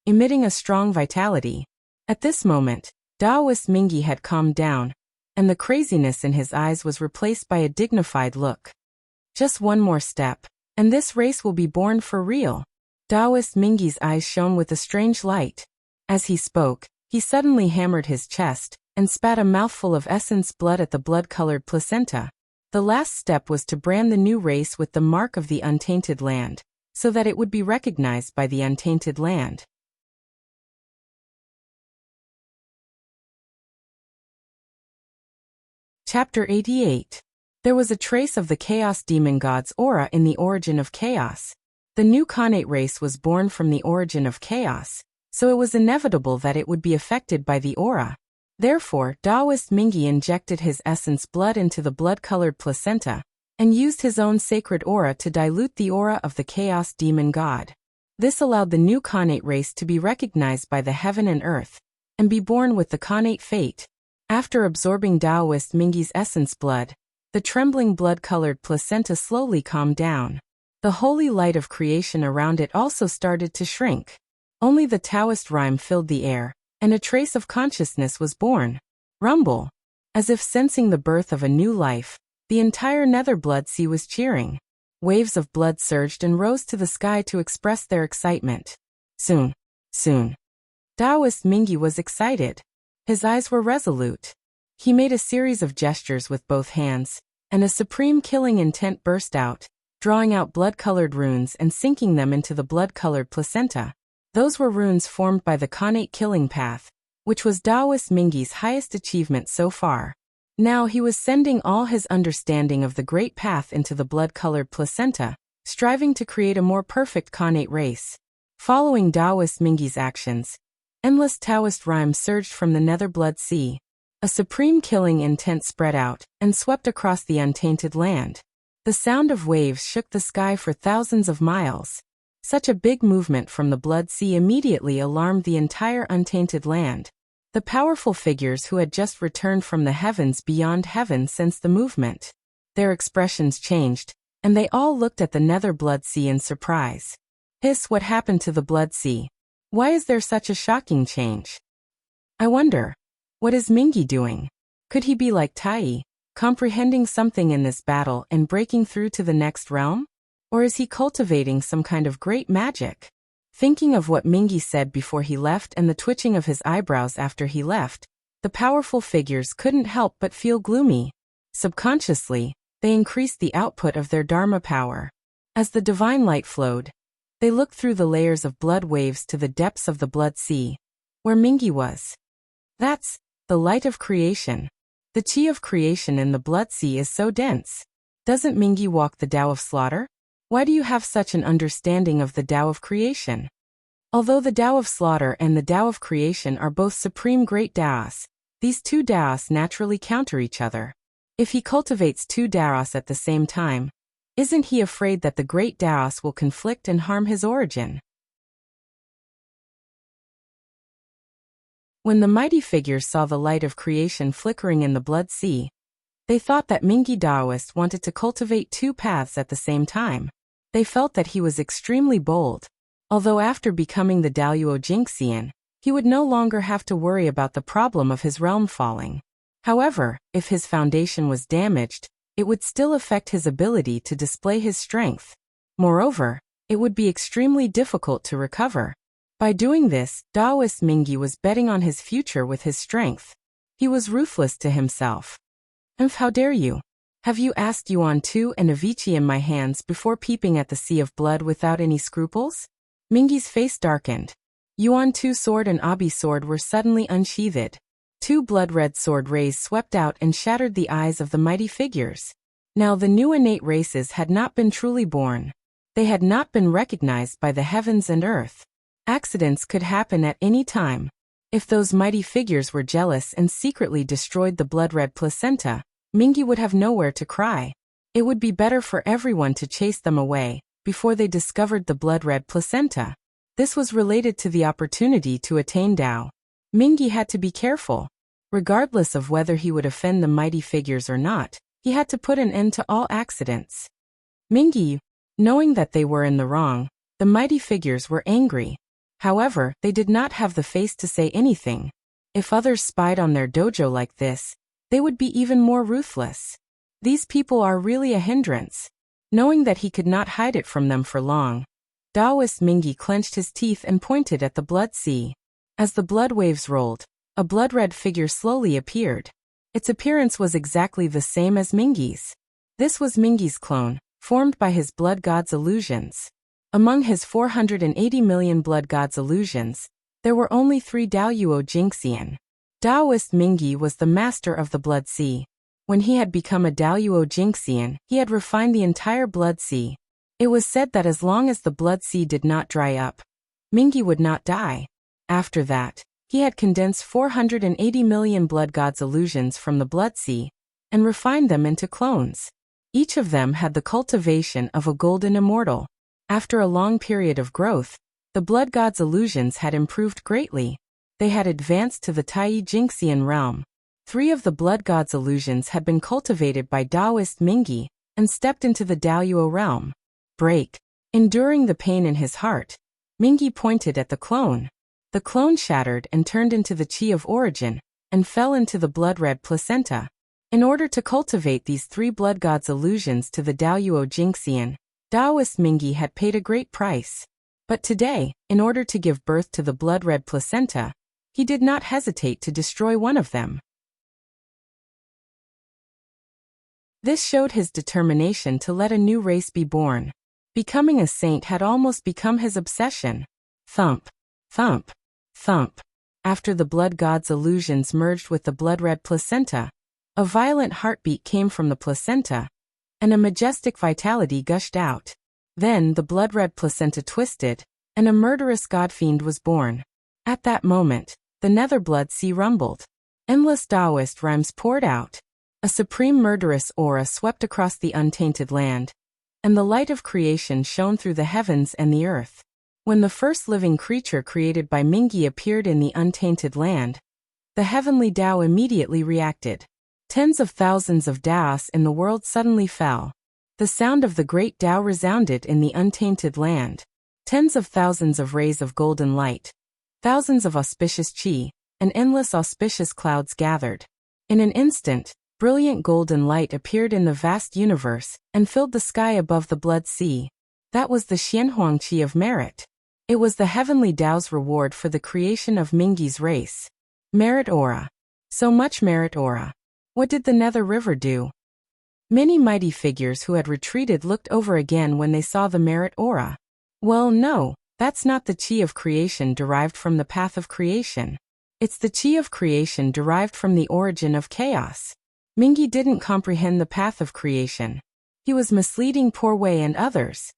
emitting a strong vitality. At this moment, Taoist Mingi had calmed down, and the craziness in his eyes was replaced by a dignified look. Just one more step, and this race will be born for real. Taoist Mingi's eyes shone with a strange light. As he spoke, he suddenly hammered his chest and spat a mouthful of essence blood at the blood-colored placenta. The last step was to brand the new race with the mark of the untainted land, so that it would be recognized by the untainted land. Chapter 88. There was a trace of the Chaos Demon God's aura in the origin of chaos. The new Khanate race was born from the origin of chaos, so it was inevitable that it would be affected by the aura. Therefore, Taoist Mingi injected his essence blood into the blood-colored placenta, and used his own sacred aura to dilute the aura of the Chaos Demon God. This allowed the new Khanate race to be recognized by the heaven and earth, and be born with the Khanate fate. After absorbing Taoist Mingi's essence blood, the trembling blood-colored placenta slowly calmed down. The holy light of creation around it also started to shrink. Only the Taoist rhyme filled the air, and a trace of consciousness was born. Rumble. As if sensing the birth of a new life, the entire nether blood sea was cheering. Waves of blood surged and rose to the sky to express their excitement. Soon. Taoist Mingi was excited. His eyes were resolute. He made a series of gestures with both hands, and a supreme killing intent burst out, drawing out blood-colored runes and sinking them into the blood-colored placenta. Those were runes formed by the Khanate killing path, which was Taoist Mingi's highest achievement so far. Now he was sending all his understanding of the great path into the blood-colored placenta, striving to create a more perfect Khanate race. Following Taoist Mingi's actions, endless Taoist rhymes surged from the nether blood sea. A supreme killing intent spread out and swept across the untainted land. The sound of waves shook the sky for thousands of miles. Such a big movement from the blood sea immediately alarmed the entire untainted land. The powerful figures who had just returned from the heavens beyond heaven sensed the movement. Their expressions changed, and they all looked at the nether blood sea in surprise. Hiss, what happened to the blood sea? Why is there such a shocking change? I wonder, what is Mingi doing? Could he be like Tai, comprehending something in this battle and breaking through to the next realm? Or is he cultivating some kind of great magic? Thinking of what Mingi said before he left and the twitching of his eyebrows after he left, the powerful figures couldn't help but feel gloomy. Subconsciously, they increased the output of their Dharma power. As the divine light flowed, they looked through the layers of blood waves to the depths of the blood sea, where Mingi was. That's the light of creation. The chi of creation in the blood sea is so dense. Doesn't Mingi walk the Tao of slaughter? Why do you have such an understanding of the Tao of creation? Although the Tao of slaughter and the Tao of creation are both supreme great Taos, these two Taos naturally counter each other. If he cultivates two Taos at the same time, isn't he afraid that the great Taos will conflict and harm his origin? When the mighty figures saw the light of creation flickering in the blood sea, they thought that Mingi Taoist wanted to cultivate two paths at the same time. They felt that he was extremely bold, although after becoming the Daluo Jinxian, he would no longer have to worry about the problem of his realm falling. However, if his foundation was damaged, it would still affect his ability to display his strength. Moreover, it would be extremely difficult to recover. By doing this, Taoist Mingi was betting on his future with his strength. He was ruthless to himself. How dare you? Have you asked Yuan Tu and Avicii in my hands before peeping at the sea of blood without any scruples? Mingi's face darkened. Yuan Tu's sword and Abi's sword were suddenly unsheathed. Two blood-red sword rays swept out and shattered the eyes of the mighty figures. Now the new innate races had not been truly born. They had not been recognized by the heavens and earth. Accidents could happen at any time. If those mighty figures were jealous and secretly destroyed the blood-red placenta, Mingi would have nowhere to cry. It would be better for everyone to chase them away before they discovered the blood-red placenta. This was related to the opportunity to attain Tao. Mingi had to be careful. Regardless of whether he would offend the mighty figures or not, he had to put an end to all accidents. Mingi, knowing that they were in the wrong, the mighty figures were angry. However, they did not have the face to say anything. If others spied on their dojo like this, they would be even more ruthless. These people are really a hindrance. Knowing that he could not hide it from them for long, Taoist Mingi clenched his teeth and pointed at the blood sea. As the blood waves rolled, a blood-red figure slowly appeared. Its appearance was exactly the same as Mingi's. This was Mingi's clone, formed by his blood god's illusions. Among his 480 million blood god's illusions, there were only 3 Daoyuo Jingxian. Taoist Mingi was the master of the blood sea. When he had become a Daoyuo Jingxian, he had refined the entire blood sea. It was said that as long as the blood sea did not dry up, Mingi would not die. After that, he had condensed 480 million blood god's illusions from the blood sea and refined them into clones. Each of them had the cultivation of a golden immortal. After a long period of growth, the blood god's illusions had improved greatly. They had advanced to the Tai Jingxian realm. 3 of the blood god's illusions had been cultivated by Taoist Mingi and stepped into the Daoyuo realm. Break. Enduring the pain in his heart, Mingi pointed at the clone. The clone shattered and turned into the chi of origin and fell into the blood-red placenta. In order to cultivate these 3 blood god's illusions to the Daoyuo Jingxian, Taoist Mingi had paid a great price. But today, in order to give birth to the blood-red placenta, he did not hesitate to destroy one of them. This showed his determination to let a new race be born. Becoming a saint had almost become his obsession. Thump, thump, thump. After the blood god's illusions merged with the blood-red placenta, a violent heartbeat came from the placenta, and a majestic vitality gushed out. Then the blood-red placenta twisted, and a murderous godfiend was born. At that moment, the nether blood sea rumbled. Endless Taoist rhymes poured out. A supreme murderous aura swept across the untainted land, and the light of creation shone through the heavens and the earth. When the first living creature created by Mingi appeared in the untainted land, the heavenly Tao immediately reacted. Tens of thousands of Taos in the world suddenly fell. The sound of the great Tao resounded in the untainted land. Tens of thousands of rays of golden light, thousands of auspicious chi, and endless auspicious clouds gathered. In an instant, brilliant golden light appeared in the vast universe and filled the sky above the blood sea. That was the Xianhuang Qi of merit. It was the heavenly Tao's reward for the creation of Mingi's race. Merit aura. So much merit aura. What did the Nether River do? Many mighty figures who had retreated looked over again when they saw the merit aura. Well, no, that's not the chi of creation derived from the path of creation. It's the chi of creation derived from the origin of chaos. Mingi didn't comprehend the path of creation. He was misleading Poor Wei and others.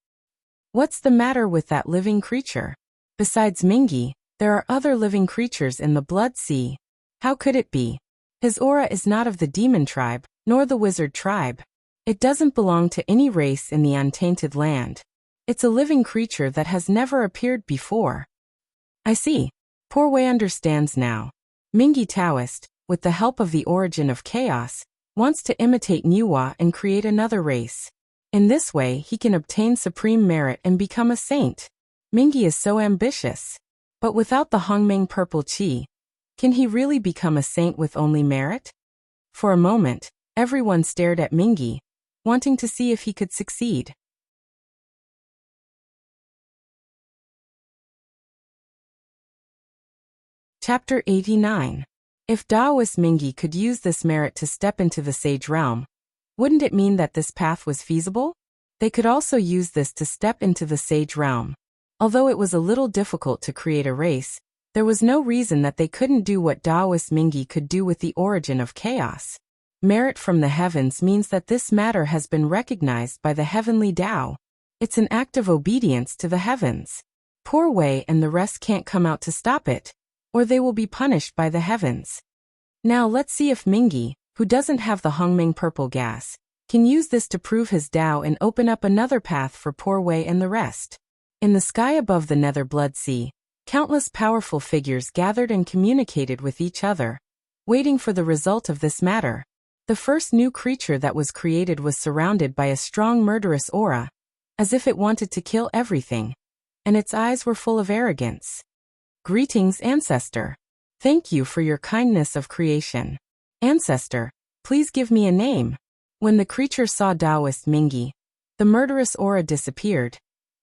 What's the matter with that living creature? Besides Mingi, there are other living creatures in the blood sea. How could it be? His aura is not of the demon tribe, nor the wizard tribe. It doesn't belong to any race in the untainted land. It's a living creature that has never appeared before. I see. Poor Wei understands now. Mingi Taoist, with the help of the origin of chaos, wants to imitate Niwa and create another race. In this way, he can obtain supreme merit and become a saint. Mingi is so ambitious. But without the Hongmeng purple chi, can he really become a saint with only merit? For a moment, everyone stared at Mingi, wanting to see if he could succeed. Chapter 89. If Taoist Mingi could use this merit to step into the sage realm, wouldn't it mean that this path was feasible? They could also use this to step into the sage realm. Although it was a little difficult to create a race, there was no reason that they couldn't do what Taoist Mingi could do with the origin of chaos. Merit from the heavens means that this matter has been recognized by the heavenly Tao. It's an act of obedience to the heavens. Poor Wei and the rest can't come out to stop it. or they will be punished by the heavens. Now let's see if Mingi, who doesn't have the Hongmeng purple gas, can use this to prove his Tao and open up another path for Poor Wei and the rest. In the sky above the Nether Blood Sea, countless powerful figures gathered and communicated with each other, waiting for the result of this matter. The first new creature that was created was surrounded by a strong murderous aura, as if it wanted to kill everything, and its eyes were full of arrogance. Greetings, Ancestor. Thank you for your kindness of creation. Ancestor, please give me a name. When the creature saw Taoist Mingi, the murderous aura disappeared,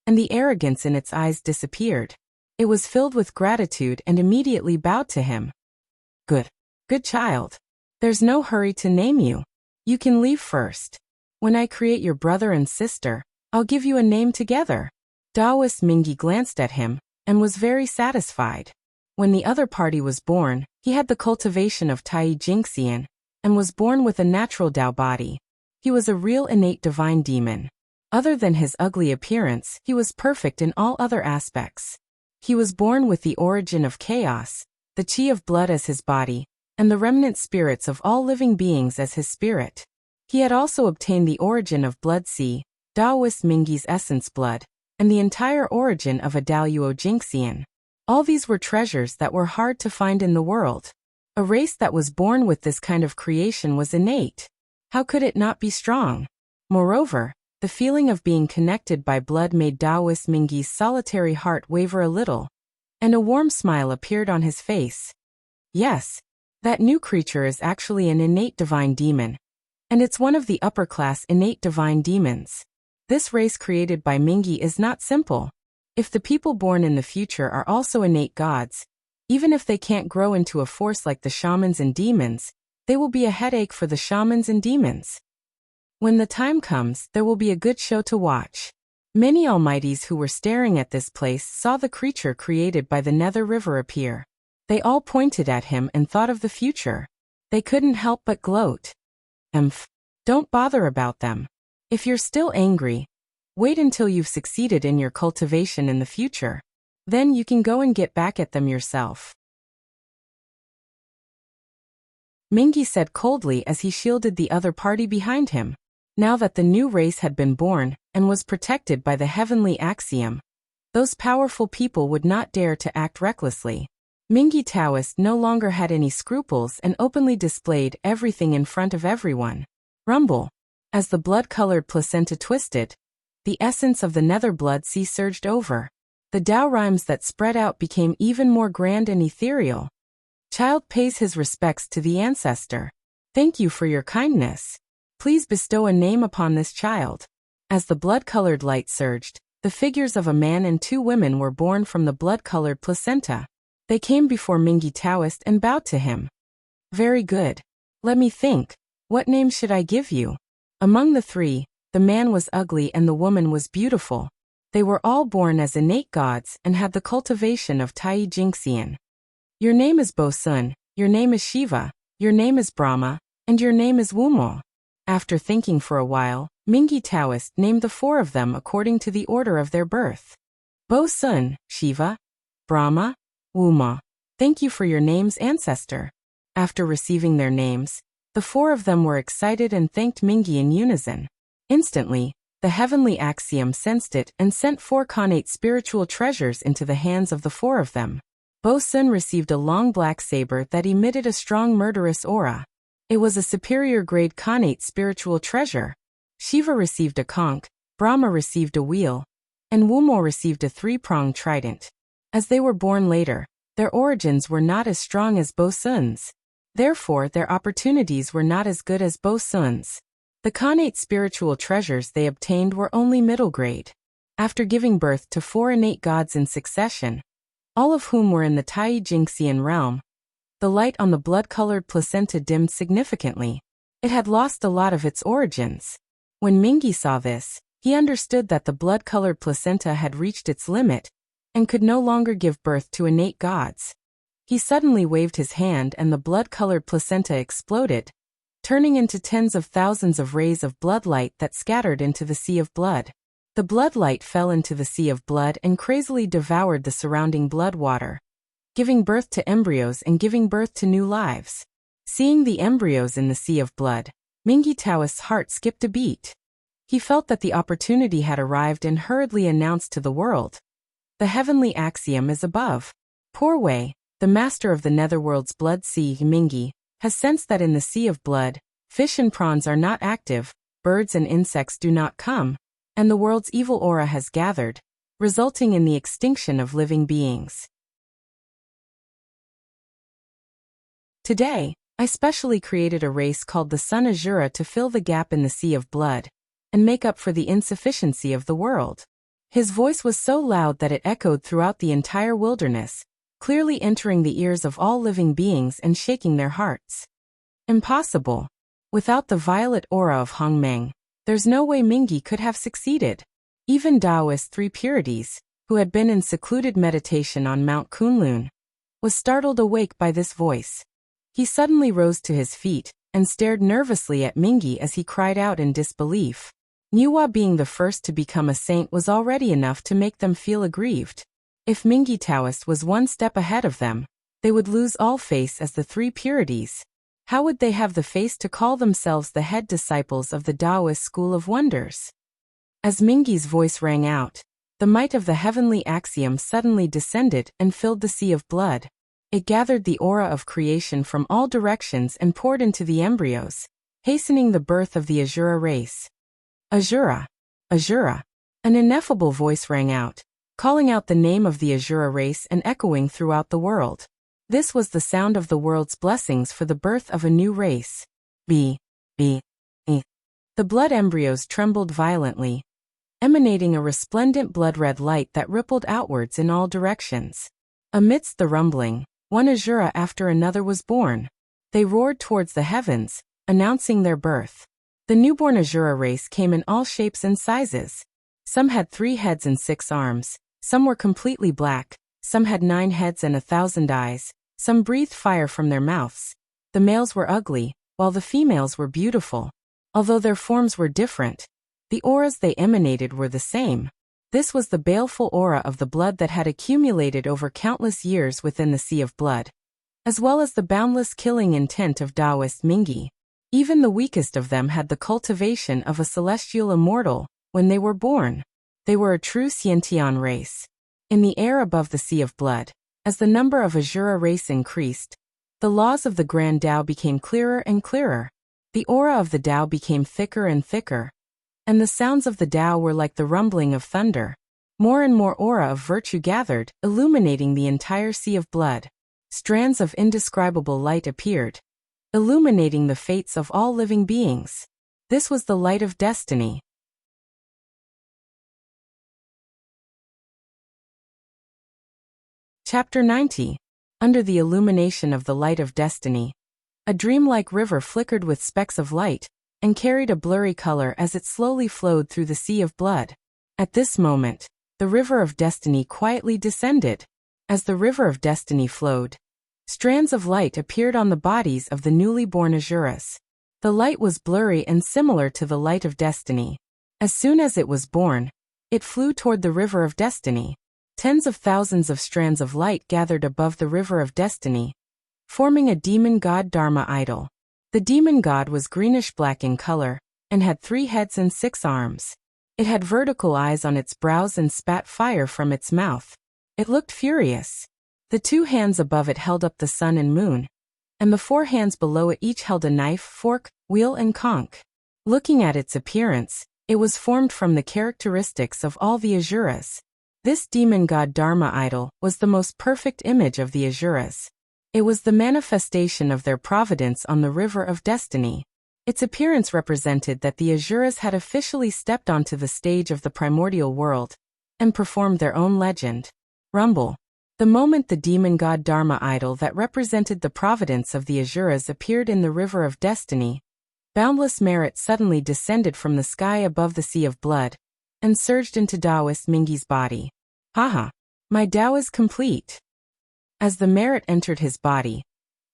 and the arrogance in its eyes disappeared. It was filled with gratitude and immediately bowed to him. Good. Good child. There's no hurry to name you. You can leave first. When I create your brother and sister, I'll give you a name together. Taoist Mingi glanced at him, and was very satisfied. When the other party was born, he had the cultivation of Tai Jingxian, and was born with a natural Tao body. He was a real innate divine demon. Other than his ugly appearance, he was perfect in all other aspects. He was born with the origin of chaos, the chi of blood as his body, and the remnant spirits of all living beings as his spirit. He had also obtained the origin of blood sea, Taoist Mingi's essence blood, and the entire origin of a Daoyuo Jingxian. All these were treasures that were hard to find in the world. A race that was born with this kind of creation was innate. How could it not be strong? Moreover, the feeling of being connected by blood made Taoist Mingi's solitary heart waver a little, and a warm smile appeared on his face. Yes, that new creature is actually an innate divine demon, and it's one of the upper-class innate divine demons. This race created by Mingi is not simple. If the people born in the future are also innate gods, even if they can't grow into a force like the shamans and demons, they will be a headache for the shamans and demons. When the time comes, there will be a good show to watch. Many almighties who were staring at this place saw the creature created by the Nether River appear. They all pointed at him and thought of the future. They couldn't help but gloat. Don't bother about them. If you're still angry, wait until you've succeeded in your cultivation in the future. Then you can go and get back at them yourself. Mingi said coldly as he shielded the other party behind him. Now that the new race had been born, and was protected by the heavenly axiom, those powerful people would not dare to act recklessly. Mingi Taoist no longer had any scruples and openly displayed everything in front of everyone. Rumble. As the blood-colored placenta twisted, the essence of the nether blood sea surged over. The Tao rhymes that spread out became even more grand and ethereal. Child pays his respects to the ancestor. Thank you for your kindness. Please bestow a name upon this child. As the blood-colored light surged, the figures of a man and two women were born from the blood-colored placenta. They came before Mingi Taoist and bowed to him. Very good. Let me think. What name should I give you? Among the three, the man was ugly and the woman was beautiful. They were all born as innate gods and had the cultivation of Tai Jingxian. Your name is Bo Sun, your name is Shiva, your name is Brahma, and your name is Wumo. After thinking for a while, Mingi Taoist named the four of them according to the order of their birth. Bo Sun, Shiva, Brahma, Wumo. Thank you for your names, ancestor. After receiving their names, the four of them were excited and thanked Mingi in unison. Instantly, the heavenly axiom sensed it and sent four connate spiritual treasures into the hands of the four of them. Bo Sun received a long black saber that emitted a strong murderous aura. It was a superior grade connate spiritual treasure. Shiva received a conch, Brahma received a wheel, and Wumo received a three-pronged trident. As they were born later, their origins were not as strong as Bo Sun's. Therefore, their opportunities were not as good as Bo Sun's. The connate spiritual treasures they obtained were only middle grade. After giving birth to four innate gods in succession, all of whom were in the Tai Jingxian realm, the light on the blood-colored placenta dimmed significantly. It had lost a lot of its origins. When Mingi saw this, he understood that the blood-colored placenta had reached its limit and could no longer give birth to innate gods. He suddenly waved his hand and the blood-colored placenta exploded, turning into tens of thousands of rays of blood light that scattered into the sea of blood. The blood light fell into the sea of blood and crazily devoured the surrounding blood water. giving birth to embryos and giving birth to new lives. Seeing the embryos in the sea of blood, Mingi Taoist's heart skipped a beat. He felt that the opportunity had arrived and hurriedly announced to the world. The heavenly axiom is above. Poor Wei, the master of the netherworld's blood sea Mingi, has sensed that in the sea of blood, fish and prawns are not active, birds and insects do not come, and the world's evil aura has gathered, resulting in the extinction of living beings. Today, I specially created a race called the Sun Azura to fill the gap in the sea of blood, and make up for the insufficiency of the world. His voice was so loud that it echoed throughout the entire wilderness, clearly entering the ears of all living beings and shaking their hearts. Impossible. Without the violet aura of Hongmeng, there's no way Mingi could have succeeded. Even Taoist Three Purities, who had been in secluded meditation on Mount Kunlun, was startled awake by this voice. He suddenly rose to his feet and stared nervously at Mingi as he cried out in disbelief. Niwa being the first to become a saint was already enough to make them feel aggrieved. If Mingi Taoist was one step ahead of them, they would lose all face as the Three Purities. How would they have the face to call themselves the head disciples of the Taoist School of Wonders? As Mingi's voice rang out, the might of the heavenly axiom suddenly descended and filled the sea of blood. It gathered the aura of creation from all directions and poured into the embryos, hastening the birth of the Azura race. Azura! Azura! An ineffable voice rang out, calling out the name of the Azura race and echoing throughout the world. This was the sound of the world's blessings for the birth of a new race. B. E. The blood embryos trembled violently, emanating a resplendent blood-red light that rippled outwards in all directions. Amidst the rumbling, one Azura after another was born. They roared towards the heavens, announcing their birth. The newborn Azura race came in all shapes and sizes. Some had 3 heads and 6 arms, some were completely black, some had 9 heads and 1,000 eyes, some breathed fire from their mouths. The males were ugly, while the females were beautiful. Although their forms were different, the auras they emanated were the same. This was the baleful aura of the blood that had accumulated over countless years within the sea of blood, as well as the boundless killing intent of Taoist Mingi. Even the weakest of them had the cultivation of a celestial immortal when they were born. They were a true Xiantian race. In the air above the sea of blood, as the number of Azura race increased, the laws of the Grand Tao became clearer and clearer. The aura of the Tao became thicker and thicker, and the sounds of the Tao were like the rumbling of thunder. More and more aura of virtue gathered, illuminating the entire sea of blood. Strands of indescribable light appeared, illuminating the fates of all living beings. This was the light of destiny. Chapter 90. Under the illumination of the light of destiny, a dreamlike river flickered with specks of light, and carried a blurry color as it slowly flowed through the sea of blood. At this moment, the river of destiny quietly descended. As the river of destiny flowed, strands of light appeared on the bodies of the newly born Azuras. The light was blurry and similar to the light of destiny. As soon as it was born, it flew toward the river of destiny. Tens of thousands of strands of light gathered above the river of destiny, forming a demon god Dharma idol. The demon god was greenish-black in color, and had 3 heads and 6 arms. It had vertical eyes on its brows and spat fire from its mouth. It looked furious. The 2 hands above it held up the sun and moon, and the 4 hands below it each held a knife, fork, wheel and conch. Looking at its appearance, it was formed from the characteristics of all the Azuras. This demon god Dharma idol was the most perfect image of the Azuras. It was the manifestation of their providence on the river of destiny. Its appearance represented that the Azuras had officially stepped onto the stage of the primordial world and performed their own legend. Rumble. The moment the demon god Dharma idol that represented the providence of the Azuras appeared in the river of destiny, boundless merit suddenly descended from the sky above the sea of blood and surged into Taoist Mingi's body. Haha! My Tao is complete. As the merit entered his body,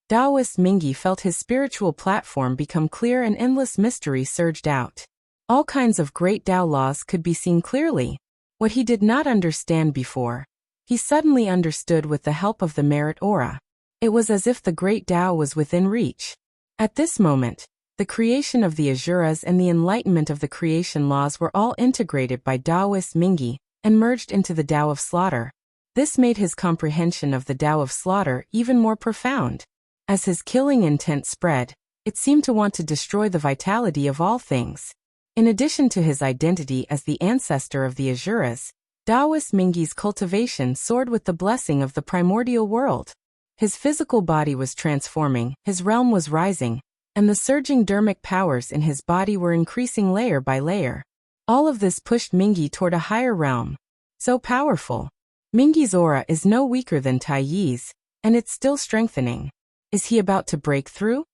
Taoist Mingi felt his spiritual platform become clear and endless mystery surged out. All kinds of great Tao laws could be seen clearly. What he did not understand before, He suddenly understood with the help of the merit aura. It was as if the great Tao was within reach. At this moment, the creation of the Asuras and the enlightenment of the creation laws were all integrated by Taoist Mingi and merged into the Tao of Slaughter. This made his comprehension of the Tao of Slaughter even more profound. As his killing intent spread, it seemed to want to destroy the vitality of all things. In addition to his identity as the ancestor of the Asuras, Taoist Mingi's cultivation soared with the blessing of the primordial world. His physical body was transforming, his realm was rising, and the surging dermic powers in his body were increasing layer by layer. All of this pushed Mingi toward a higher realm. So powerful. Mingi's aura is no weaker than Tai Yi's, and it's still strengthening. Is he about to break through?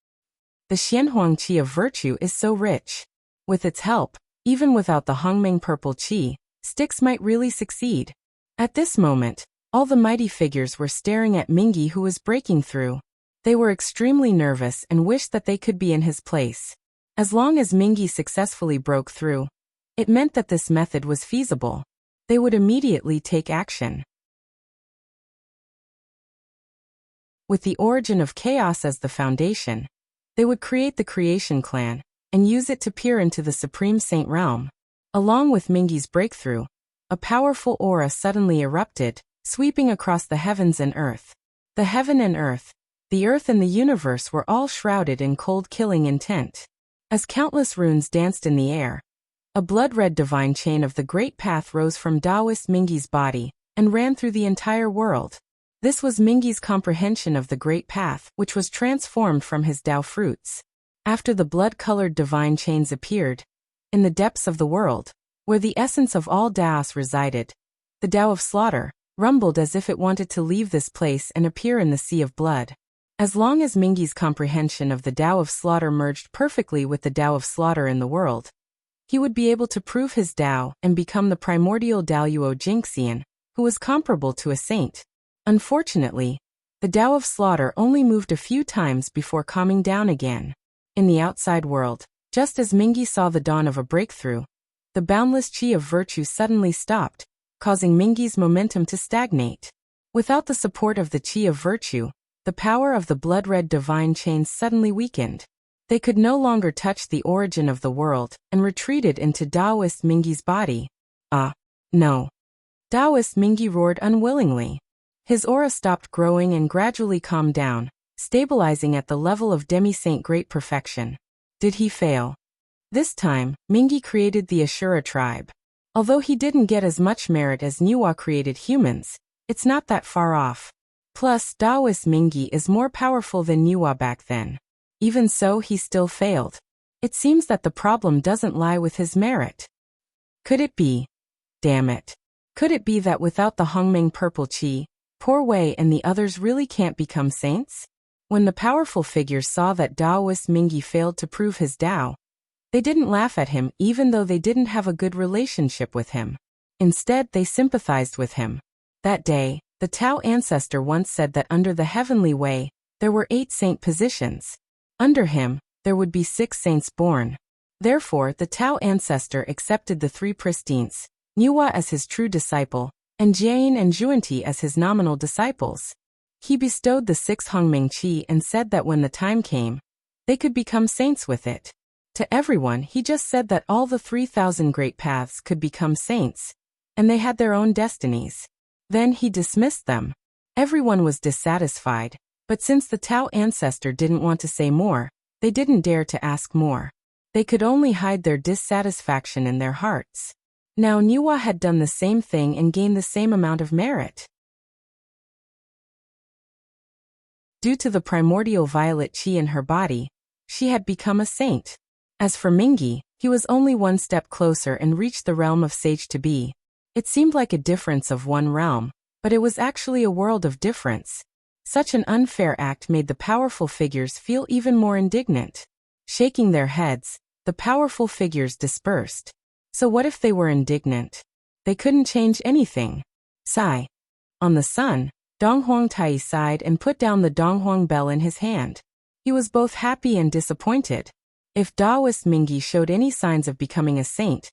The Xianhuang Qi of virtue is so rich. With its help, even without the Hongmeng purple Qi, Styx might really succeed. At this moment, all the mighty figures were staring at Mingi, who was breaking through. They were extremely nervous and wished that they could be in his place. As long as Mingi successfully broke through, it meant that this method was feasible. They would immediately take action. With the origin of chaos as the foundation, they would create the creation clan and use it to peer into the Supreme Saint realm. Along with Mingi's breakthrough, a powerful aura suddenly erupted, sweeping across the heavens and earth. The heaven and earth, the earth and the universe were all shrouded in cold killing intent. As countless runes danced in the air, a blood-red divine chain of the Great Path rose from Taoist Mingi's body and ran through the entire world. This was Mingi's comprehension of the Great Path, which was transformed from his Tao fruits. After the blood-colored divine chains appeared, in the depths of the world, where the essence of all Taos resided, the Tao of Slaughter rumbled as if it wanted to leave this place and appear in the sea of blood. As long as Mingi's comprehension of the Tao of Slaughter merged perfectly with the Tao of Slaughter in the world, he would be able to prove his Tao and become the primordial Daoyuo Jingxian, who was comparable to a saint. Unfortunately, the Tao of Slaughter only moved a few times before calming down again. In the outside world, just as Mingi saw the dawn of a breakthrough, the boundless Qi of virtue suddenly stopped, causing Mingi's momentum to stagnate. Without the support of the Qi of virtue, the power of the blood-red divine chains suddenly weakened. They could no longer touch the origin of the world and retreated into Taoist Mingi's body. No. Taoist Mingi roared unwillingly. His aura stopped growing and gradually calmed down, stabilizing at the level of demi-saint great perfection. Did he fail? This time, Mingi created the Ashura tribe. Although he didn't get as much merit as Niwa created humans, it's not that far off. Plus, Taoist Mingi is more powerful than Niwa back then. Even so, he still failed. It seems that the problem doesn't lie with his merit. Could it be? Damn it. Could it be that without the Hongmeng purple Qi, Poor Wei and the others really can't become saints? When the powerful figures saw that Taoist Mingi failed to prove his Tao, they didn't laugh at him even though they didn't have a good relationship with him. Instead, they sympathized with him. That day, the Tao ancestor once said that under the heavenly way, there were 8 saint positions. Under him, there would be 6 saints born. Therefore, the Tao ancestor accepted the 3 pristines, Niwa as his true disciple, and Jian and Zhuanti as his nominal disciples. He bestowed the 6 Hongmeng Qi and said that when the time came, they could become saints with it. To everyone, he just said that all the 3,000 great paths could become saints, and they had their own destinies. Then he dismissed them. Everyone was dissatisfied, but since the Tao ancestor didn't want to say more, they didn't dare to ask more. They could only hide their dissatisfaction in their hearts. Now Niwa had done the same thing and gained the same amount of merit. Due to the primordial violet Qi in her body, she had become a saint. As for Mingi, he was only one step closer and reached the realm of sage to be. It seemed like a difference of one realm, but it was actually a world of difference. Such an unfair act made the powerful figures feel even more indignant. Shaking their heads, the powerful figures dispersed. So what if they were indignant? They couldn't change anything. Sigh. On the sun, Donghuang Tai sighed and put down the Donghuang bell in his hand. He was both happy and disappointed. If Taoist Mingi showed any signs of becoming a saint,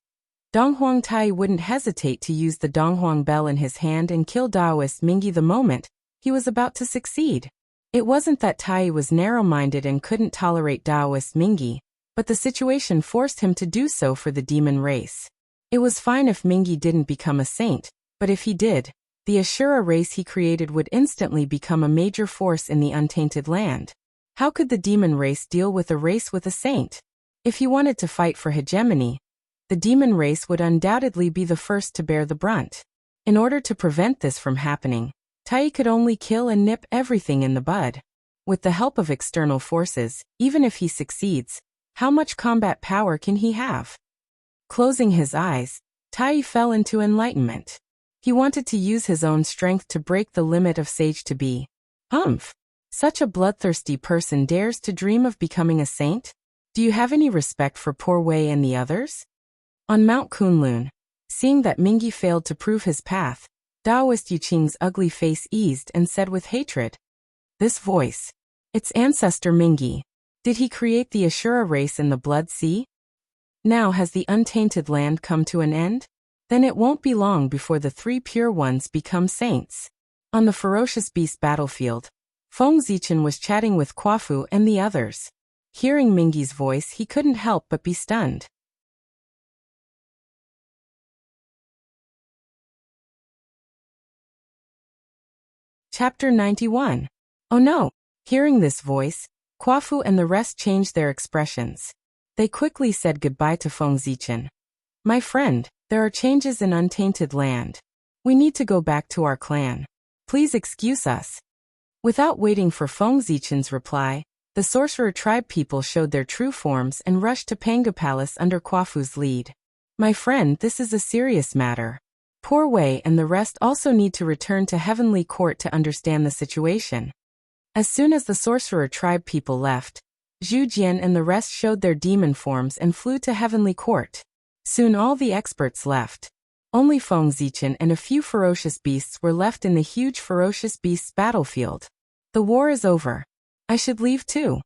Donghuang Tai wouldn't hesitate to use the Donghuang bell in his hand and kill Daoist Mingyi the moment he was about to succeed. It wasn't that Tai was narrow-minded and couldn't tolerate Daoist Mingyi, but the situation forced him to do so for the demon race. It was fine if Mingyi didn't become a saint, but if he did, the Ashura race he created would instantly become a major force in the untainted land. How could the demon race deal with a race with a saint? If he wanted to fight for hegemony, the demon race would undoubtedly be the first to bear the brunt. In order to prevent this from happening, Tai could only kill and nip everything in the bud. With the help of external forces, even if he succeeds, how much combat power can he have? Closing his eyes, Tai fell into enlightenment. He wanted to use his own strength to break the limit of sage to be. Such a bloodthirsty person dares to dream of becoming a saint? Do you have any respect for poor Wei and the others? On Mount Kunlun, seeing that Mingyi failed to prove his path, Daoist Yuqing's ugly face eased and said with hatred, "This voice. Its ancestor Mingyi. Did he create the Ashura race in the Blood Sea? Now has the untainted land come to an end? Then it won't be long before the three pure ones become saints." On the ferocious beast battlefield, Feng Zichen was chatting with Quafu and the others. Hearing Mingyi's voice, he couldn't help but be stunned. Chapter 91. Oh no! Hearing this voice, Quafu and the rest changed their expressions. They quickly said goodbye to Feng Zichen. "My friend, there are changes in untainted land. We need to go back to our clan. Please excuse us." Without waiting for Feng Zichen's reply, the sorcerer tribe people showed their true forms and rushed to Panga Palace under Quafu's lead. "My friend, this is a serious matter. Poor Wei and the rest also need to return to Heavenly Court to understand the situation." As soon as the sorcerer tribe people left, Zhu Jian and the rest showed their demon forms and flew to Heavenly Court. Soon all the experts left. Only Feng Zichen and a few ferocious beasts were left in the huge ferocious beasts battlefield. "The war is over. I should leave too."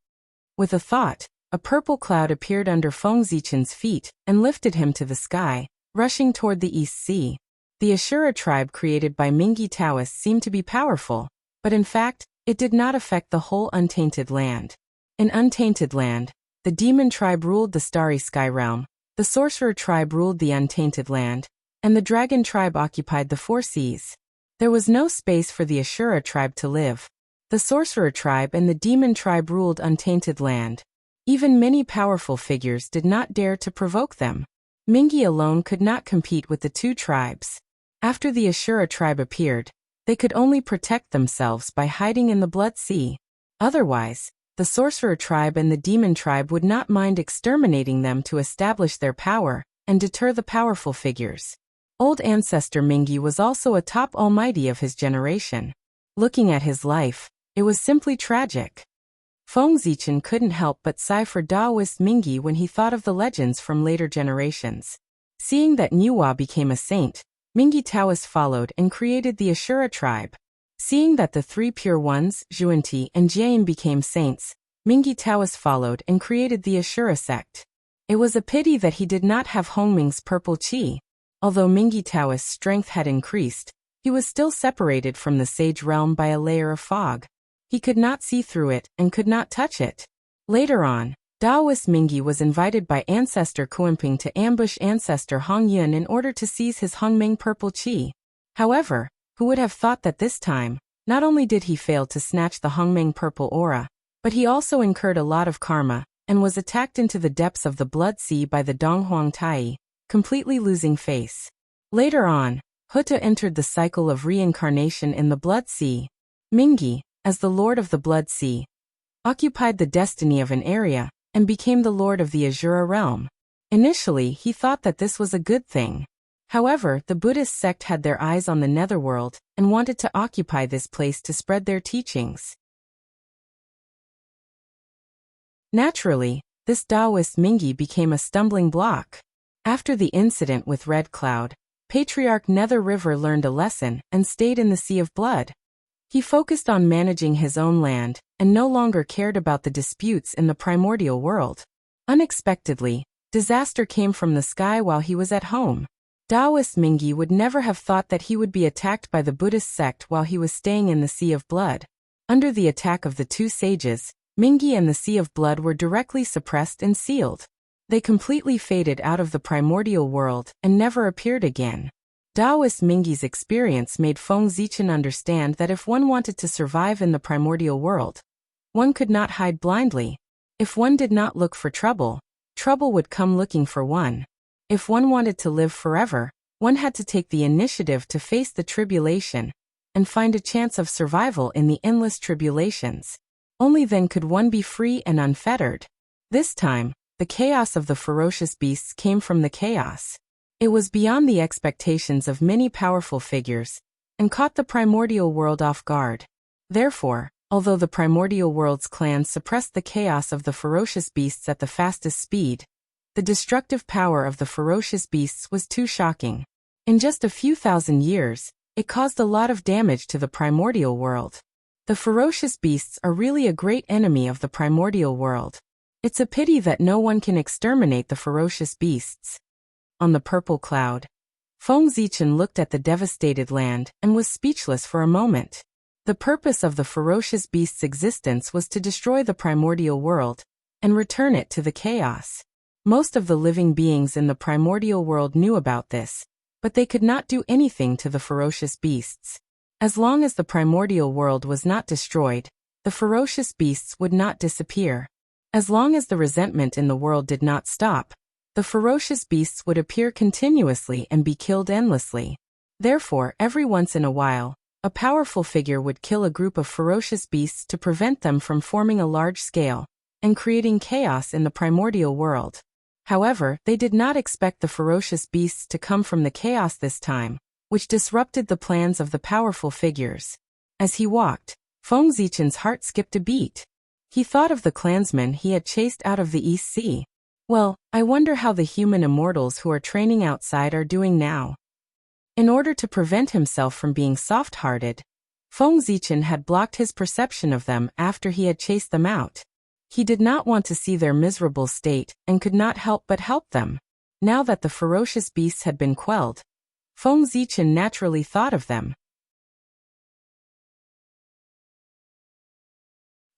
With a thought, a purple cloud appeared under Feng Zichen's feet and lifted him to the sky, rushing toward the East Sea. The Ashura tribe created by Mingyi Taoists seemed to be powerful, but in fact, it did not affect the whole untainted land. In untainted land, the demon tribe ruled the starry sky realm, the sorcerer tribe ruled the untainted land, and the dragon tribe occupied the four seas. There was no space for the Ashura tribe to live. The sorcerer tribe and the demon tribe ruled untainted land. Even many powerful figures did not dare to provoke them. Mingyi alone could not compete with the two tribes. After the Ashura tribe appeared, they could only protect themselves by hiding in the Blood Sea. Otherwise, the sorcerer tribe and the demon tribe would not mind exterminating them to establish their power and deter the powerful figures. Old ancestor Mingyi was also a top almighty of his generation. Looking at his life, it was simply tragic. Feng Zichen couldn't help but sigh for Daoist Mingyi when he thought of the legends from later generations. Seeing that Niuhua became a saint, Mingyi Taoists followed and created the Ashura tribe. Seeing that the three pure ones, Zhuanti and Jian, became saints, Mingyi Taoists followed and created the Ashura sect. It was a pity that he did not have Hongming's purple qi. Although Mingyi Taoist's strength had increased, he was still separated from the sage realm by a layer of fog. He could not see through it and could not touch it. Later on, Daoist Mingyi was invited by ancestor Kuanping to ambush ancestor Hong Yun in order to seize his Hongming purple qi. However, who would have thought that this time, not only did he fail to snatch the Hongming purple aura, but he also incurred a lot of karma and was attacked into the depths of the Blood Sea by the Donghuang Tai, completely losing face. Later on, Huta entered the cycle of reincarnation in the Blood Sea. Mingyi, as the Lord of the Blood Sea, occupied the destiny of an area and became the Lord of the Ashura realm. Initially, he thought that this was a good thing. However, the Buddhist sect had their eyes on the netherworld and wanted to occupy this place to spread their teachings. Naturally, this Daoist Mingyi became a stumbling block. After the incident with Red Cloud, Patriarch Nether River learned a lesson and stayed in the Sea of Blood. He focused on managing his own land and no longer cared about the disputes in the primordial world. Unexpectedly, Disaster came from the sky while he was at home. Taoist Mingyi would never have thought that he would be attacked by the Buddhist sect while he was staying in the Sea of Blood. Under the attack of the two sages, Mingyi and the Sea of Blood were directly suppressed and sealed. They completely faded out of the primordial world and never appeared again. Taoist Mingyi's experience made Feng Zichen understand that if one wanted to survive in the primordial world, one could not hide blindly. If one did not look for trouble, trouble would come looking for one. If one wanted to live forever, one had to take the initiative to face the tribulation and find a chance of survival in the endless tribulations. Only then could one be free and unfettered. This time, the chaos of the ferocious beasts came from the chaos. It was beyond the expectations of many powerful figures and caught the primordial world off guard. Therefore, although the primordial world's clans suppressed the chaos of the ferocious beasts at the fastest speed, the destructive power of the ferocious beasts was too shocking. In just a few thousand years, it caused a lot of damage to the primordial world. The ferocious beasts are really a great enemy of the primordial world. It's a pity that no one can exterminate the ferocious beasts. On the purple cloud, Feng Zichen looked at the devastated land and was speechless for a moment. The purpose of the ferocious beast's existence was to destroy the primordial world and return it to the chaos. Most of the living beings in the primordial world knew about this, but they could not do anything to the ferocious beasts. As long as the primordial world was not destroyed, the ferocious beasts would not disappear. As long as the resentment in the world did not stop, the ferocious beasts would appear continuously and be killed endlessly. Therefore, every once in a while, a powerful figure would kill a group of ferocious beasts to prevent them from forming a large scale and creating chaos in the primordial world. However, they did not expect the ferocious beasts to come from the chaos this time, which disrupted the plans of the powerful figures. As he walked, Feng Zichen's heart skipped a beat. He thought of the clansmen he had chased out of the East Sea. Well, I wonder how the human immortals who are training outside are doing now. In order to prevent himself from being soft-hearted, Feng Zichen had blocked his perception of them after he had chased them out. He did not want to see their miserable state and could not help but help them. Now that the ferocious beasts had been quelled, Feng Zichen naturally thought of them.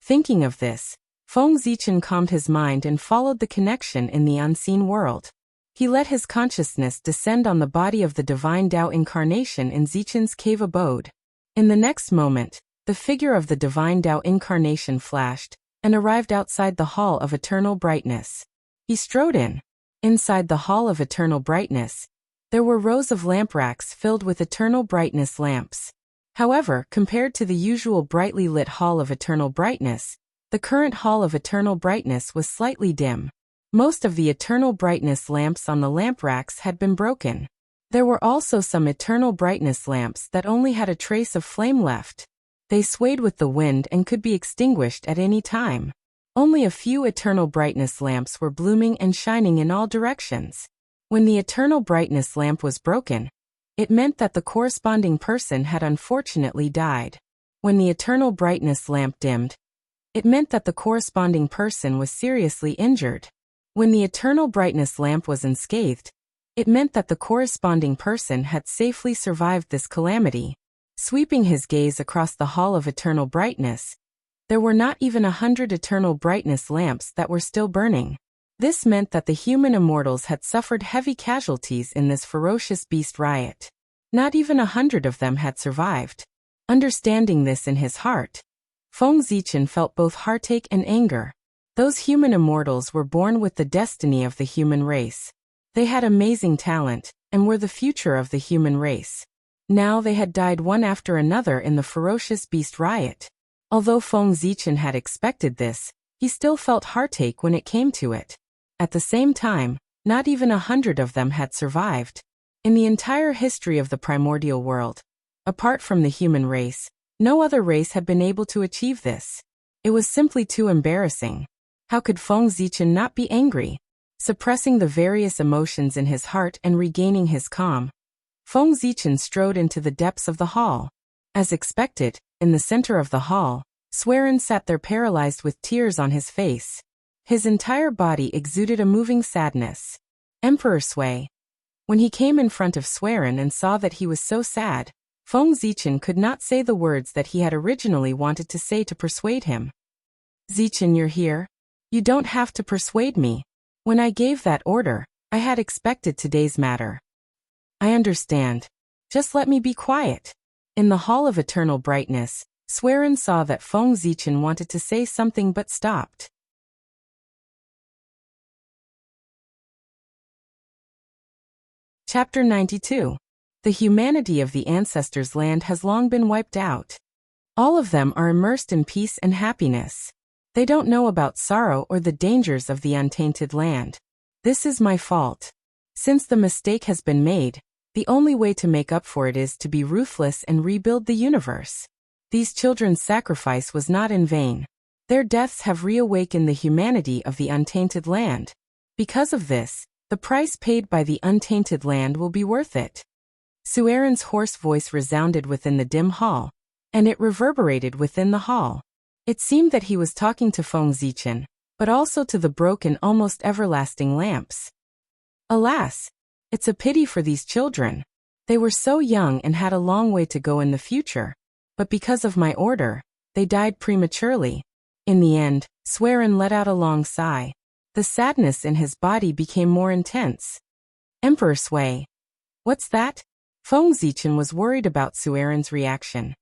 Thinking of this, Feng Zichen calmed his mind and followed the connection in the unseen world. He let his consciousness descend on the body of the divine Tao incarnation in Zichen's cave abode. In the next moment, the figure of the divine Tao incarnation flashed and arrived outside the Hall of Eternal Brightness. He strode in. Inside the Hall of Eternal Brightness, there were rows of lamp racks filled with eternal brightness lamps. However, compared to the usual brightly lit Hall of Eternal Brightness, the current Hall of Eternal Brightness was slightly dim. Most of the eternal brightness lamps on the lamp racks had been broken. There were also some eternal brightness lamps that only had a trace of flame left. They swayed with the wind and could be extinguished at any time. Only a few eternal brightness lamps were blooming and shining in all directions. When the eternal brightness lamp was broken, it meant that the corresponding person had unfortunately died. When the eternal brightness lamp dimmed, it meant that the corresponding person was seriously injured. When the eternal brightness lamp was unscathed, it meant that the corresponding person had safely survived this calamity. Sweeping his gaze across the Hall of Eternal Brightness, there were not even 100 eternal brightness lamps that were still burning. This meant that the human immortals had suffered heavy casualties in this ferocious beast riot. Not even 100 of them had survived. Understanding this in his heart, Feng Zichen felt both heartache and anger. Those human immortals were born with the destiny of the human race. They had amazing talent, and were the future of the human race. Now they had died one after another in the ferocious beast riot. Although Feng Zichen had expected this, he still felt heartache when it came to it. At the same time, not even 100 of them had survived. In the entire history of the primordial world, apart from the human race, no other race had been able to achieve this. It was simply too embarrassing. How could Feng Zichen not be angry? Suppressing the various emotions in his heart and regaining his calm, Feng Zichen strode into the depths of the hall. As expected, in the center of the hall, Swerin sat there paralyzed with tears on his face. His entire body exuded a moving sadness. Emperor Sui. When he came in front of Suiren and saw that he was so sad, Feng Zichen could not say the words that he had originally wanted to say to persuade him. Zichen, you're here? You don't have to persuade me. When I gave that order, I had expected today's matter. I understand. Just let me be quiet. In the Hall of Eternal Brightness, Suiren saw that Feng Zichen wanted to say something but stopped. Chapter 92. The humanity of the ancestors' land has long been wiped out. All of them are immersed in peace and happiness. They don't know about sorrow or the dangers of the untainted land. This is my fault. Since the mistake has been made, the only way to make up for it is to be ruthless and rebuild the universe. These children's sacrifice was not in vain. Their deaths have reawakened the humanity of the untainted land. Because of this, the price paid by the untainted land will be worth it. Suiren's hoarse voice resounded within the dim hall, and it reverberated within the hall. It seemed that he was talking to Feng Zichen, but also to the broken, almost everlasting lamps. Alas! It's a pity for these children. They were so young and had a long way to go in the future, but because of my order, they died prematurely. In the end, Suiren let out a long sigh. The sadness in his body became more intense. Emperor Sui. What's that? Feng Zichen was worried about Suiren's reaction.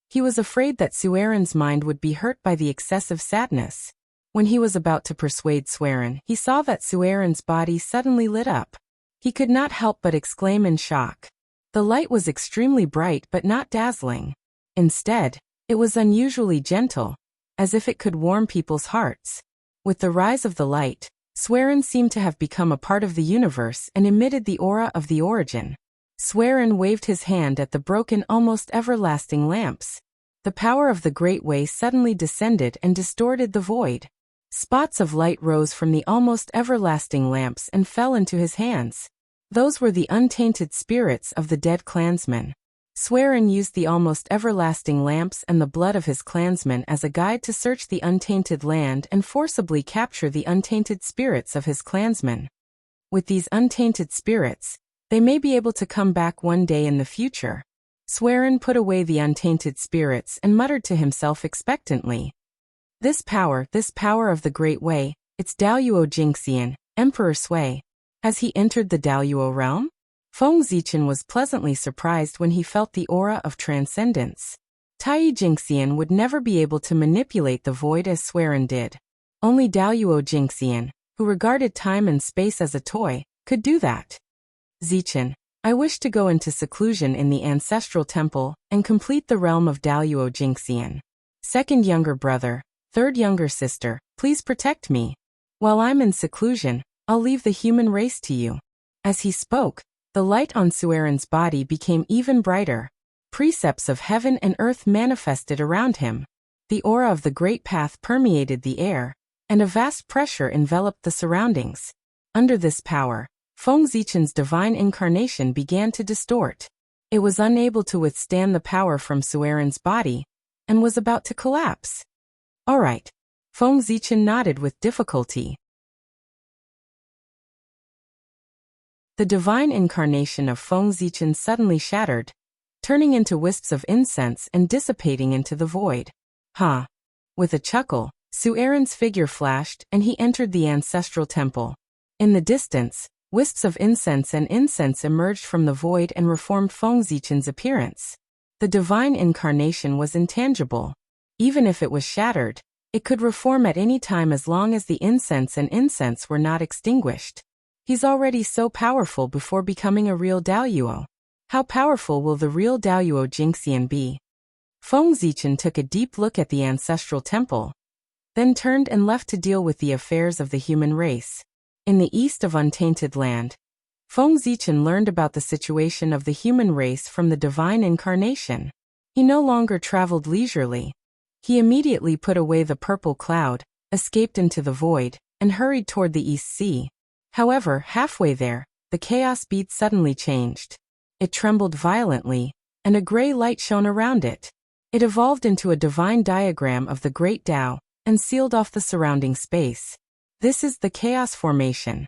He was afraid that Suiren's mind would be hurt by the excessive sadness. When he was about to persuade Suiren, he saw that Suiren's body suddenly lit up. He could not help but exclaim in shock. The light was extremely bright but not dazzling. Instead, it was unusually gentle, as if it could warm people's hearts. With the rise of the light, Suiren seemed to have become a part of the universe and emitted the aura of the origin. Suiren waved his hand at the broken, almost everlasting lamps. The power of the Great Way suddenly descended and distorted the void. Spots of light rose from the almost everlasting lamps and fell into his hands. Those were the untainted spirits of the dead clansmen. Suiren used the almost everlasting lamps and the blood of his clansmen as a guide to search the untainted land and forcibly capture the untainted spirits of his clansmen. With these untainted spirits, they may be able to come back one day in the future. Suiren put away the untainted spirits and muttered to himself expectantly. This power of the Great Way, it's Daoyuo Jingxian, Emperor Sui. Has he entered the Daoyuo realm? Feng Zichen was pleasantly surprised when he felt the aura of transcendence. Tai Jingxian would never be able to manipulate the void as Suiren did. Only Daoyuo Jingxian, who regarded time and space as a toy, could do that. Zichen, I wish to go into seclusion in the ancestral temple and complete the realm of Daoyuo Jingxian. Second younger brother, third younger sister, please protect me. While I'm in seclusion, I'll leave the human race to you. As he spoke, the light on Suiren's body became even brighter. Precepts of heaven and earth manifested around him. The aura of the great path permeated the air, and a vast pressure enveloped the surroundings. Under this power, Feng Zichen's divine incarnation began to distort. It was unable to withstand the power from Suiren's body, and was about to collapse. All right. Feng Zichen nodded with difficulty. The divine incarnation of Feng Zichen suddenly shattered, turning into wisps of incense and dissipating into the void. Ha! With a chuckle, Suiren's figure flashed and he entered the ancestral temple. In the distance, wisps of incense emerged from the void and reformed Feng Zichen's appearance. The divine incarnation was intangible. Even if it was shattered, it could reform at any time as long as the incense were not extinguished. He's already so powerful before becoming a real Daoyuo. How powerful will the real Daoyuo Jingxian be? Feng Zichen took a deep look at the ancestral temple, then turned and left to deal with the affairs of the human race. In the east of Untainted Land, Feng Zichen learned about the situation of the human race from the divine incarnation. He no longer traveled leisurely. He immediately put away the purple cloud, escaped into the void, and hurried toward the East Sea. However, halfway there, the chaos bead suddenly changed. It trembled violently, and a gray light shone around it. It evolved into a divine diagram of the Great Tao, and sealed off the surrounding space. This is the Chaos Formation.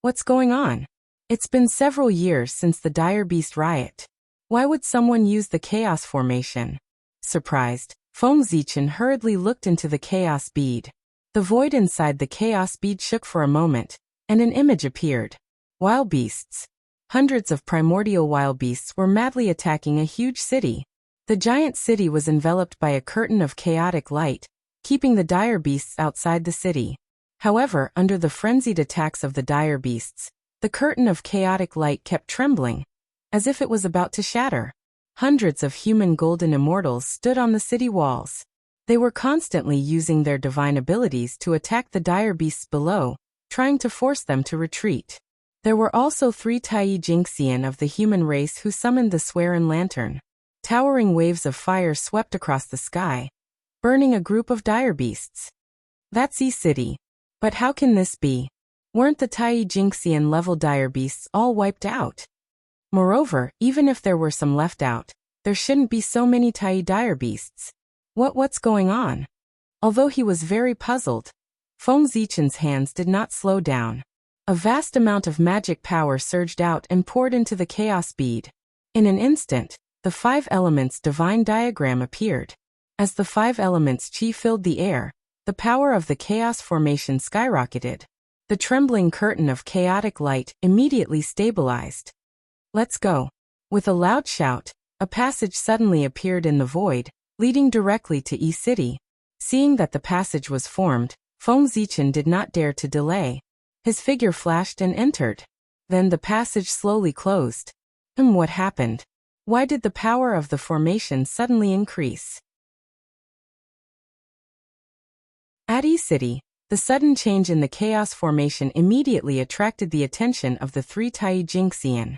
What's going on? It's been several years since the Dire Beast riot. Why would someone use the Chaos Formation? Surprised, Feng Zichen hurriedly looked into the Chaos Bead. The void inside the Chaos Bead shook for a moment, and an image appeared. Wild beasts. Hundreds of primordial wild beasts were madly attacking a huge city. The giant city was enveloped by a curtain of chaotic light, keeping the dire beasts outside the city. However, under the frenzied attacks of the dire beasts, the curtain of chaotic light kept trembling, as if it was about to shatter. Hundreds of human golden immortals stood on the city walls. They were constantly using their divine abilities to attack the dire beasts below, trying to force them to retreat. There were also 3 Tai Jingxian of the human race who summoned the Swearin Lantern. Towering waves of fire swept across the sky, burning a group of dire beasts. That's E-City. But how can this be? Weren't the Tai Jingxian level dire beasts all wiped out? Moreover, even if there were some left out, there shouldn't be so many Tai dire beasts. What's going on? Although he was very puzzled, Feng Zichen's hands did not slow down. A vast amount of magic power surged out and poured into the chaos bead. In an instant, the 5 elements divine diagram appeared. As the 5 elements chi filled the air, the power of the chaos formation skyrocketed. The trembling curtain of chaotic light immediately stabilized. Let's go. With a loud shout, a passage suddenly appeared in the void, leading directly to E-City. Seeing that the passage was formed, Feng Zichen did not dare to delay. His figure flashed and entered. Then the passage slowly closed. What happened? Why did the power of the formation suddenly increase? At E-City, the sudden change in the chaos formation immediately attracted the attention of the 3 Tai Jingxian.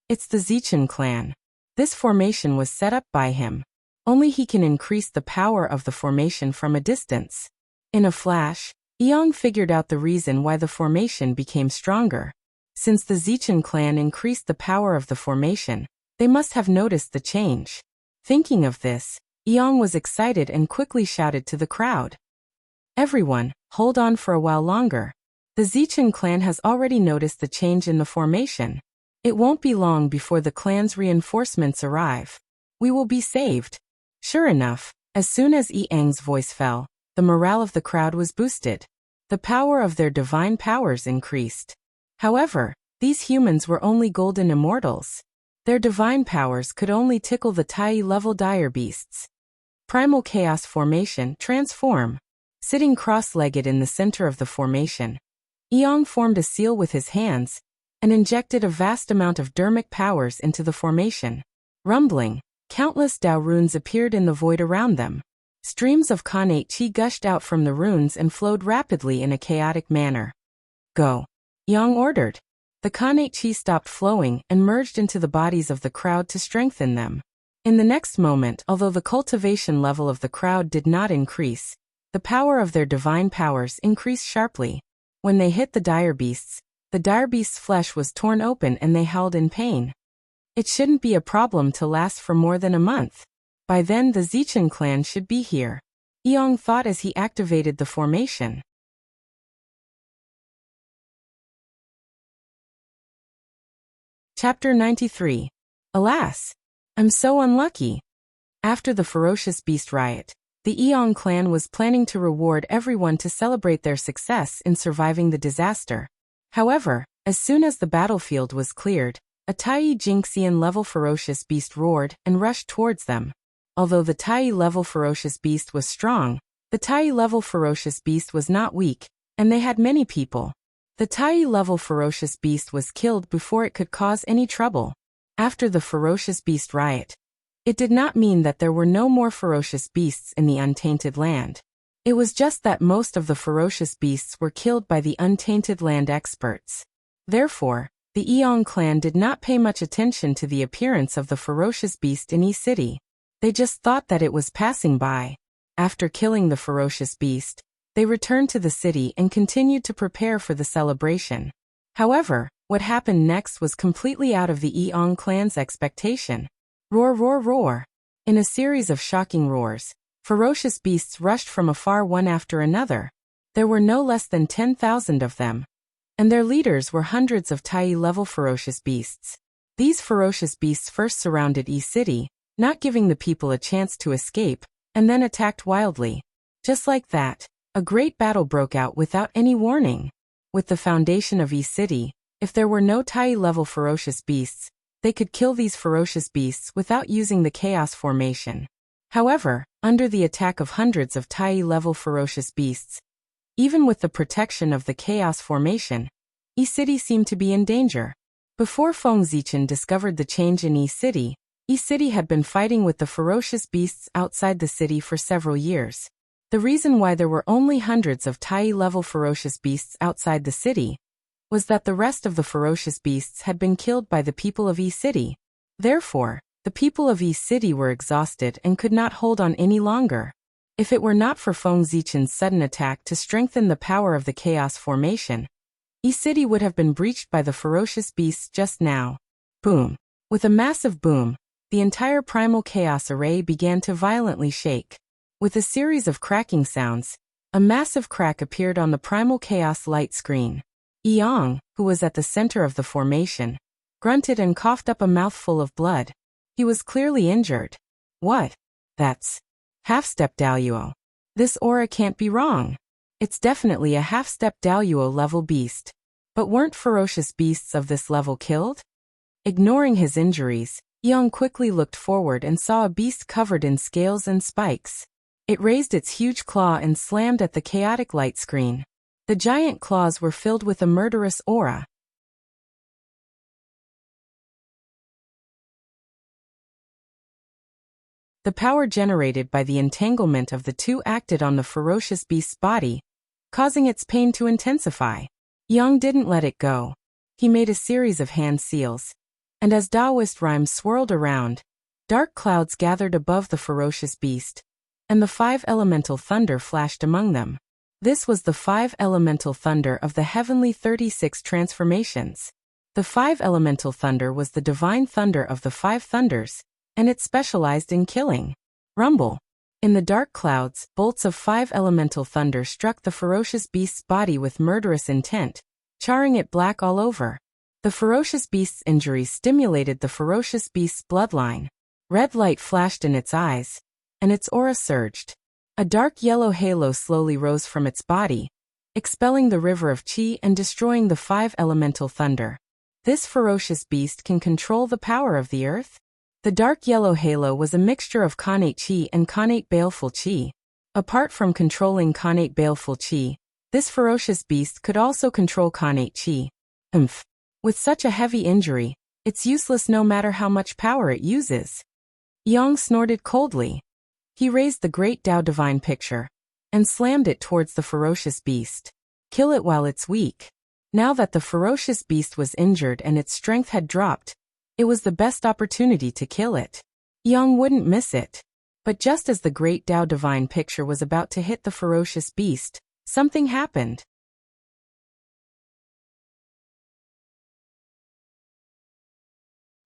It's the Zichen clan. This formation was set up by him. Only he can increase the power of the formation from a distance. In a flash, Yang figured out the reason why the formation became stronger. Since the Zichen clan increased the power of the formation, they must have noticed the change. Thinking of this, Yang was excited and quickly shouted to the crowd. Everyone, hold on for a while longer. The Zichen clan has already noticed the change in the formation. It won't be long before the clan's reinforcements arrive. We will be saved. Sure enough, as soon as Yang's voice fell, the morale of the crowd was boosted. The power of their divine powers increased. However, these humans were only golden immortals. Their divine powers could only tickle the Tai-level dire beasts. Primal Chaos Formation, transform. Sitting cross-legged in the center of the formation, Yang formed a seal with his hands and injected a vast amount of dermic powers into the formation. Rumbling, countless Dao runes appeared in the void around them. Streams of Khanate Qi gushed out from the runes and flowed rapidly in a chaotic manner. Go. Yang ordered. The Khanate Qi stopped flowing and merged into the bodies of the crowd to strengthen them. In the next moment, although the cultivation level of the crowd did not increase, the power of their divine powers increased sharply. When they hit the dire beasts' flesh was torn open and they howled in pain. It shouldn't be a problem to last for more than a month. By then the Zichen clan should be here. Yang thought as he activated the formation. Chapter 93. Alas! I'm so unlucky. After the ferocious beast riot, the Eong clan was planning to reward everyone to celebrate their success in surviving the disaster. However, as soon as the battlefield was cleared, a Tai Jingxian level ferocious beast roared and rushed towards them. Although the Tai level ferocious beast was strong, the Tai level ferocious beast was not weak, and they had many people. The Tai level ferocious beast was killed before it could cause any trouble. After the ferocious beast riot, it did not mean that there were no more ferocious beasts in the untainted land. It was just that most of the ferocious beasts were killed by the untainted land experts. Therefore, the Eong clan did not pay much attention to the appearance of the ferocious beast in E-City. They just thought that it was passing by. After killing the ferocious beast, they returned to the city and continued to prepare for the celebration. However, what happened next was completely out of the Eong clan's expectation. Roar, roar, roar. In a series of shocking roars, ferocious beasts rushed from afar one after another. There were no less than 10,000 of them, and their leaders were hundreds of Tai-level ferocious beasts. These ferocious beasts first surrounded E-City, not giving the people a chance to escape, and then attacked wildly. Just like that, a great battle broke out without any warning. With the foundation of E-City, if there were no Tai-level ferocious beasts, they could kill these ferocious beasts without using the Chaos Formation. However, under the attack of hundreds of Tai-level ferocious beasts, even with the protection of the Chaos Formation, E-City seemed to be in danger. Before Feng Zichen discovered the change in E-City, E-City had been fighting with the ferocious beasts outside the city for several years. The reason why there were only hundreds of Tai-level ferocious beasts outside the city was that the rest of the ferocious beasts had been killed by the people of E-City. Therefore, the people of E-City were exhausted and could not hold on any longer. If it were not for Feng Zichen's sudden attack to strengthen the power of the Chaos Formation, E-City would have been breached by the ferocious beasts just now. Boom. With a massive boom, the entire primal chaos array began to violently shake. With a series of cracking sounds, a massive crack appeared on the primal chaos light screen. Yang, who was at the center of the formation, grunted and coughed up a mouthful of blood. He was clearly injured. What? That's half-step Daluo. This aura can't be wrong. It's definitely a half-step Daluo level beast. But weren't ferocious beasts of this level killed? Ignoring his injuries, Yang quickly looked forward and saw a beast covered in scales and spikes. It raised its huge claw and slammed at the chaotic light screen. The giant claws were filled with a murderous aura. The power generated by the entanglement of the two acted on the ferocious beast's body, causing its pain to intensify. Yang didn't let it go. He made a series of hand seals, and as Taoist rhymes swirled around, dark clouds gathered above the ferocious beast, and the 5 elemental thunder flashed among them. This was the 5 elemental thunder of the heavenly 36 transformations. The 5 elemental thunder was the divine thunder of the 5 thunders, and it specialized in killing. Rumble. In the dark clouds, bolts of 5 elemental thunder struck the ferocious beast's body with murderous intent, charring it black all over. The ferocious beast's injuries stimulated the ferocious beast's bloodline. Red light flashed in its eyes, and its aura surged. A dark yellow halo slowly rose from its body, expelling the river of Qi and destroying the 5 elemental thunder. This ferocious beast can control the power of the earth? The dark yellow halo was a mixture of Khanate Qi and Khanate Baleful Qi. Apart from controlling Khanate Baleful Qi, this ferocious beast could also control Khanate Qi. With such a heavy injury, it's useless no matter how much power it uses. Yang snorted coldly. He raised the Great Tao Divine Picture and slammed it towards the ferocious beast. Kill it while it's weak. Now that the ferocious beast was injured and its strength had dropped, it was the best opportunity to kill it. Yang wouldn't miss it. But just as the Great Tao Divine Picture was about to hit the ferocious beast, something happened.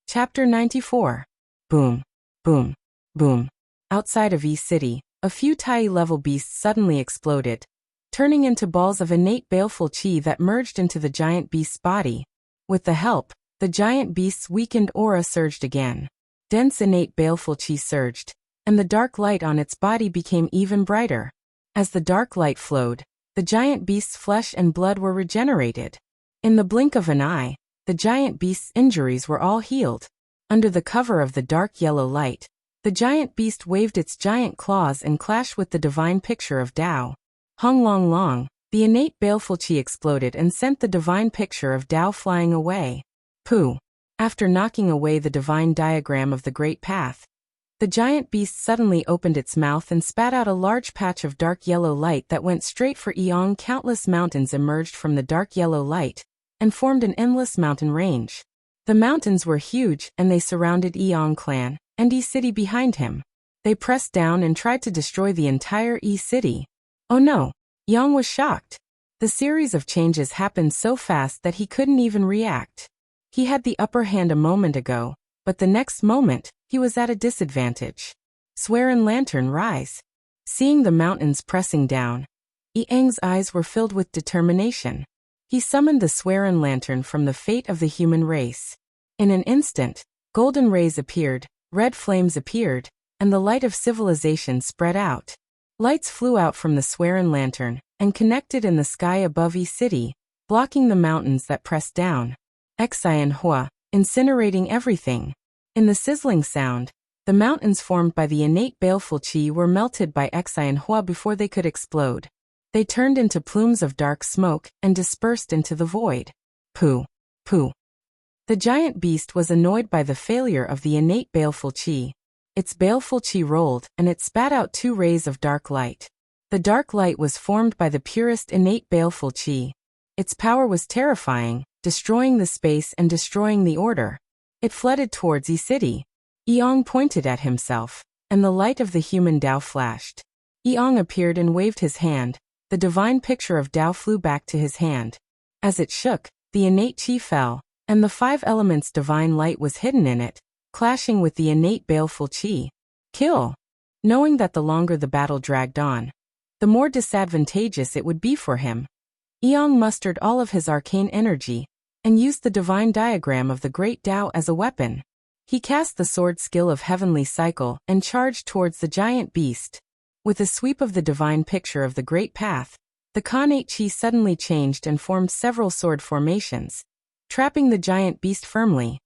Chapter 94. Boom. Boom. Boom. Outside of E-City, a few Tai-level beasts suddenly exploded, turning into balls of innate baleful Qi that merged into the giant beast's body. With the help, the giant beast's weakened aura surged again. Dense innate baleful Qi surged, and the dark light on its body became even brighter. As the dark light flowed, the giant beast's flesh and blood were regenerated. In the blink of an eye, the giant beast's injuries were all healed. Under the cover of the dark yellow light, the giant beast waved its giant claws and clashed with the divine picture of Tao. Hung long long, the innate baleful Qi exploded and sent the divine picture of Tao flying away. Pooh! After knocking away the divine diagram of the Great Path, the giant beast suddenly opened its mouth and spat out a large patch of dark yellow light that went straight for Eong. Countless mountains emerged from the dark yellow light and formed an endless mountain range. The mountains were huge and they surrounded Eong clan and E-City behind him. They pressed down and tried to destroy the entire E-City. Oh no! Yang was shocked. The series of changes happened so fast that he couldn't even react. He had the upper hand a moment ago, but the next moment, he was at a disadvantage. Swear and Lantern rise. Seeing the mountains pressing down, Yang's eyes were filled with determination. He summoned the swearing lantern from the fate of the human race. In an instant, golden rays appeared, red flames appeared, and the light of civilization spread out. Lights flew out from the swearing lantern and connected in the sky above City, blocking the mountains that pressed down. Hua, incinerating everything. In the sizzling sound, the mountains formed by the innate baleful qi were melted by Hua before they could explode. They turned into plumes of dark smoke and dispersed into the void. Pooh! Pooh! The giant beast was annoyed by the failure of the innate baleful qi. Its baleful qi rolled, and it spat out 2 rays of dark light. The dark light was formed by the purest innate baleful qi. Its power was terrifying, destroying the space and destroying the order. It flooded towards City. Yang pointed at himself, and the light of the human Tao flashed. Yang appeared and waved his hand. The divine picture of Tao flew back to his hand. As it shook, the innate qi fell, and the 5 elements' divine light was hidden in it, clashing with the innate baleful qi. Kill! Knowing that the longer the battle dragged on, the more disadvantageous it would be for him, Yang mustered all of his arcane energy, and used the divine diagram of the great Tao as a weapon. He cast the sword skill of Heavenly Cycle and charged towards the giant beast. With a sweep of the divine picture of the great path, the Khanate Chi suddenly changed and formed several sword formations, trapping the giant beast firmly.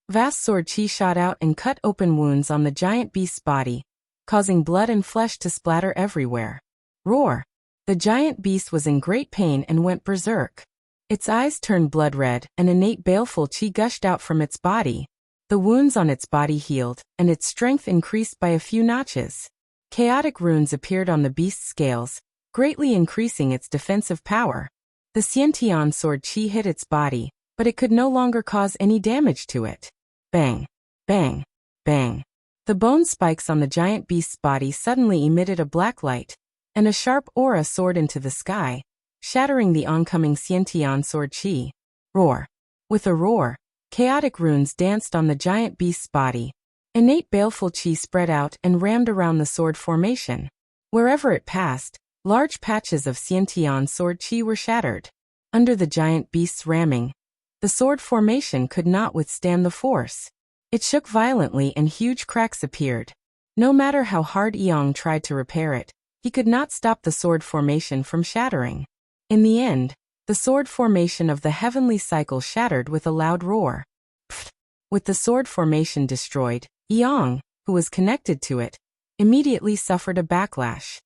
Vast sword Chi shot out and cut open wounds on the giant beast's body, causing blood and flesh to splatter everywhere. Roar! The giant beast was in great pain and went berserk. Its eyes turned blood red, and innate baleful Qi gushed out from its body. The wounds on its body healed, and its strength increased by a few notches. Chaotic runes appeared on the beast's scales, greatly increasing its defensive power. The Xiantian sword Qi hit its body, but it could no longer cause any damage to it. Bang! Bang! Bang! The bone spikes on the giant beast's body suddenly emitted a black light, and a sharp aura soared into the sky, shattering the oncoming Xiantian sword Qi. Roar! With a roar, chaotic runes danced on the giant beast's body. Innate baleful Qi spread out and rammed around the sword formation. Wherever it passed, large patches of Xiantian sword Qi were shattered. Under the giant beast's ramming, the sword formation could not withstand the force. It shook violently and huge cracks appeared. No matter how hard Yang tried to repair it, he could not stop the sword formation from shattering. In the end, the sword formation of the heavenly cycle shattered with a loud roar. Pfft! With the sword formation destroyed, Yang, who was connected to it, immediately suffered a backlash.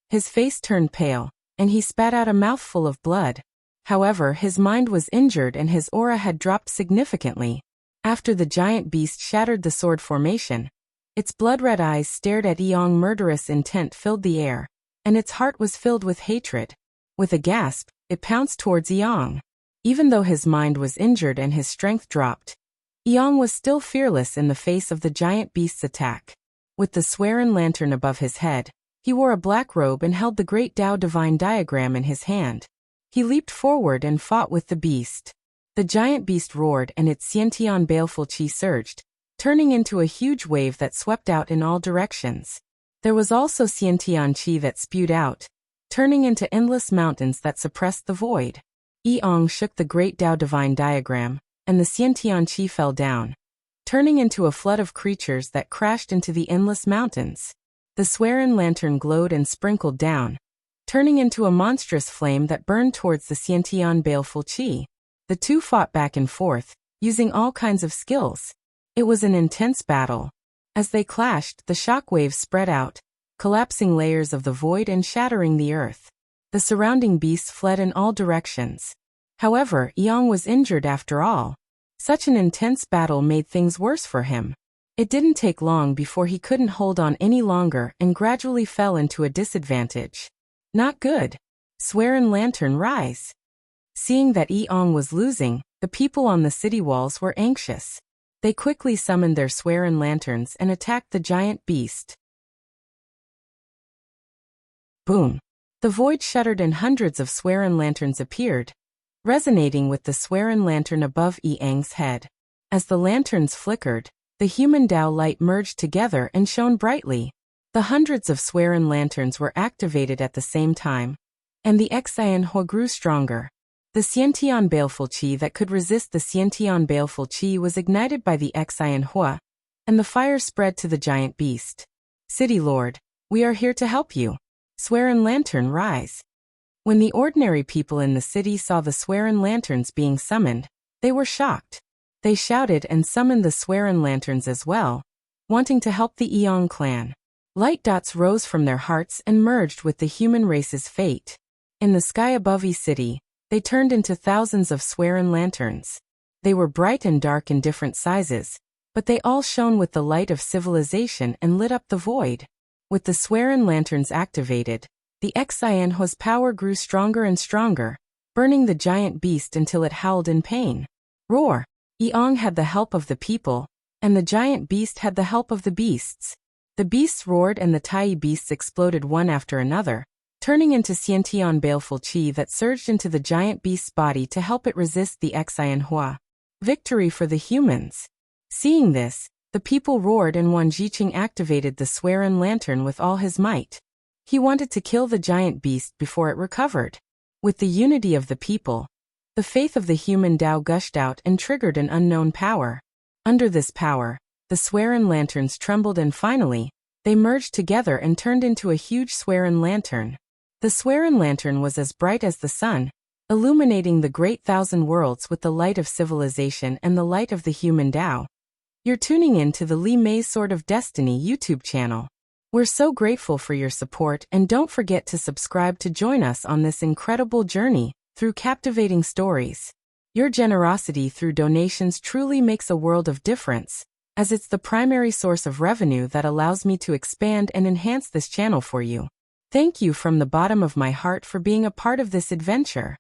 His face turned pale, and he spat out a mouthful of blood. However, his mind was injured and his aura had dropped significantly. After the giant beast shattered the sword formation, its blood-red eyes stared at Yang. Murderous intent filled the air, and its heart was filled with hatred. With a gasp, it pounced towards Yang. Even though his mind was injured and his strength dropped, Yang was still fearless in the face of the giant beast's attack. With the swearing lantern above his head, he wore a black robe and held the great Tao divine diagram in his hand. He leaped forward and fought with the beast. The giant beast roared and its Xiantian baleful Qi surged, turning into a huge wave that swept out in all directions. There was also Xiantian Qi that spewed out, turning into endless mountains that suppressed the void. Yang shook the great Tao divine diagram, and the Xiantian Qi fell down, turning into a flood of creatures that crashed into the endless mountains. The swearing lantern glowed and sprinkled down, turning into a monstrous flame that burned towards the Xiantian baleful Qi. The two fought back and forth, using all kinds of skills. It was an intense battle. As they clashed, the shock waves spread out, collapsing layers of the void and shattering the earth. The surrounding beasts fled in all directions. However, Yang was injured after all. Such an intense battle made things worse for him. It didn't take long before he couldn't hold on any longer and gradually fell into a disadvantage. Not good. Swearing lantern rise. Seeing that Yang was losing, the people on the city walls were anxious. They quickly summoned their swearing lanterns and attacked the giant beast. Boom! The void shuddered and hundreds of swearing lanterns appeared, resonating with the swearing lantern above Yang's head. As the lanterns flickered, the human Tao light merged together and shone brightly. The hundreds of swearin lanterns were activated at the same time, and the Xian Hua grew stronger. The Xiantian baleful qi that could resist the Xiantian baleful qi was ignited by the Xian Hua, and the fire spread to the giant beast. City Lord, we are here to help you. Swearin lantern, rise. When the ordinary people in the city saw the swearin lanterns being summoned, they were shocked. They shouted and summoned the swearin lanterns as well, wanting to help the Eong clan. Light dots rose from their hearts and merged with the human race's fate. In the sky above E City, they turned into thousands of swearin lanterns. They were bright and dark in different sizes, but they all shone with the light of civilization and lit up the void. With the swearin lanterns activated, the Xian Hua's power grew stronger and stronger, burning the giant beast until it howled in pain. Roar! Eong had the help of the people, and the giant beast had the help of the beasts. The beasts roared and the Tai beasts exploded one after another, turning into Xiantian baleful qi that surged into the giant beast's body to help it resist the Xian Hua. Victory for the humans. Seeing this, the people roared and Wan Jiqing activated the swearin lantern with all his might. He wanted to kill the giant beast before it recovered. With the unity of the people, the faith of the human Tao gushed out and triggered an unknown power. Under this power, the swearin lanterns trembled and finally, they merged together and turned into a huge swearin lantern. The swearin lantern was as bright as the sun, illuminating the great thousand worlds with the light of civilization and the light of the human Tao. You're tuning in to the Li Mei's Sword of Destiny YouTube channel. We're so grateful for your support and don't forget to subscribe to join us on this incredible journey through captivating stories. Your generosity through donations truly makes a world of difference, as it's the primary source of revenue that allows me to expand and enhance this channel for you. Thank you from the bottom of my heart for being a part of this adventure.